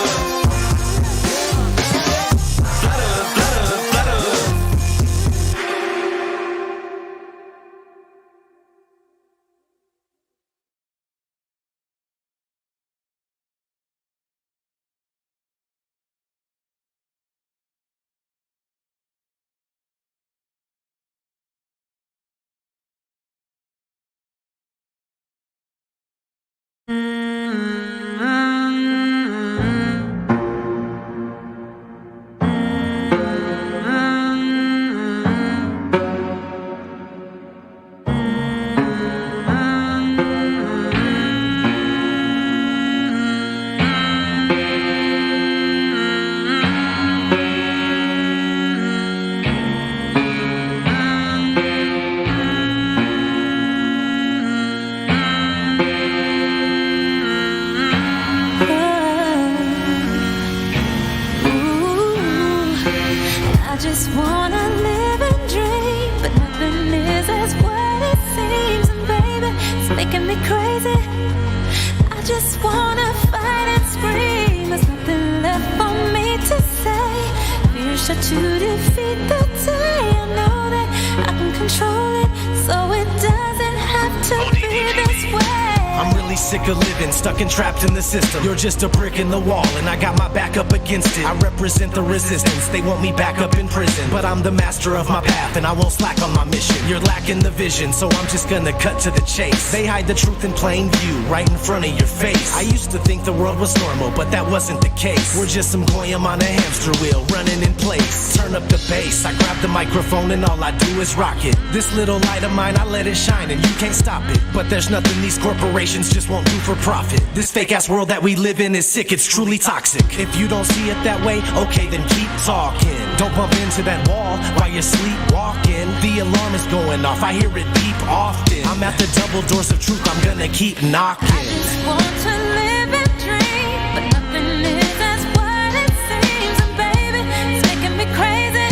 Trapped in the system, you're just a brick in the wall, and I got my back up against it. I represent the resistance, they want me back up in prison, but I'm the master of my path and I won't slack on my mission. You're lacking the vision, so I'm just gonna cut to the chase. They hide the truth in plain view, right in front of your face. I used to think the world was normal, but that wasn't the case. We're just some goyim on a hamster wheel, running in place. Turn up the bass, I grab the microphone and all I do is rock it. This little light of mine, I let it shine and you can't stop it. But there's nothing these corporations just won't do for profit. This fake ass world that we live in is sick, it's truly toxic. If you don't see it that way, okay then keep talking. Don't bump into that wall while you're sleepwalking. The alarm is going off, I hear it beep often. I'm at the double doors of truth, I'm gonna keep knocking. I just want to live and dream, but nothing is as what it seems. And baby, it's making me crazy.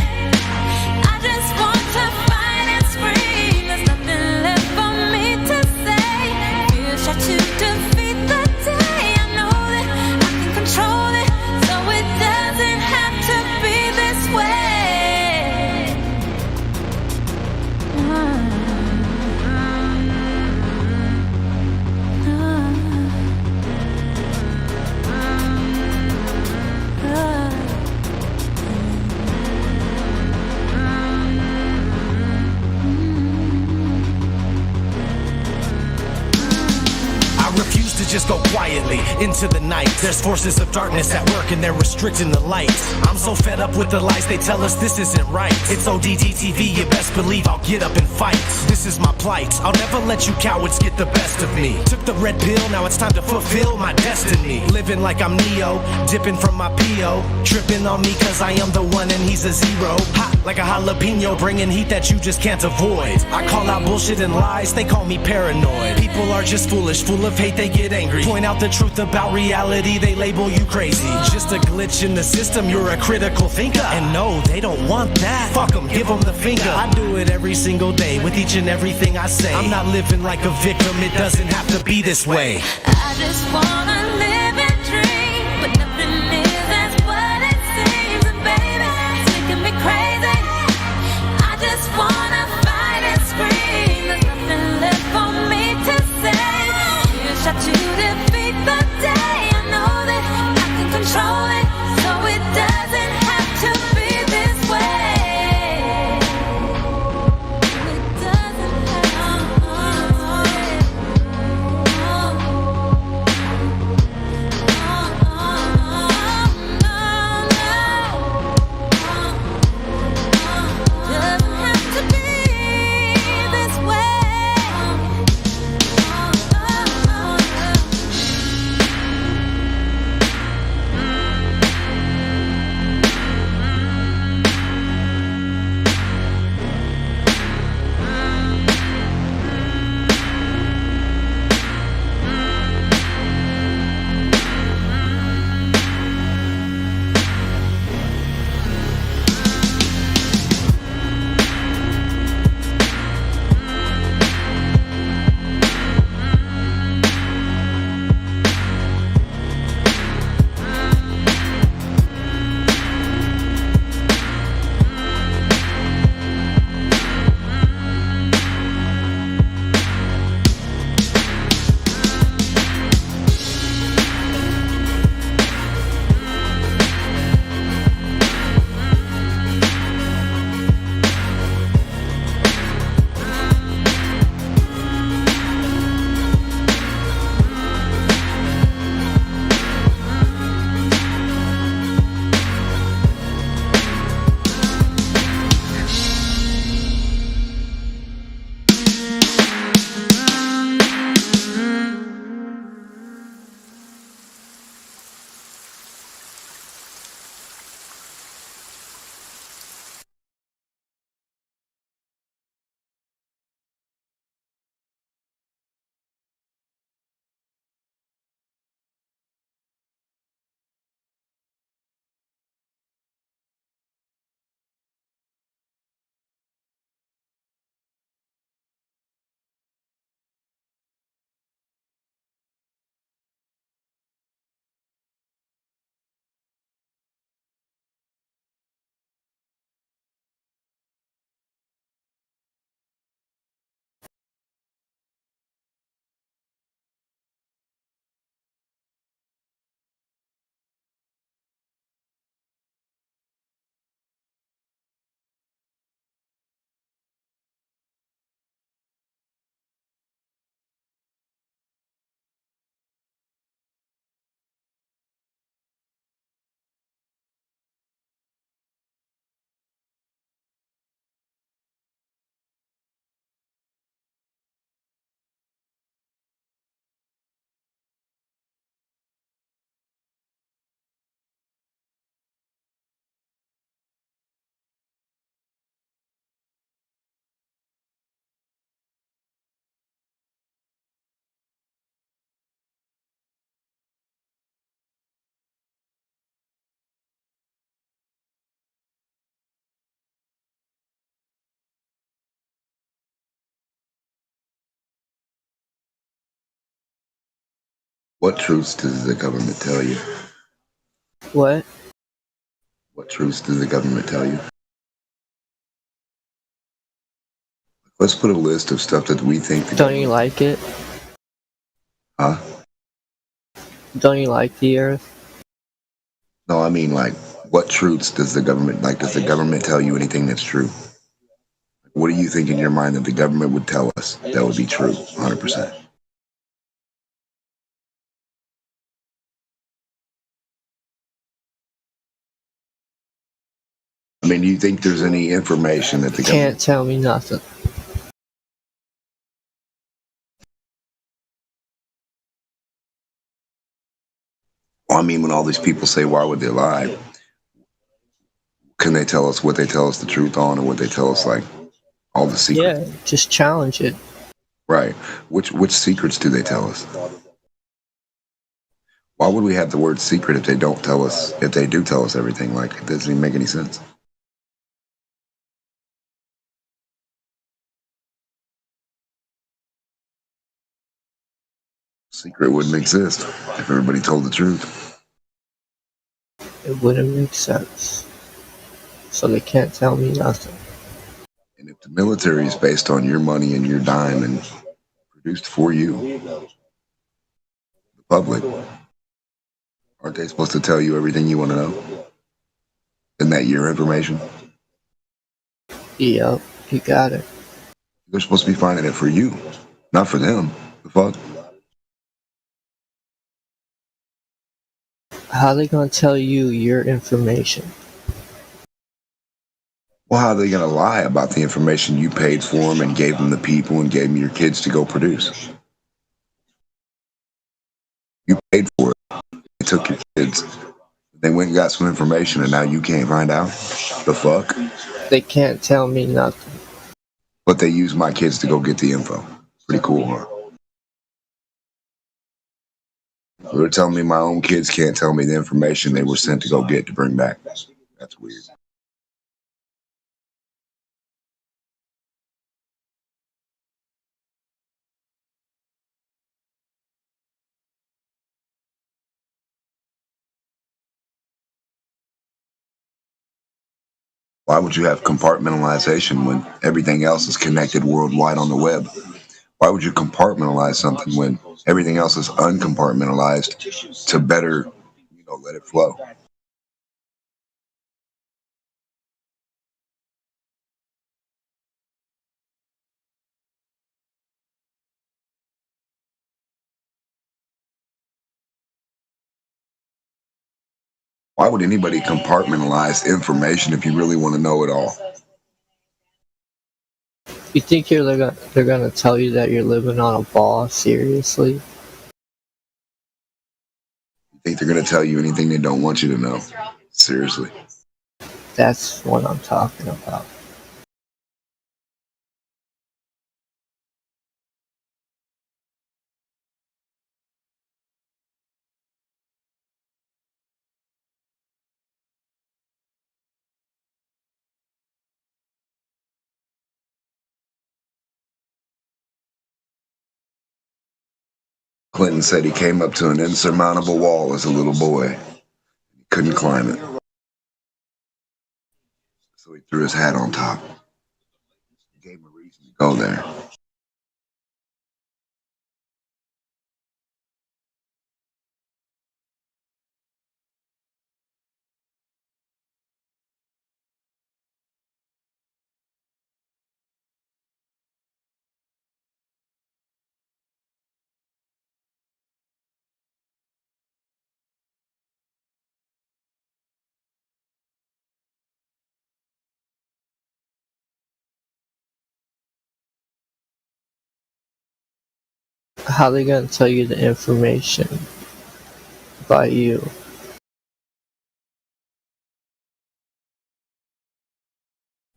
I just want to fight and scream. There's nothing left for me to say. Feel shot to defeat the day. I know that I can control it, so it doesn't have to be this way. Just go quietly into the night. There's forces of darkness at work and they're restricting the light. I'm so fed up with the lies, they tell us this isn't right. It's ODD TV, you best believe I'll get up and fight. This is my plight, I'll never let you cowards get the best of me. Took the red pill, now it's time to fulfill my destiny. Living like I'm Neo, dipping from my P.O. Tripping on me cause I am the one and he's a zero. Hot like a jalapeno, bringing heat that you just can't avoid. I call out bullshit and lies, they call me paranoid. People are just foolish, full of hate, they get angry. Point out the truth about reality, they label you crazy. Just a glitch in the system, you're a critical thinker. And no, they don't want that. Fuck them, give them the finger. I do it every single day with each and everything I say. I'm not living like a victim, it doesn't have to be this way. I just wanna live and dream, but nothing is as what it seems. And baby, it's making me crazy. What truths does the government tell you? What? What truths does the government tell you? Let's put a list of stuff that we think the Don't you like it? Huh? Don't you like the Earth? No, I mean, like, what truths does the government, like, does the government tell you anything that's true? What do you think in your mind that the government would tell us that would be true, 100%? I mean, do you think there's any information that the government Can't tell me nothing. Well, I mean, when all these people say, why would they lie? Can they tell us what they tell us the truth on, or what they tell us, like, all the secrets? Yeah, just challenge it. Right. Which secrets do they tell us? Why would we have the word secret if they don't tell us, if they do tell us everything? Like, it doesn't even make any sense. Secret wouldn't exist if everybody told the truth. It wouldn't make sense. So they can't tell me nothing. And if the military is based on your money and your dime and produced for you, the public, aren't they supposed to tell you everything you want to know? Isn't that your information? Yep, you got it. They're supposed to be finding it for you, not for them. The fuck? How are they gonna tell you your information? Well, how are they going to lie about the information you paid for them and gave them the people and gave them your kids to go produce? You paid for it. They took your kids. They went and got some information and now you can't find out? The fuck? They can't tell me nothing. But they used my kids to go get the info. Pretty cool, huh? They're telling me my own kids can't tell me the information they were sent to go get to bring back. That's weird. Why would you have compartmentalization when everything else is connected worldwide on the web? Why would you compartmentalize something when everything else is uncompartmentalized to better, let it flow? Why would anybody compartmentalize information if you really want to know it all? You think they're gonna tell you that you're living on a ball? Seriously? You think they're going to tell you anything they don't want you to know? Seriously. That's what I'm talking about. Clinton said he came up to an insurmountable wall as a little boy. He couldn't climb it. So he threw his hat on top. Gave him a reason to go there. How they gonna tell you the information by you?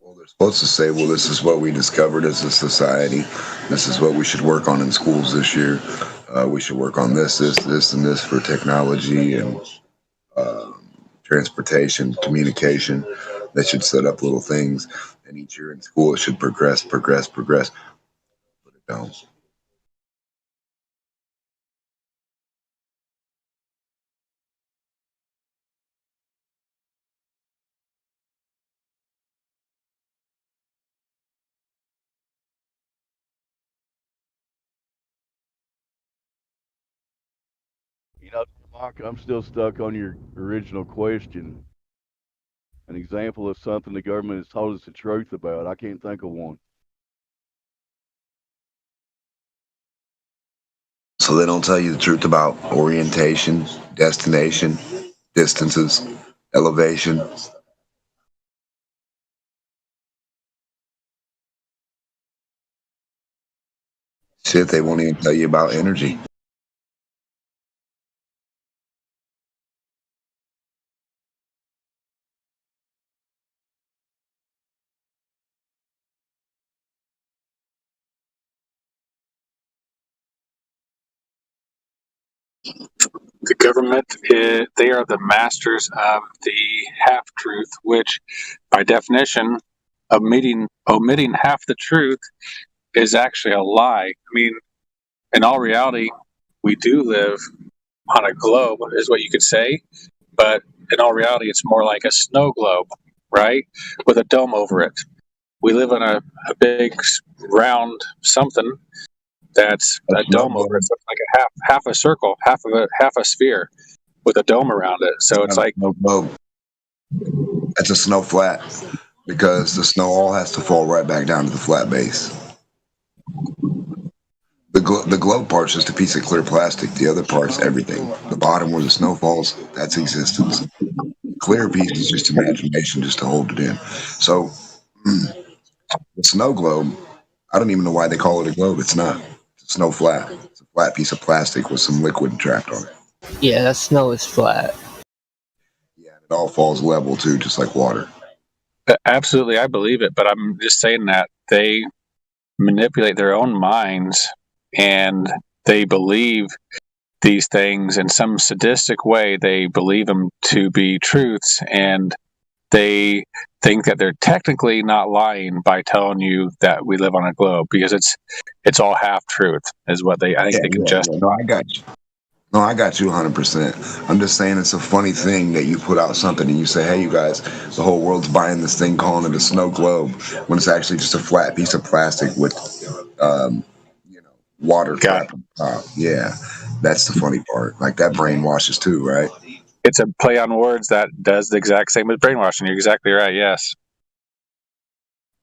Well, they're supposed to say, well, this is what we discovered as a society. This is what we should work on in schools this year. We should work on this, and this for technology and transportation, communication. They should set up little things. And each year in school, it should progress. But it don't. Mark, I'm still stuck on your original question. An example of something the government has told us the truth about. I can't think of one. So they don't tell you the truth about orientation, destination, distances, elevation. Shit, they won't even tell you about energy. The government, they are the masters of the half-truth, which, by definition, omitting half the truth is actually a lie. I mean, in all reality, we do live on a globe, is what you could say, but in all reality, it's more like a snow globe, right, with a dome over it. We live on a big round something that's a dome over it. So it's like a half a circle, half a sphere with a dome around it. So it's like no globe. That's a snow flat because the snow all has to fall right back down to the flat base. The globe part's just a piece of clear plastic. The other part's everything. The bottom where the snow falls, that's existence. The clear piece is just imagination, just to hold it in. So the snow globe, I don't even know why they call it a globe. It's not. It's a snow flat. It's a flat piece of plastic with some liquid trapped on it. Yeah, that snow is flat. It all falls level too, just like water. Absolutely, I believe it, but I'm just saying that they manipulate their own minds and they believe these things in some sadistic way. They believe them to be truths, and they think that they're technically not lying by telling you that we live on a globe, because it's all half truth, is what I think they can justify. No, I got you. No, I got you 100%. I'm just saying it's a funny thing that you put out something and you say, hey, you guys, the whole world's buying this thing calling it a snow globe, when it's actually just a flat piece of plastic with, water trapped on top. Yeah, that's the funny part. Like, that brainwashes too, right? It's a play on words that does the exact same as brainwashing. You're exactly right, yes.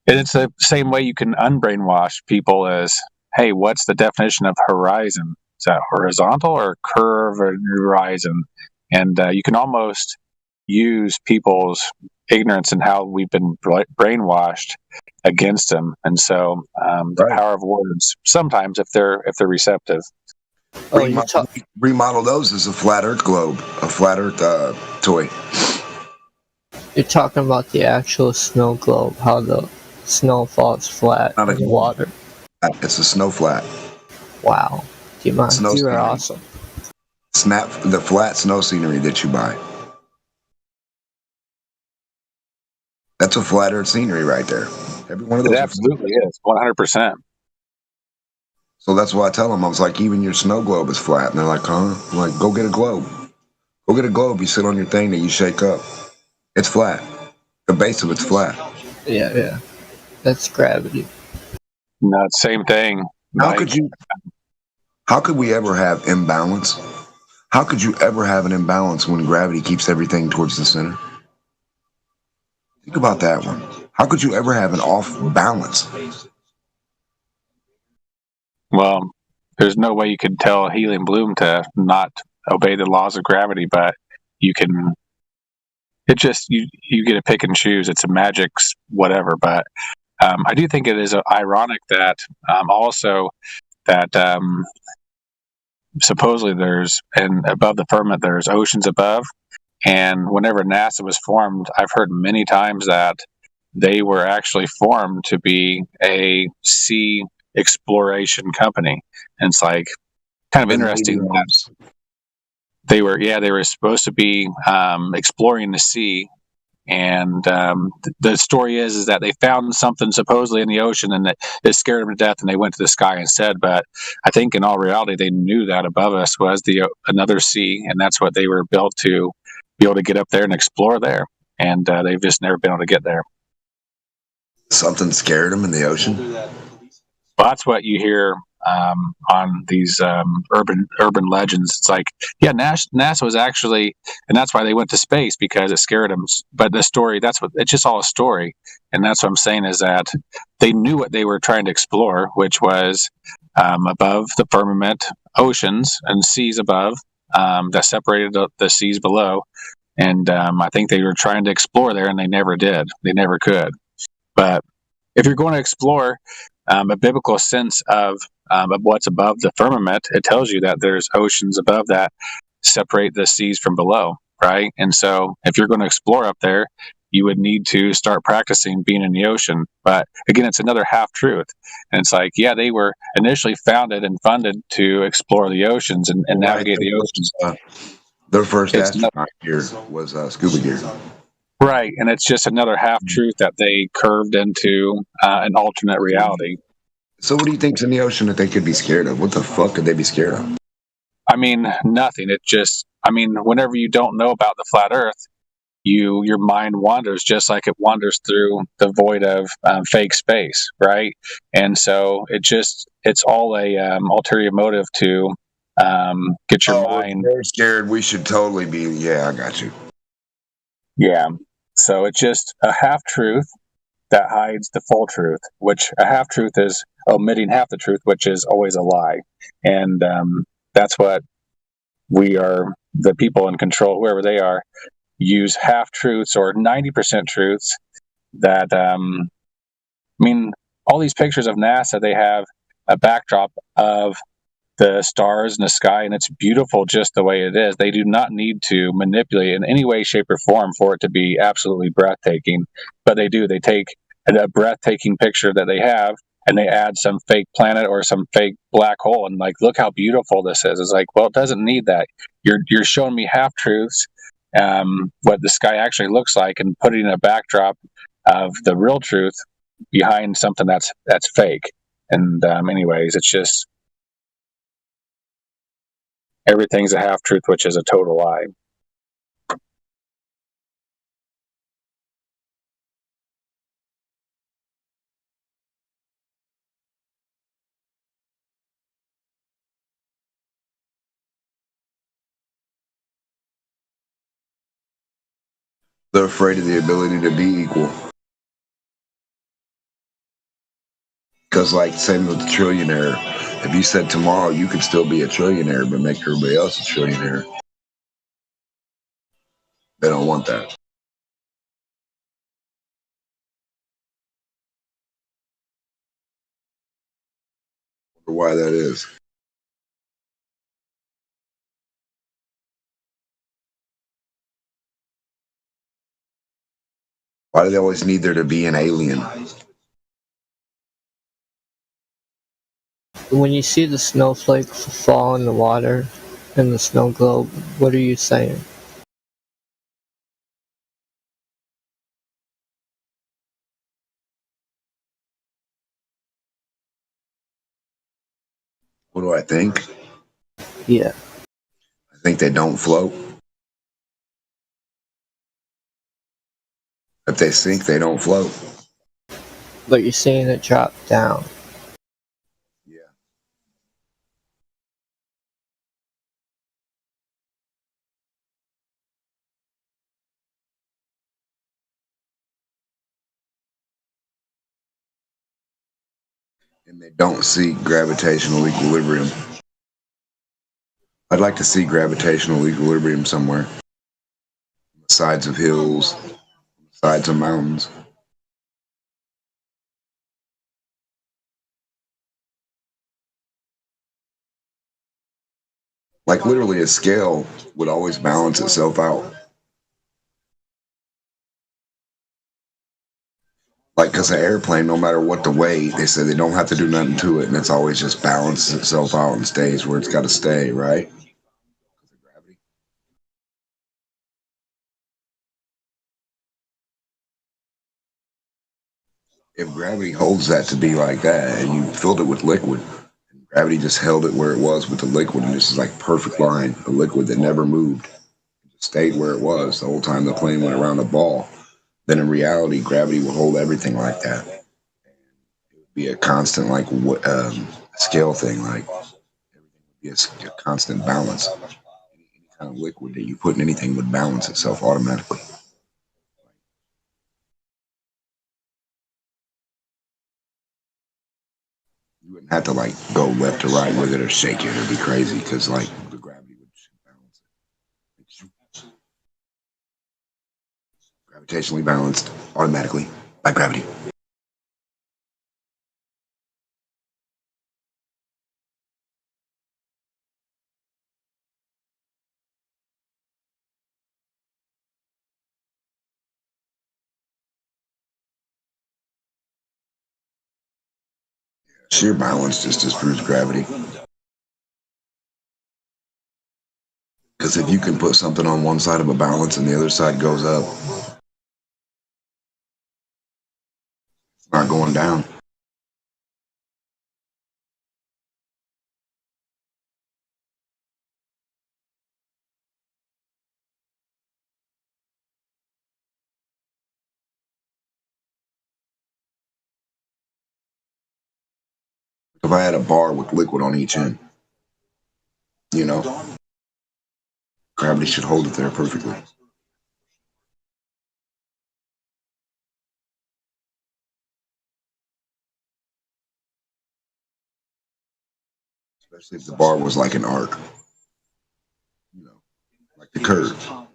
And it's the same way you can unbrainwash people as, hey, what's the definition of horizon? Is that horizontal or curve or horizon? And you can almost use people's ignorance and how we've been brainwashed against them. And so the power of words, sometimes if they're receptive. Remodel those as a flat earth globe, a flat earth toy. You're talking about the actual snow globe, how the snow falls flat in water. It's a snow flat. Wow. You are awesome. Snap the flat snow scenery that you buy. That's a flat earth scenery right there. Every one of those. It absolutely is, 100%. So that's why I tell them, I was like, even your snow globe is flat. And they're like, huh? I'm like, go get a globe. Go get a globe. You sit on your thing that you shake up. It's flat. The base of it's flat. Yeah. That's gravity. No, it's the same thing. How could we ever have imbalance? How could you ever have an imbalance when gravity keeps everything towards the center? Think about that one. How could you ever have an off balance? Well, there's no way you could tell Helium Bloom to not obey the laws of gravity, but you can. It just you get to pick and choose. It's a magic whatever, but I do think it is ironic that also that supposedly there's, and above the firmament there's oceans above, and whenever NASA was formed, I've heard many times that they were actually formed to be a sea exploration company. And it's like kind of interesting that they were supposed to be exploring the sea, and the story is that they found something supposedly in the ocean, and it scared them to death, and they went to the sky instead. But I think in all reality they knew that above us was another sea, and that's what they were built to be able to get up there and explore there, and they've just never been able to get there. Something scared them in the ocean? Well, that's what you hear on these urban legends. It's like, yeah, NASA was actually, and that's why they went to space, because it scared them. But the story, it's just all a story. And that's what I'm saying, is that they knew what they were trying to explore, which was above the firmament, oceans and seas above that separated the seas below. And I think they were trying to explore there, and they never did. They never could. But if you're going to explore a biblical sense of what's above the firmament, it tells you that there's oceans above that separate the seas from below, right? And so if you're going to explore up there, you would need to start practicing being in the ocean. But again, it's another half-truth. And it's like, yeah, they were initially founded and funded to explore the oceans and navigate the oceans. Their first astronaut gear was scuba gear. Right, and it's just another half-truth that they curved into an alternate reality. So what do you think's in the ocean that they could be scared of? What the fuck could they be scared of? I mean, nothing. Whenever you don't know about the flat Earth, your mind wanders just like it wanders through the void of fake space, right? And so it's all a ulterior motive to get your mind. They're scared. We should totally be. Yeah, I got you. Yeah. So it's just a half-truth that hides the full truth, which a half-truth is omitting half the truth, which is always a lie. And that's what we are, the people in control, whoever they are, use half-truths or 90% truths that, all these pictures of NASA, they have a backdrop of the stars in the sky, and it's beautiful just the way it is. They do not need to manipulate in any way, shape, or form for it to be absolutely breathtaking, but they do. They take a breathtaking picture that they have, and they add some fake planet or some fake black hole, and like, look how beautiful this is. It's like, well, it doesn't need that. You're showing me half-truths, what the sky actually looks like, and putting a backdrop of the real truth behind something that's fake. And anyways, it's just, everything's a half-truth, which is a total lie. They're afraid of the ability to be equal. Because, like, same with the trillionaire. If you said tomorrow you could still be a trillionaire but make everybody else a trillionaire, they don't want that. I wonder why that is. Why do they always need there to be an alien? When you see the snowflakes fall in the water in the snow globe, what are you saying? What do I think? Yeah. I think they don't float. If they sink, they don't float. But you're seeing it drop down. And they don't see gravitational equilibrium. I'd like to see gravitational equilibrium somewhere. On the sides of hills, on the sides of mountains. Like literally a scale would always balance itself out. Like, because an airplane, no matter what the weight, they say they don't have to do nothing to it, and it's always just balances itself out and stays where it's got to stay, right? If gravity holds that to be like that, and you filled it with liquid, and gravity just held it where it was with the liquid, and this is like perfect line, a liquid that never moved, it just stayed where it was the whole time the plane went around the ball, then in reality, gravity will hold everything like that. It would be a constant, like, scale thing, like everything would be a constant balance. Any kind of liquid that you put in anything would balance itself automatically. You wouldn't have to like go left to right with it or shake it or be crazy because like the gravity would balance it. Gravitationally balanced automatically by gravity. Sheer balance just disproves gravity. Because if you can put something on one side of a balance and the other side goes up, it's not going down. If I had a bar with liquid on each end, you know, gravity should hold it there perfectly. Especially if the bar was like an arc, you know, like the curve.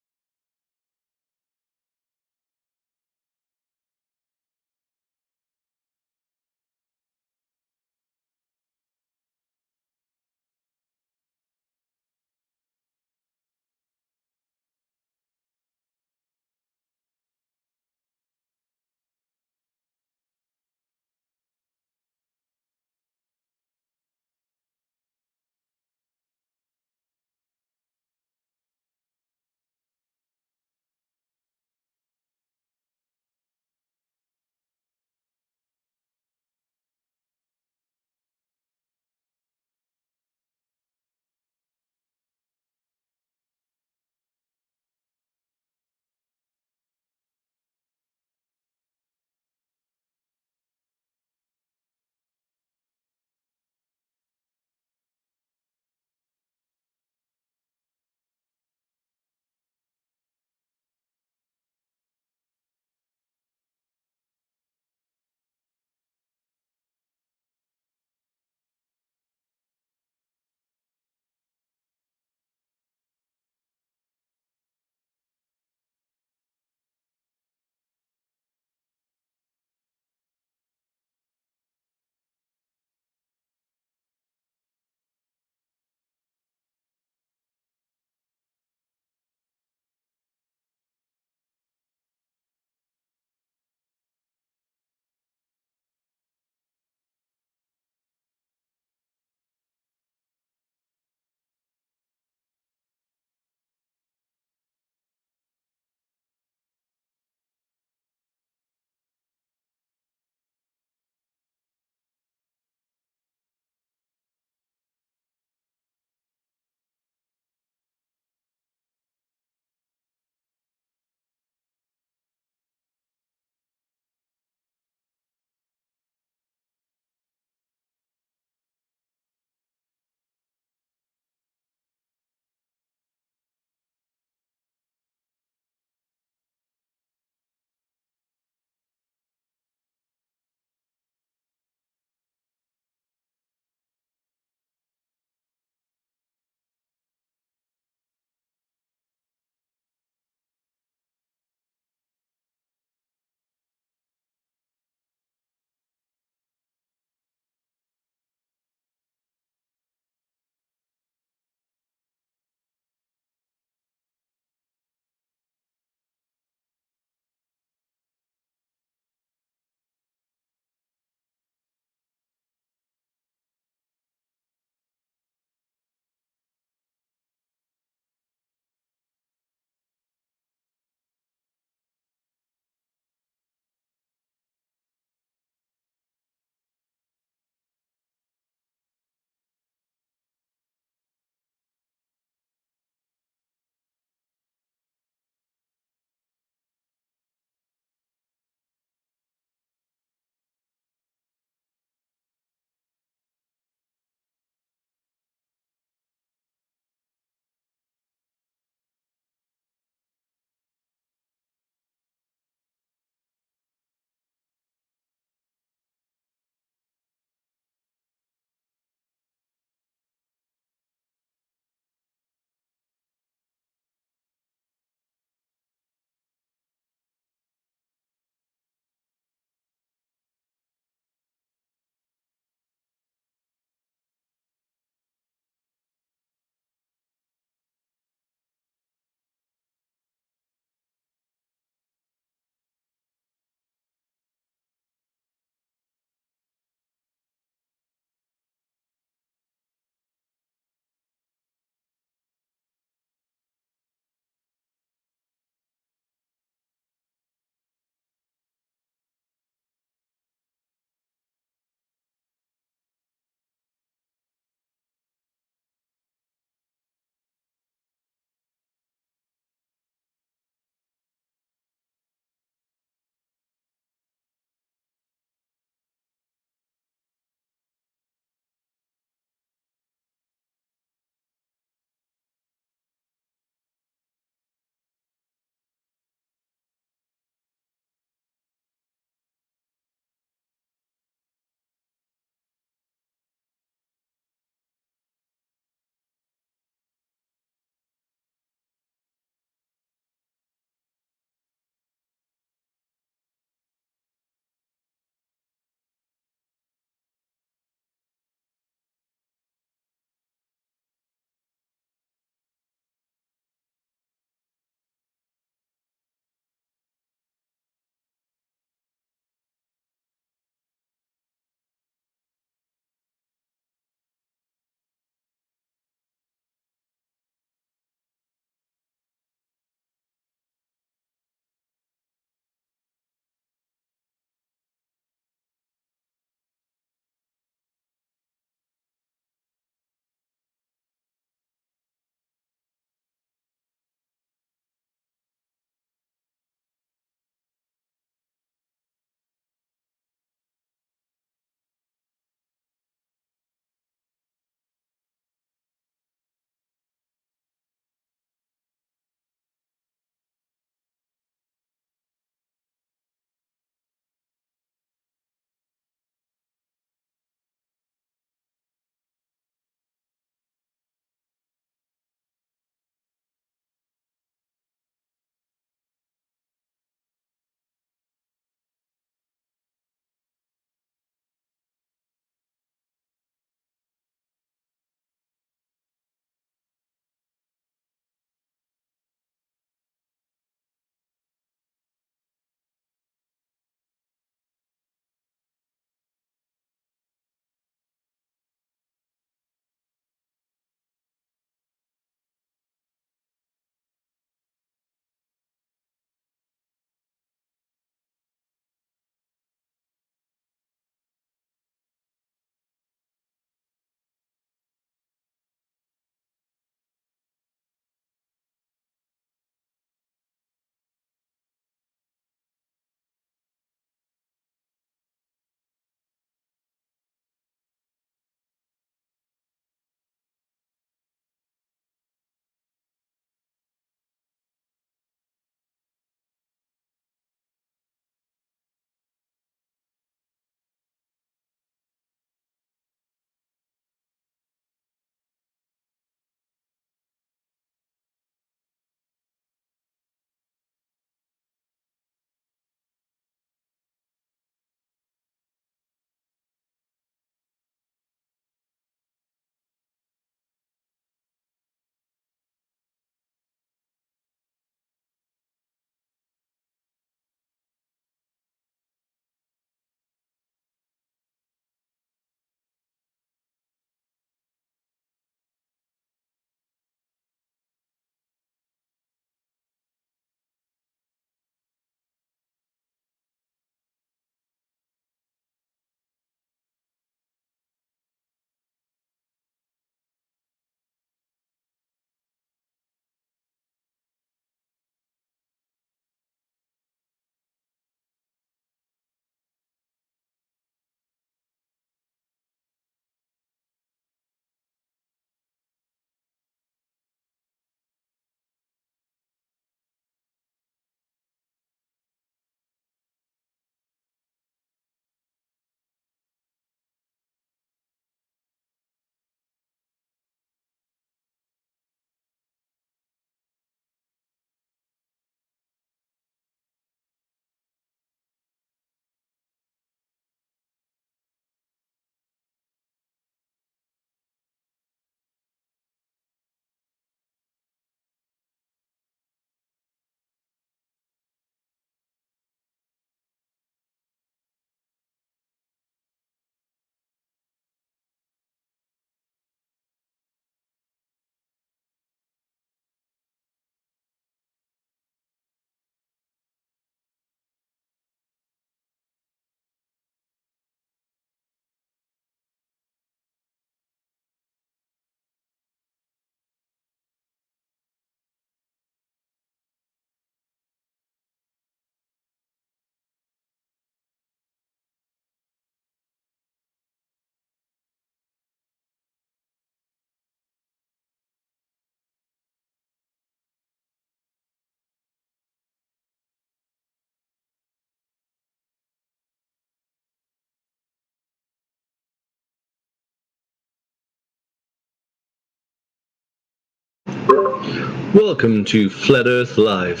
Welcome to Flat Earth Live,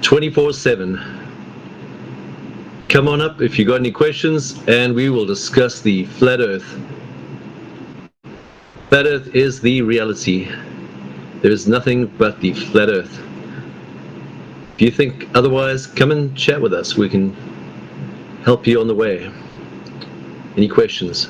24/7. Come on up if you got any questions, and we will discuss the Flat Earth. Flat Earth is the reality. There is nothing but the Flat Earth. If you think otherwise, come and chat with us. We can help you on the way. Any questions?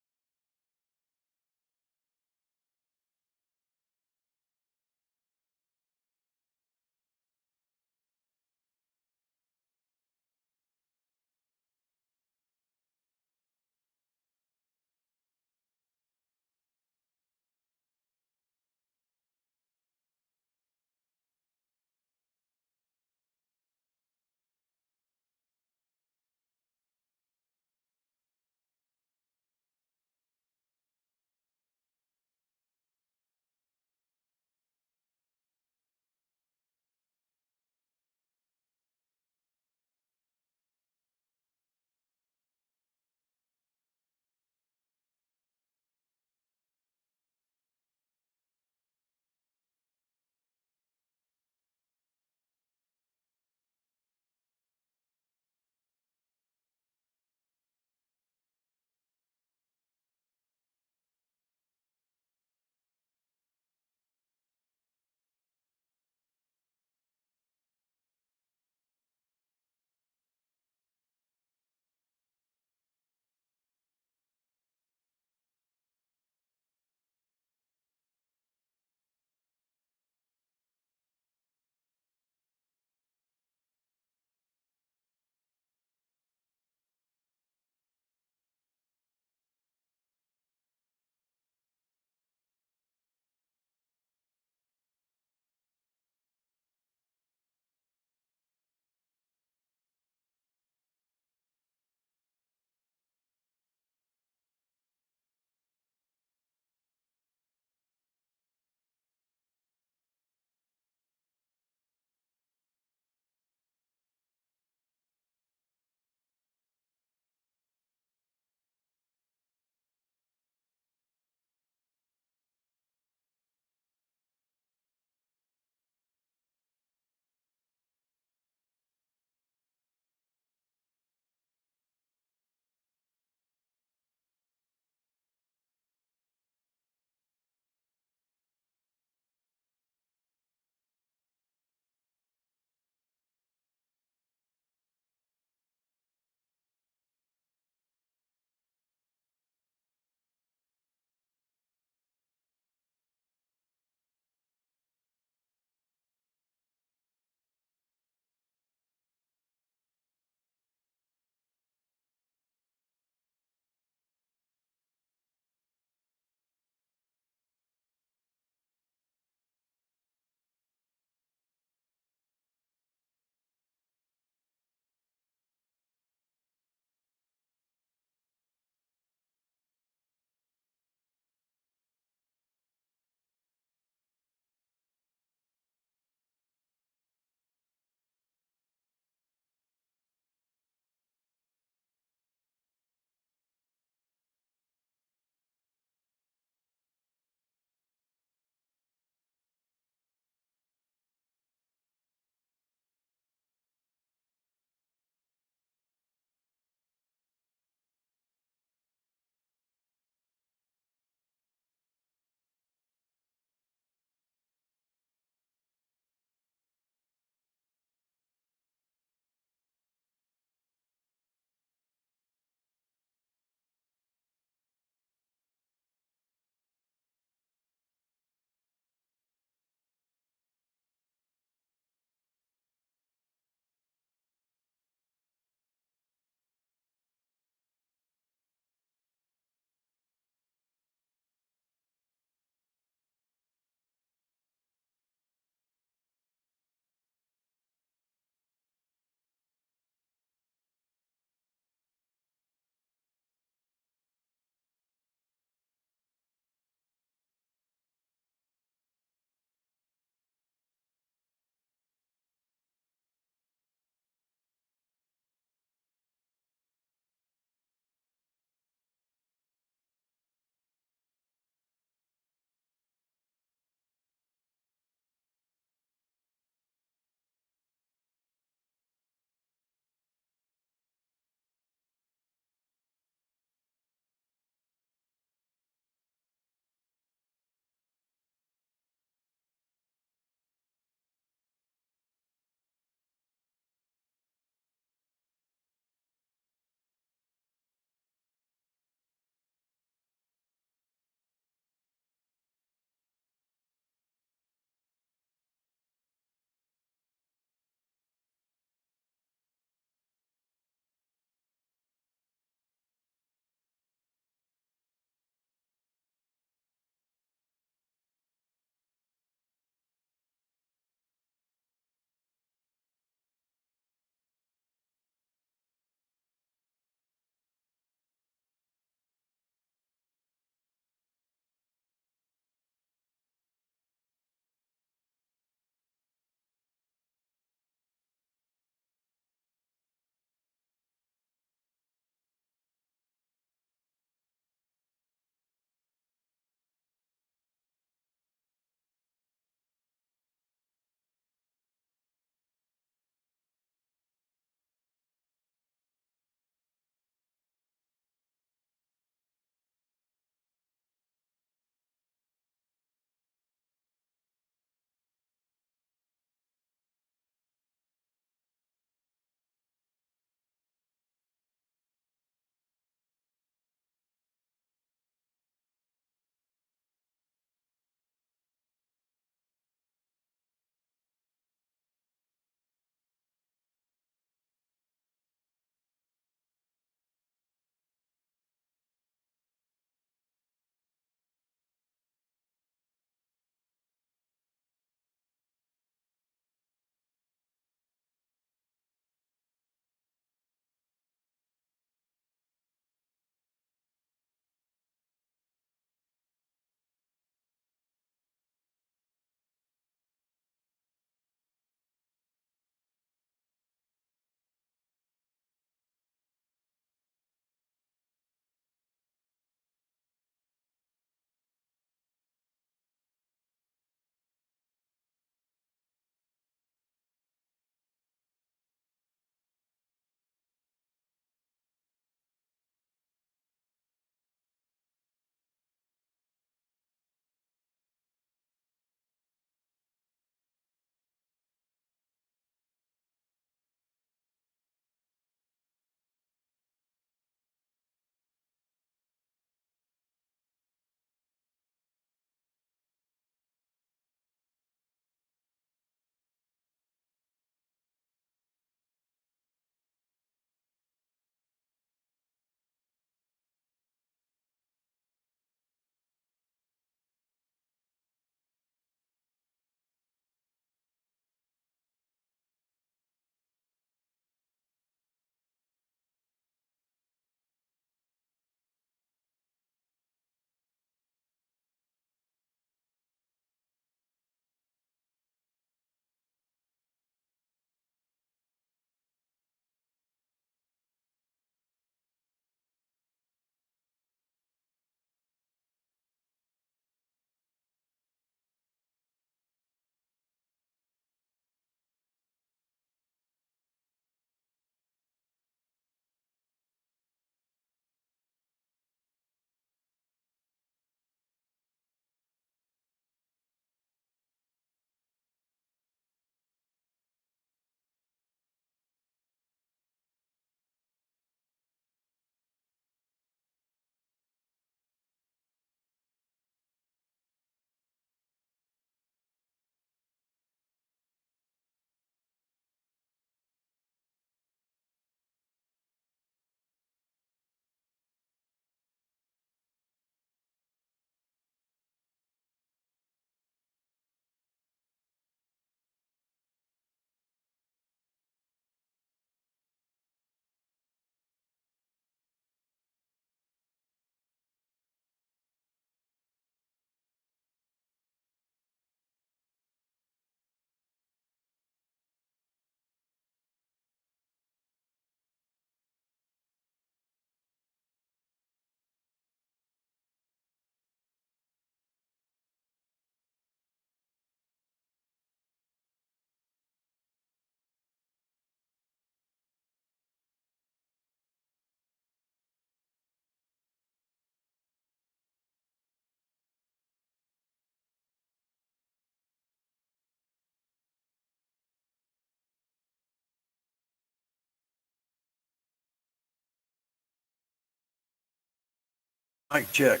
Mic check.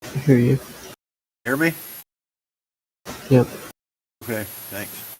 I hear you. Hear me? Yep. Okay, thanks.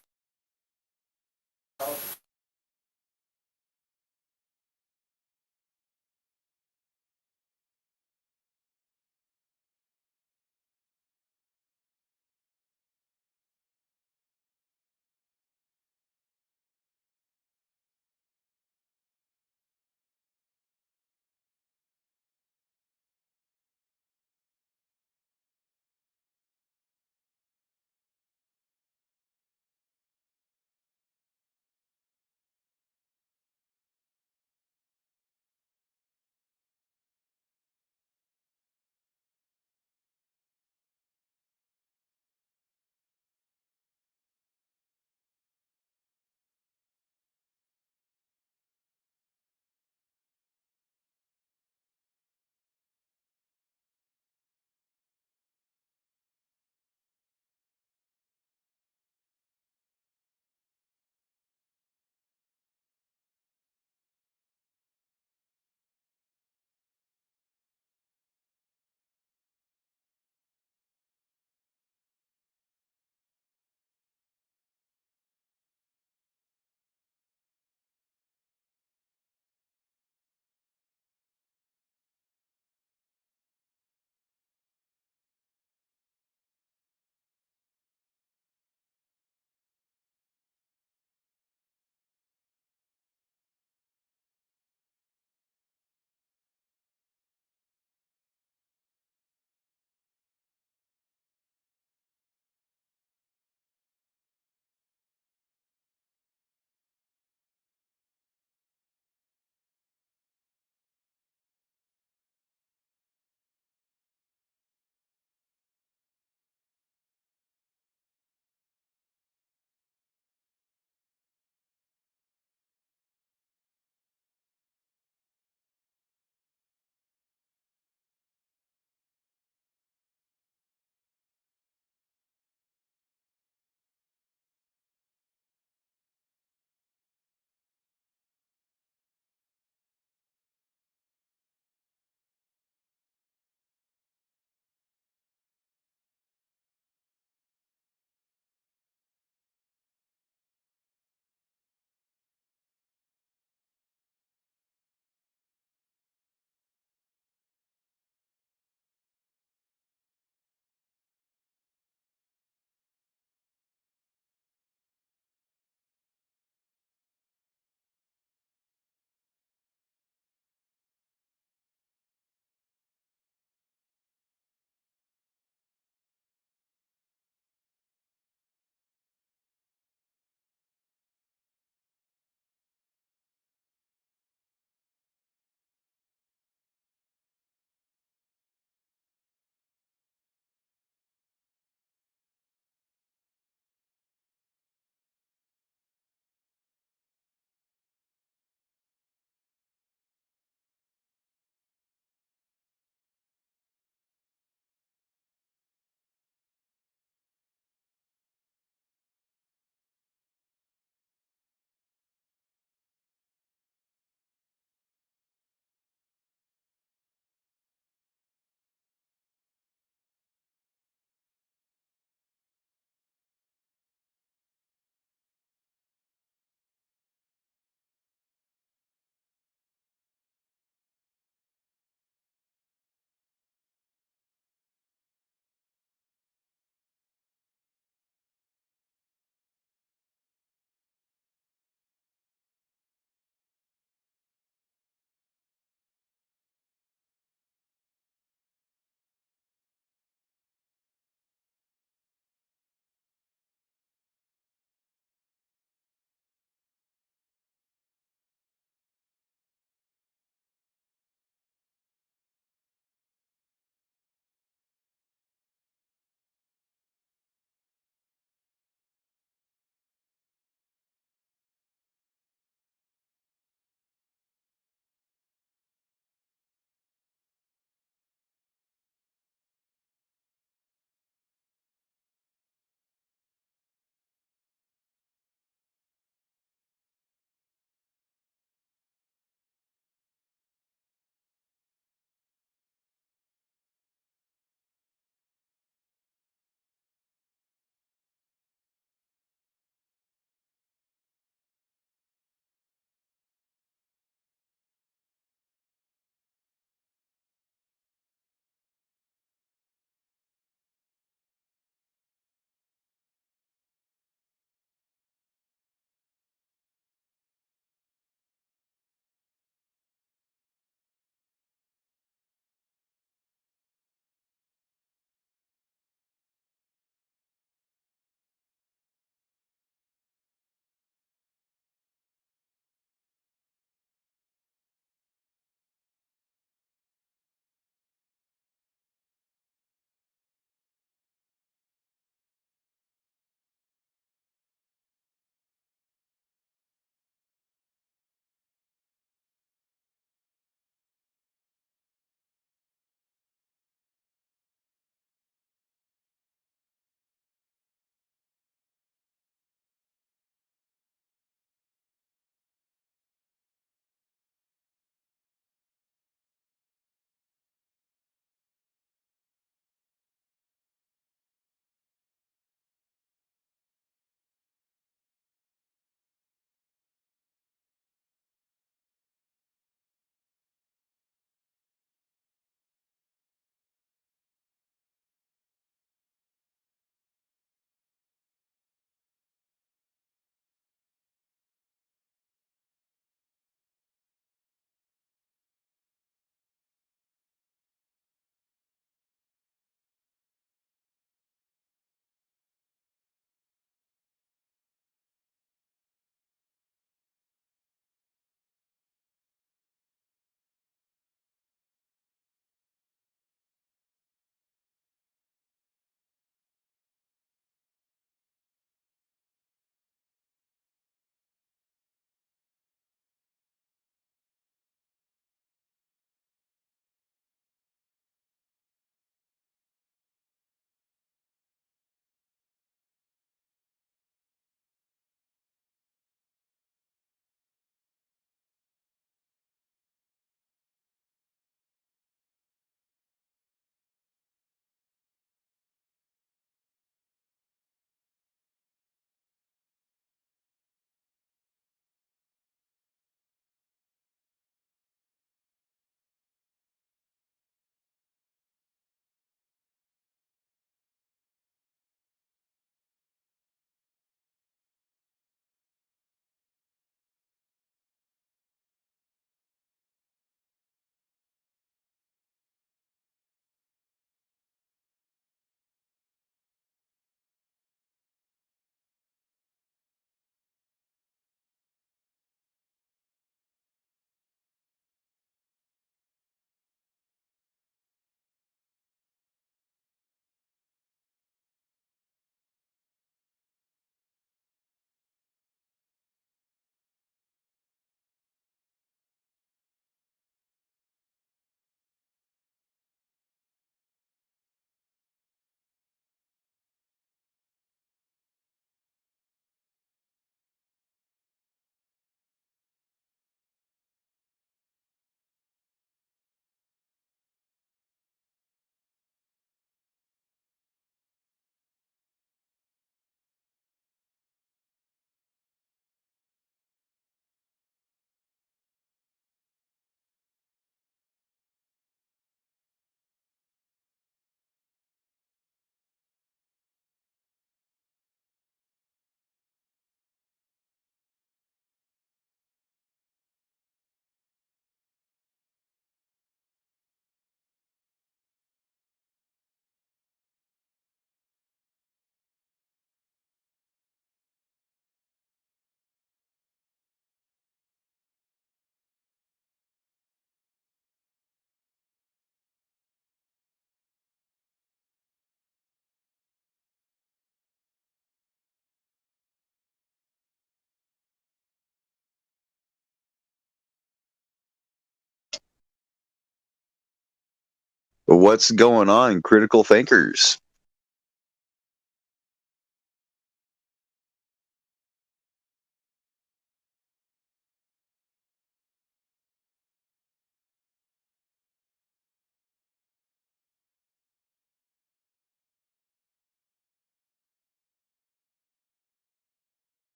What's going on, critical thinkers?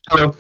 Hello.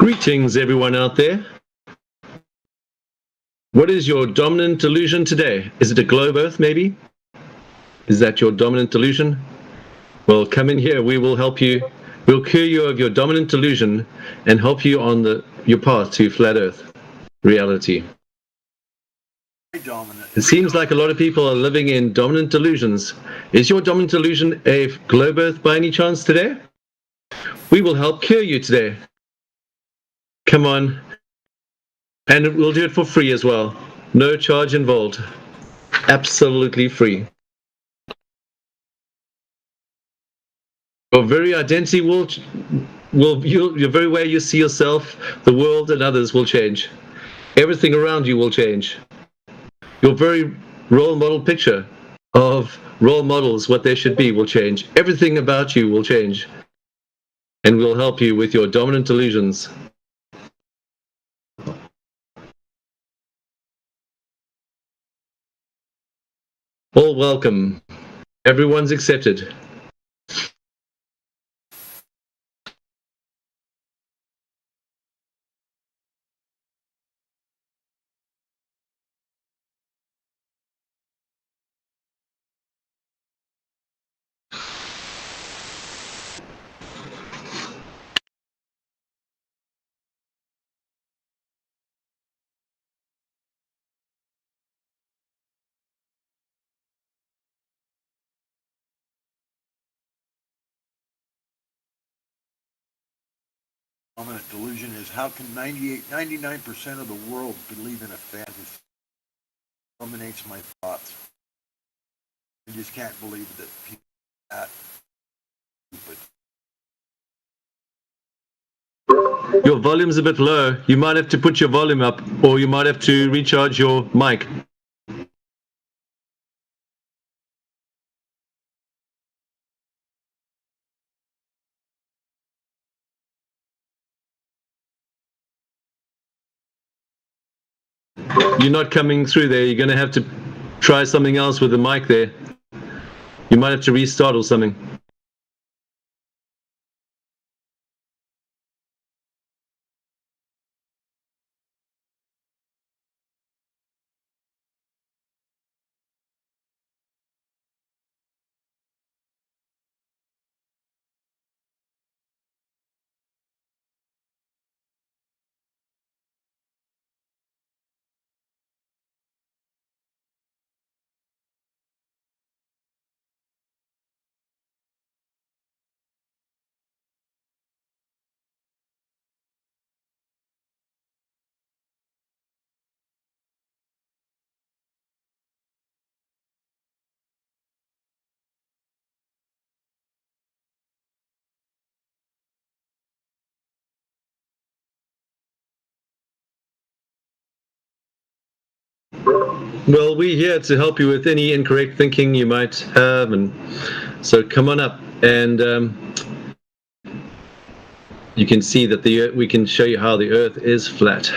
Greetings, everyone out there. What is your dominant delusion today? Is it a globe Earth, maybe? Is that your dominant delusion? Well, come in here. We will help you. We'll cure you of your dominant delusion and help you on your path to flat Earth reality. It seems like a lot of people are living in dominant delusions. Is your dominant delusion a globe Earth by any chance today? We will help cure you today. Come on. And we'll do it for free as well. No charge involved. Absolutely free. Your very identity your very way you see yourself, the world and others will change. Everything around you will change. Your very role model picture of role models, what they should be, will change. Everything about you will change. And we'll help you with your dominant delusions. All welcome. Everyone's accepted. Dominant delusion is how can 99% of the world believe in a fantasy? Dominates my thoughts. I just can't believe that people are that stupid. Your volume's a bit low. You might have to put your volume up, or you might have to recharge your mic. You're not coming through there. You're going to have to try something else with the mic there. You might have to restart or something. Well, we're here to help you with any incorrect thinking you might have, and so come on up, and you can see that we can show you how the Earth is flat.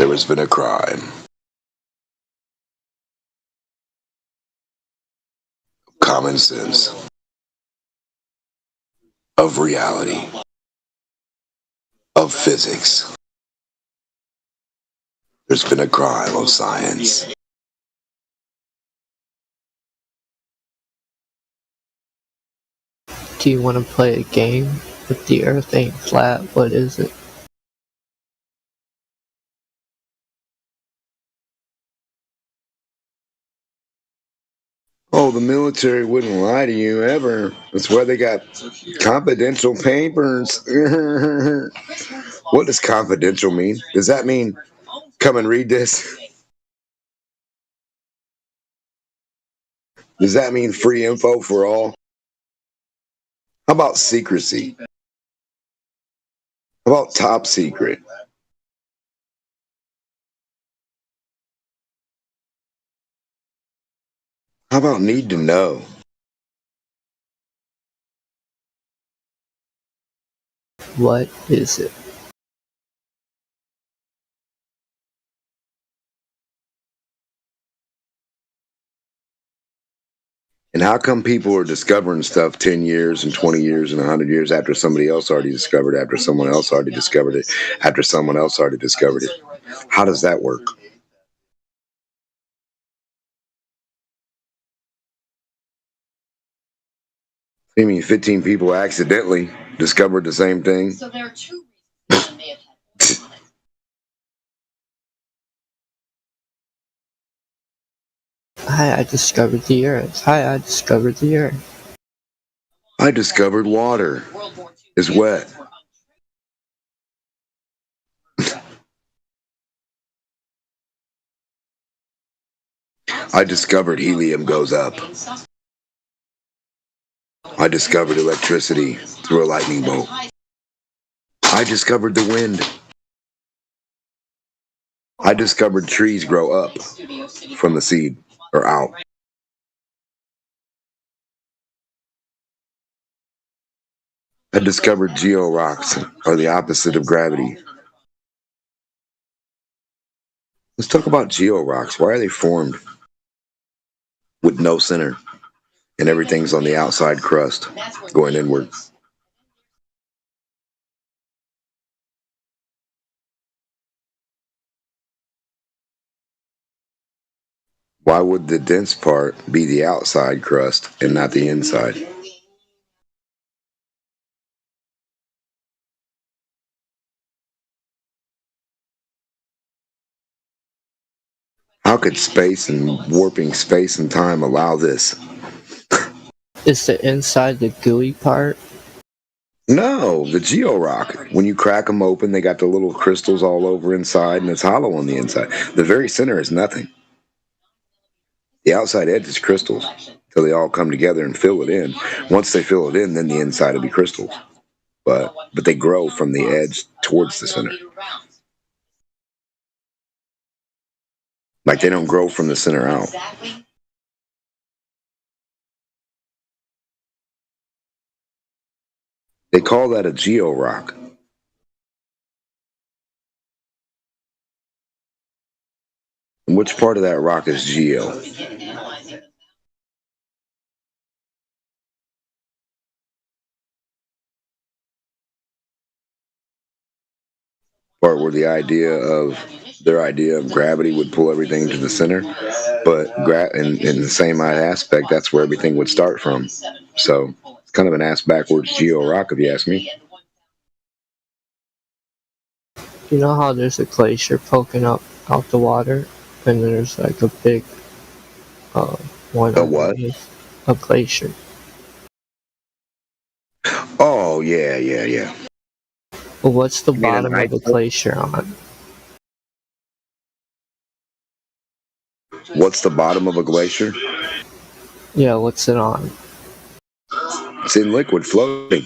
There has been a crime. Common sense. Of reality. Of physics. There's been a crime of science. Do you want to play a game? If the earth ain't flat, what is it? Oh, the military wouldn't lie to you ever. That's why they got confidential papers. What does confidential mean? Does that mean come and read this? Does that mean free info for all? How about secrecy? How about top secret? How about need to know? What is it? And how come people are discovering stuff 10 years and 20 years and 100 years after somebody else already discovered it, after someone else already discovered it, after someone else already discovered it? How does that work? You mean 15 people accidentally discovered the same thing? So there are two reasons they may have had. Hi, I discovered the earth. Hi, I discovered the earth. I discovered water is wet. I discovered helium goes up. I discovered electricity through a lightning bolt. I discovered the wind. I discovered trees grow up from the seed or out. I discovered georocks are the opposite of gravity. Let's talk about georocks. Why are they formed with no center and everything's on the outside crust going inward? Why would the dense part be the outside crust and not the inside? How could space and warping space and time allow this? Is the inside the gooey part? No, the georock. When you crack them open, they got the little crystals all over inside, and it's hollow on the inside. The very center is nothing. The outside edge is crystals till they all come together and fill it in. Once they fill it in, then the inside will be crystals. But they grow from the edge towards the center. Like they don't grow from the center out. They call that a georock. And which part of that rock is geo? Part where their idea of gravity would pull everything to the center, but in the same aspect, that's where everything would start from. So it's kind of an ass backwards georock, if you ask me. You know how there's a glacier poking up out the water, and there's like a big one. A what? A glacier. Oh yeah. Well, what's the bottom of the glacier on? What's the bottom of a glacier? Yeah, what's it on? It's in liquid, floating.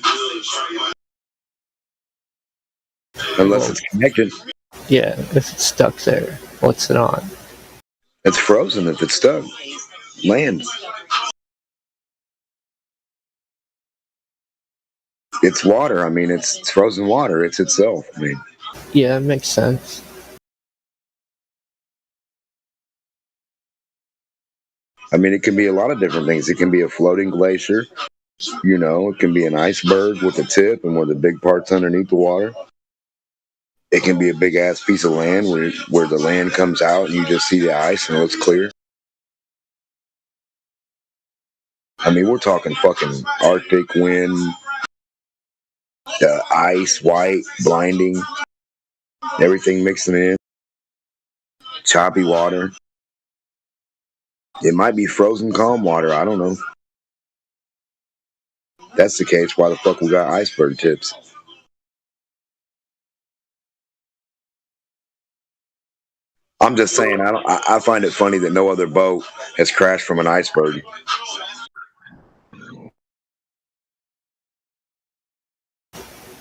Unless it's connected. Yeah, if it's stuck there, what's it on? It's frozen if it's stuck. Land. It's water. I mean, it's frozen water. It's itself. I mean. Yeah, it makes sense. I mean, it can be a lot of different things. It can be a floating glacier. You know, it can be an iceberg with a tip and where the big part's underneath the water. It can be a big ass piece of land where the land comes out and you just see the ice and it looks clear. I mean, we're talking fucking Arctic wind, ice, white, blinding, everything mixing in, choppy water. It might be frozen calm water. I don't know. That's the case. Why the fuck we got iceberg tips? I'm just saying. I find it funny that no other boat has crashed from an iceberg.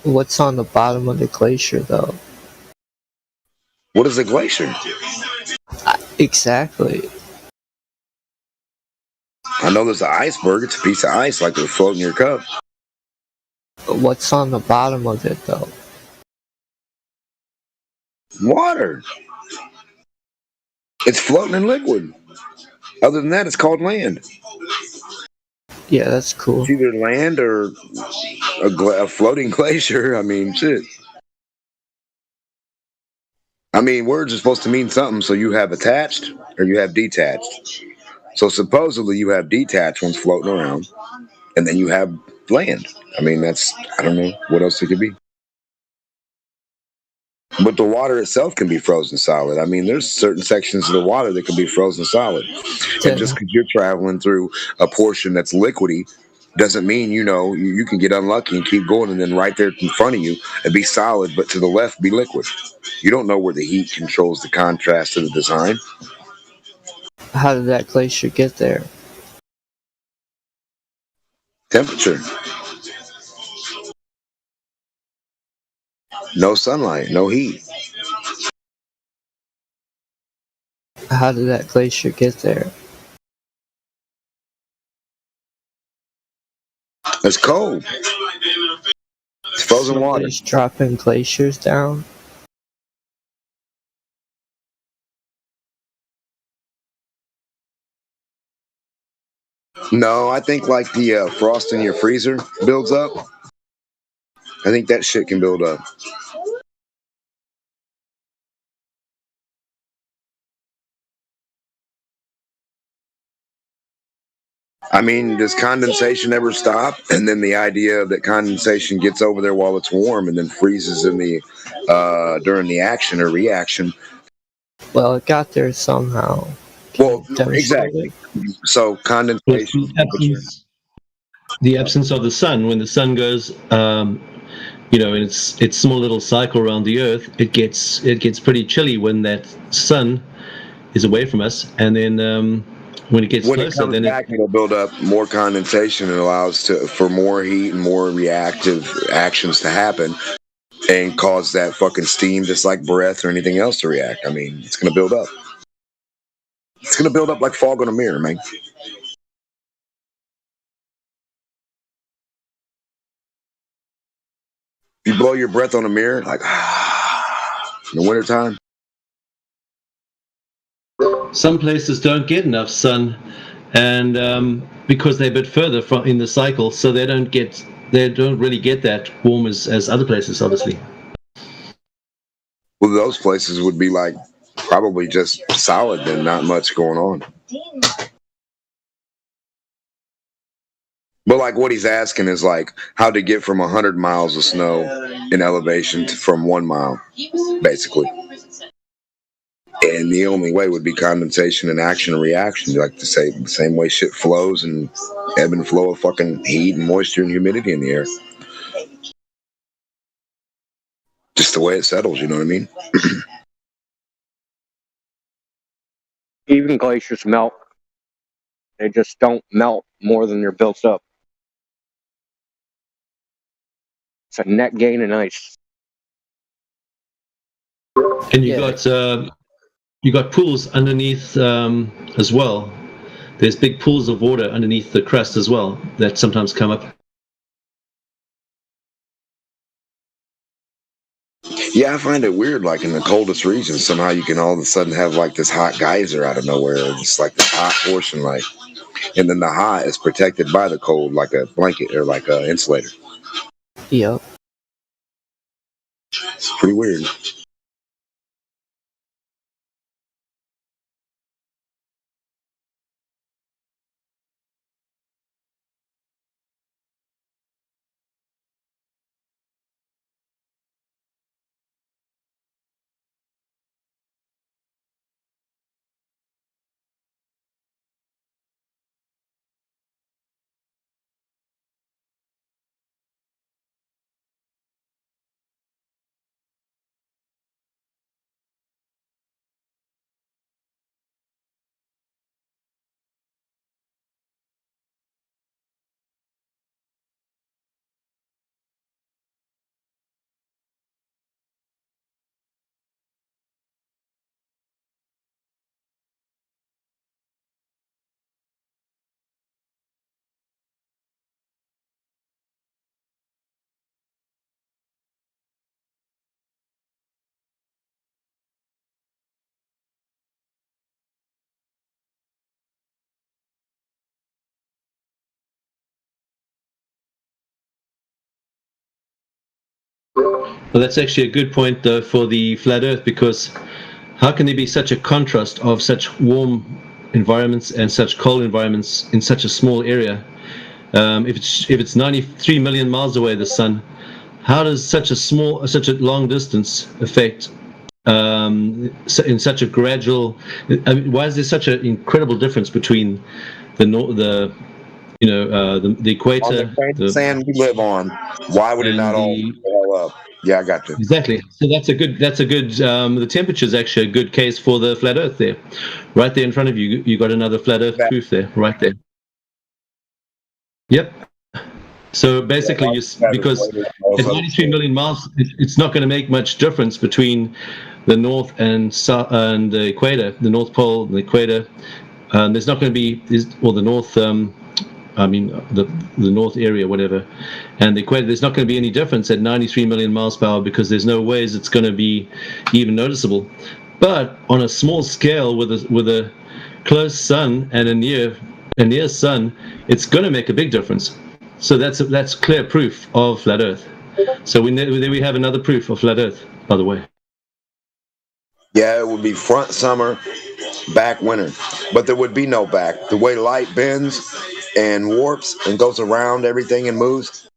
What's on the bottom of the glacier, though? What is a glacier? Exactly. I know there's an iceberg. It's a piece of ice like it's floating in your cup. But what's on the bottom of it, though? Water. It's floating in liquid. Other than that, it's called land. Yeah, that's cool. It's either land or a floating glacier. I mean, shit. I mean, words are supposed to mean something, so you have attached or you have detached. So supposedly you have detached ones floating around, and then you have land. I mean, I don't know what else it could be. But the water itself can be frozen solid. I mean, there's certain sections of the water that can be frozen solid. And just because you're traveling through a portion that's liquidy doesn't mean, you can get unlucky and keep going, and then right there in front of you it'd be solid, but to the left be liquid. You don't know where the heat controls the contrast of the design. How did that glacier get there? Temperature. No sunlight, no heat. How did that glacier get there? It's cold. It's frozen water. Somebody's dropping glaciers down? No, I think like the frost in your freezer builds up. I think that shit can build up. I mean, does condensation ever stop? And then the idea that condensation gets over there while it's warm and then freezes in the during the action or reaction. Well, it got there somehow. Well, exactly. So condensation. The absence of the sun. When the sun goes, in its small little cycle around the Earth, it gets pretty chilly when that sun is away from us, and then when it gets closer, it comes then back, it'll build up more condensation and allows for more heat and more reactive actions to happen and cause that fucking steam, just like breath or anything else, to react. I mean, it's going to build up. It's going to build up like fog on a mirror, man. You blow your breath on a mirror, like, in the wintertime. some places don't get enough sun, and because they're a bit further in the cycle, so they don't really get that warm as other places, obviously. Well, those places would be like probably just solid and not much going on. But like what he's asking is like how to get from 100 miles of snow in elevation from 1 mile, basically. And the only way would be condensation and action and reaction, like to say the same way shit flows and ebb and flow of fucking heat and moisture and humidity in the air. Just the way it settles, you know what I mean? Even glaciers melt. They just don't melt more than they're built up. It's a net gain in ice. And you got pools underneath as well. There's big pools of water underneath the crust as well that sometimes come up. Yeah, I find it weird, like in the coldest regions, somehow you can all of a sudden have like this hot geyser out of nowhere. It's like this hot portion, like and then the hot is protected by the cold, like a blanket or like a insulator. Yep. It's pretty weird. Well, that's actually a good point, though, for the flat Earth, because how can there be such a contrast of such warm environments and such cold environments in such a small area? If it's 93 million miles away, the sun, how does such a long distance affect in such a gradual? I mean, why is there such an incredible difference between the equator, the sand we live on? Why would it not all up? Yeah, I got you. Exactly. So that's a good. The temperature is actually a good case for the flat Earth there, right there in front of you. You got another flat Earth proof there, right there. Yep. So basically, because at 93 million miles, it's not going to make much difference between the north and south and the equator, the North Pole and the equator. There's not going to be, or the north. The north area, whatever, and the equator. There's not going to be any difference at 93 million miles per hour because there's no ways it's going to be even noticeable. But on a small scale, with a close sun and a near sun, it's going to make a big difference. So that's clear proof of flat Earth. So there we have another proof of flat Earth, by the way. Yeah, it would be front summer, back winter, but there would be no back. The way light bends and warps and goes around everything and moves,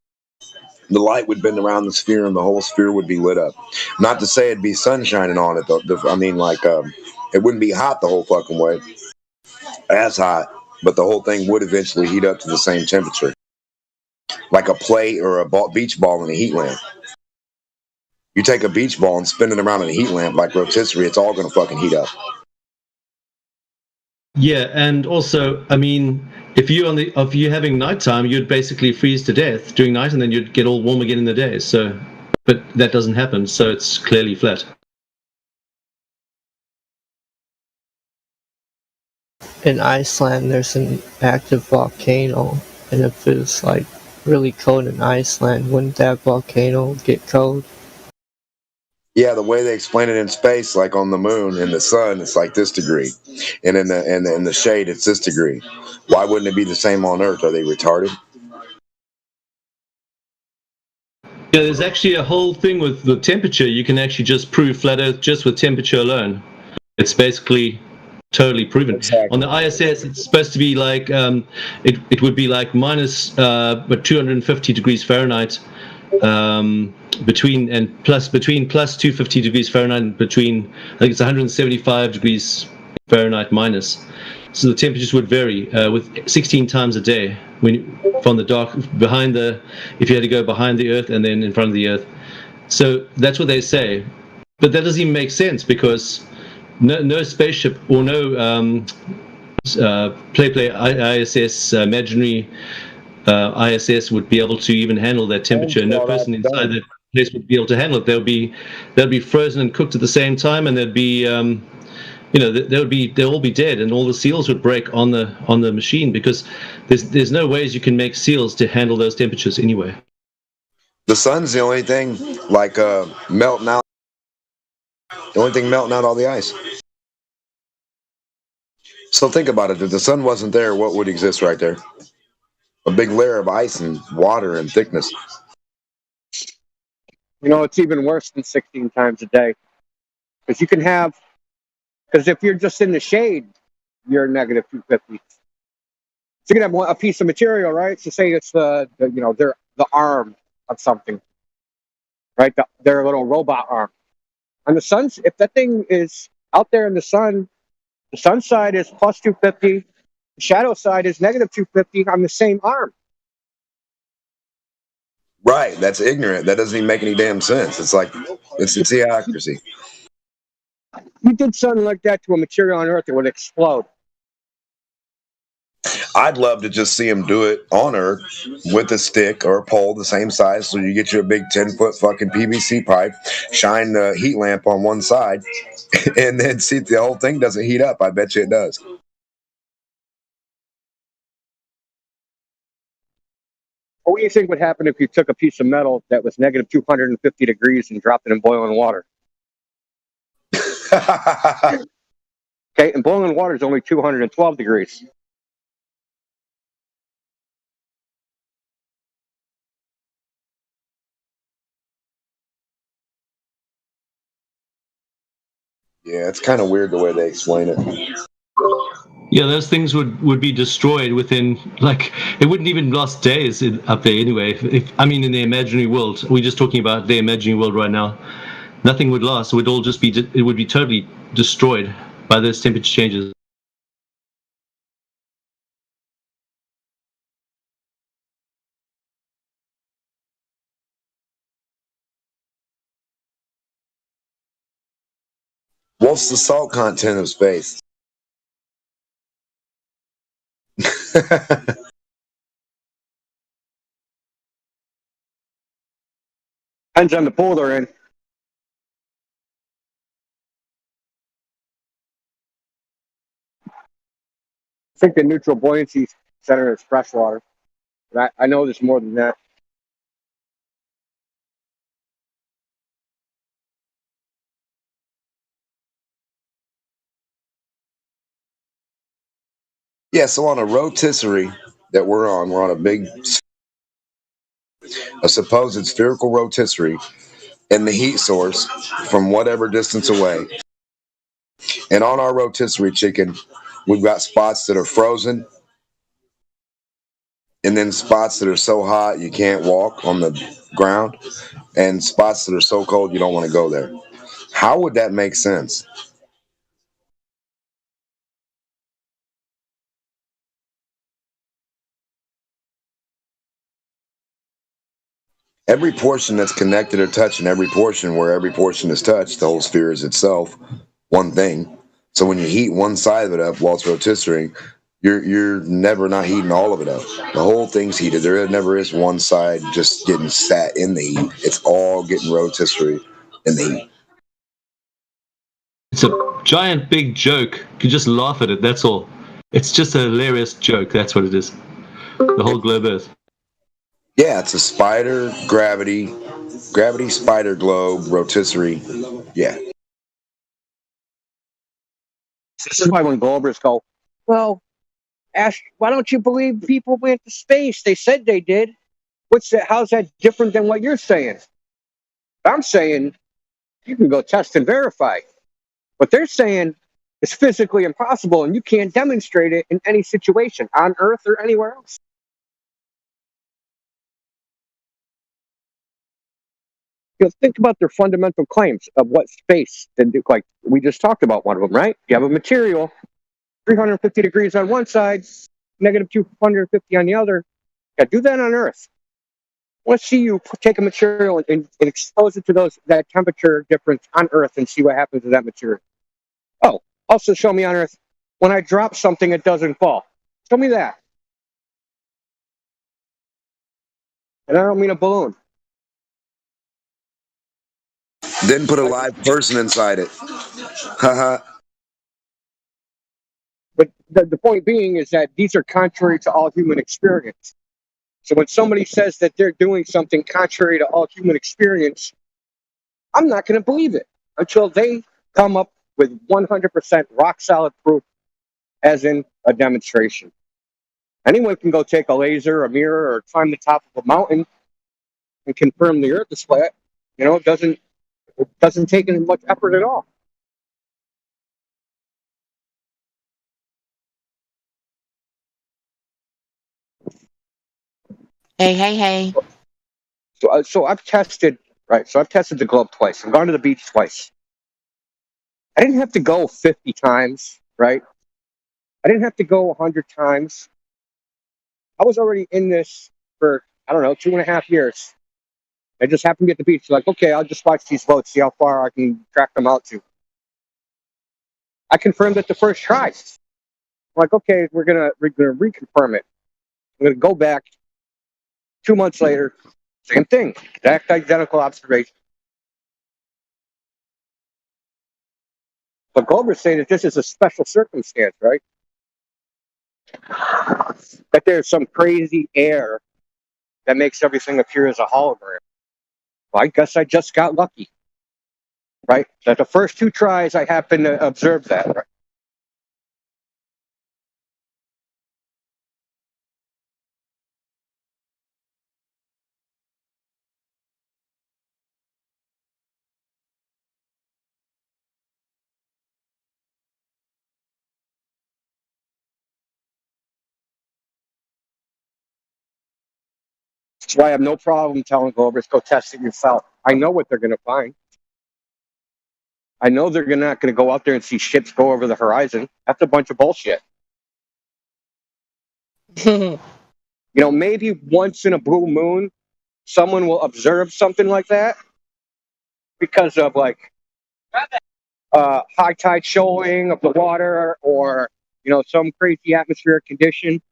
the light would bend around the sphere and the whole sphere would be lit up. Not to say it'd be sun shining on it, though. It wouldn't be hot the whole fucking way, as hot, but the whole thing would eventually heat up to the same temperature, like a plate or a beach ball in a heat lamp. You take a beach ball and spin it around in a heat lamp like rotisserie, it's all going to fucking heat up. Yeah, and also, I mean, if you're having nighttime, you'd basically freeze to death during night, and then you'd get all warm again in the day. So, but that doesn't happen. So it's clearly flat. In Iceland, there's an active volcano, and if it's like really cold in Iceland, wouldn't that volcano get cold? Yeah, the way they explain it in space, like on the moon and the sun, it's like this degree, and in the shade, it's this degree. Why wouldn't it be the same on Earth? Are they retarded? Yeah, there's actually a whole thing with the temperature. You can actually just prove flat Earth just with temperature alone. It's basically totally proven. Exactly. On the ISS, it's supposed to be like it would be like minus 250 degrees Fahrenheit. Between plus 250 degrees Fahrenheit and between, I think it's 175 degrees Fahrenheit minus. So the temperatures would vary with 16 times a day from the dark if you had to go behind the Earth and then in front of the Earth. So that's what they say, but that doesn't even make sense because no spaceship or no ISS imaginary ISS would be able to even handle that temperature. No person inside that place would be able to handle it. They'll be frozen and cooked at the same time, and they'd be, they'll all be dead, and all the seals would break on the machine because there's no ways you can make seals to handle those temperatures anyway. The sun's the only thing melting out. The only thing melting out all the ice. So think about it. If the sun wasn't there, what would exist right there? A big layer of ice and water and thickness. You know, it's even worse than 16 times a day. Because you can have, because if you're just in the shade, you're negative 250. So you can have a piece of material, right? So say it's the arm of something, right? Their little robot arm. On the sun's, if that thing is out there in the sun side is plus 250, the shadow side is negative 250 on the same arm. Right. That's ignorant. That doesn't even make any damn sense. It's like, it's theocracy. You did something like that to a material on Earth, it would explode. I'd love to just see him do it on Earth with a stick or a pole the same size. So you get you a big 10-foot fucking PVC pipe, shine the heat lamp on one side, and then see if the whole thing doesn't heat up. I bet you it does. What do you think would happen if you took a piece of metal that was negative 250 degrees and dropped it in boiling water? Okay, and boiling water is only 212 degrees. Yeah, it's kind of weird the way they explain it. Yeah, those things would be destroyed within, like, it wouldn't even last days up there anyway. I mean, in the imaginary world, we're just talking about the imaginary world right now. Nothing would last. It would all just be, it would be totally destroyed by those temperature changes. What's the salt content of space? Depends on the pool they're in. I think the neutral buoyancy center is fresh water. But I know there's more than that. Yeah, so on a rotisserie that we're on a big, a supposed spherical rotisserie, and the heat source from whatever distance away. And on our rotisserie chicken, we've got spots that are frozen, and then spots that are so hot you can't walk on the ground, and spots that are so cold you don't want to go there. How would that make sense? Every portion that's connected or touching every portion where every portion is touched, the whole sphere is itself one thing. So when you heat one side of it up while it's rotisserie, you're never not heating all of it up. The whole thing's heated. There never is one side just getting sat in the heat. It's all getting rotisserie in the heat. It's a giant big joke. You just laugh at it, that's all. It's just a hilarious joke, that's what it is. The whole globe Earth. Yeah, it's a spider, gravity, spider globe, rotisserie. Yeah. This is why when Globers go, well, Ash, why don't you believe people went to space? They said they did. How's that different than what you're saying? I'm saying you can go test and verify. What they're saying is physically impossible, and you can't demonstrate it in any situation, on Earth or anywhere else. Think about their fundamental claims of what space, like we just talked about one of them, right? You have a material, 350 degrees on one side, negative 250 on the other. Yeah, do that on Earth. Let's see you take a material and expose it to that temperature difference on Earth and see what happens to that material. Oh, also show me on Earth, when I drop something, it doesn't fall. Show me that. And I don't mean a balloon. Then put a live person inside it. Haha. But the point being is that these are contrary to all human experience. So when somebody says that they're doing something contrary to all human experience, I'm not going to believe it until they come up with 100% rock solid proof as in a demonstration. Anyone can go take a laser, a mirror, or climb the top of a mountain and confirm the Earth is flat. You know, it doesn't take any much effort at all. Hey. So I've tested, right? So I've tested the globe twice. I've gone to the beach twice. I didn't have to go 50 times, right? I didn't have to go 100 times. I was already in this for, I don't know, 2.5 years. I just happened to be at the beach. Like, okay, I'll just watch these boats, see how far I can track them out to. I confirmed it the first try. I'm like, okay, we're gonna reconfirm it. I'm gonna go back 2 months later, same thing, exact identical observation. But Goldberg's saying that this is a special circumstance, right? That there's some crazy air that makes everything appear as a hologram. Well, I guess I just got lucky, right? That the first 2 tries I happened to observe that, right? That's why I have no problem telling Goldberg, go test it yourself. I know what they're going to find. I know they're not going to go out there and see ships go over the horizon. That's a bunch of bullshit. You know, maybe once in a blue moon, someone will observe something like that because of like high tide showing of the water or, you know, some crazy atmospheric condition.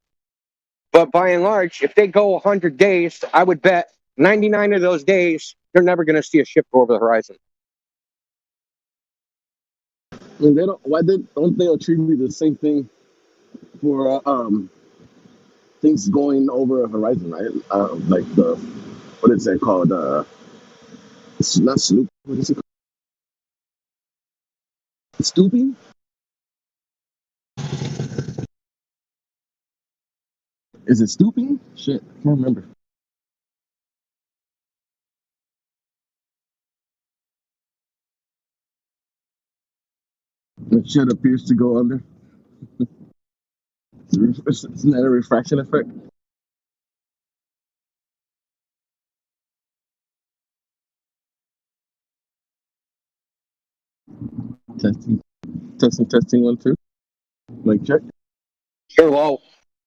But by and large, if they go 100 days, I would bet 99 of those days, they're never going to see a ship go over the horizon. I mean, don't they attribute the same thing for things going over a horizon, right? Like what is that called? It's not sloop. What is it called? Stooping? Is it stooping? Shit, I can't remember. The shit appears to go under. Isn't that a refraction effect? Testing 1 2. Like check. You're low.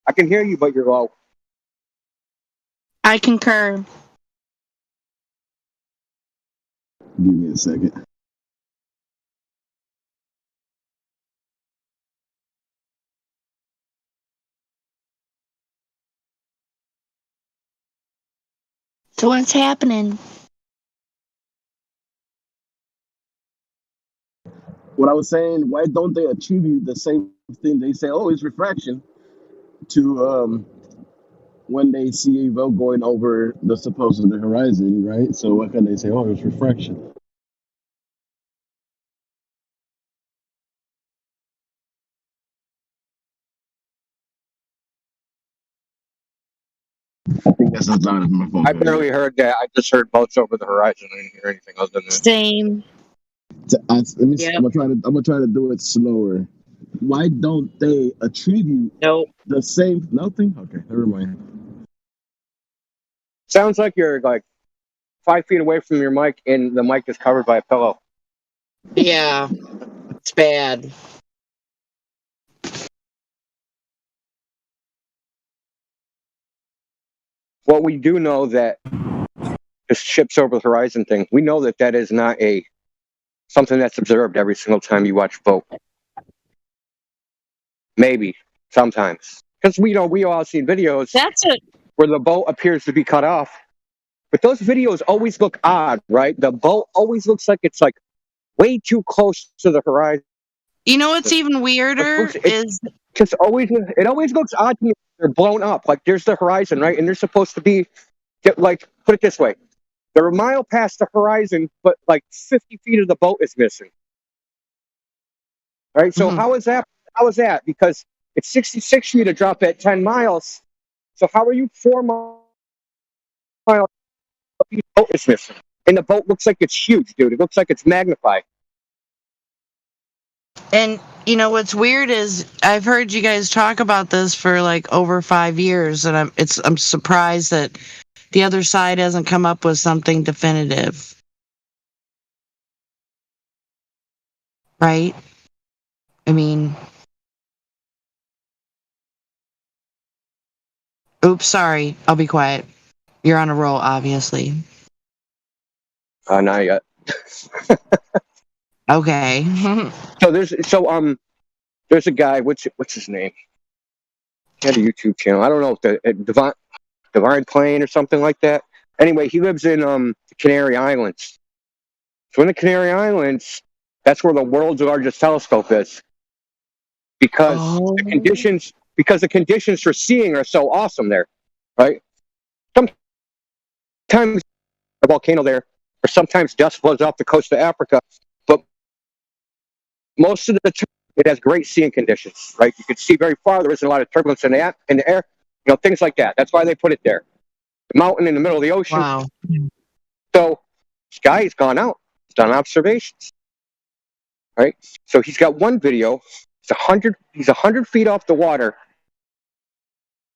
I can hear you, but you're low. I concur. Give me a second. So what's happening? What I was saying, why don't they attribute the same thing? They say, oh, it's refraction to when they see a boat going over the supposed horizon, right? So why can't they say, oh, it's refraction? I think that's as loud as my phone. I barely heard that. I just heard boats over the horizon. I didn't hear anything other than that. Same. I'm gonna try to do it slower. Why don't they attribute the same nothing? Okay, never mind. Sounds like you're like 5 feet away from your mic and the mic is covered by a pillow. Yeah, it's bad. Well, we do know that the ships over the horizon thing, we know that that is not something that's observed every single time you watch a boat. Maybe, sometimes. Because we all seen videos where the boat appears to be cut off. But those videos always look odd, right? The boat always looks like it's like way too close to the horizon. You know what's even weirder is it always looks odd to me. They're blown up. Like there's the horizon, right? And they're supposed to be like, put it this way. They're a mile past the horizon, but like 50 feet of the boat is missing. Right? So how is that How is that? Because it's 66 for you to drop at 10 miles. So how are you 4 miles? The boat is missing. And the boat looks like it's huge, dude. It looks like it's magnified. And you know what's weird is I've heard you guys talk about this for like over 5 years, and I'm surprised that the other side hasn't come up with something definitive. Right? I mean, oops, sorry. I'll be quiet. You're on a roll, obviously. Not yet. Okay. There's a guy. What's his name? He had a YouTube channel. I don't know if the Divine Plane or something like that. Anyway, he lives in the Canary Islands. So in the Canary Islands, that's where the world's largest telescope is. Because the conditions for seeing are so awesome there, right? Sometimes a volcano there, or sometimes dust blows off the coast of Africa, but most of the time it has great seeing conditions, right? You can see very far. There isn't a lot of turbulence in the air, things like that. That's why they put it there. The mountain in the middle of the ocean. Wow. So this guy has gone out, he's done observations, right? So he's got one video. He's 100 feet off the water.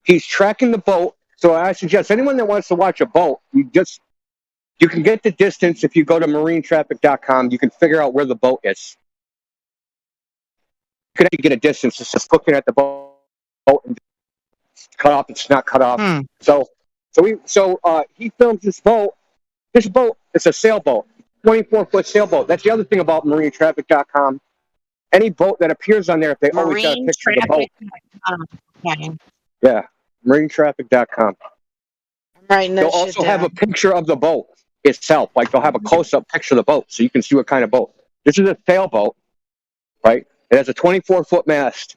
He's tracking the boat. So I suggest anyone that wants to watch a boat, you can get the distance if you go to marinetraffic.com. You can figure out where the boat is. You can actually get a distance. It's just looking at the boat and it's cut off. It's not cut off. So he films this boat. This boat is a sailboat, 24-foot sailboat. That's the other thing about marinetraffic.com. Any boat that appears on there, they always got a picture of the boat. Okay. Yeah, marinetraffic.com. Right. They'll also have a picture of the boat itself. Like they'll have a close-up picture of the boat so you can see what kind of boat. This is a sailboat, right? It has a 24-foot mast.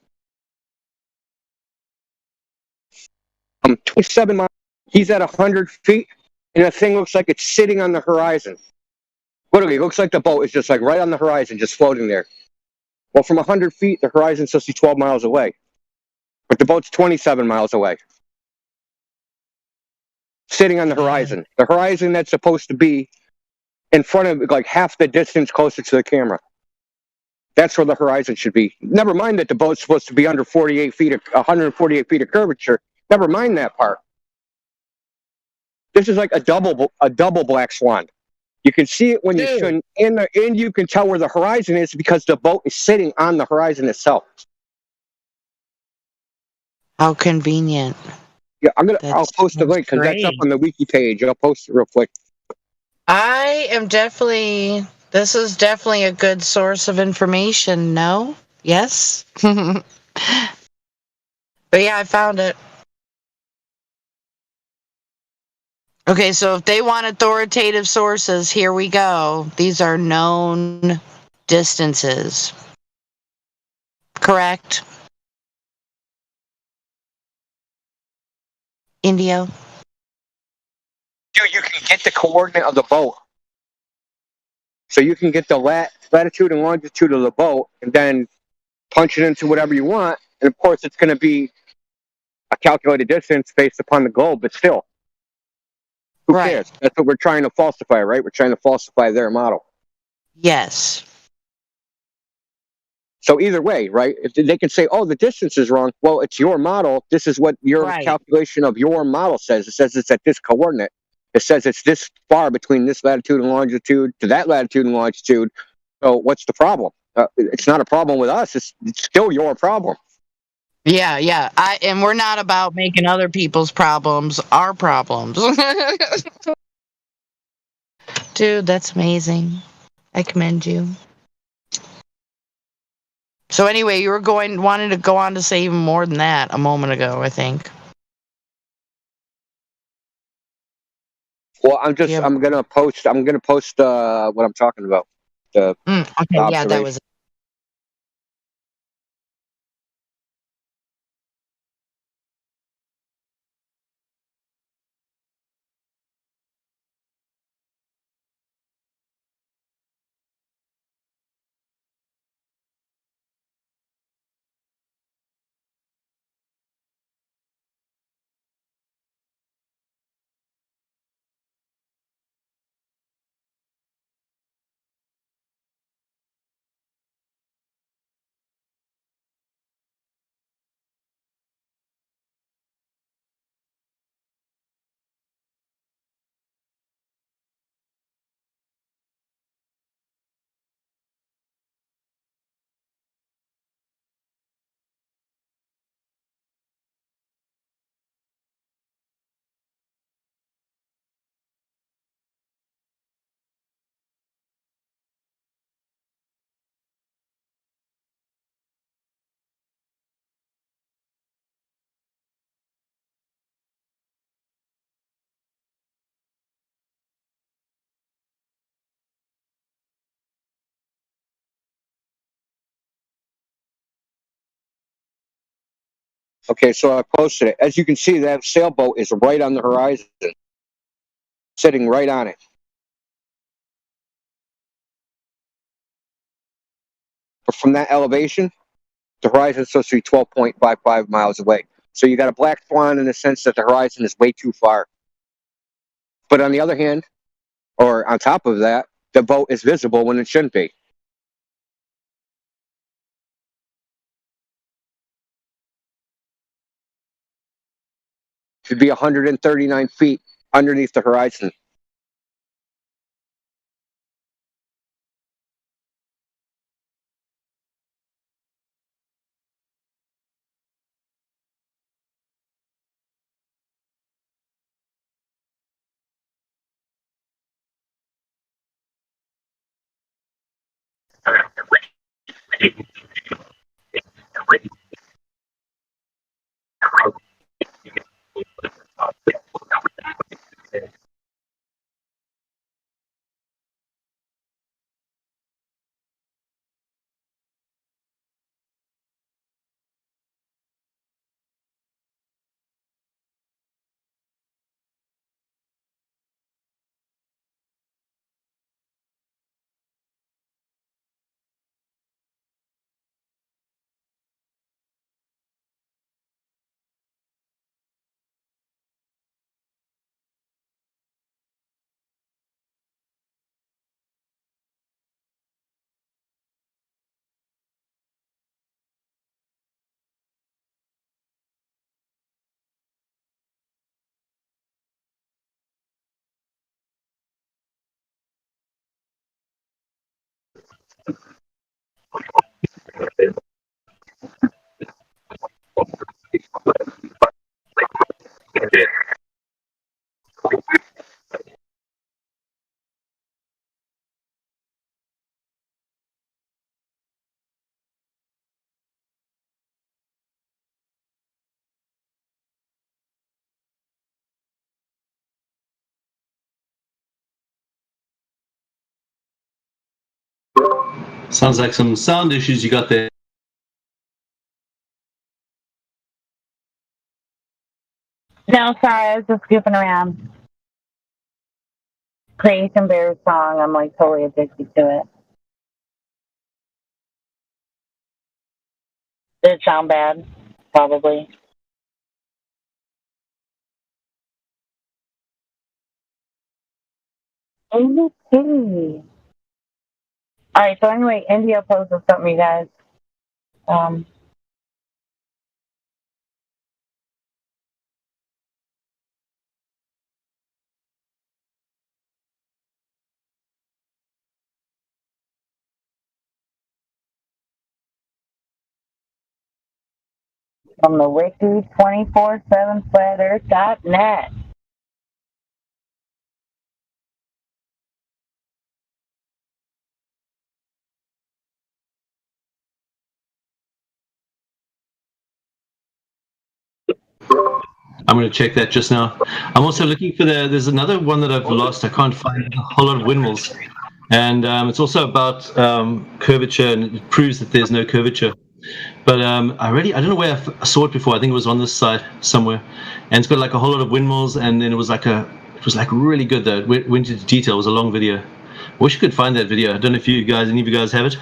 27 miles. He's at 100 feet, and the thing looks like it's sitting on the horizon. Literally, it looks like the boat is just like right on the horizon, just floating there. Well, from 100 feet, the horizon's supposed to be 12 miles away. But the boat's 27 miles away. Sitting on the horizon. The horizon that's supposed to be in front of, like, half the distance closer to the camera. That's where the horizon should be. Never mind that the boat's supposed to be under 148 feet of curvature. Never mind that part. This is like a double black swan. You can see it when you shouldn't, and you can tell where the horizon is because the boat is sitting on the horizon itself. How convenient. Yeah, I'll post the link because that's up on the wiki page. I'll post it real quick. This is definitely a good source of information, no? Yes? But yeah, I found it. Okay, so if they want authoritative sources, here we go. These are known distances. Correct? Indio? Dude, you can get the coordinate of the boat. So you can get the latitude and longitude of the boat and then punch it into whatever you want. And of course, it's going to be a calculated distance based upon the globe, but still. Who cares? That's what we're trying to falsify, right? We're trying to falsify their model. Yes. So either way, right? If they can say, oh, the distance is wrong. Well, it's your model. This is what your calculation of your model says. It says it's at this coordinate. It says it's this far between this latitude and longitude to that latitude and longitude. So what's the problem? It's not a problem with us. It's still your problem. Yeah. And we're not about making other people's problems our problems. Dude, that's amazing. I commend you. So anyway, you were wanting to go on to say even more than that a moment ago, I think. Well, I'm gonna post what I'm talking about. Okay, yeah, that was Okay, so I posted it. As you can see, that sailboat is right on the horizon, sitting right on it. But from that elevation, the horizon is supposed to be 12.55 miles away. So you got a black swan in the sense that the horizon is way too far. But on the other hand, or on top of that, the boat is visible when it shouldn't be. Should be 139 feet underneath the horizon. Sounds like some sound issues you got there. No, sorry, I was just goofing around. Creation Bears song, I'm like totally addicted to it. Did it sound bad? Probably. Okay. Alright, so anyway, India posted something, you guys. From the wiki 247flatearth.net. I'm going to check that just now. I'm also looking for there's another one that I've lost. I can't find a whole lot of windmills. And it's also about curvature, and it proves that there's no curvature. But I don't know where I saw it before. I think it was on this site somewhere. And it's got like a whole lot of windmills, and then it was like really good though. It went into detail. It was a long video. I wish you could find that video. I don't know if any of you guys have it.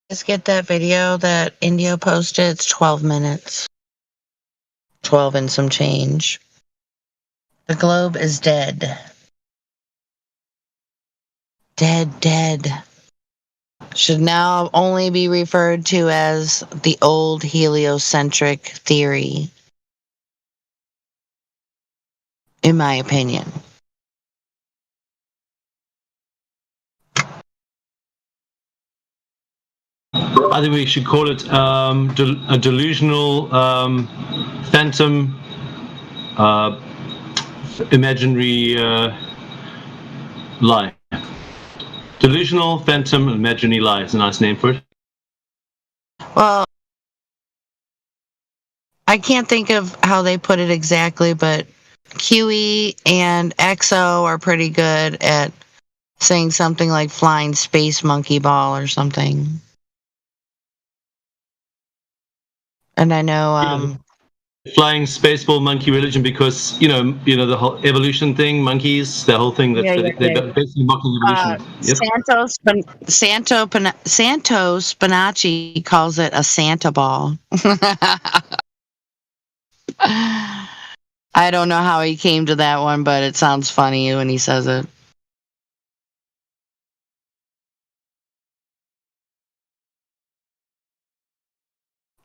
Just get that video that India posted. It's 12 minutes. 12 and some change. The globe is dead. Dead. Should now only be referred to as the old heliocentric theory, in my opinion. I think we should call it a delusional phantom imaginary lie. Delusional phantom imaginary lie is a nice name for it. Well, I can't think of how they put it exactly, but QE and XO are pretty good at saying something like flying space monkey ball or something. And I know Flying spaceball monkey religion, because you know the whole evolution thing, monkeys, the whole thing that they're basically mocking evolution. Santos Bonacci calls it a Santa ball. I don't know how he came to that one, but it sounds funny when he says it.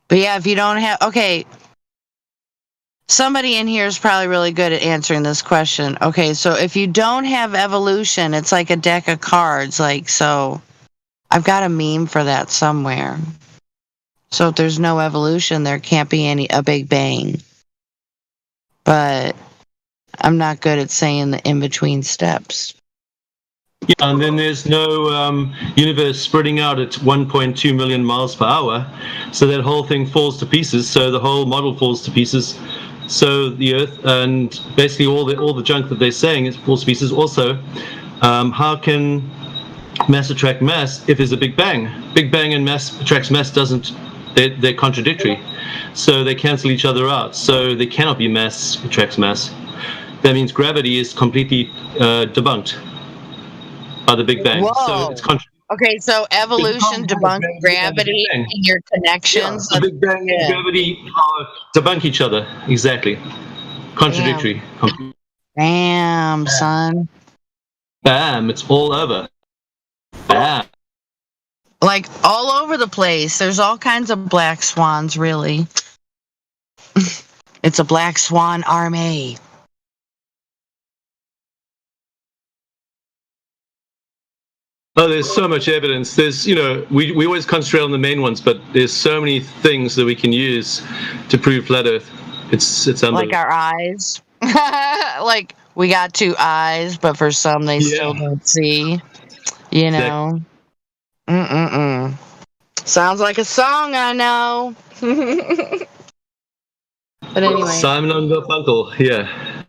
But yeah, if you don't have... Okay, somebody in here is probably really good at answering this question. Okay, so if you don't have evolution, it's like a deck of cards. Like, so I've got a meme for that somewhere. So if there's no evolution, there can't be a Big Bang. But I'm not good at saying the in-between steps. Yeah, and then there's no universe spreading out at 1.2 million miles per hour, so that whole thing falls to pieces. So the whole model falls to pieces. So the Earth and basically all the junk that they're saying is falls to pieces. Also, how can mass attract mass if there's a Big Bang? Big Bang and mass attracts mass doesn't. They're contradictory, so they cancel each other out. So they cannot be mass attracts mass. That means gravity is completely debunked by the Big Bang. Whoa. So it's okay, so evolution debunks gravity and your connections. Yeah, the Big Bang and gravity debunk each other. Exactly. Contradictory. Damn, son. Bam, it's all over. Bam. Like all over the place. There's all kinds of black swans, really. It's a black swan army. Oh, there's so much evidence. There's, we always concentrate on the main ones, but there's so many things that we can use to prove flat Earth. It's unbelievable. Like our eyes. Like we got two eyes, but for some they still don't see. You know. Sounds like a song I know. But anyway. Simon and Garfunkel, yeah.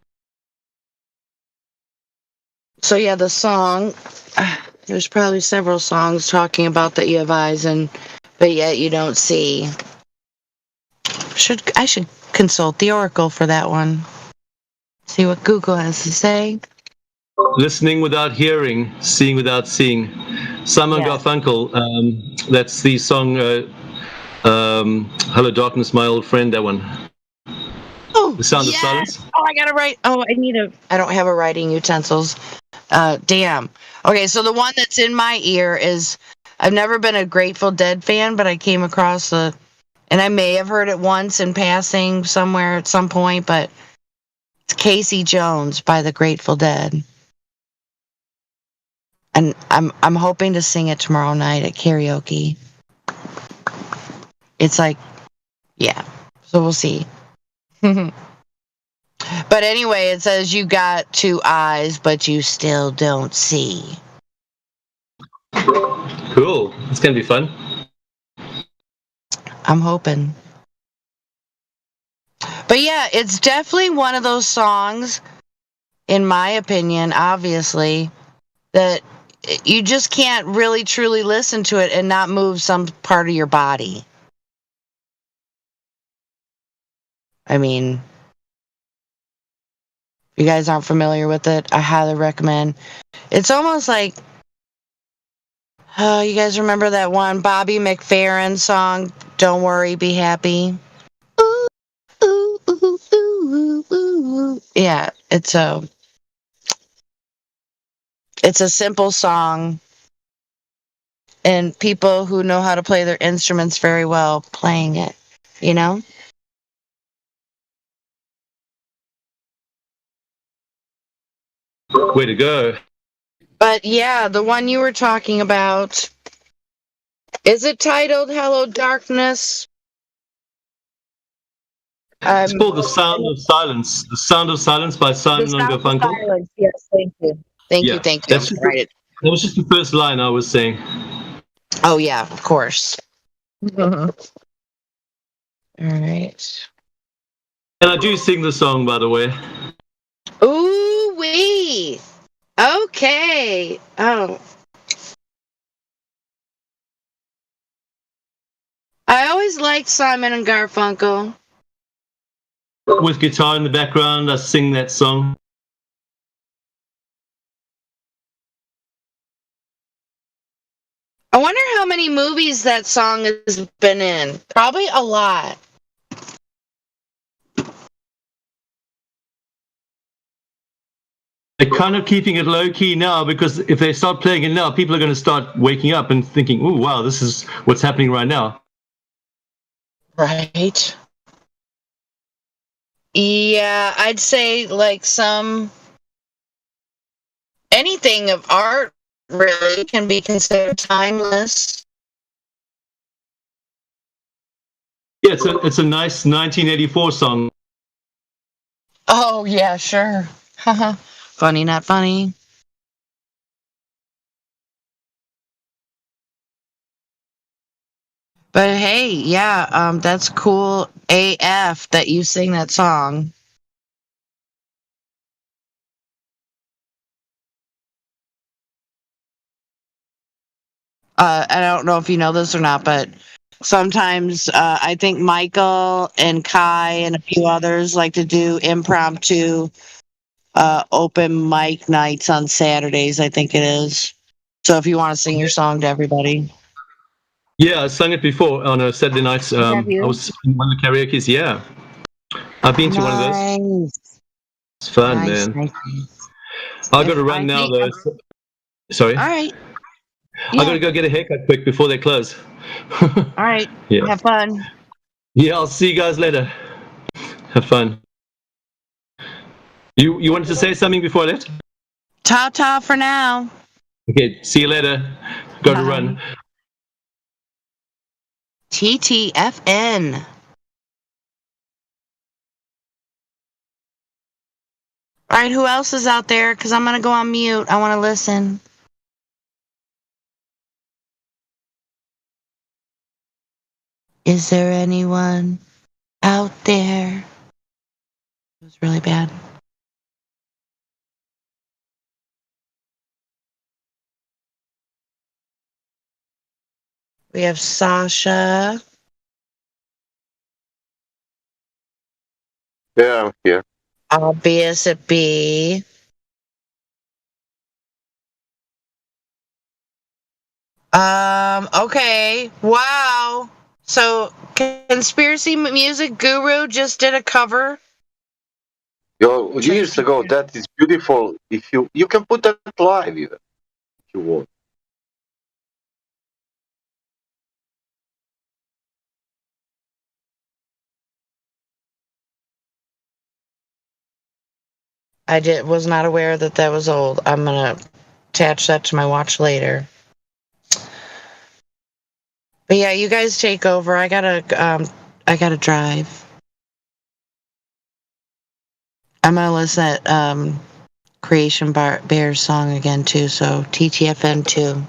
So yeah, the song. There's probably several songs talking about that you have eyes but yet you don't see. I should consult the Oracle for that one. See what Google has to say. Listening without hearing, seeing without seeing. Simon Garfunkel, that's the song Hello Darkness, My Old Friend, that one. Oh, The Sound of Silence. Oh, I gotta write. Oh, I don't have a writing utensils. Damn. Okay, so the one that's in my ear is, I've never been a Grateful Dead fan, but I came across and I may have heard it once in passing somewhere at some point, but it's Casey Jones by the Grateful Dead. And I'm hoping to sing it tomorrow night at karaoke. It's like, yeah. So we'll see. But anyway, it says you got two eyes, but you still don't see. Cool. It's going to be fun. I'm hoping. But yeah, it's definitely one of those songs, in my opinion, obviously, that you just can't really truly listen to it and not move some part of your body. I mean, if you guys aren't familiar with it, I highly recommend. It's almost like, oh, you guys remember that one Bobby McFerrin song, Don't Worry, Be Happy? Ooh, ooh, ooh, ooh, ooh, ooh. Yeah, it's a simple song, and people who know how to play their instruments very well playing it, you know? Way to go. But yeah, the one you were talking about, is it titled Hello Darkness? It's called The Sound of Silence. The Sound of Silence by The Simon and Sound of Garfunkel. Silence. Yes, thank you. Thank you, Yeah, thank you. that's just, Right. that was just the first line I was saying. Oh yeah, of course. All right. And I do sing the song, by the way. Ooh wee. Okay. Oh. I always liked Simon and Garfunkel. With guitar in the background, I sing that song. I wonder how many movies that song has been in. Probably a lot. They're kind of keeping it low key now because if they start playing it now, people are going to start waking up and thinking, "Ooh, wow, this is what's happening right now." Right. Yeah, I'd say like anything of art really can be considered timeless. Yeah, it's a nice 1984 song. Oh yeah, sure. Funny, not funny. But hey, yeah, that's cool AF that you sing that song. I don't know if you know this or not, but sometimes I think Michael and Kai and a few others like to do impromptu open mic nights on Saturdays, I think it is. So if you want to sing your song to everybody. Yeah, I sung it before on a Saturday night. Have you? I was in one of the karaoke's. Yeah, I've been to one of those. Nice. It's fun, Nice, man. nice. I got to run now, though. Sorry. All right. I got to go get a haircut quick before they close. All right. Yeah. Have fun. Yeah, I'll see you guys later. Have fun. You wanted to say something before I left? Ta-ta for now. Okay, see you later. Got to Bye. run. TTFN. All right, who else is out there? Because I'm going to go on mute. I want to listen. Is there anyone out there? It was really bad. We have Sasha. Yeah, I'm here. Obvious it be. Okay. Wow. So, Conspiracy Music Guru just did a cover. Yo, years ago, that is beautiful. If you can put that live even, if you want. Was not aware that that was old. I'm gonna attach that to my watch later. But yeah, you guys take over. I gotta drive. I'm gonna listen at Creation Bear song again too. So TTFN too.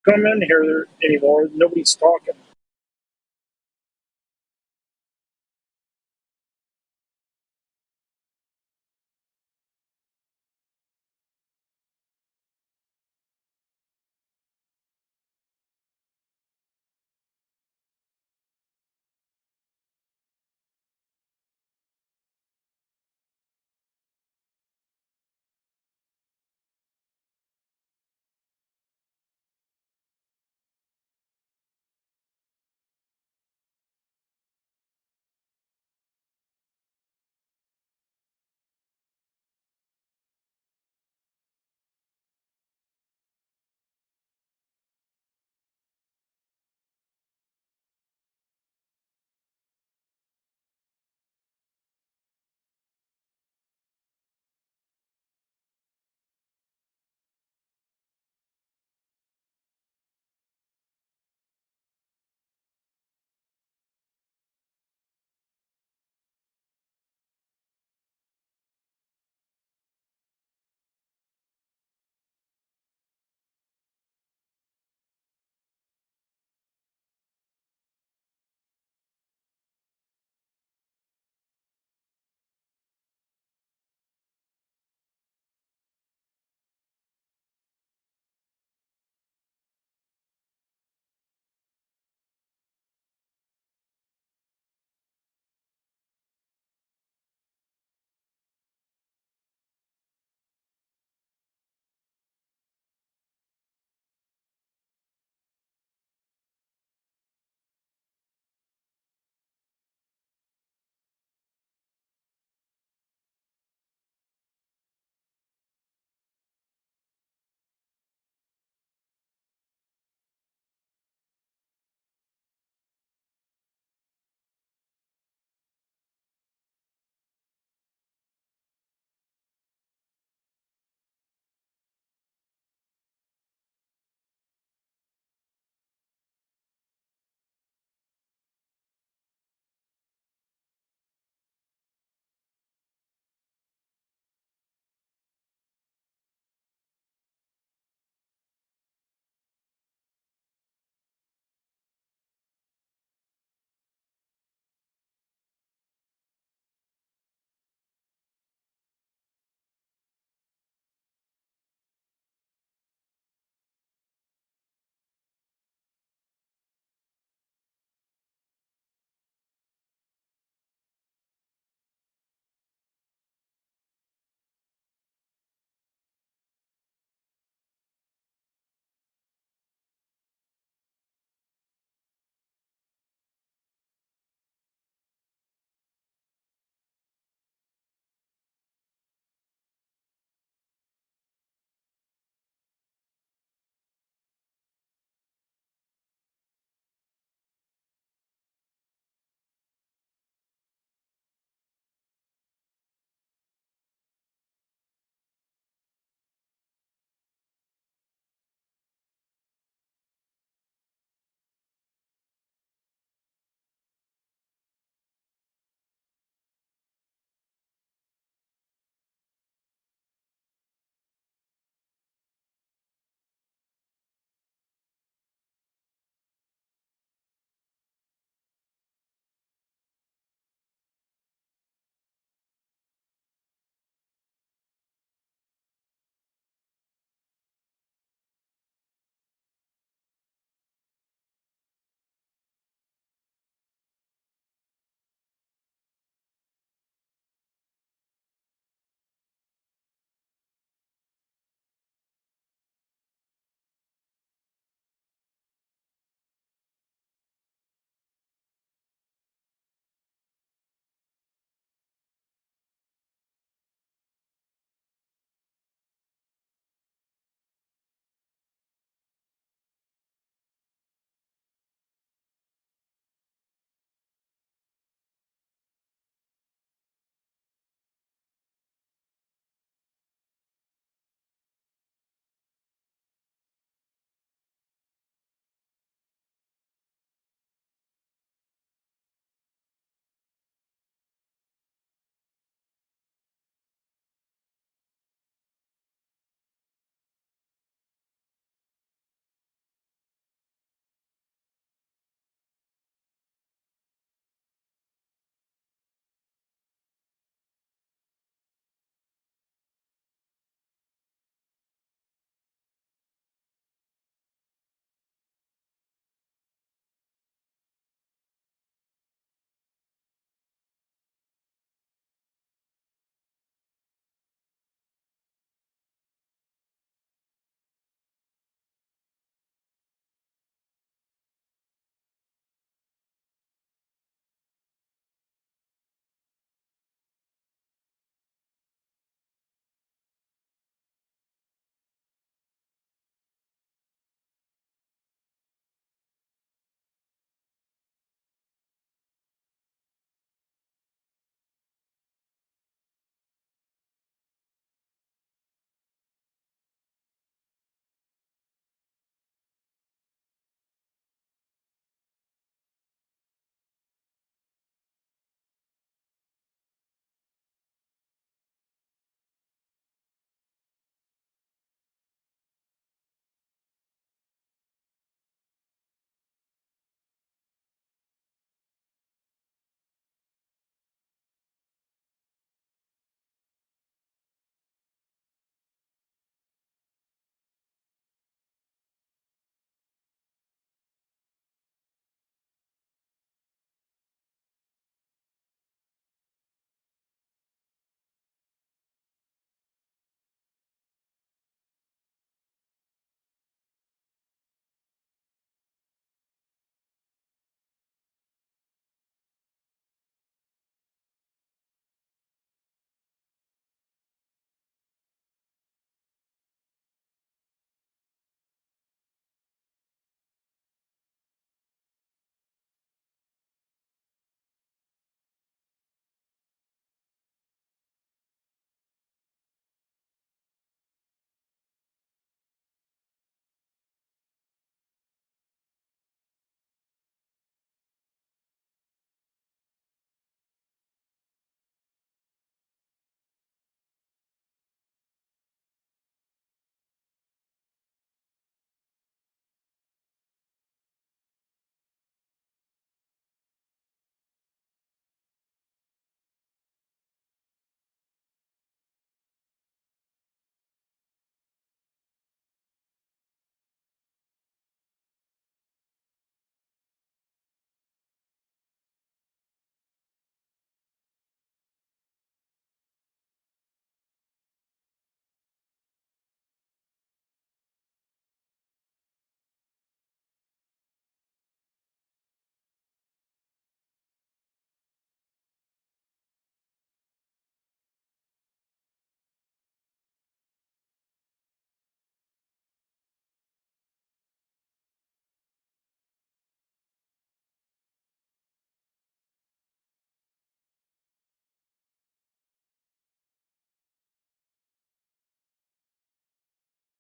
come in here anymore. Nobody's talking.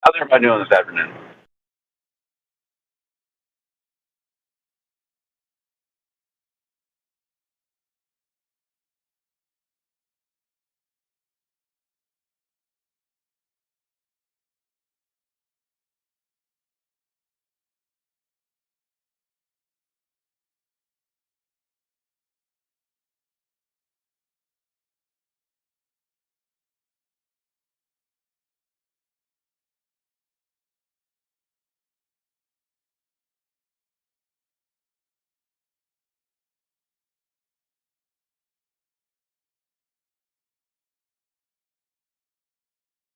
How's everybody doing this afternoon?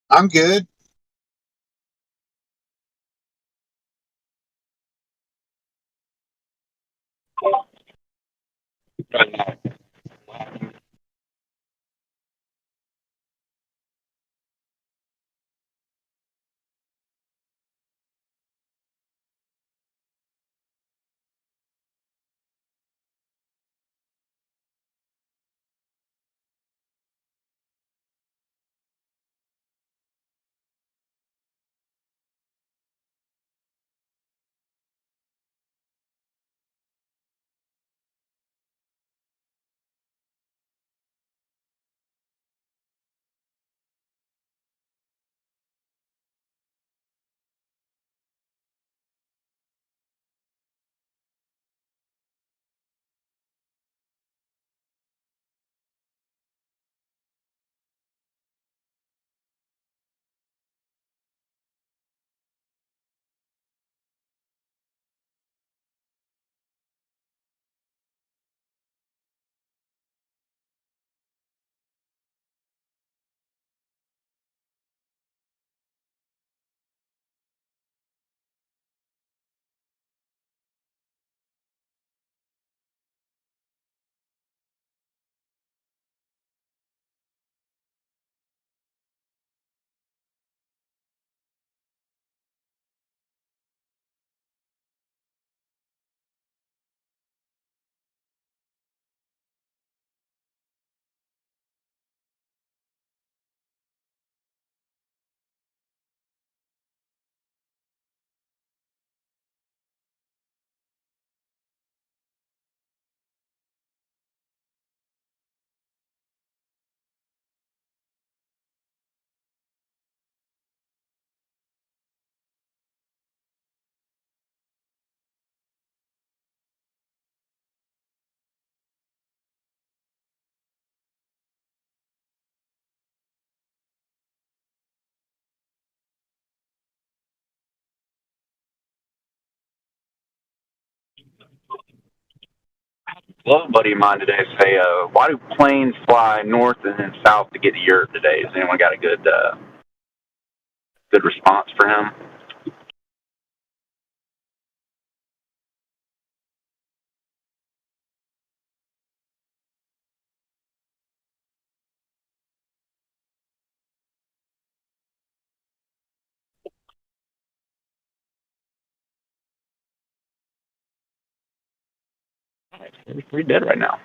I'm good. Well, a buddy of mine today say, why do planes fly north and then south to get to Europe today? Has anyone got a good response for him? He's pretty dead right now.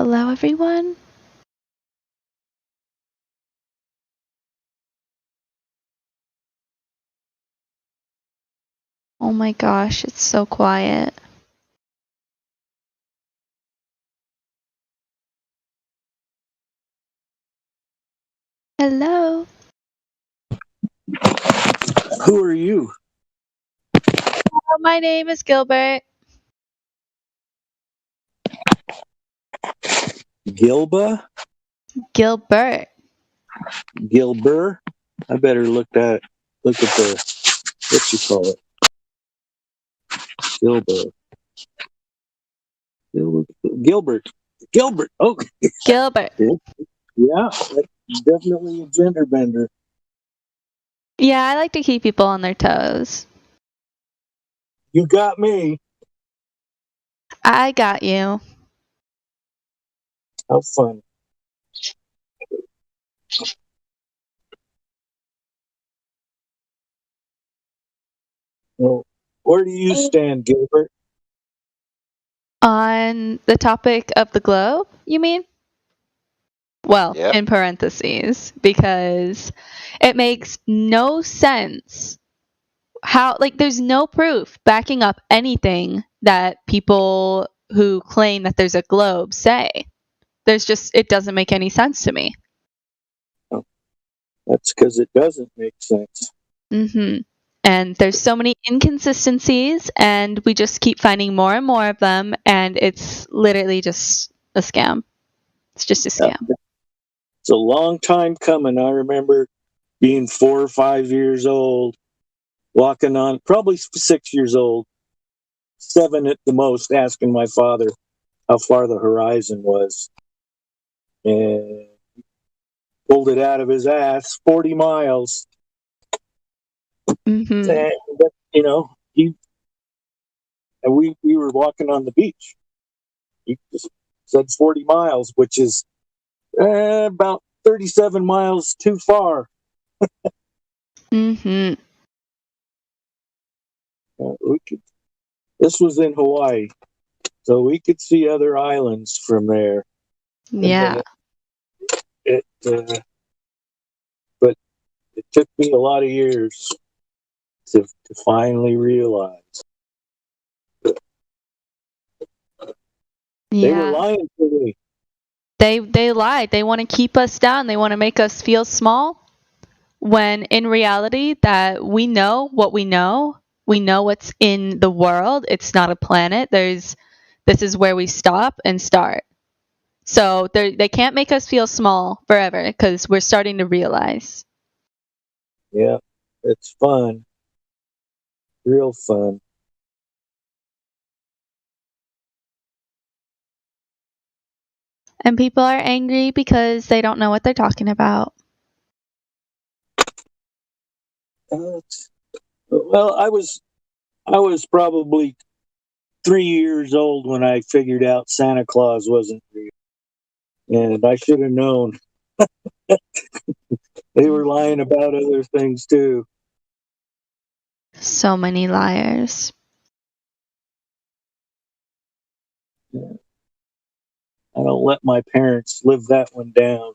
Hello, everyone. Oh my gosh, it's so quiet. Hello. Who are you? My name is Gilbert. Gilba? Gilbert. Gilbert? I better look at the, what you call it? Gilbert. Gilbert. Gilbert. Oh. Gilbert. Yeah, that's definitely a gender bender. Yeah, I like to keep people on their toes. You got me. I got you. How fun. Well, where do you stand, Gilbert? On the topic of the globe, you mean? Well, Yep. in parentheses, because it makes no sense how, like, there's no proof backing up anything that people who claim that there's a globe say. It doesn't make any sense to me. Oh, that's because it doesn't make sense. And there's so many inconsistencies, and we just keep finding more and more of them, and it's literally just a scam. It's just a scam. It's a long time coming. I remember being 4 or 5 years old, walking on, probably 6 years old, 7 at the most, asking my father how far the horizon was. And pulled it out of his ass, 40 miles. And, you know, we were walking on the beach. He just said 40 miles, which is about 37 miles too far. This was in Hawaii, so we could see other islands from there. Yeah. But it took me a lot of years to finally realize. They were lying to me. They lied. They want to keep us down. They want to make us feel small, when in reality that we know what we know. We know what's in the world. It's not a planet. This is where we stop and start. So they can't make us feel small forever, because we're starting to realize. Yeah, it's fun. Real fun. And people are angry because they don't know what they're talking about. Well, I was probably 3 years old when I figured out Santa Claus wasn't real. And I should have known. They were lying about other things too. So many liars. Yeah. I don't let my parents live that one down.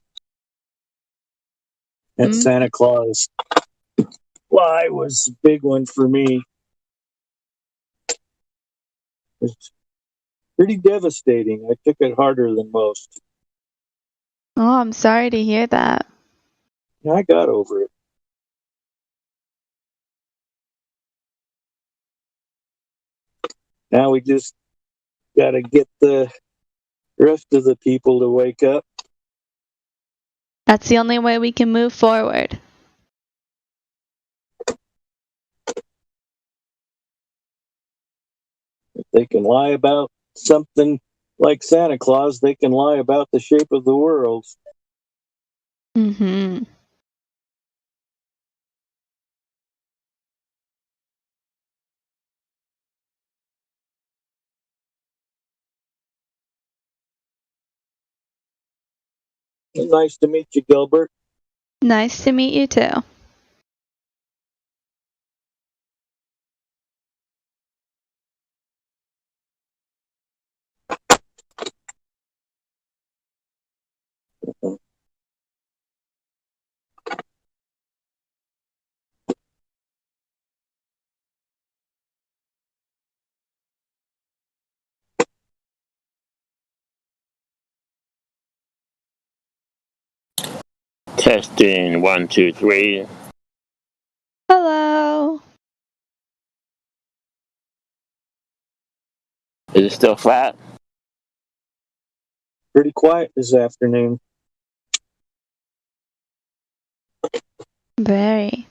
And Santa Claus lie was a big one for me. It's pretty devastating. I took it harder than most. Oh, I'm sorry to hear that. I got over it. Now we just got to get the rest of the people to wake up. That's the only way we can move forward. If they can lie about something like Santa Claus, they can lie about the shape of the world. Nice to meet you, Gilbert. Nice to meet you too. Testing 1, 2, 3. Hello. Is it still flat? Pretty quiet this afternoon. Very.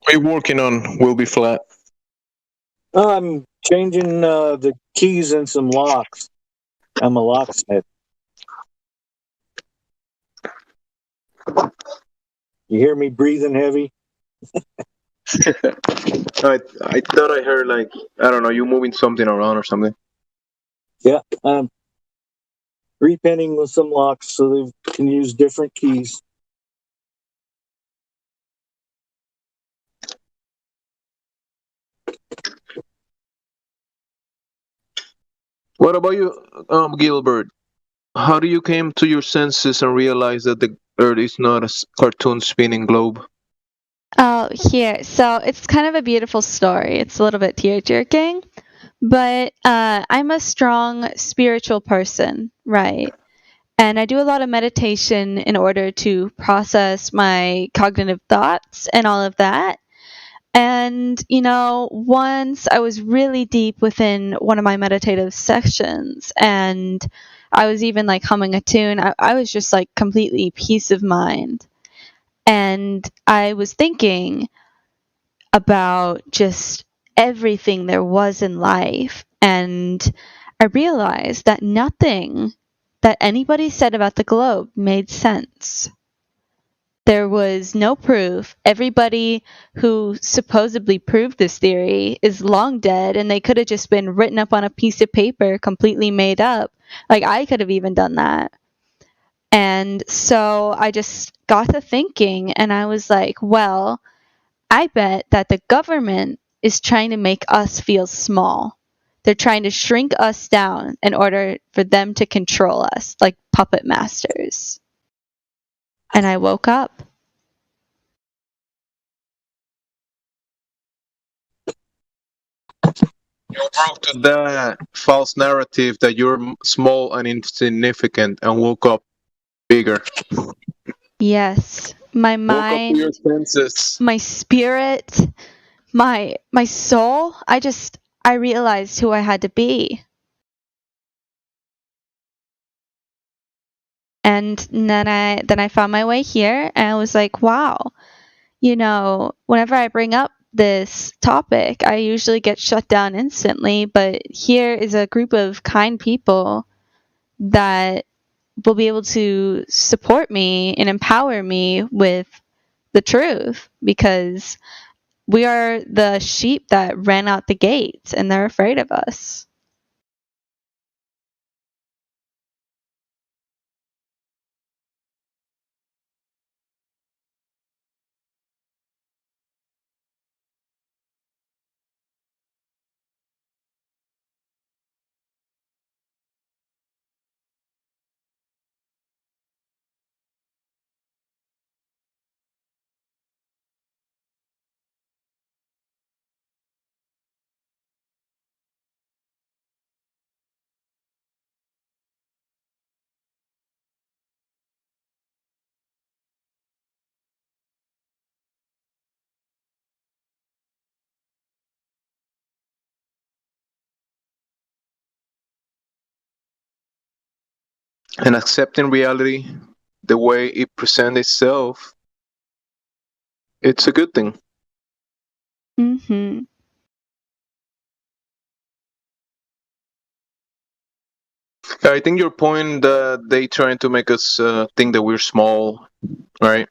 What are you working on, Will Be Flat? I'm changing the keys in some locks. I'm a locksmith. You hear me breathing heavy? I thought I heard, like, I don't know, you moving something around or something. Yeah, I'm repainting with some locks so they can use different keys. What about you, Gilbert? How do you came to your senses and realize that the Earth is not a cartoon spinning globe? Oh, here. So it's kind of a beautiful story. It's a little bit tear-jerking, but I'm a strong spiritual person, right? And I do a lot of meditation in order to process my cognitive thoughts and all of that. And, once I was really deep within one of my meditative sections, and I was even like humming a tune. I was just like completely peace of mind. And I was thinking about just everything there was in life. And I realized that nothing that anybody said about the globe made sense. There was no proof. Everybody who supposedly proved this theory is long dead, and they could have just been written up on a piece of paper, completely made up. Like, I could have even done that. And so I just got to thinking, and I was like, well, I bet that the government is trying to make us feel small. They're trying to shrink us down in order for them to control us, like puppet masters. And I woke up. You broke to that false narrative that you're small and insignificant and woke up bigger. Yes. My Woke up to mind, your senses. my spirit, my soul, I realized who I had to be. And then I found my way here, and I was like, wow, whenever I bring up this topic, I usually get shut down instantly, but here is a group of kind people that will be able to support me and empower me with the truth, because we are the sheep that ran out the gate and they're afraid of us. And accepting reality the way it presents itself, it's a good thing. Mm-hmm. I think your point that they trying to make us think that we're small, right?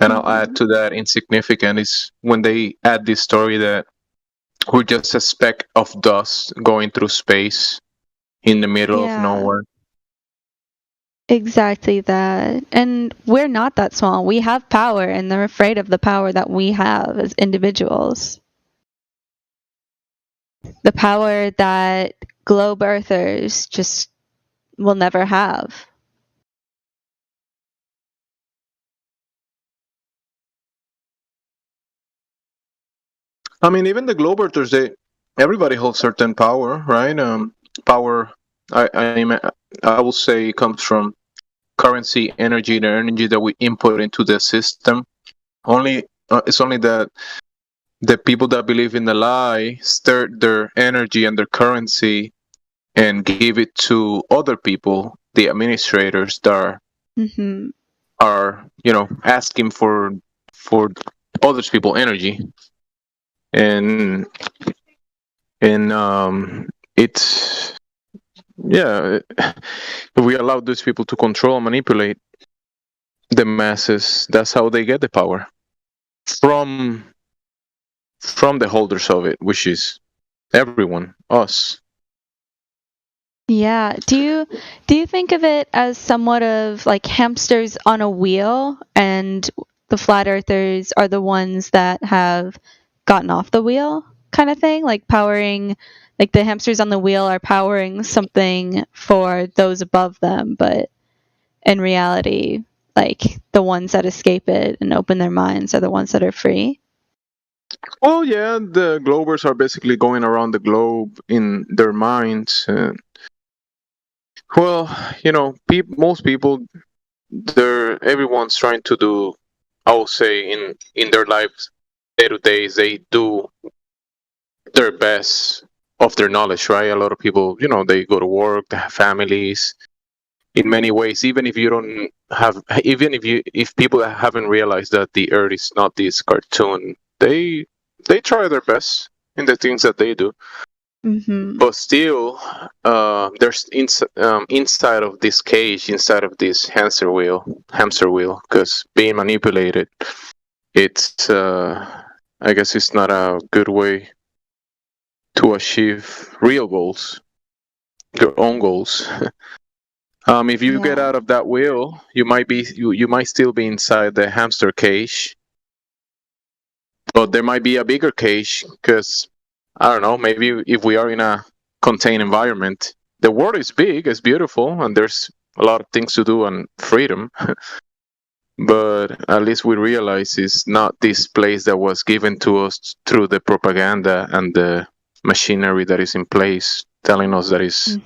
And I'll add to that insignificant is when they add this story that we're just a speck of dust going through space in the middle of nowhere. Exactly that. And we're not that small. We have power, and they're afraid of the power that we have as individuals. The power that globe earthers just will never have. I mean, even the globe earthers, everybody holds certain power, right? Power, I will say, comes from currency, the energy that we input into the system. It's only that the people that believe in the lie stir their energy and their currency and give it to other people, the administrators that Hmm. are asking for others people energy, and it's if we allow these people to control and manipulate the masses, that's how they get the power from the holders of it, which is everyone, us. Yeah. Do you think of it as somewhat of like hamsters on a wheel, and the flat earthers are the ones that have gotten off the wheel kind of thing? Like powering, like the hamsters on the wheel are powering something for those above them, but in reality, like the ones that escape it and open their minds are the ones that are free. Well, yeah, the Globers are basically going around the globe in their minds. Well, most people, everyone's trying to do, I will say, in their lives, day to day, they do their best of their knowledge, right? A lot of people, they go to work, they have families. In many ways, even if people haven't realized that the Earth is not this cartoon, they try their best in the things that they do. Mm-hmm. But still, there's inside of this cage, inside of this hamster wheel, because being manipulated, it's I guess it's not a good way to achieve real goals, your own goals. If you get out of that wheel, you might still be inside the hamster cage, but there might be a bigger cage because I don't know. Maybe if we are in a contained environment, the world is big, it's beautiful, and there's a lot of things to do and freedom. But at least we realize it's not this place that was given to us through the propaganda and the machinery that is in place, telling us that is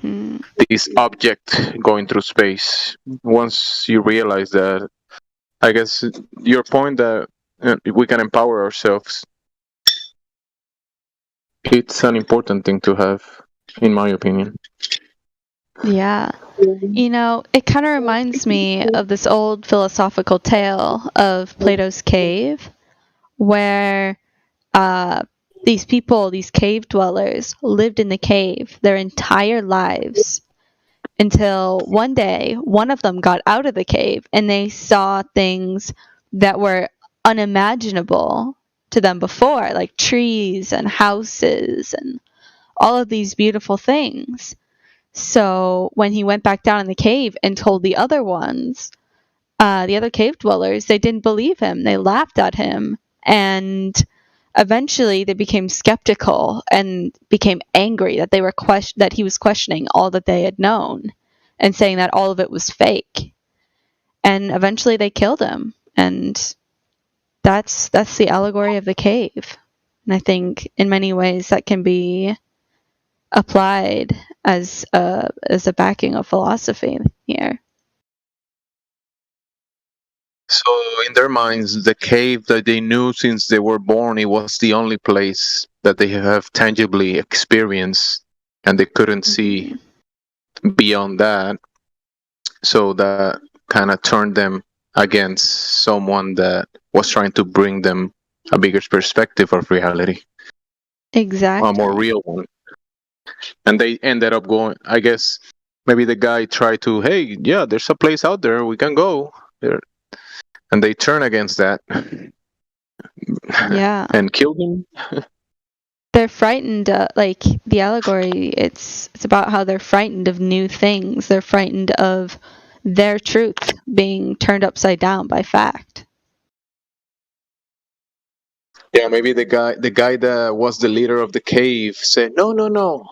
this object going through space. Once you realize that, I guess your point that we can empower ourselves, it's an important thing to have, in my opinion. Yeah. It kind of reminds me of this old philosophical tale of Plato's cave, where these people, these cave dwellers, lived in the cave their entire lives until one day one of them got out of the cave and they saw things that were unimaginable to them before, like trees and houses and all of these beautiful things. So when he went back down in the cave and told the other ones, the other cave dwellers, they didn't believe him. They laughed at him, and eventually they became skeptical and became angry that that he was questioning all that they had known and saying that all of it was fake. And eventually they killed him, and that's the allegory of the cave. And I think in many ways that can be applied as a backing of philosophy here. So in their minds, the cave that they knew since they were born, it was the only place that they have tangibly experienced, and they couldn't see beyond that. So that kind of turned them against someone that was trying to bring them a bigger perspective of reality. Exactly. A more real one. And they ended up going, I guess, maybe the guy tried to, hey, yeah, there's a place out there, we can go there. And they turn against that. Yeah. And killed him. They're frightened, like the allegory, it's about how they're frightened of new things. They're frightened of their truth being turned upside down by fact. Yeah, maybe the guy that was the leader of the cave said, no.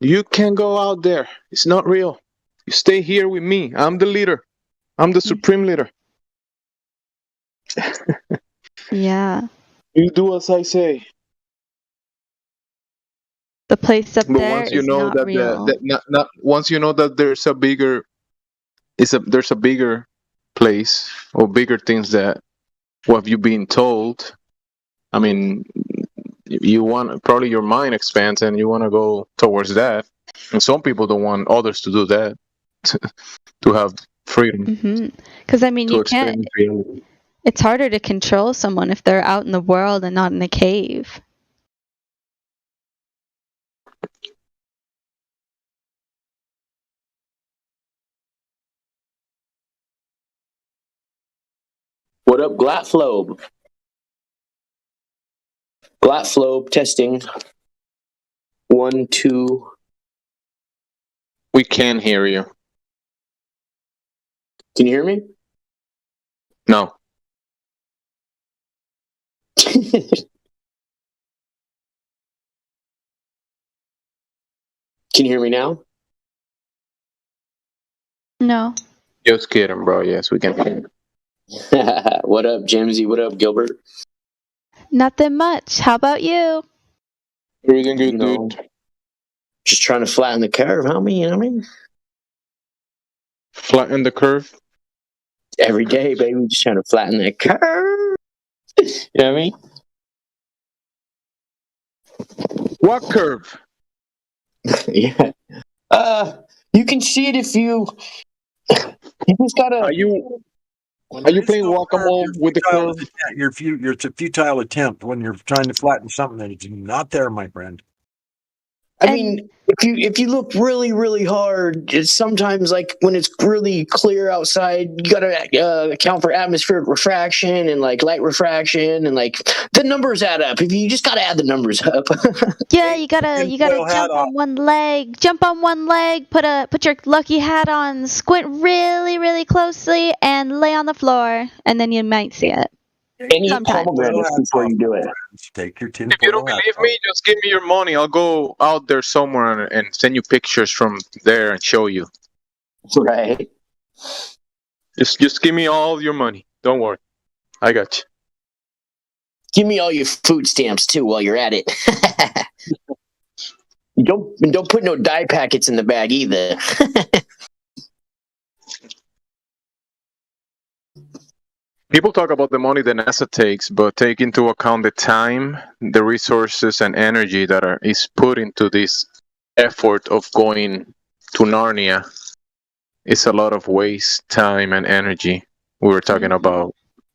You can't go out there. It's not real. You stay here with me. I'm the leader. I'm the supreme leader. Yeah. You do as I say. The place up But there once you is know not that real. once you know that there's a bigger place or bigger things that what you've been told, I mean, you want probably your mind expands and you want to go towards that. And some people don't want others to do that, to have freedom Because I mean, to you experience can't. reality. It's harder to control someone if they're out in the world and not in a cave. What up, Glatflobe? Glatflobe testing. 1, 2. We can hear you. Can you hear me? No. Can you hear me now? No. Just kidding, bro. Yes, we can hear you. What up, Jimsy? What up, Gilbert? Nothing much. How about you? Everything good, You know, dude. just trying to flatten the curve, homie. You know what I mean? Flatten the curve. Every day, baby. Just trying to flatten that curve. You know what I mean? What curve? Yeah. You can see it if you. You just gotta. Are you playing whack-a-mole with the curve? It's a futile attempt when you're trying to flatten something that is not there, my friend. I mean, if you look really, really hard, it's sometimes like when it's really clear outside, you gotta account for atmospheric refraction and like light refraction and like the numbers add up. If you just gotta add the numbers up. Yeah, you gotta jump on one leg. Jump on one leg. Put your lucky hat on. Squint really, really closely, and lay on the floor, and then you might see it. And eat pomegranates before you do it. Take your If you don't believe me, just give me your money. I'll go out there somewhere and send you pictures from there and show you. Right. Just give me all your money. Don't worry. I got you. Give me all your food stamps too while you're at it. Don't put no dye packets in the bag either. People talk about the money that NASA takes, but take into account the time, the resources, and energy that is put into this effort of going to Narnia. It's a lot of waste, time, and energy. We were talking about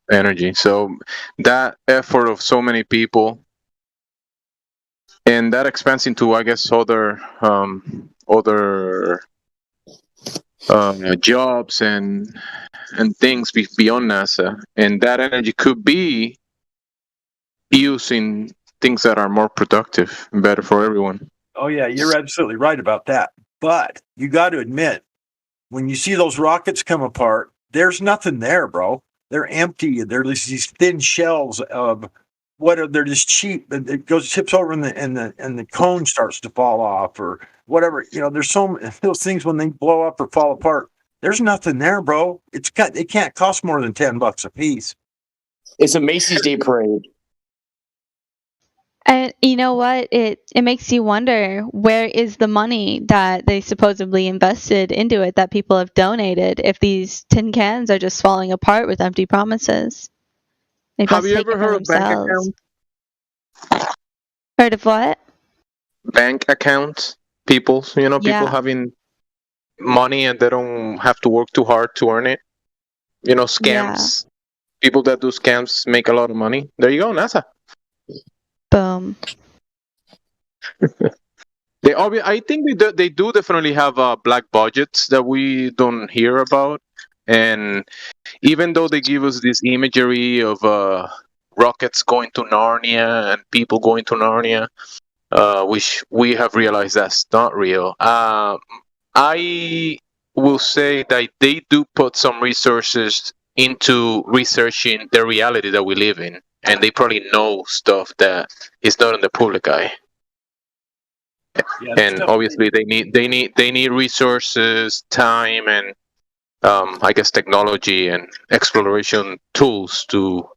energy. So that effort of so many people, and that expands into, I guess, other jobs and things beyond NASA, and that energy could be used in things that are more productive and better for everyone. Oh yeah, you're absolutely right about that. But you got to admit, when you see those rockets come apart, there's nothing there, bro. They're empty. They're just these thin shells of they're just cheap. It tips over and the cone starts to fall off or whatever. You know, there's those things when they blow up or fall apart. There's nothing there, bro. It can't cost more than $10 a piece. It's a Macy's Day Parade. And you know what? It makes you wonder, where is the money that they supposedly invested into it that people have donated if these tin cans are just falling apart with empty promises? Have you ever heard of bank accounts? Heard of what? Bank accounts. People Yeah. having money and they don't have to work too hard to earn it. Scams. People that do scams make a lot of money. There you go, NASA. Boom. I think they do definitely have black budgets that we don't hear about, and even though they give us this imagery of rockets going to Narnia and people going to Narnia, which we have realized that's not real. I will say that they do put some resources into researching the reality that we live in, and they probably know stuff that is not in the public eye. Yeah, And obviously, they need resources, time, and I guess technology and exploration tools to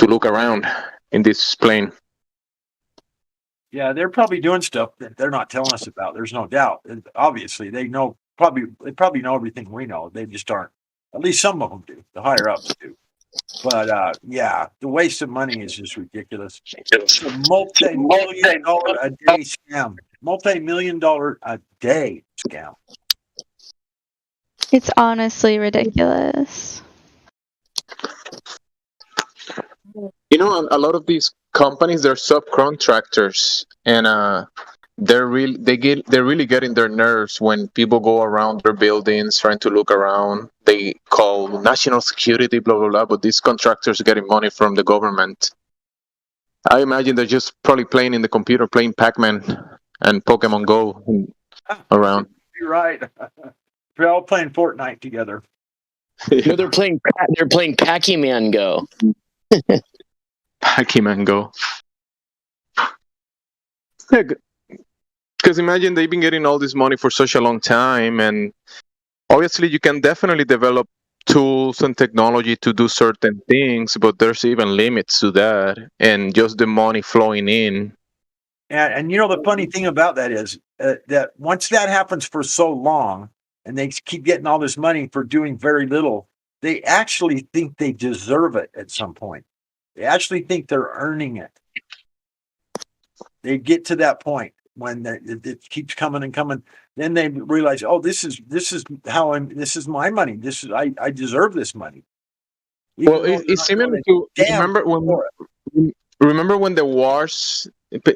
look around in this plane. Yeah, they're probably doing stuff that they're not telling us about. There's no doubt. And obviously, they probably know everything we know. They just aren't. At least some of them do. The higher ups do. But yeah, the waste of money is just ridiculous. It's a multi-million-dollar a day scam. Multi-million-dollar a day scam. It's honestly ridiculous. You know, a lot of these companies, they're subcontractors, and they're really getting their nerves when people go around their buildings trying to look around. They call national security, blah blah blah. But these contractors are getting money from the government. I imagine they're just probably playing in the computer, playing Pac-Man and Pokemon Go around. You're right. We're all playing Fortnite together. No, they're playing Pac-Man Go. Pac-Man Go. Because imagine they've been getting all this money for such a long time, and obviously you can definitely develop tools and technology to do certain things, but there's even limits to that, and just the money flowing in. And you know, the funny thing about that is that once that happens for so long, and they keep getting all this money for doing very little, they actually think they deserve it at some point. They actually think they're earning it. They get to that point when it keeps coming and coming. Then they realize, oh, this is my money. I deserve this money. Well, it's similar to remember when the wars.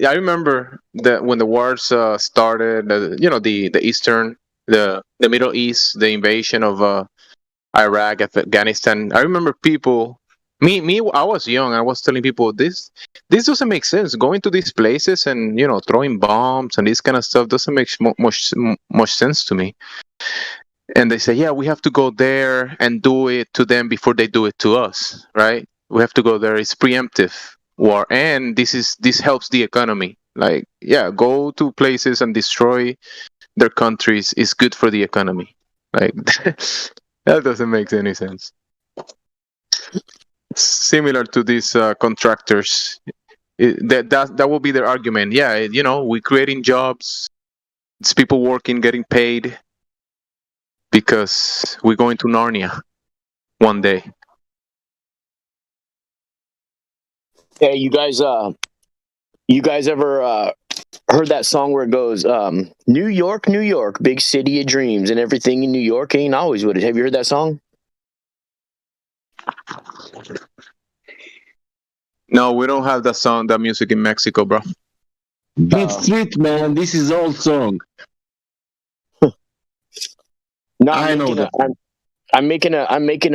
I remember that when the wars started. The Eastern, the Middle East, the invasion of Iraq, Afghanistan. I remember people. Me, I was young. I was telling people this doesn't make sense. Going to these places and throwing bombs and this kind of stuff doesn't make much sense to me. And they say, yeah, we have to go there and do it to them before they do it to us, right? We have to go there. It's preemptive war, and this helps the economy. Like, yeah, go to places and destroy their countries is good for the economy. Like that doesn't make any sense. Similar to these contractors, that will be their argument. Yeah, we're creating jobs. It's people working, getting paid because we're going to Narnia one day. Hey, you guys ever heard that song where it goes, New York, New York, big city of dreams, and everything in New York ain't always what it. Have you heard that song? No, we don't have that music in Mexico, bro. Beat Street, man. This is old song. No, I know that. I'm making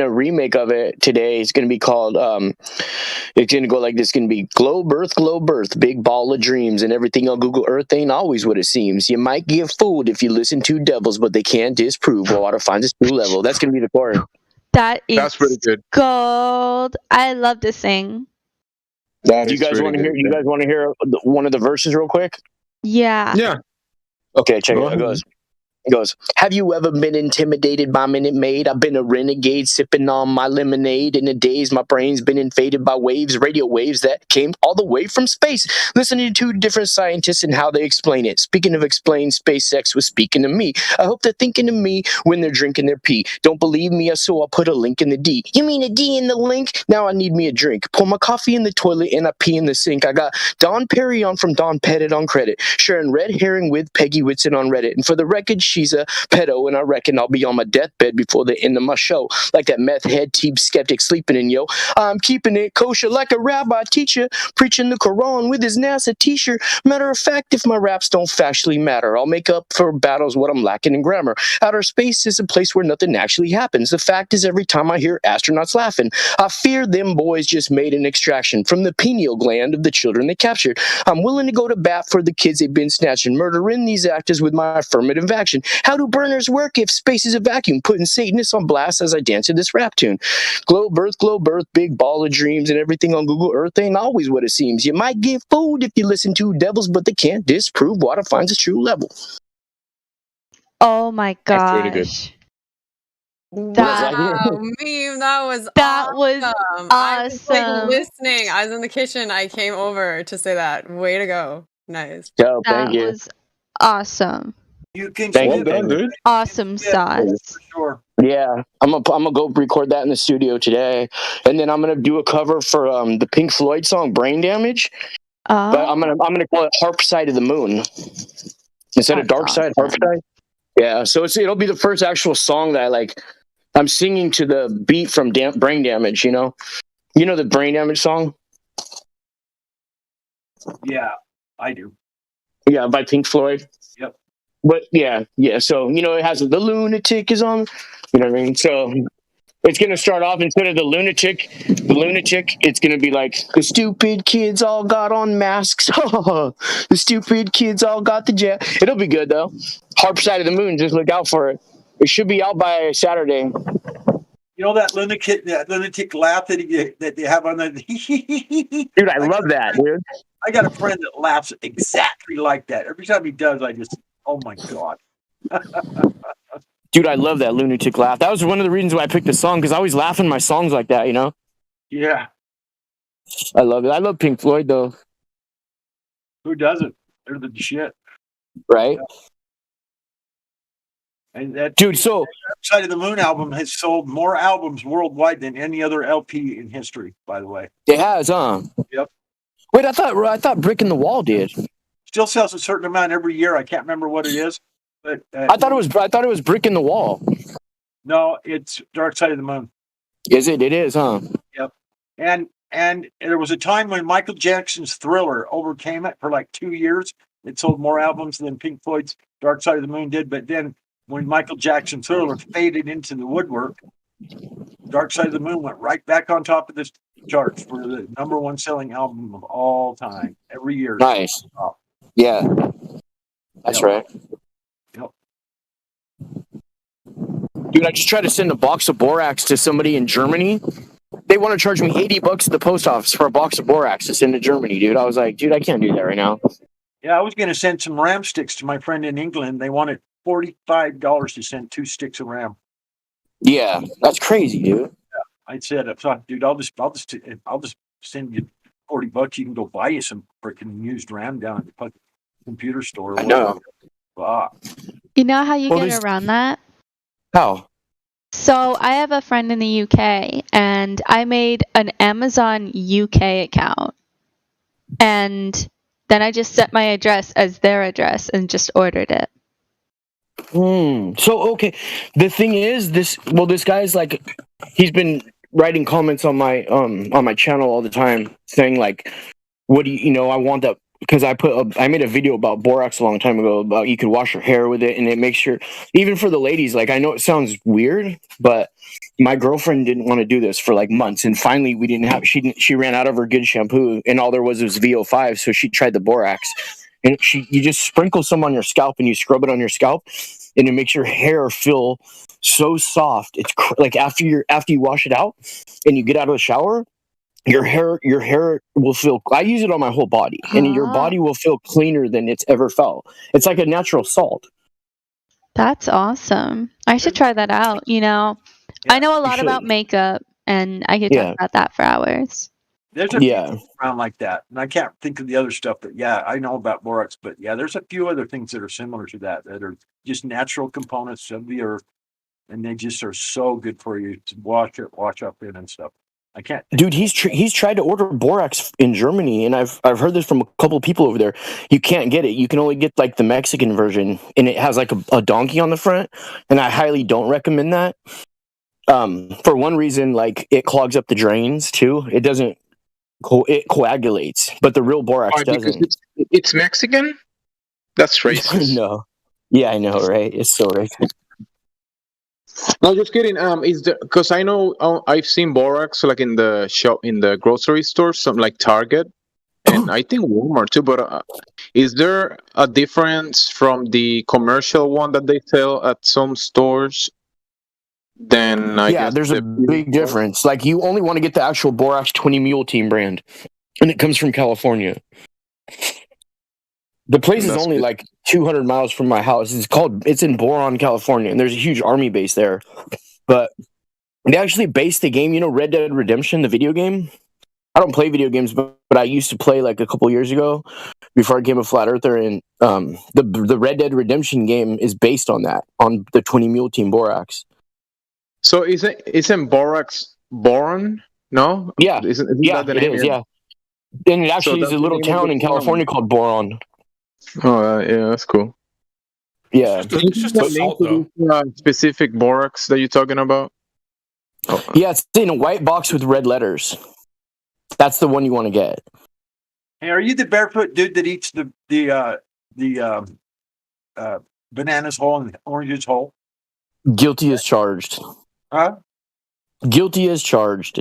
a remake of it today. It's gonna be called it's gonna go like this. It's gonna be globe earth, big ball of dreams, and everything on Google Earth ain't always what it seems. You might get fooled if you listen to devils, but they can't disprove water finds its true level. That's gonna be the chorus. That's pretty good. Gold. I love to sing. Do you guys want to hear? You guys want to hear one of the verses real quick? Yeah. Yeah. Okay, check it out. It goes, have you ever been intimidated by Minute Maid? I've been a renegade sipping on my lemonade. In a daze, my brain's been invaded by waves, radio waves that came all the way from space. Listening to 2 different scientists and how they explain it. Speaking of explain, SpaceX was speaking to me. I hope they're thinking of me when they're drinking their pee. Don't believe me, so I'll put a link in the D. You mean a D in the link? Now I need me a drink. Pour my coffee in the toilet and I pee in the sink. I got Don Perry on from Don Pettit on credit. Sharing red herring with Peggy Whitson on Reddit. And for the record, she's a pedo, and I reckon I'll be on my deathbed before the end of my show. Like that meth head teep skeptic sleeping in yo. I'm keeping it kosher like a rabbi teacher, preaching the Quran with his NASA t-shirt. Matter of fact, if my raps don't factually matter, I'll make up for battles what I'm lacking in grammar. Outer space is a place where nothing actually happens. The fact is, every time I hear astronauts laughing, I fear them boys just made an extraction from the pineal gland of the children they captured. I'm willing to go to bat for the kids they've been snatching, murdering these actors with my affirmative action. How do burners work if space is a vacuum? Putting Satanists on blast as I dance to this rap tune. Globe earth, big ball of dreams, and everything on Google Earth ain't always what it seems. You might get fooled if you listen to devils, but they can't disprove water finds its true level. Oh my gosh. That's really good. Wow, meme, that was awesome. I was like listening. I was in the kitchen. I came over to say that. Way to go. Nice. Yo, That was awesome. You can Thank see you, that. dude. Awesome sauce. For sure. Yeah, I'm gonna go record that in the studio today, and then I'm gonna do a cover for the Pink Floyd song "Brain Damage," but I'm Oh, gonna call it "Harp Side of the Moon" instead of that's "Dark Side." Harp awesome. Side. Yeah, so it'll be the first actual song that I'm singing to the beat from Brain Damage. You know the Brain Damage song. Yeah, I do. Yeah, by Pink Floyd. Yep. But yeah. So it has the lunatic is on. You know what I mean? So it's gonna start off instead of the lunatic, it's gonna be like the stupid kids all got on masks. The stupid kids all got the jet. It'll be good though. Harp Side of the Moon. Just look out for it. It should be out by Saturday. You know that lunatic laugh that they have on the. Dude, I love that, dude. I got a friend that laughs exactly like that. Every time he does, I just, oh my god. Dude, I love that lunatic laugh. That was one of the reasons why I picked the song, because I always laugh in my songs like that, Yeah. I love it. I love Pink Floyd though. Who doesn't? They're the shit. Right? Yeah. And that dude, so Side of the Moon album has sold more albums worldwide than any other LP in history, by the way. It has, huh? Yep. Wait, I thought Brick in the Wall did. Still sells a certain amount every year. I can't remember what it is, but I thought it was Brick in the Wall. No, it's Dark Side of the Moon. Is it? It is, huh? Yep. And there was a time when Michael Jackson's Thriller overcame it for like 2 years. It sold more albums than Pink Floyd's Dark Side of the Moon did. But then when Michael Jackson's Thriller faded into the woodwork, Dark Side of the Moon went right back on top of the charts for the #1 selling album of all time every year. Nice. Yeah. That's right. Yep. Dude, I just tried to send a box of borax to somebody in Germany. They want to charge me $80 at the post office for a box of borax to send to Germany, dude. I was like, dude, I can't do that right now. Yeah, I was going to send some RAM sticks to my friend in England. They wanted $45 to send 2 sticks of RAM. Yeah, that's crazy, dude. Yeah, I said, dude, I'll just send you $40. You can go buy you some freaking used RAM down at the computer store. I know. You know how you get around that? How? So I have a friend in the UK, and I made an Amazon UK account, and then I just set my address as their address and just ordered it. So okay, the thing is, this guy's like, he's been writing comments on my channel all the time, saying like, what do you I want that, because I made a video about borax a long time ago about you could wash your hair with it, and it makes your, even for the ladies, like, I know it sounds weird, but my girlfriend didn't want to do this for like months, and finally she ran out of her good shampoo, and all there was VO5, so she tried the borax, and you just sprinkle some on your scalp and you scrub it on your scalp, and it makes your hair feel so soft. It's like after you wash it out and you get out of the shower, your hair will feel, I use it on my whole body, and your body will feel cleaner than it's ever felt. It's like a natural salt. That's awesome. I should try that out. I know a lot about makeup, and I could talk about that for hours. There's a few things around like that, and I can't think of the other stuff. But yeah, I know about borax. But yeah, there's a few other things that are similar to that are just natural components of the earth, and they just are so good for you to wash up in and stuff. I can't. Dude, he's tried to order borax in Germany, and I've heard this from a couple of people over there. You can't get it. You can only get like the Mexican version, and it has like a donkey on the front, and I highly don't recommend that. For one reason, like it clogs up the drains too. It doesn't. It coagulates, but the real borax doesn't. It's Mexican? That's racist. No. Yeah, I know, right? It's so racist. No, just kidding. Because I know I've seen borax like in the shop, in the grocery store, something like Target, and I think Walmart too. But is there a difference from the commercial one that they sell at some stores? Then I guess there's a big difference. Like, you only want to get the actual borax 20 Mule Team brand, and it comes from California. The place is only like 200 miles from my house. It's in Boron, California, and there's a huge army base there. But they actually based the game, Red Dead Redemption, the video game. I don't play video games, but I used to play like a couple years ago before I became a flat earther, and the Red Dead Redemption game is based on that, on the 20 Mule Team borax. So isn't Borax boron? No. Yeah, Isn't yeah, that the it name? is. Yeah, and it So actually is that's a the little name of town the in town. California called Boron. Oh, yeah, that's cool. Yeah, Can you give a link to this specific borax that you're talking about? yeah, it's in a white box with red letters. That's the one you want to get. Hey, are you the barefoot dude that eats the bananas whole and oranges whole? Guilty as charged. Huh? Guilty as charged.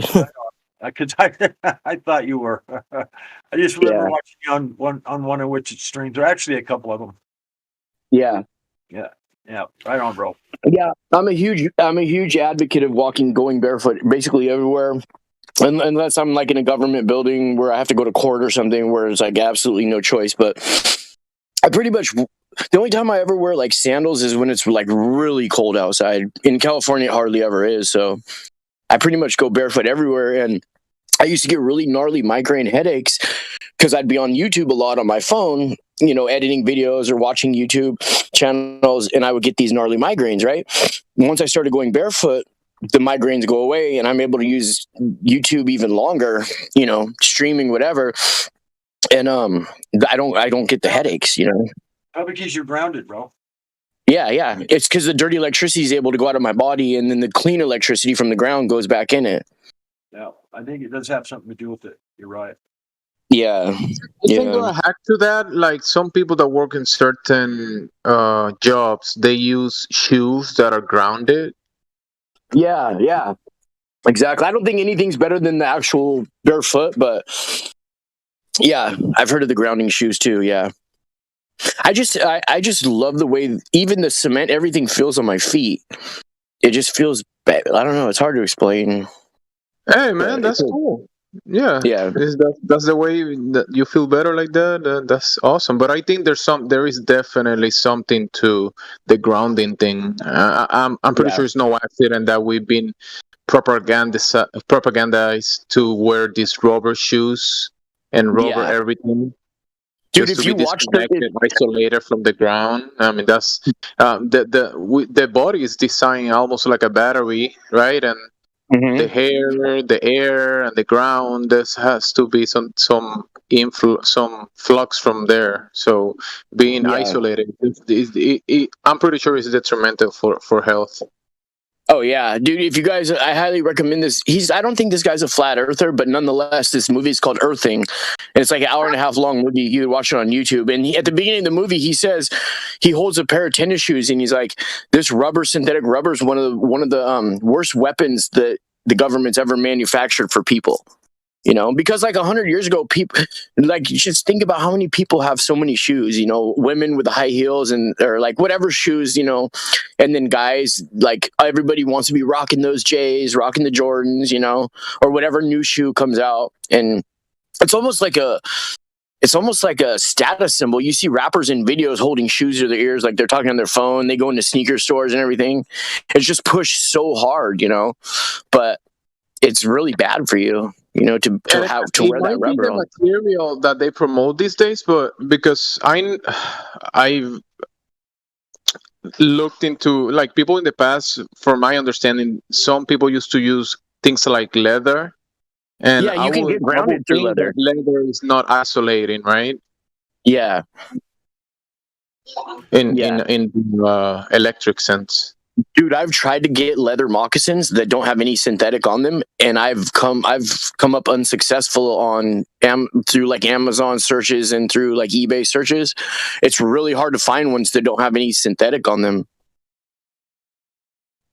Because I thought you were. I just remember watching you on one of Witch's streams, or actually a couple of them. Yeah. Yeah, right on, bro. Yeah, I'm a huge advocate of going barefoot basically everywhere, unless I'm like in a government building where I have to go to court or something where it's like absolutely no choice. But I pretty much, the only time I ever wear like sandals is when it's like really cold outside. In California, it hardly ever is. So I pretty much go barefoot everywhere. And I used to get really gnarly migraine headaches because I'd be on YouTube a lot on my phone, editing videos or watching YouTube channels, and I would get these gnarly migraines, right? Once I started going barefoot, the migraines go away and I'm able to use YouTube even longer, streaming, whatever. And I don't get the headaches, Probably because you're grounded, bro. Yeah. It's because the dirty electricity is able to go out of my body, and then the clean electricity from the ground goes back in it. Yeah, I think it does have something to do with it. You're right. Yeah. Isn't there a hack to that? Like some people that work in certain jobs, they use shoes that are grounded. Yeah. Exactly. I don't think anything's better than the actual barefoot, but yeah, I've heard of the grounding shoes too. Yeah. I just love the way even the cement, everything feels on my feet. It just feels bad. I don't know. It's hard to explain. Hey man, that's cool. Yeah. That's the way that you feel better like that. That's awesome. But I think there is definitely something to the grounding thing. I'm pretty sure it's no accident that we've been propagandized to wear these rubber shoes and rubber everything. Dude, just if to you be watch disconnected, isolated from the ground. I mean, that's the body is designed almost like a battery, right? And the hair, the air, and the ground. There has to be some flux from there. So being isolated, I'm pretty sure it's detrimental for health. Oh yeah, dude! If you guys, I highly recommend this. I don't think this guy's a flat earther, but nonetheless, this movie is called Earthing, and it's like an hour and a half long movie. You could watch it on YouTube. And at the beginning of the movie, he says he holds a pair of tennis shoes, and he's like, "This synthetic rubber is one of the worst weapons that the government's ever manufactured for people." Because like 100 years ago, people like just think about how many people have so many shoes. Women with the high heels or like whatever shoes. And then guys, like everybody wants to be rocking those J's, rocking the Jordans. Or whatever new shoe comes out, and it's almost like a status symbol. You see rappers in videos holding shoes to their ears, like they're talking on their phone. They go into sneaker stores and everything. It's just pushed so hard, but it's really bad for you. To wear that rubber on. The material that they promote these days, but because I've looked into, like, people in the past, from my understanding, some people used to use things like leather, and you can get grounded through leather. Leather is not isolating, right? Yeah. In electric sense. Dude, I've tried to get leather moccasins that don't have any synthetic on them, and I've come up unsuccessful through like Amazon searches and through like eBay searches. It's really hard to find ones that don't have any synthetic on them.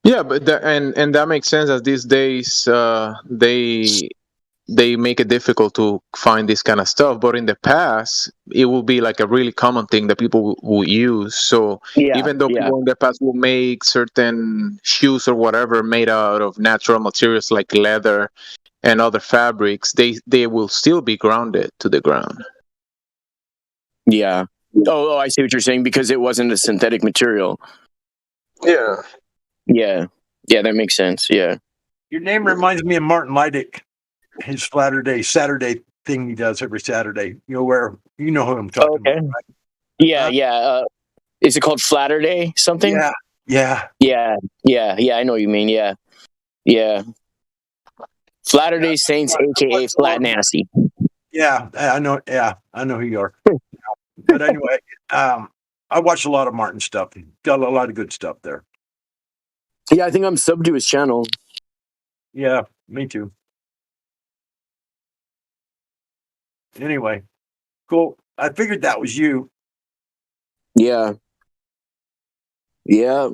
Yeah, but and that makes sense, as these days they make it difficult to find this kind of stuff. But in the past, it will be like a really common thing that people will use. So even though people in the past will make certain shoes or whatever made out of natural materials like leather and other fabrics, they will still be grounded to the ground. Yeah. Oh, I see what you're saying, because it wasn't a synthetic material. Yeah. Yeah, that makes sense. Yeah. Your name reminds me of Martin Leidick. His Saturday thing he does every Saturday. Who I'm talking about, right? Yeah. Is it called Flatter Day something? Yeah. I know what you mean. Yeah. Yeah. Latter-day Saints, aka Flat Nasty. Yeah, I know. Yeah, I know who you are. But anyway, I watch a lot of Martin stuff. He got a lot of good stuff there. Yeah, I think I'm subbed to his channel. Yeah, me too. Anyway, cool. I figured that was you. Yeah. Yeah.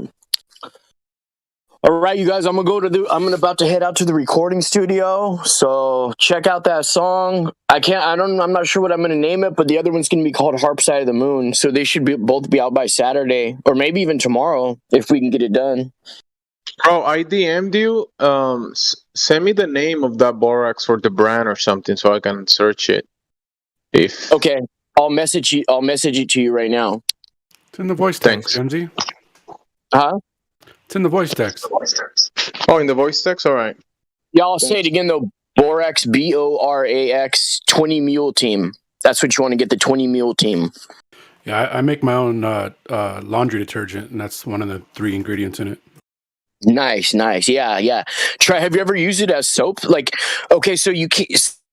All right, you guys, I'm about to head out to the recording studio. So check out that song. I'm not sure what I'm gonna name it, but the other one's gonna be called Harp Side of the Moon. So they should both be out by Saturday, or maybe even tomorrow if we can get it done. Bro, I DM'd you. Send me the name of that borax or the brand or something so I can search it. Okay, I'll message it to you right now. It's in the voice text, Jimsy. Huh? It's in the voice text. Oh, in the voice text? All right. Yeah, I'll say it again though. Borax, BORAX 20 Mule Team. That's what you want to get, the 20 Mule Team. Yeah, I make my own laundry detergent, and that's one of the 3 ingredients in it. Nice. Yeah. Have you ever used it as soap? Like, okay, so you can't,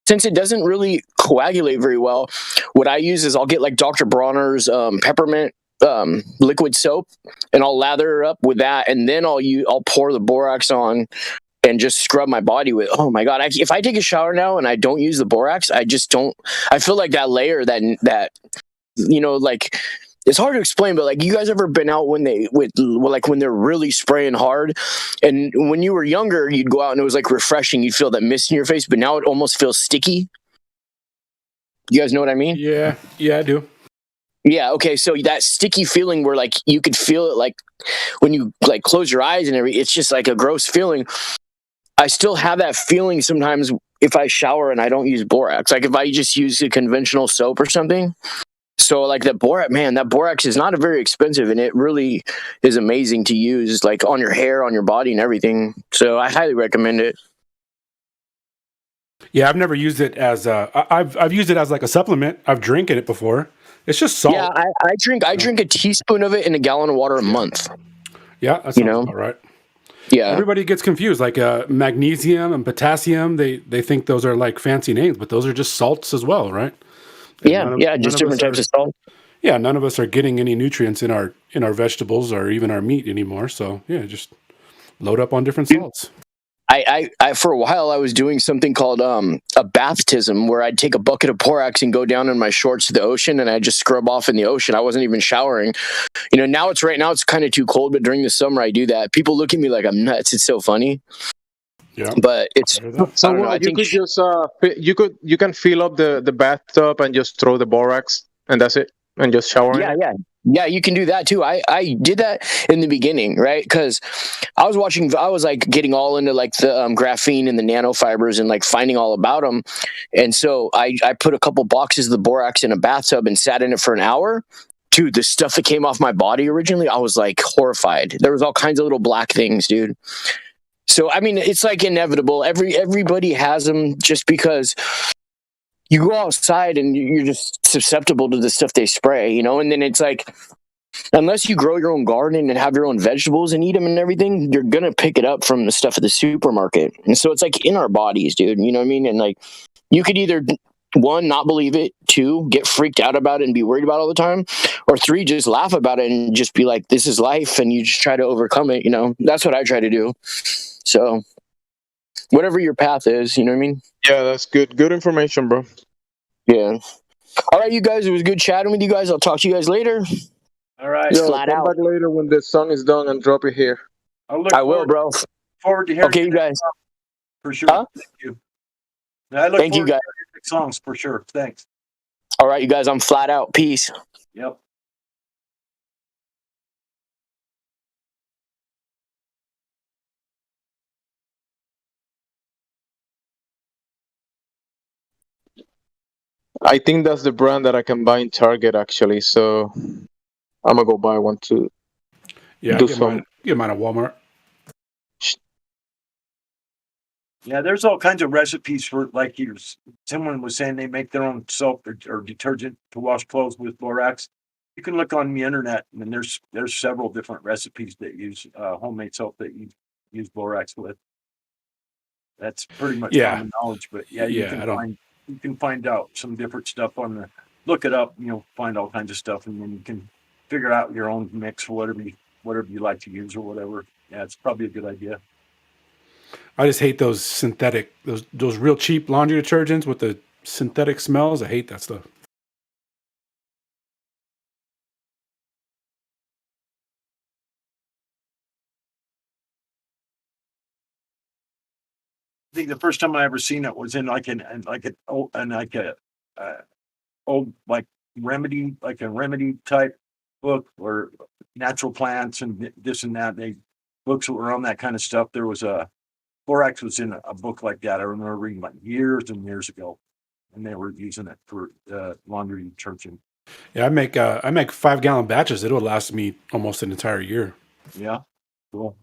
since it doesn't really coagulate very well, what I use is I'll get like Dr. Bronner's peppermint liquid soap, and I'll lather up with that, and then I'll pour the borax on and just scrub my body with. Oh my god! If I take a shower now and I don't use the borax, I just don't. I feel like that layer that like. It's hard to explain, but like, you guys ever been out when they're really spraying hard, and when you were younger, you'd go out and it was like refreshing. You'd feel that mist in your face, but now it almost feels sticky. You guys know what I mean? Yeah, I do. Yeah. Okay. So that sticky feeling where like you could feel it, like when you like close your eyes and everything, it's just like a gross feeling. I still have that feeling sometimes if I shower and I don't use borax. Like if I just use a conventional soap or something. So like that borax is not very expensive, and it really is amazing to use like on your hair, on your body, and everything. So I highly recommend it. Yeah, I've never used it as I've used it as like a supplement. I've drinking it before. It's just salt. Yeah, I drink a teaspoon of it in a gallon of water a month. Yeah, that sounds about right. Yeah. Everybody gets confused. Like magnesium and potassium, they think those are like fancy names, but those are just salts as well, right? And just different types of salt. Yeah, none of us are getting any nutrients in our vegetables or even our meat anymore. So yeah, just load up on different salts. I for a while I was doing something called a baptism, where I'd take a bucket of borax and go down in my shorts to the ocean, and I'd just scrub off in the ocean. I wasn't even showering. Now it's kind of too cold, but during the summer I do that. People look at me like I'm nuts. It's so funny. Yeah, but it's so you could just you can fill up the bathtub and just throw the borax, and that's it, and just shower. Yeah, you can do that too. I did that in the beginning, right? Because I was like getting all into like the graphene and the nanofibers and like finding all about them. And so I put a couple boxes of the borax in a bathtub and sat in it for an hour. Dude, the stuff that came off my body originally, I was like horrified. There was all kinds of little black things, dude. So, I mean, it's like inevitable. Everybody has them, just because you go outside and you're just susceptible to the stuff they spray, and then it's like, unless you grow your own garden and have your own vegetables and eat them and everything, you're going to pick it up from the stuff at the supermarket. And so it's like in our bodies, dude, you know what I mean? And like, you could either 1, not believe it, 2, get freaked out about it and be worried about it all the time, or 3, just laugh about it and just be like, this is life, and you just try to overcome it. That's what I try to do. So whatever your path is, you know what I mean? Yeah, that's good information, bro. Yeah. All right, you guys, it was good chatting with you guys. I'll talk to you guys later. All right. Come back later when the song is done and drop it here. I will, bro. Forward to hearing. Okay, you guys. For sure. Thank you. I look Thank you, forward to guys. your next songs for sure. Thanks. All right, you guys. I'm flat out. Peace. Yep. I think that's the brand that I can buy in Target, actually. So I'm gonna go buy one too. Yeah, get mine at Walmart. Yeah, there's all kinds of recipes for, like someone was saying, they make their own soap or detergent to wash clothes with borax. You can look on the internet, and there's several different recipes that use homemade soap that you use borax with. That's pretty much Yeah. common knowledge. But yeah, you Yeah, I can find out some different stuff on the look it up. Find all kinds of stuff, and then you can figure out your own mix for whatever you like to use or whatever. Yeah, it's probably a good idea. I just hate those synthetic, those real cheap laundry detergents with the synthetic smells. I hate that stuff. I think the first time I ever seen it was in like old like remedy, like a remedy type book or natural plants and this and that. They books that were on that kind of stuff. There was Borax was in a book like that. I remember reading like years and years ago, and they were using it for laundry detergent. Yeah, I make 5-gallon batches. It'll last me almost an entire year. Yeah, cool.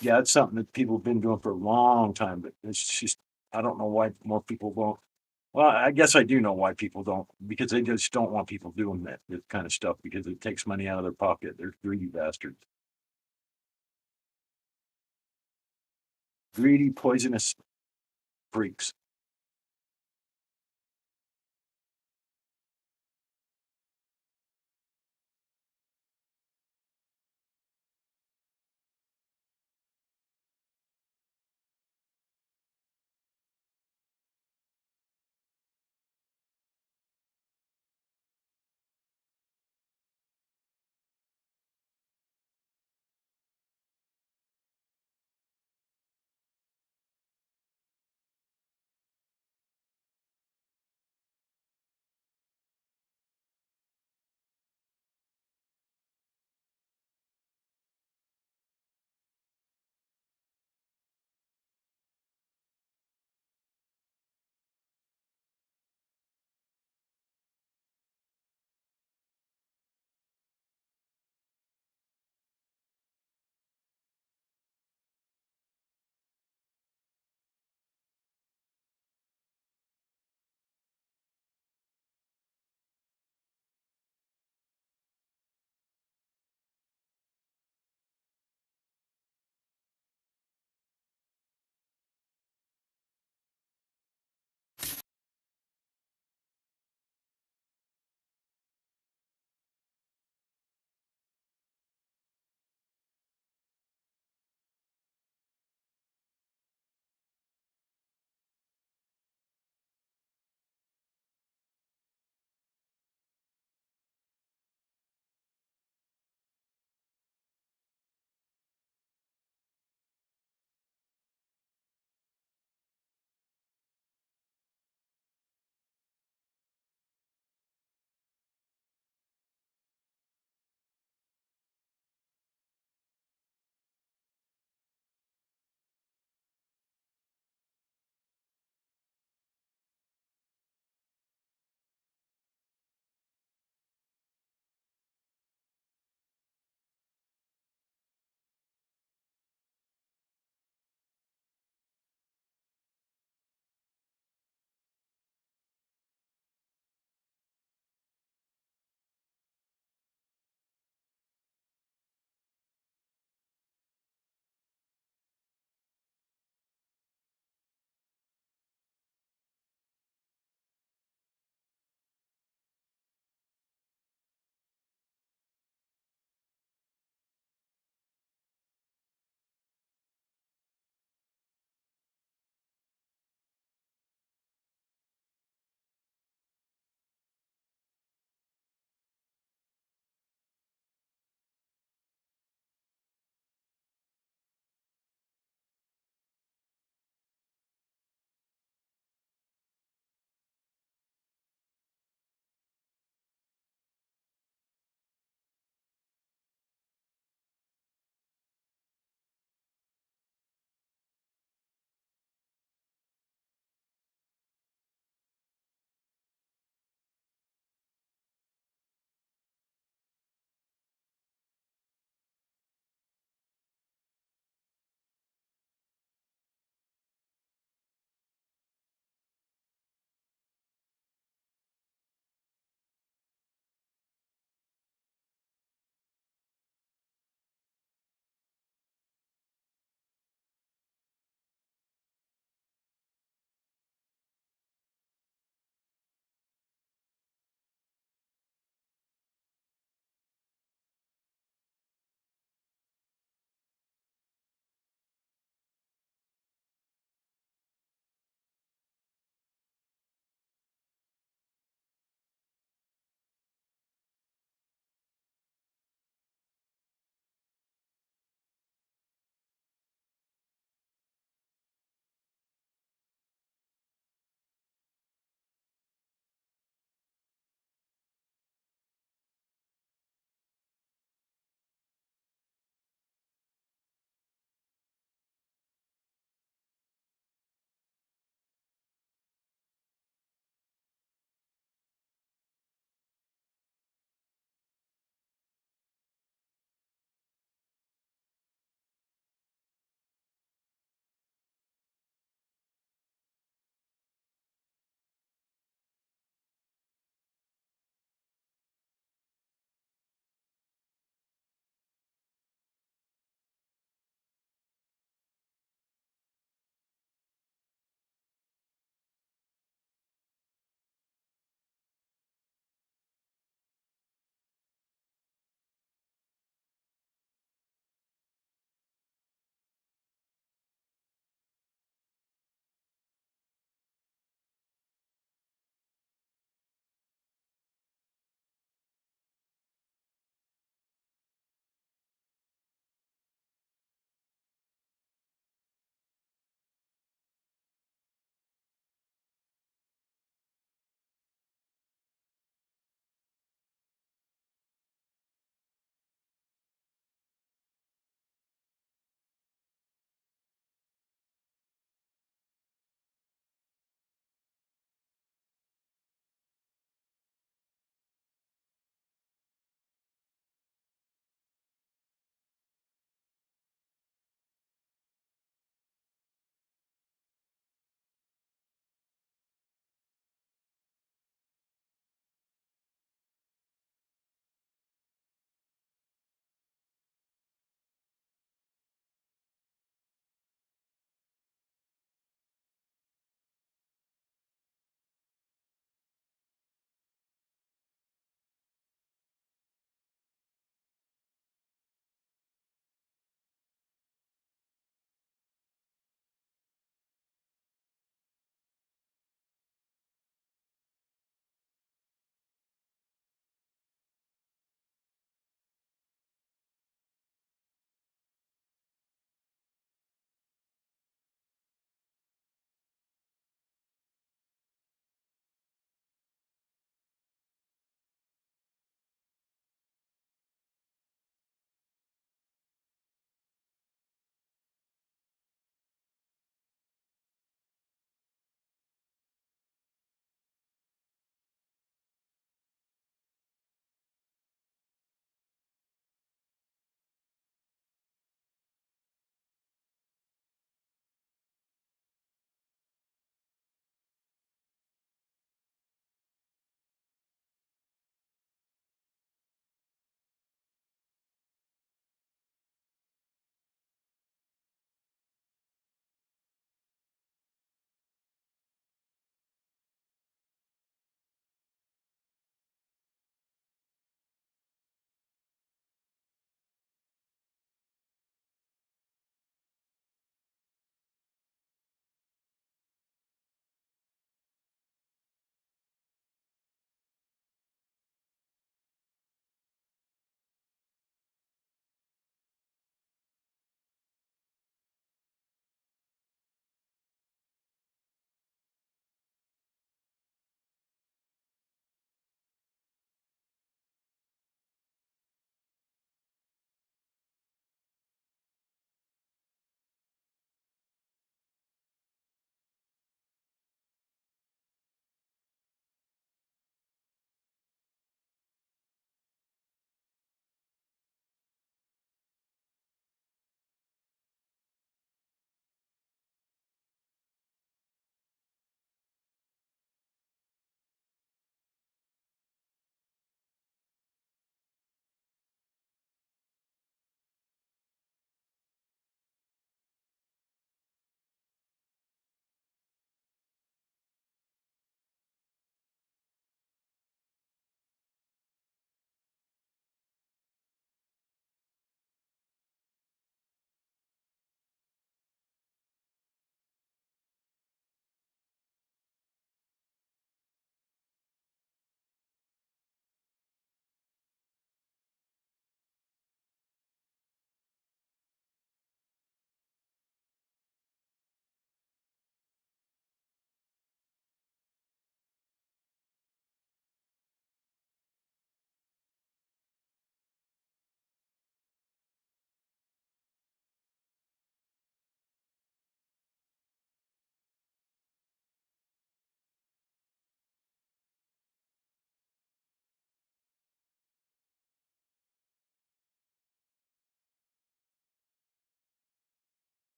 Yeah, it's something that people have been doing for a long time, but it's just I don't know why more people won't. Well, I guess I do know why people don't, because they just don't want people doing that kind of stuff because it takes money out of their pocket. They're greedy bastards. Greedy, poisonous freaks.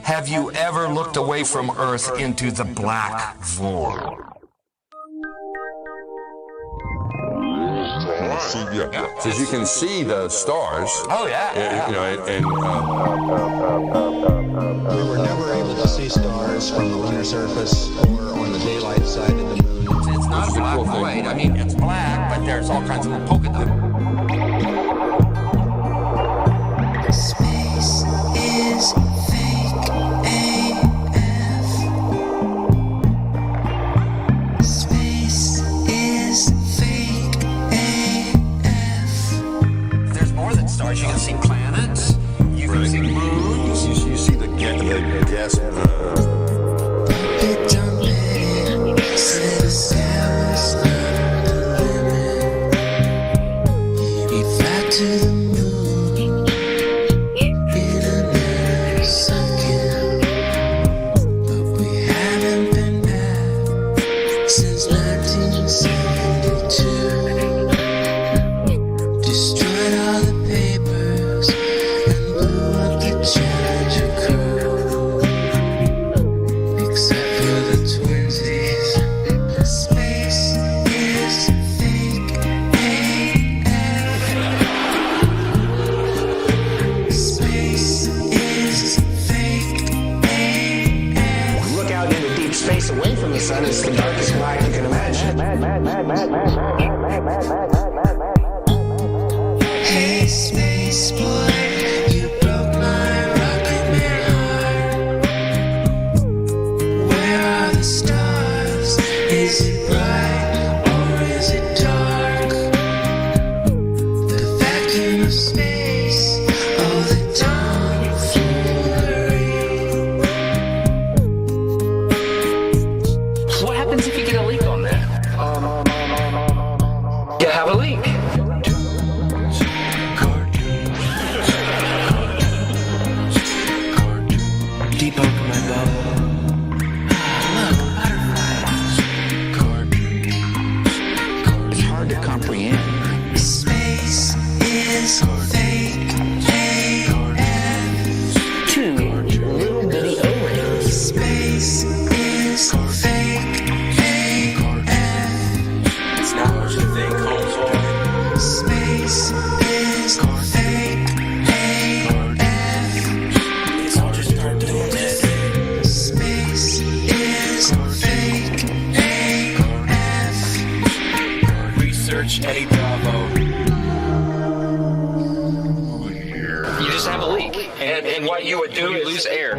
Have you ever looked away from Earth into the black void? Because you can see the stars. Oh, yeah. We were never able to see stars from the lunar surface or on the daylight side of the moon. It's not a black void. I mean, it's black, but there's all kinds of little polka dots. Space is fake AF. Space is fake AF. There's more than stars. You can see planets. You can see moons. You see the gas. To the moon in another second, but we haven't been back since 1972. Destroyed all the papers and blew up the Challenger crew, except for the twinsies. Space is fake AF. Space is fake AF. Look out into deep space away from the sun, it's the darkest night you can imagine. Hey, space boy, you broke my rocket man heart. Where are the stars? Is it bright or is it dark? The vacuum of space, oh, the tomfoolery. What happens if you get a leak on that? You have a leak. Deep open my bubble. Look, butterflies. It's hard to comprehend. Space is fake AF. Two little bitty O-rings. Space is fake AF. It's not what you think, Holmes. Space is fake AF. It's all just start doing this. Space is fake AF. Research Eddie Bravo. You just have a leak, and what you would do is lose air.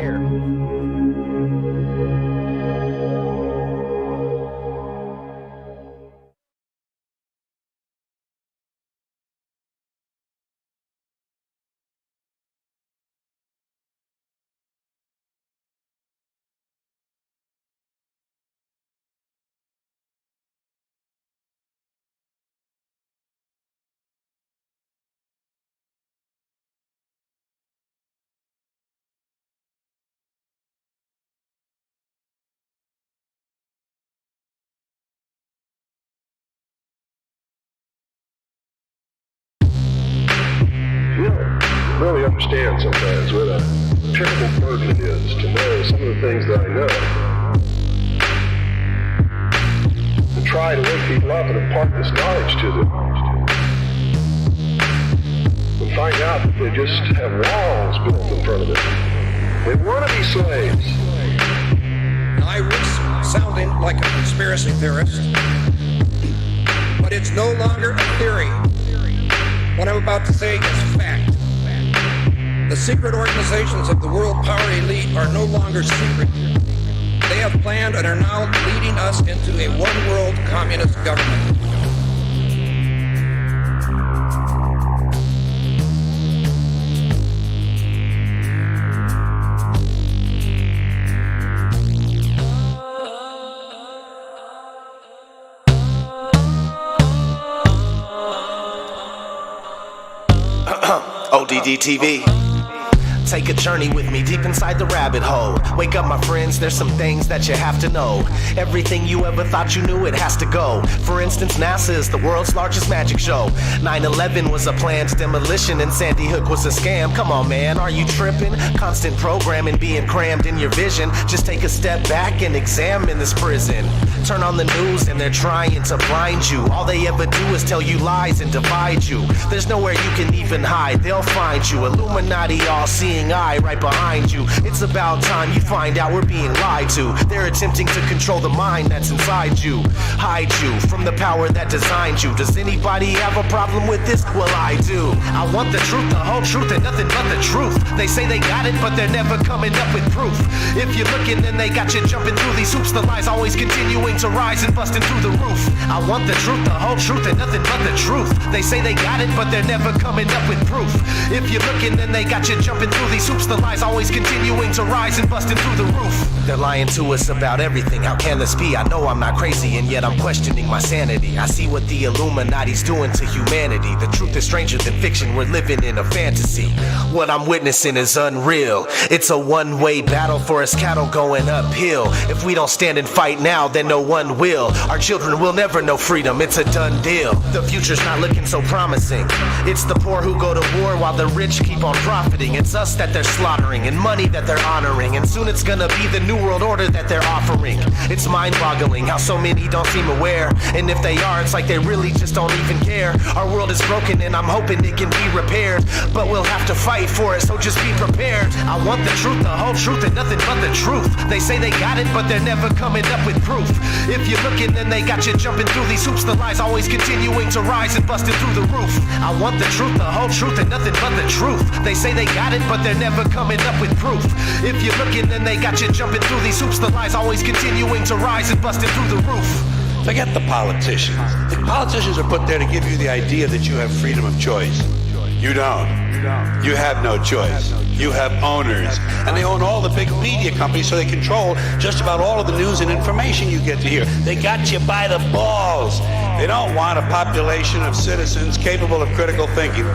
Really understand sometimes what a terrible burden it is to know some of the things that I know. To try to wake people up and impart this knowledge to them. And find out that they just have walls built in front of them. They want to be slaves. I risk sounding like a conspiracy theorist, but it's no longer a theory. What I'm about to say is fact. The secret organizations of the world power elite are no longer secret. They have planned and are now leading us into a one-world communist government. ODD TV. Take a journey with me deep inside the rabbit hole. Wake up, my friends, there's some things that you have to know. Everything you ever thought you knew, it has to go. For instance, NASA is the world's largest magic show. 9/11 was a planned demolition and Sandy Hook was a scam. Come on, man, are you tripping? Constant programming being crammed in your vision. Just take a step back and examine this prison. Turn on the news and they're trying to blind you. All they ever do is tell you lies and divide you. There's nowhere you can even hide, they'll find you. Illuminati, all-seeing eye right behind you. It's about time you find out we're being lied to. They're attempting to control the mind that's inside you. Hide you from the power that designed you. Does anybody have a problem with this? Well, I do. I want the truth, the whole truth, and nothing but the truth. They say they got it, but they're never coming up with proof. If you're looking, then they got you jumping through these hoops. The lies always continuing to rise and busting through the roof. I want the truth, the whole truth, and nothing but the truth. They say they got it, but they're never coming up with proof. If you're looking, then they got you jumping through these hoops. The lies always continuing to rise and busting through the roof. They're lying to us about everything. How can this be? I know I'm not crazy, and yet I'm questioning my sanity. I see what the Illuminati's doing to humanity. The truth is stranger than fiction. We're living in a fantasy. What I'm witnessing is unreal. It's a one-way battle for us cattle going uphill. If we don't stand and fight now, then no one will. Our children will never know freedom. It's a done deal. The future's not looking so promising. It's the poor who go to war while the rich keep on profiting. It's us that they're slaughtering and money that they're honoring. And soon it's gonna be the new world order that they're offering. It's mind-boggling how so many don't seem aware. And if they are, it's like they really just don't even care. Our world is broken and I'm hoping it can be repaired. But we'll have to fight for it, so just be prepared. I want the truth, the whole truth, and nothing but the truth. They say they got it, but they're never coming up with proof. If you're looking, then they got you jumping through these hoops. The lies always continuing to rise and busting through the roof. I want the truth, the whole truth, and nothing but the truth. They say they got it, but they're never coming up with proof. If you're looking, then they got you jumping through these hoops. The lies always continuing to rise and busting through the roof. Forget the politicians. The politicians are put there to give you the idea that you have freedom of choice. You don't. You have no choice. You have owners. And they own all the big media companies, so they control just about all of the news and information you get to hear. They got you by the balls. They don't want a population of citizens capable of critical thinking.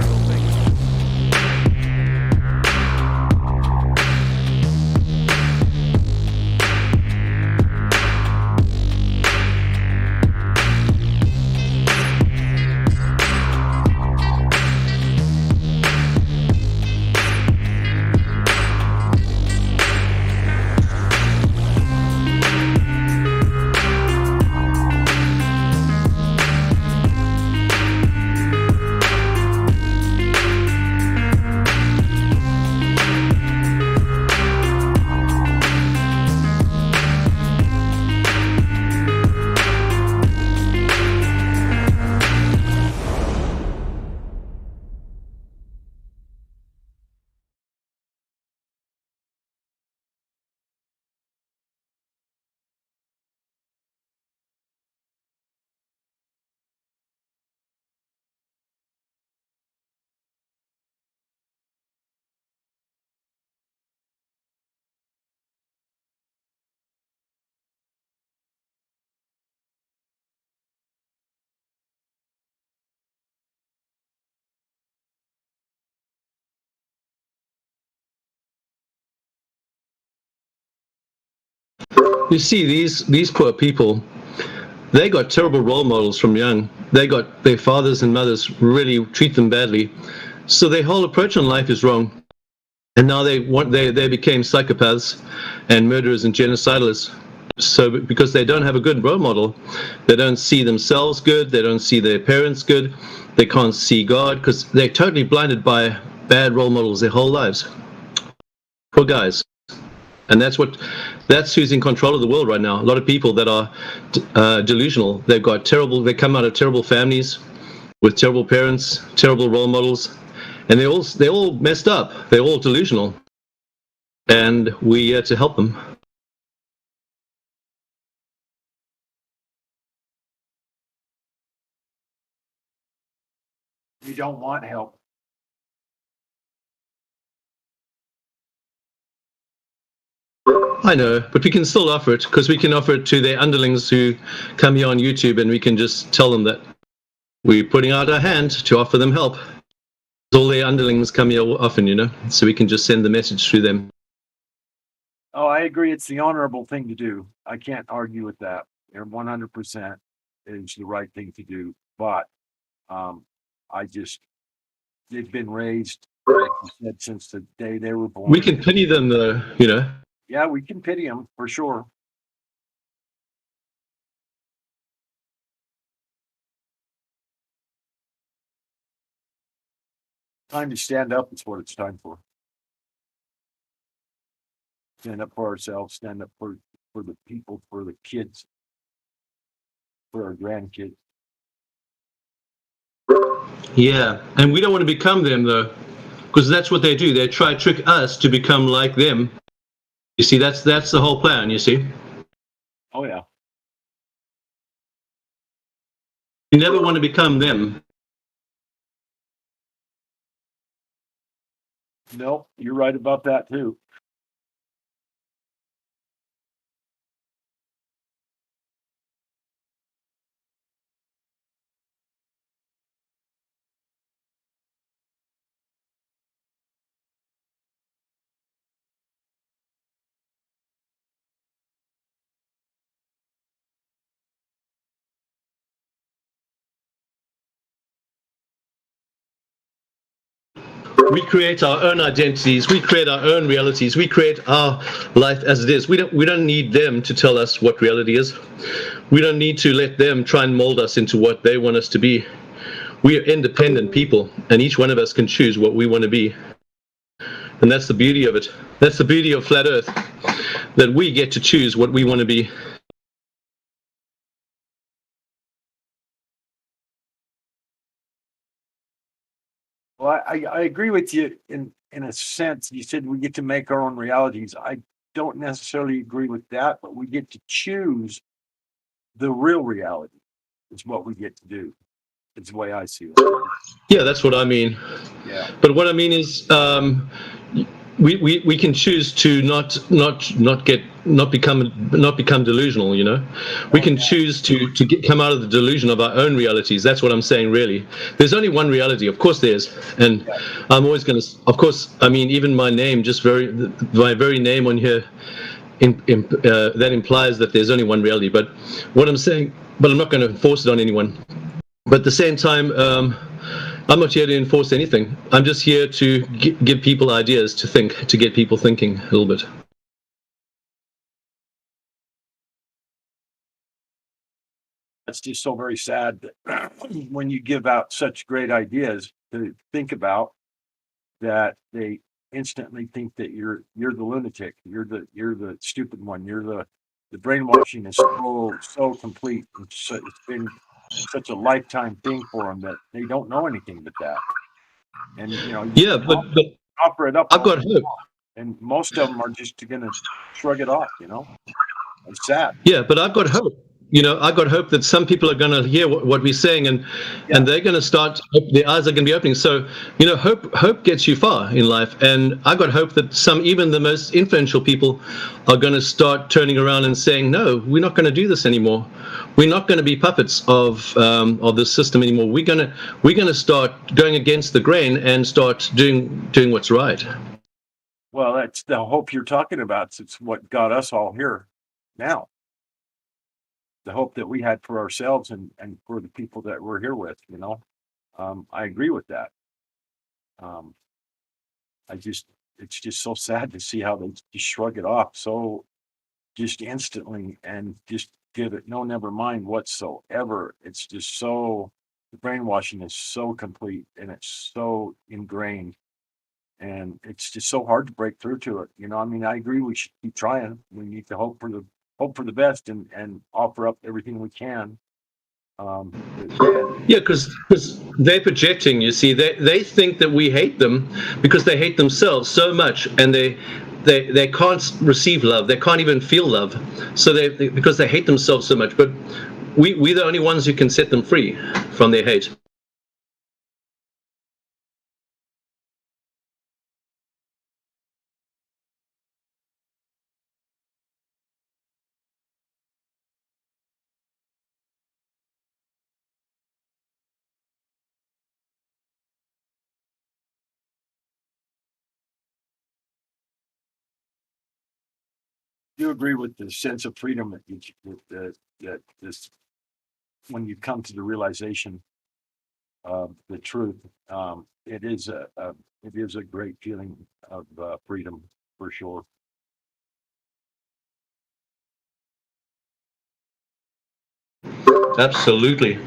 You see, these poor people, they got terrible role models from young. They got their fathers and mothers really treat them badly. So their whole approach on life is wrong. And now they became psychopaths and murderers and genocidalists. So because they don't have a good role model, they don't see themselves good, they don't see their parents good, they can't see God because they're totally blinded by bad role models their whole lives. Poor guys. And that's who's in control of the world right now. A lot of people that are delusional. They come out of terrible families with terrible parents, terrible role models, and they're all messed up. They're all delusional, and we to help them. You don't want help. I know, but we can still offer it because we can offer it to their underlings who come here on YouTube, and we can just tell them that we're putting out our hand to offer them help. All their underlings come here often, you know, so we can just send the message through them. Oh, I agree. It's the honorable thing to do. I can't argue with that. 100% is the right thing to do. But I just, they've been raised, like you said, since the day they were born. We can pity them, though, you know. Yeah, we can pity them for sure. Time to stand up is what it's time for. Stand up for ourselves, stand up for the people, for the kids, for our grandkids. Yeah, and we don't want to become them, though, because that's what they do. They try to trick us to become like them. You see, that's the whole plan, you see. Oh, yeah. You never want to become them. No, you're right about that, too. We create our own identities. We create our own realities. We create our life as it is. We don't need them to tell us what reality is. We don't need to let them try and mold us into what they want us to be. We are independent people, and each one of us can choose what we want to be. And that's the beauty of it. That's the beauty of Flat Earth, that we get to choose what we want to be. Well, I agree with you in a sense. You said we get to make our own realities. I don't necessarily agree with that, but we get to choose the real reality. Is what we get to do. It's the way I see it. Yeah, that's what I mean. Yeah. But what I mean is, we can choose to not become delusional. You know, we can choose to come out of the delusion of our own realities. That's what I'm saying. Really, there's only one reality. Of course, there is, and I'm always going to. Of course, I mean, even my name, my very name on here, that implies that there's only one reality. But what I'm saying, but I'm not going to force it on anyone. But at the same time, I'm not here to enforce anything. I'm just here to give people ideas to think, to get people thinking a little bit. It's just so very sad that when you give out such great ideas to think about, that they instantly think that you're the lunatic, you're the stupid one, you're the brainwashing is so complete. It's been such a lifetime thing for them that they don't know anything but that. And you know, yeah, but offer it up. I've got hope. And most of them are just going to shrug it off. You know, it's sad. Yeah, but I've got hope. You know, I've got hope that some people are going to hear what we're saying, and they're going to start. Their eyes are going to be opening. So, you know, hope gets you far in life, and I've got hope that even the most influential people, are going to start turning around and saying, no, we're not going to do this anymore. We're not going to be puppets of the system anymore. We're going to start going against the grain and start doing what's right. Well, that's the hope you're talking about. It's what got us all here now. The hope that we had for ourselves and for the people that we're here with, you know. I agree with that. It's just so sad to see how they just shrug it off so just instantly and just give it no never mind whatsoever. It's just so, the brainwashing is so complete and it's so ingrained. And it's just so hard to break through to it. You know, I mean, I agree we should keep trying. We need to hope for the best and offer up everything we can. Yeah, because they're projecting. You see, they think that we hate them because they hate themselves so much, and they can't receive love. They can't even feel love. So because they hate themselves so much. But we're the only ones who can set them free from their hate. Do you agree with the sense of freedom that this when you come to the realization of the truth, it is a great feeling of freedom for sure. Absolutely.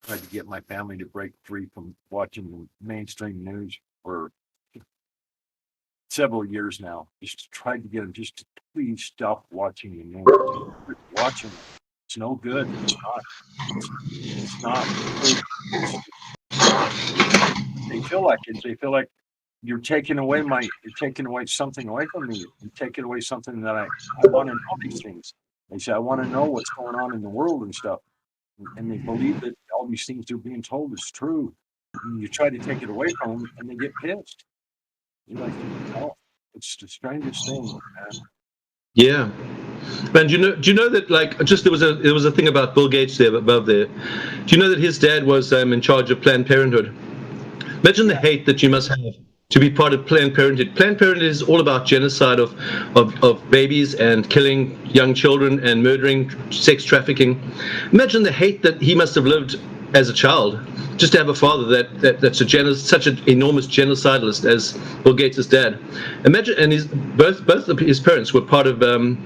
Tried to get my family to break free from watching the mainstream news for several years now. Just tried to get them just to please stop watching the news. Quit watching it. It's no good. It's not. It's not. They feel like it. They feel like you're taking away something away from me. You're taking away something that I want to know these things. They say, I want to know what's going on in the world and stuff. And they believe that all these things they're being told is true. And you try to take it away from them and they get pissed. You're like, oh, it's the strangest thing, man. Yeah. Man, do you know that, like, just there was a thing about Bill Gates there above there. Do you know that his dad was in charge of Planned Parenthood? Imagine the hate that you must have to be part of Planned Parenthood. Planned Parenthood is all about genocide of babies and killing young children and murdering, sex trafficking. Imagine the hate that he must have lived as a child, just to have a father that's such an enormous genocidalist as Bill Gates' dad. Imagine, and both of his parents were part of what's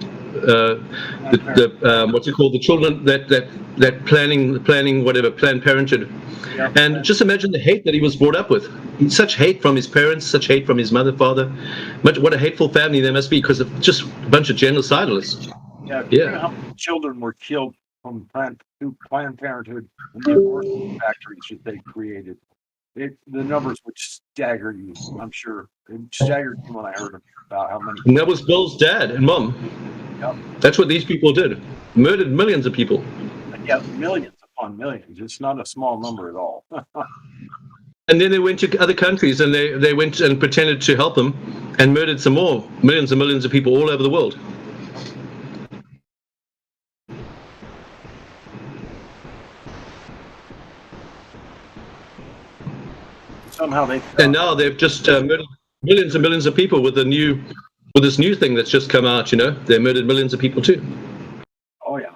it called, the children that planning whatever, Planned Parenthood. Yeah. And just imagine the hate that he was brought up with. Such hate from his parents, such hate from his mother, father. What a hateful family they must be because of just a bunch of genocidalists. Yeah. You know how many children were killed from Planned Parenthood and the abortion factories that they created. The numbers would stagger you, I'm sure. It staggered me when I heard about how many. And that was Bill's dad and mom. Yep. That's what these people did. Murdered millions of people. Yeah, millions upon millions. It's not a small number at all. And then they went to other countries and they went and pretended to help them and murdered some more, millions and millions of people all over the world. Somehow and now they've just murdered millions and millions of people with this new thing that's just come out. You know, they murdered millions of people too. Oh yeah.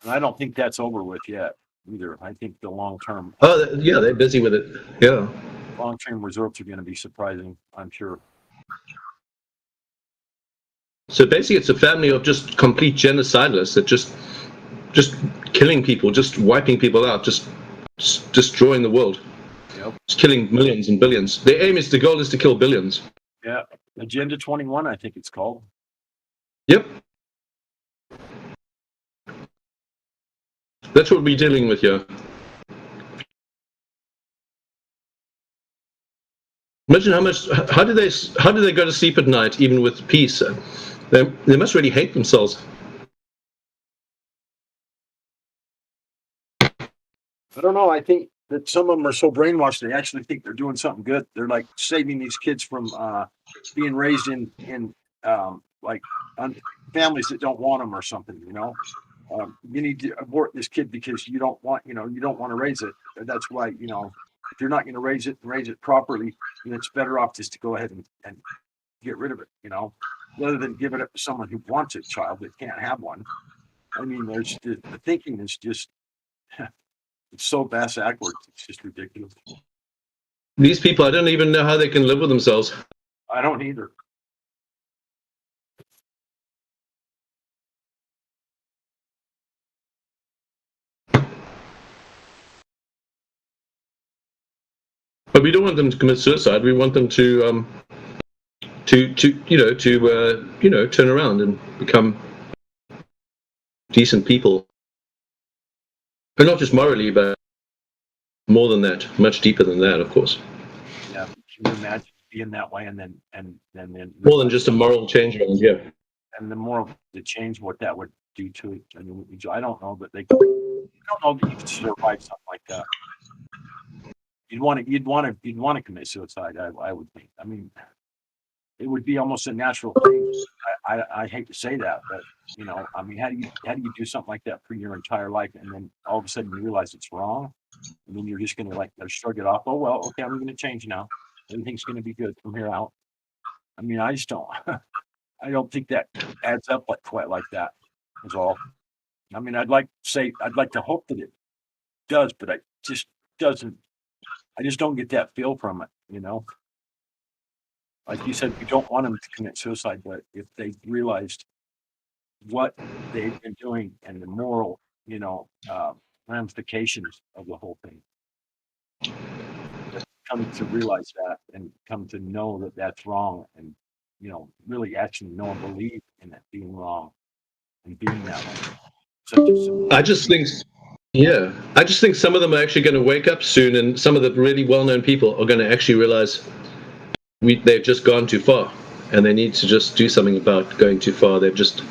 And I don't think that's over with yet either. I think the long-term. Oh yeah, they're busy with it. Yeah. Long-term results are going to be surprising, I'm sure. So basically, it's a family of just complete genocidalists that just killing people, just wiping people out, just destroying the world. Yep. Just killing millions and billions. Their aim is, the goal is to kill billions. Yeah. Agenda 21, I think it's called. Yep. That's what we're dealing with here. Imagine how do they go to sleep at night, even with peace? They must really hate themselves. I don't know. I think that some of them are so brainwashed they actually think they're doing something good. They're like saving these kids from being raised in families that don't want them or something. You know, you need to abort this kid because you don't want to raise it. That's why you're not going to raise it properly, then it's better off just to go ahead and get rid of it, rather than give it up to someone who wants a child that can't have one. I mean, there's the thinking is just it's so backwards. It's just ridiculous. These people, I don't even know how they can live with themselves. I don't either. But we don't want them to commit suicide. We want them to turn around and become decent people, and not just morally, but more than that, much deeper than that, of course. Yeah, can you imagine being that way, and then More than just a moral change around, yeah. and the moral to change, what that would do to it. I mean, I don't know, but I don't know that you could survive something like that. You'd want to commit suicide. I would think. I mean, it would be almost a natural thing. I hate to say that, but I mean, how do you do something like that for your entire life, and then all of a sudden you realize it's wrong, and then you're just going to shrug it off. Oh well, okay, I'm going to change now. Everything's going to be good from here out. I mean, I just don't. I don't think that adds up quite like that. Is all. I mean, I'd like to hope that it does, but it just doesn't. I just don't get that feel from it, Like you said, we don't want them to commit suicide, but if they realized what they've been doing and the moral, ramifications of the whole thing, come to realize that and come to know that that's wrong, and really actually know and believe in it being wrong and being that way. I just think some of them are actually going to wake up soon, and some of the really well-known people are going to actually realize they've just gone too far, and they need to just do something about going too far. They've just,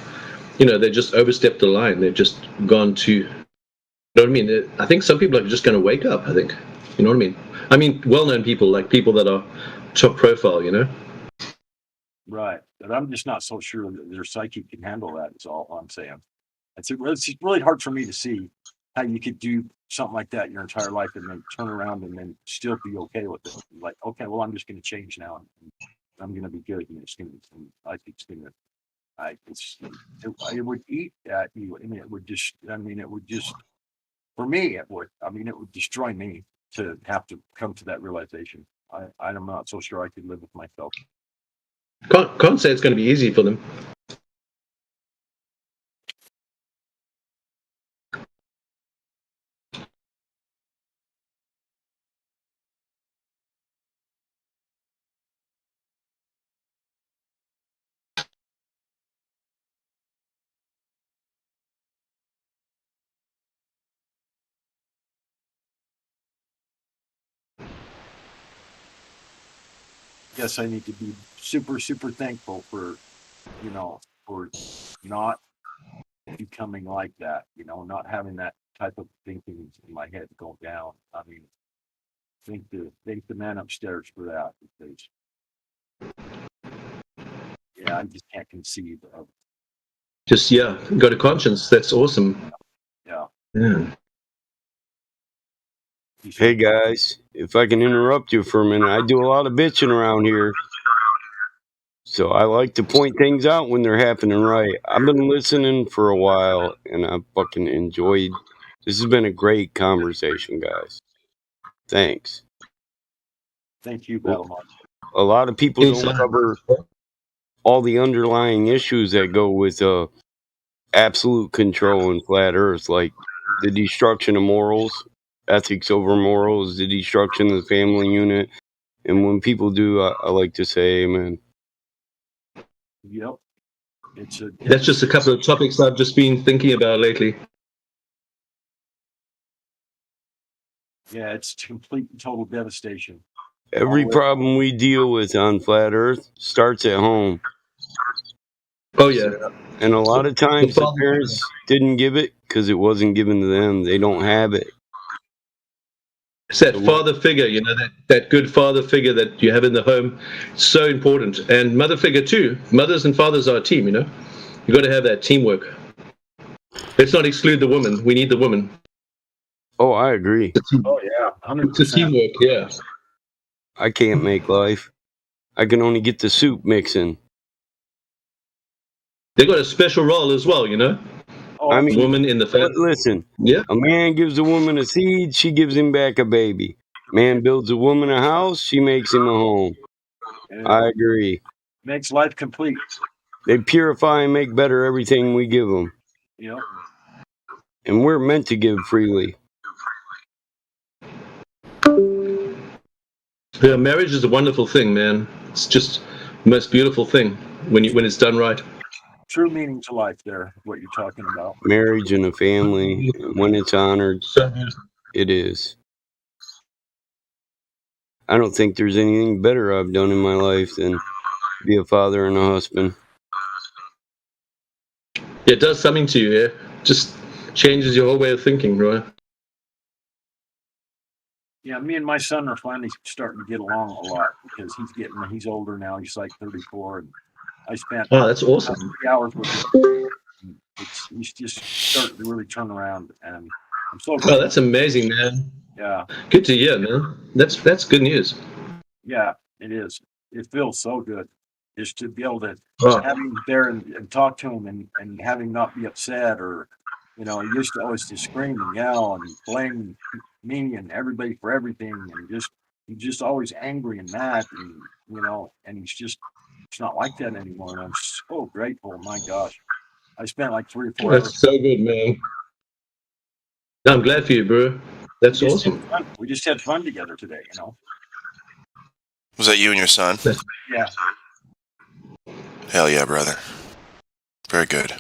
they just overstepped the line. They've just gone too. You know what I mean? I think some people are just going to wake up. I think. You know what I mean? I mean, well-known people, like people that are top profile. Right, but I'm just not so sure that their psyche can handle that. Is all I'm saying. It's really hard for me to see how you could do something like that your entire life and then turn around and then still be okay with it. Like, okay, well, I'm just going to change now, and I'm going to be good, and it's going to. I think it's going to. It would eat at you. I mean, it would just. I mean, it would just. For me, it would. I mean, it would destroy me to have to come to that realization. I'm not so sure I could live with myself. Can't say it's going to be easy for them. Guess I need to be super, super thankful for, for not becoming like that, not having that type of thinking in my head go down. I mean, thank the man upstairs for that, because I just can't conceive of. Just got a conscience. That's awesome. Yeah. Hey guys, if I can interrupt you for a minute, I do a lot of bitching around here. So I like to point things out when they're happening right. I've been listening for a while, and I fucking enjoyed. This has been a great conversation, guys. Thanks. Thank you, Battlemon. A lot of people don't cover all the underlying issues that go with absolute control and flat Earth, like the destruction of morals, ethics over morals, the destruction of the family unit. And when people do, I like to say amen. Yep. That's just a couple of topics I've just been thinking about lately. Yeah, it's complete and total devastation. Every problem we deal with on flat Earth starts at home. Oh, yeah. And a lot of times the parents didn't give it because it wasn't given to them. They don't have it. It's that father figure, that good father figure that you have in the home. So important. And mother figure too. Mothers and fathers are a team, You've got to have that teamwork. Let's not exclude the woman. We need the woman. Oh, I agree. Oh yeah, It's a 100%. teamwork, yeah. I can't make life. I can only get the soup mixing. They got a special role as well, you know? I mean, Woman in the family. listen. Yeah. A man gives a woman a seed, she gives him back a baby. Man builds a woman a house, she makes him a home. I agree. Makes life complete. They purify and make better everything we give them. Yep. And we're meant to give freely. Yeah, marriage is a wonderful thing, man. It's just the most beautiful thing when it's done right. True meaning to life there, what you're talking about. Marriage and a family, when it's honored, it is. I don't think there's anything better I've done in my life than be a father and a husband. Yeah, it does something to you, yeah? Just changes your whole way of thinking, right? Yeah, me and my son are finally starting to get along a lot because he's older now. He's like 34, and I spent that's awesome. 3 hours with him. He's just starting to really turn around, and I'm so. Oh, that's amazing, man. Yeah. Good to hear, man. That's good news. Yeah, it is. It feels so good just to be able to Oh. have him there and talk to him and have him not be upset or, he used to always just scream and yell and blame me and everybody for everything and he's just always angry and mad and it's not like that anymore. And I'm so grateful. My gosh, I spent like 3 or 4 hours. That's so good, man. I'm glad for you, bro. That's awesome. We just had fun together today, Was that you and your son? Yeah. Hell yeah, brother. Very good.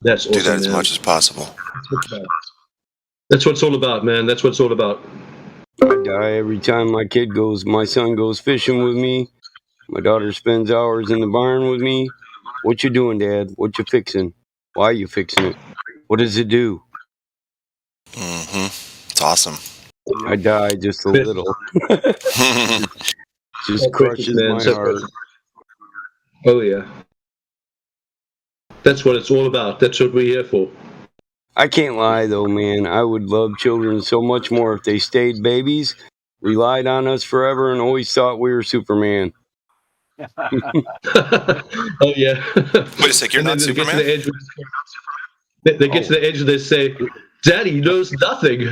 That's awesome, Do that as man. much as possible. That's what it's all about, man. That's what it's all about. I die every time my son goes fishing with me. My daughter spends hours in the barn with me. What you doing, Dad? What you fixing? Why are you fixing it? What does it do? It's awesome. I die just a little. Just crushes my heart. Oh, yeah. That's what it's all about. That's what we're here for. I can't lie, though, man. I would love children so much more if they stayed babies, relied on us forever, and always thought we were Superman. Oh, yeah. Wait a sec, you're not Superman? They get to the edge and they say, Daddy knows nothing.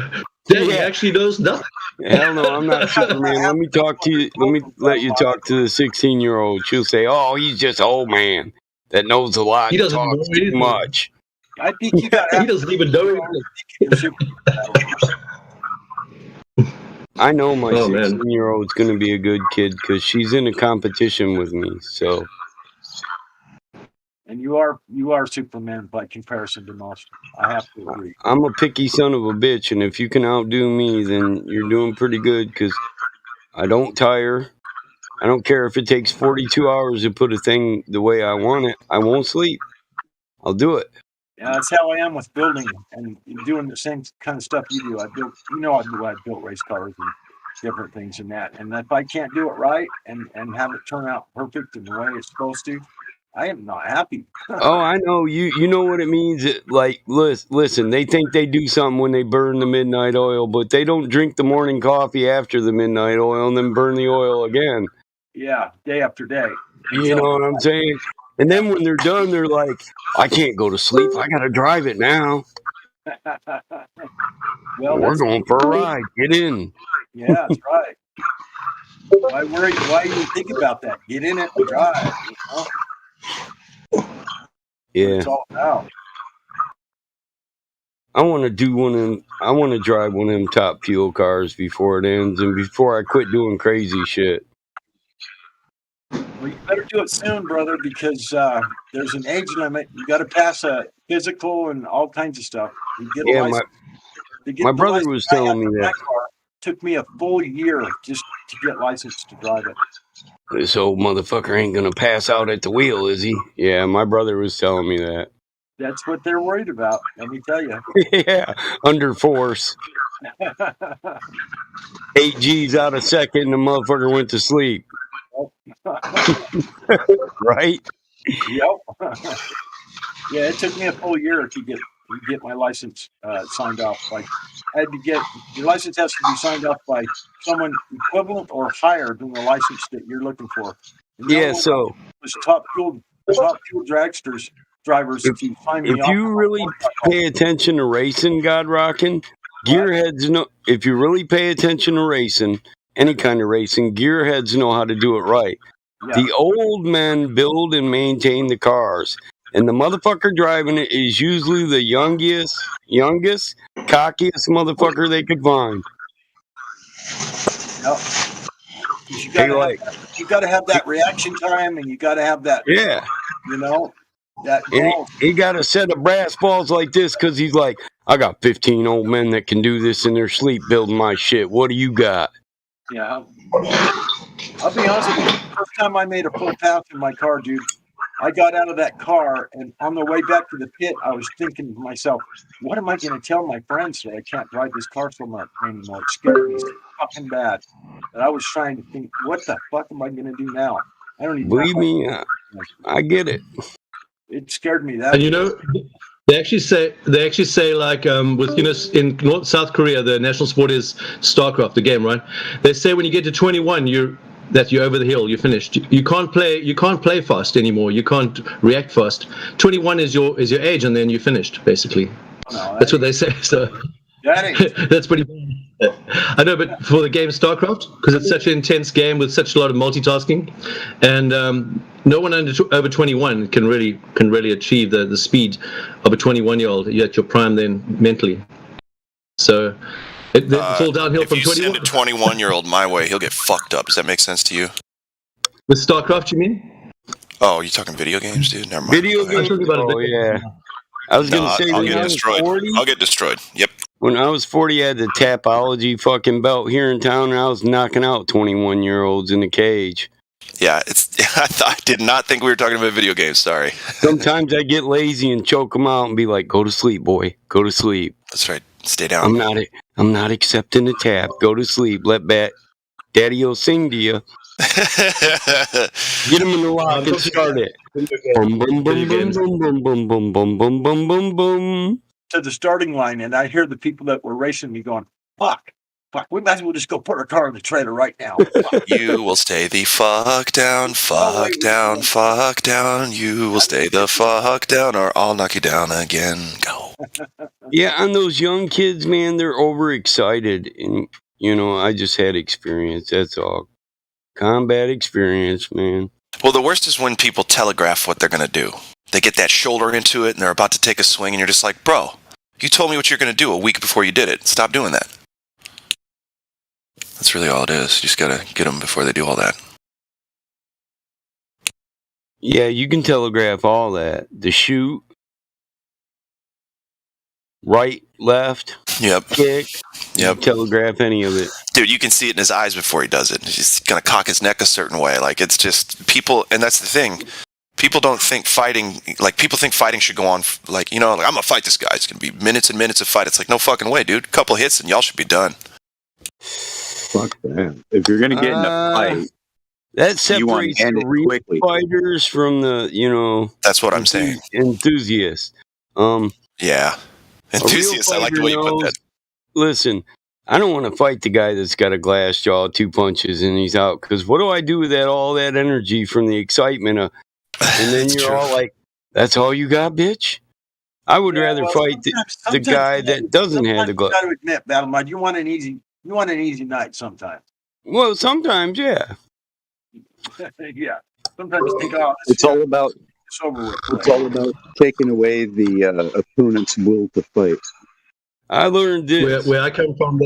Daddy actually knows nothing. Hell no, I'm not Superman. Let me let you talk to the 16-year-old. She'll say, oh, he's just old man that knows a lot and talks too much. I think you got. He doesn't even know anything. I know my 16-year-old's going to be a good kid because she's in a competition with me. So. And you are Superman by comparison to most. I have to agree. I'm a picky son of a bitch, and if you can outdo me, then you're doing pretty good because I don't tire. I don't care if it takes 42 hours to put a thing the way I want it. I won't sleep. I'll do it. Yeah, that's how I am with building and doing the same kind of stuff you do. I built race cars and different things and that. And if I can't do it right and have it turn out perfect in the way it's supposed to, I am not happy. Oh, I know. You know what it means. Like, listen, they think they do something when they burn the midnight oil, but they don't drink the morning coffee after the midnight oil and then burn the oil again. Yeah, day after day. You know what I'm saying? And then when they're done, they're like, I can't go to sleep. I got to drive it now. Well, we're going for a ride. Get in. Yeah, that's right. Why even think about that? Get in it and drive. Yeah. It's all about. I want to drive one of them top fuel cars before it ends and before I quit doing crazy shit. Well, you better do it soon, brother, because there's an age limit. You got to pass a physical and all kinds of stuff. You get a license. My brother was telling me that. Took me a full year just to get licensed to drive it. This old motherfucker ain't gonna pass out at the wheel, is he? Yeah, my brother was telling me that. That's what they're worried about, let me tell you. Yeah, under force. 8 G's out a second and the motherfucker went to sleep. Right? Yep. Yeah, it took me a full year to get and get my license signed off. Like, I had to get your license has to be signed off by someone equivalent or higher than the license that you're looking for. And Yeah, so was top fuel dragsters drivers to sign me if off. you really pay attention to racing, God rocking, gearheads know. If you really pay attention to racing, any kind of racing, gearheads know how to do it right. Yeah. The old men build and maintain the cars, and the motherfucker driving it is usually the youngest, cockiest motherfucker they could find. Yep. You got to have that reaction time, and you got to have that. Yeah. You know, that. And he got a set of brass balls like this because he's like, I got 15 old men that can do this in their sleep building my shit. What do you got? Yeah. I'll be honest with you. The first time I made a full pass in my car, dude, I got out of that car, and on the way back to the pit, I was thinking to myself, what am I going to tell my friends that I can't drive this car so much anymore? It scared me so fucking bad. And I was trying to think, what the fuck am I going to do now? I don't even Believe me, I get it. It scared me that. And you know, they actually say like with in South Korea, the national sport is StarCraft, the game, right? They say when you get to 21, you're over the hill, you're finished. You can't play fast anymore. You can't react fast. 21 is your age, and then you're finished, basically. No, that's what they say. So that's pretty bad. I know, but for the game StarCraft, because it's such an intense game with such a lot of multitasking, and no one over 21 can really achieve the speed of a 21-year-old at your prime then mentally. So it's all downhill from 21. If you send a 21-year-old my way, he'll get fucked up. Does that make sense to you? With StarCraft, you mean? Oh, you talking video games, dude? Never mind. Video games? Oh, yeah. I was going to say, I'll get destroyed. I'll get destroyed. Yep. When I was 40, I had the Tapology fucking belt here in town, and I was knocking out 21-year-olds in the cage. Yeah, I did not think we were talking about video games. Sorry. Sometimes I get lazy and choke them out and be like, "Go to sleep, boy. Go to sleep." That's right. Stay down. I'm not accepting the tap. Go to sleep. Let Daddy will sing to you. Get him in the lock and start it. Boom, boom, boom, boom, boom, boom, boom, boom, boom, boom, boom, boom. To the starting line, and I hear the people that were racing me going, fuck, we might as well just go put our car in the trailer right now. You will stay the fuck down, fuck down, fuck down. You will stay the fuck down, or I'll knock you down again. Go. Yeah, on those young kids, man, they're overexcited. And, I just had experience. That's all. Combat experience, man. Well, the worst is when people telegraph what they're going to do. They get that shoulder into it, and they're about to take a swing, and you're just like, bro, you told me what you're going to do a week before you did it. Stop doing that. That's really all it is. You just got to get them before they do all that. Yeah, you can telegraph all that. The shoot, right, left, kick. Yep. Telegraph any of it. Dude, you can see it in his eyes before he does it. He's going to cock his neck a certain way. Like, it's just people, and that's the thing. People don't think fighting, people think fighting should go on, I'm going to fight this guy. It's going to be minutes and minutes of fight. It's like, no fucking way, dude. Couple hits and y'all should be done. Fuck that. If you're going to get in a fight, that separates the real fighters from the, That's what I'm saying. Enthusiasts. Yeah. Enthusiasts, I like the way you put that. Listen, I don't want to fight the guy that's got a glass jaw, 2 punches, and he's out. Because what do I do with all that energy from the excitement of... And then you're all like, that's all you got, bitch? I would rather fight the guy that doesn't have the glove. You got to admit, Battle Mud, you want an easy night sometimes. Well, sometimes, yeah. Yeah. Sometimes you think, it's all about taking away the opponent's will to fight. I learned this. Where I come from,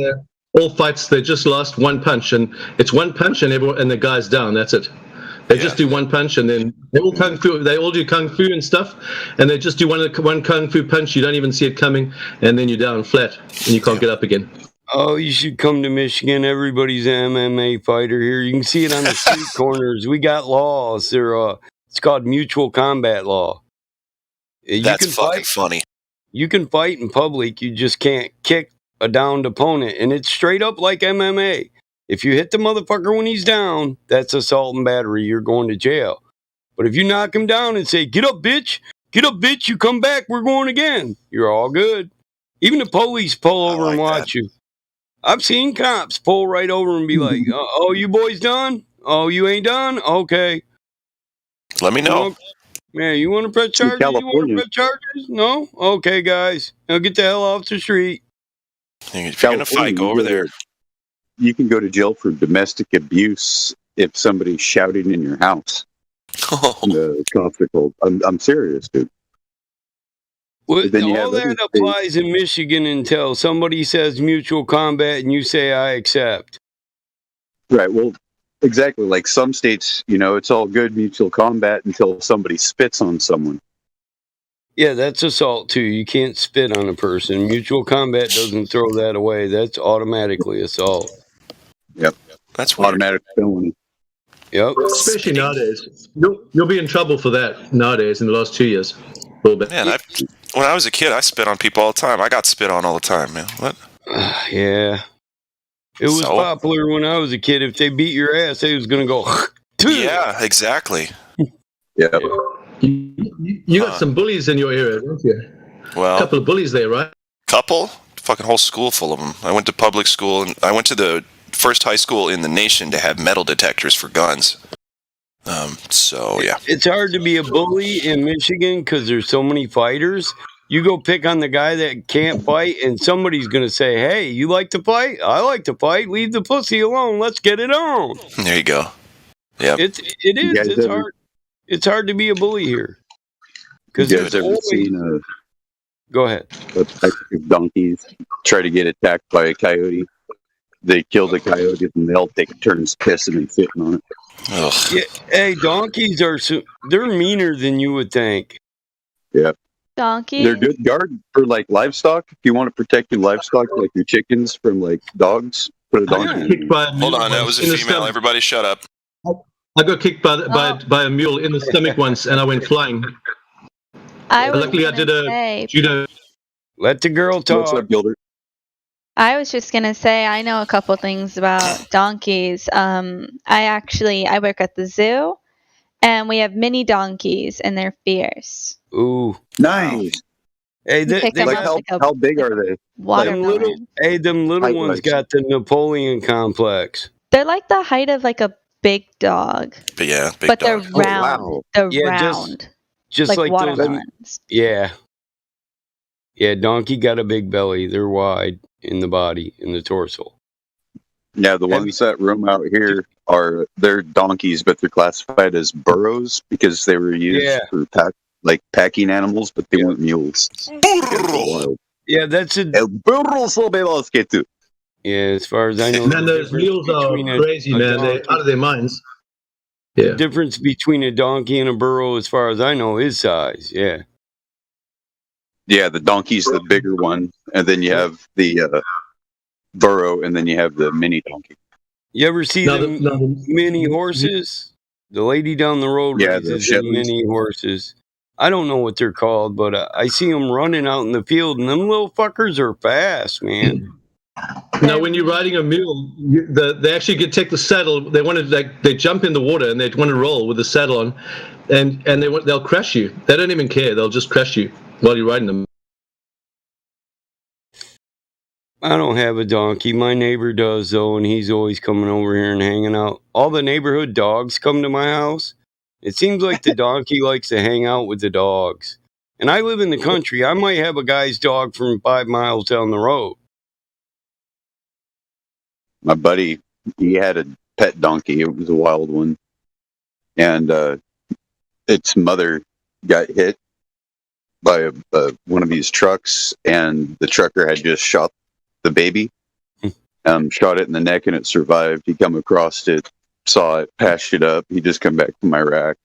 all fights, they just last one punch, and it's one punch, and the guy's down. That's it. They just do one punch, and then they all kung fu. They all do kung fu and stuff, and they just do one kung fu punch. You don't even see it coming, and then you're down flat, and you can't get up again. Oh, you should come to Michigan. Everybody's an MMA fighter here. You can see it on the street corners. We got laws. It's called mutual combat law. That's fucking funny. You can fight in public. You just can't kick a downed opponent, and it's straight up like MMA. If you hit the motherfucker when he's down, that's assault and battery. You're going to jail. But if you knock him down and say, "Get up, bitch," Get up, bitch, you come back, we're going again. You're all good. Even the police pull over and watch you. I've seen cops pull right over and be like, oh, you boys done? Oh, you ain't done? Okay. Let me know. Man, you want to press charges? You want to press charges? No? Okay, guys. Now get the hell off the street. If you're going to fight, go over there. You can go to jail for domestic abuse if somebody's shouting in your house. The cops are cold. I'm serious, dude. Well, all that applies in Michigan until somebody says mutual combat and you say, I accept. Right. Well, exactly. Like some states, it's all good mutual combat until somebody spits on someone. Yeah, that's assault too. You can't spit on a person. Mutual combat doesn't throw that away. That's automatically assault. Yep. That's automatic felony. Yep. Especially nowadays. You'll be in trouble for that nowadays in the last 2 years. Man, when I was a kid, I spit on people all the time. I got spit on all the time, man. What? Yeah. It was popular when I was a kid. If they beat your ass, they was going to go. Yeah, exactly. Yeah. You got some bullies in your area, don't you? Well, a couple of bullies there, right? Couple? Fucking whole school full of them. I went to public school, and I went to the first high school in the nation to have metal detectors for guns. So, yeah. It's hard to be a bully in Michigan because there's so many fighters. You go pick on the guy that can't fight, and somebody's going to say, hey, you like to fight? I like to fight. Leave the pussy alone. Let's get it on. There you go. Yeah. It is. It's hard. It's hard to be a bully here. You guys ever seen Go ahead. a pack of donkeys try to get attacked by a coyote? They kill the coyote and they all take turns pissing and sitting on it. Ugh. Yeah, hey, donkeys they're meaner than you would think. Yeah. Donkey? They're good guard for like livestock. If you want to protect your livestock, like your chickens from like dogs, put a donkey. Hold on, that was a female. Everybody shut up. I got kicked by a mule in the stomach once, and I went flying. Luckily, I did a judo. Let the girl talk. What's up, Gilbert? I was just gonna say I know a couple things about donkeys. I work at the zoo, and we have mini donkeys, and they're fierce. Ooh, nice. Hey, how big are they? Watermelon. Them little ones got the Napoleon complex. They're like the height of like a big dog. But yeah, but they're round. Oh, wow. They're round. Just like watermelons. Those, yeah. Donkey got a big belly. They're wide in the body, in the torso. Yeah, the ones that roam out here they're donkeys, but they're classified as burros because they were used for packing animals, but they weren't mules. Burro. Yeah, that's a burro sobelos que tú. Yeah, as far as I know, Man, those mules are crazy, man. They're out of their minds. Yeah. The difference between a donkey and a burro, as far as I know, is size. Yeah. Yeah, the donkey's the bigger one, and then you have the burro, and then you have the mini donkey. You ever see the mini horses? The lady down the road raises the mini horses. I don't know what they're called, but I see them running out in the field, and them little fuckers are fast, man. Now, when you're riding a mule, they actually take the saddle. They jump in the water and they want to roll with the saddle on, and they'll crash you. They don't even care. They'll just crash you while you're riding them. I don't have a donkey. My neighbor does, though, and he's always coming over here and hanging out. All the neighborhood dogs come to my house. It seems like the donkey likes to hang out with the dogs. And I live in the country. I might have a guy's dog from 5 miles down the road. My buddy, he had a pet donkey. It was a wild one. And its mother got hit by one of these trucks, and the trucker had just shot the baby, shot it in the neck, and it survived. He come across it, saw it, patched it up. He just come back from Iraq.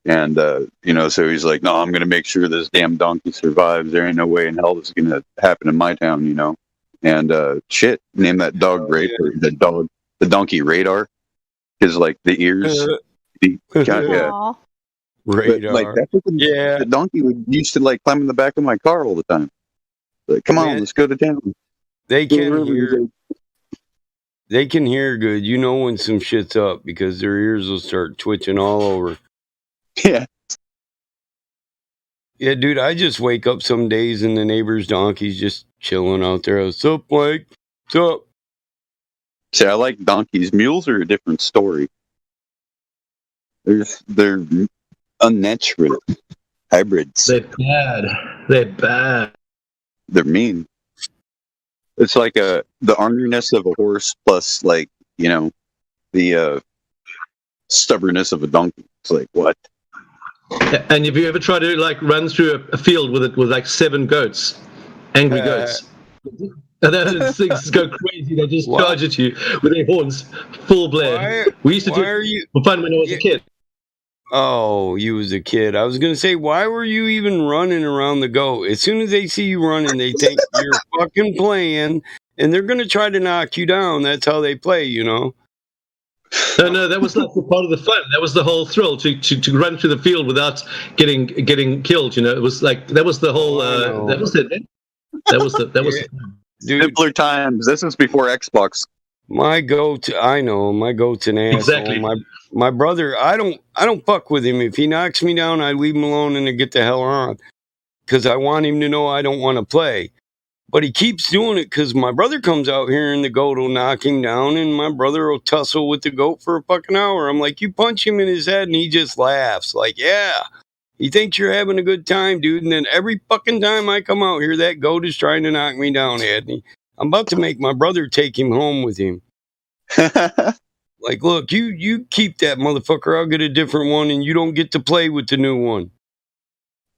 And, so he's like, no, I'm going to make sure this damn donkey survives. There ain't no way in hell this is going to happen in my town, And name that dog the donkey Radar, because like the ears, Radar. But, the donkey used to climb in the back of my car all the time. Like, come on, let's go to town. They can hear. They can hear good. You know when some shit's up because their ears will start twitching all over. Yeah. Yeah, dude, I just wake up some days and the neighbor's donkey's just chilling out there. What's up, Blake? What's up? See, I like donkeys. Mules are a different story. They're unnatural hybrids. They're bad. They're bad. They're mean. It's like the orneriness of a horse plus, like, you know, the stubbornness of a donkey. It's like, what? And have you ever tried to like run through a field with like 7 goats, angry goats? And those things go crazy. They just charge at you with their horns full blare. We used to do it for fun when I was a kid. Oh, you was a kid. I was gonna say, why were you even running around the goat? As soon as they see you running, they think you're fucking playing, and they're gonna try to knock you down. That's how they play, you know. No, that was like part of the fun. That was the whole thrill to run through the field without getting killed. You know, it was like that was the whole. That was it. That was the. Simpler times. This is before Xbox. My goat, I know, my goat's an asshole. Exactly. My brother, I don't fuck with him. If he knocks me down, I leave him alone and I get the hell on, because I want him to know I don't want to play. But he keeps doing it because my brother comes out here and the goat will knock him down, and my brother will tussle with the goat for a fucking hour. I'm like, you punch him in his head, and he just laughs. Like, yeah, he thinks you're having a good time, dude. And then every fucking time I come out here, that goat is trying to knock me down, Adney. I'm about to make my brother take him home with him. Like, look, you keep that motherfucker. I'll get a different one, and you don't get to play with the new one.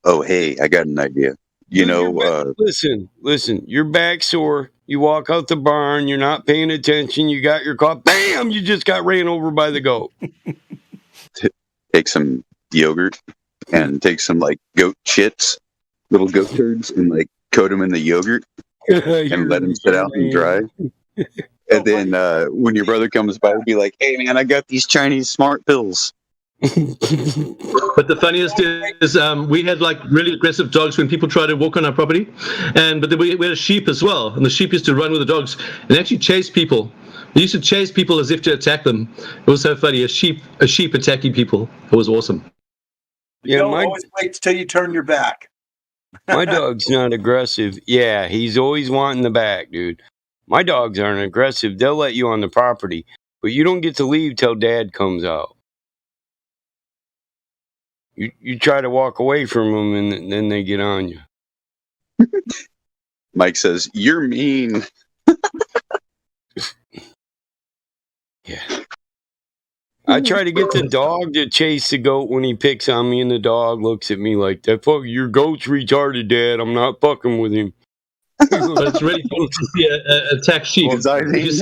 Oh, hey, I got an idea. Listen, you're back sore. You walk out the barn. You're not paying attention. You got your car. Bam! You just got ran over by the goat. Take some yogurt and take some like goat shits, little goat turds, and like coat them in the yogurt and let them sit out and dry. And then when your brother comes by, be like, "Hey, man, I got these Chinese smart pills." But the funniest is we had like really aggressive dogs when people tried to walk on our property, but we had a sheep as well, and the sheep used to run with the dogs and actually chase people. They used to chase people as if to attack them. It was so funny. A sheep attacking people. It was awesome. Yeah, always wait till you turn your back. My dog's not aggressive. Yeah, he's always wanting the back, dude. My dogs aren't aggressive. They'll let you on the property, but you don't get to leave till Dad comes out. You try to walk away from them, and then they get on you. Mike says, "You're mean." Yeah. I try to get the dog to chase the goat when he picks on me, and the dog looks at me like, "That fuck, your goat's retarded, Dad. I'm not fucking with him." But it's really funny to see a attack sheep. You just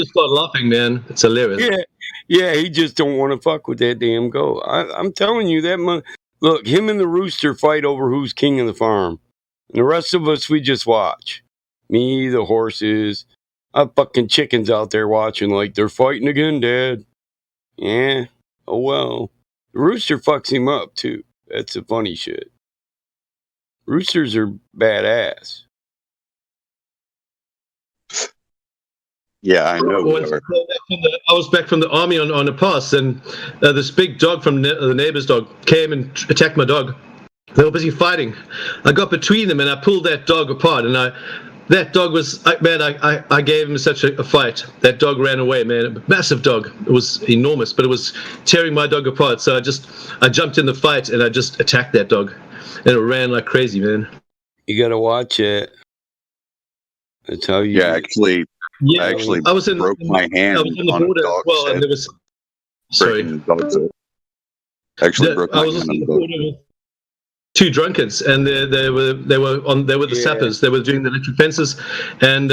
start laughing, man. It's hilarious. Yeah, he just don't want to fuck with that damn goat. I'm telling you, look, him and the rooster fight over who's king of the farm. And the rest of us, we just watch. Me, the horses, fucking chickens out there watching like they're fighting again, Dad. Yeah, oh well. The rooster fucks him up, too. That's the funny shit. Roosters are badass. Yeah, I know. I was back from the army on a pass, and this big dog from the neighbor's dog came and attacked my dog. They were busy fighting. I got between them, and I pulled that dog apart. And that dog was, man, I gave him such a fight. That dog ran away, man. A massive dog. It was enormous, but it was tearing my dog apart. So I jumped in the fight, and I just attacked that dog. And it ran like crazy, man. You got to watch it. That's how you... I actually broke my hand on a dog's head. And there was... Sorry. Actually broke my hand on a dog. 2 drunkards, and they were the sappers. They were doing the electric fences, and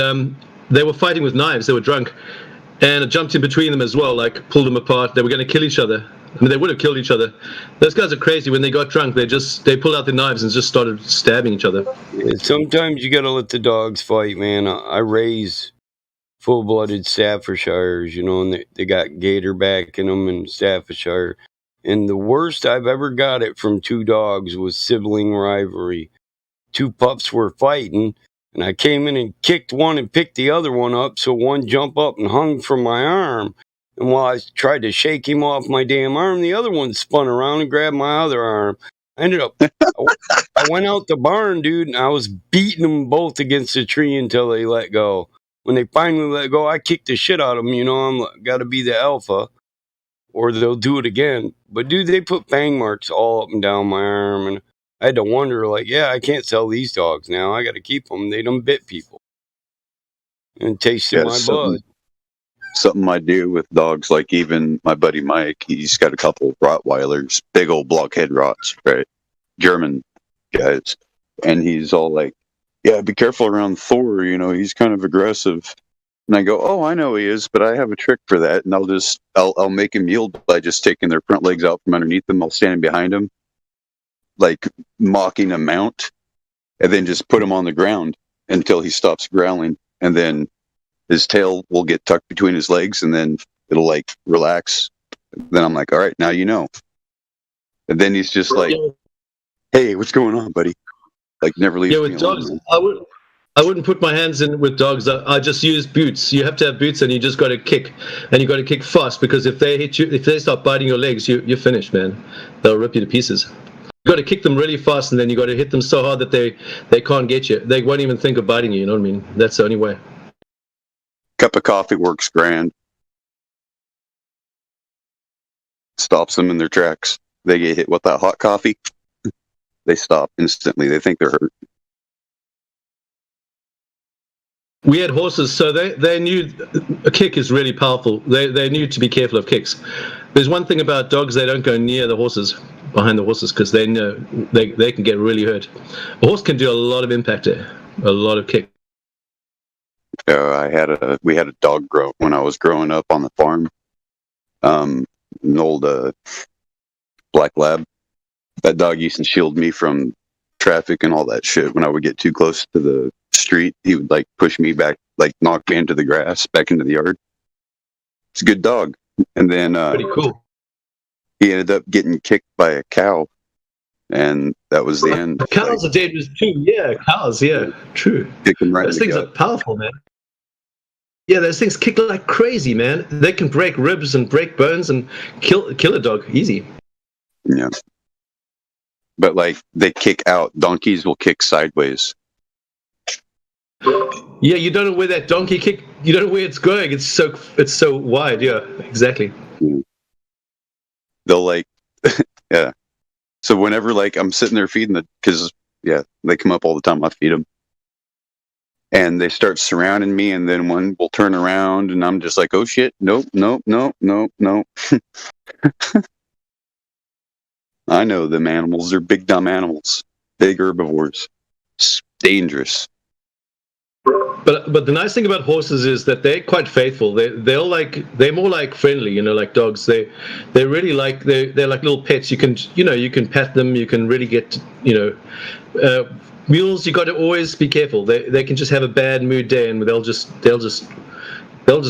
they were fighting with knives. They were drunk, and I jumped in between them as well, like pulled them apart. They were going to kill each other. I mean, they would have killed each other. Those guys are crazy. When they got drunk, they pulled out their knives and just started stabbing each other. Yeah, sometimes you got to let the dogs fight, man. I raise full-blooded Staffordshires, you know, and they got gator back in them in Staffordshire. And the worst I've ever got it from 2 dogs was sibling rivalry. 2 pups were fighting, and I came in and kicked one and picked the other one up, so one jumped up and hung from my arm. And while I tried to shake him off my damn arm, the other one spun around and grabbed my other arm. I ended up, I went out the barn, dude, and I was beating them both against the tree until they let go. When they finally let go, I kicked the shit out of them. You know, I'm got to be the alpha, or they'll do it again. But dude, they put fang marks all up and down my arm, and I had to wonder, like, yeah, I can't sell these dogs now. I got to keep them. They done bit people and tasted my blood. Something I do with dogs, like even my buddy Mike, he's got a couple Rottweilers, big old blockhead Rots, right? German guys. And he's all like, yeah, be careful around Thor, you know, he's kind of aggressive. And I go, oh, I know he is, but I have a trick for that. And I'll make him yield by just taking their front legs out from underneath them. I'll stand behind him, like mocking a mount, and then just put him on the ground until he stops growling. And then his tail will get tucked between his legs, and then it'll like relax. Then I'm like, all right, now you know. And then he's just like, hey, what's going on, buddy? Like, never leaves me with dogs, alone. I wouldn't put my hands in with dogs. I just use boots. You have to have boots, and you just got to kick, and you got to kick fast, because if they hit you, if they start biting your legs, you're finished, man. They'll rip you to pieces. You got to kick them really fast, and then you got to hit them so hard that they can't get you. They won't even think of biting you. You know what I mean? That's the only way. Cup of coffee works grand. Stops them in their tracks. They get hit with that hot coffee. They stop instantly. They think they're hurt. We had horses, so they knew a kick is really powerful. They knew to be careful of kicks. There's one thing about dogs: they don't go near the horses, behind the horses, because they know they can get really hurt. A horse can do a lot of impact there, a lot of kick. We had a dog when I was growing up on the farm. An old black lab. That dog used to shield me from traffic and all that shit. When I would get too close to the street, he would like push me back, like knock me into the grass, back into the yard. It's a good dog. And then pretty cool. He ended up getting kicked by a cow, and that was the end. Cows are dangerous too. Yeah, cows. Yeah, true. Kick him right Those in the things gut. are powerful, man. Yeah, those things kick like crazy, man. They can break ribs and break bones and kill a dog easy. Yeah. But like they kick out. Donkeys will kick sideways. Yeah, you don't know where that donkey kick. You don't know where it's going. It's so wide. Yeah, exactly. They'll like, yeah. So whenever like I'm sitting there feeding because they come up all the time. I feed them, and they start surrounding me, and then one will turn around, and I'm just like, oh shit, nope. I know them animals. They're big dumb animals, big herbivores. It's dangerous. But the nice thing about horses is that they're quite faithful. They're more like friendly, you know, like dogs. They're really like they're like little pets. You can pat them. You can really get, mules. You got to always be careful. They can just have a bad mood day, and they'll just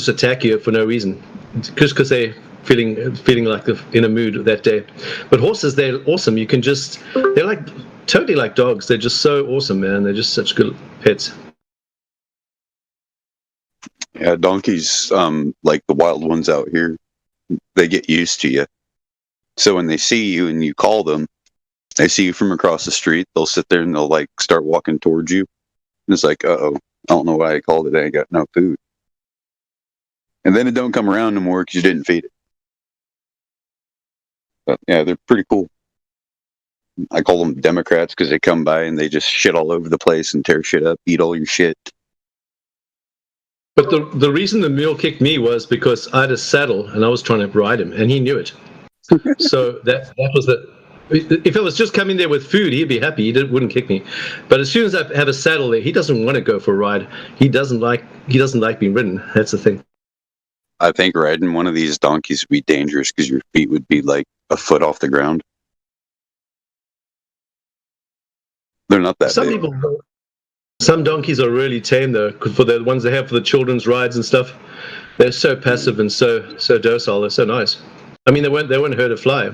attack you for no reason, just because they're feeling like they're in a mood that day. But horses, they're awesome. They're like totally like dogs. They're just so awesome, man. They're just such good pets. Yeah, donkeys, like the wild ones out here, they get used to you. So when they see you and you call them, they see you from across the street, they'll sit there and they'll like start walking towards you. And it's like, uh-oh, I don't know why I called it. I ain't got no food. And then it don't come around no more because you didn't feed it. But yeah, they're pretty cool. I call them Democrats because they come by and they just shit all over the place and tear shit up, eat all your shit. But the reason the mule kicked me was because I had a saddle and I was trying to ride him, and he knew it. So that was the. If I was just coming there with food, he'd be happy. He wouldn't kick me. But as soon as I have a saddle there, he doesn't want to go for a ride. He doesn't like being ridden. That's the thing. I think riding one of these donkeys would be dangerous because your feet would be like a foot off the ground. They're not that big. Some donkeys are really tame though, for the ones they have for the children's rides and stuff. They're so passive and so docile. They're so nice. I mean, they won't hurt a fly.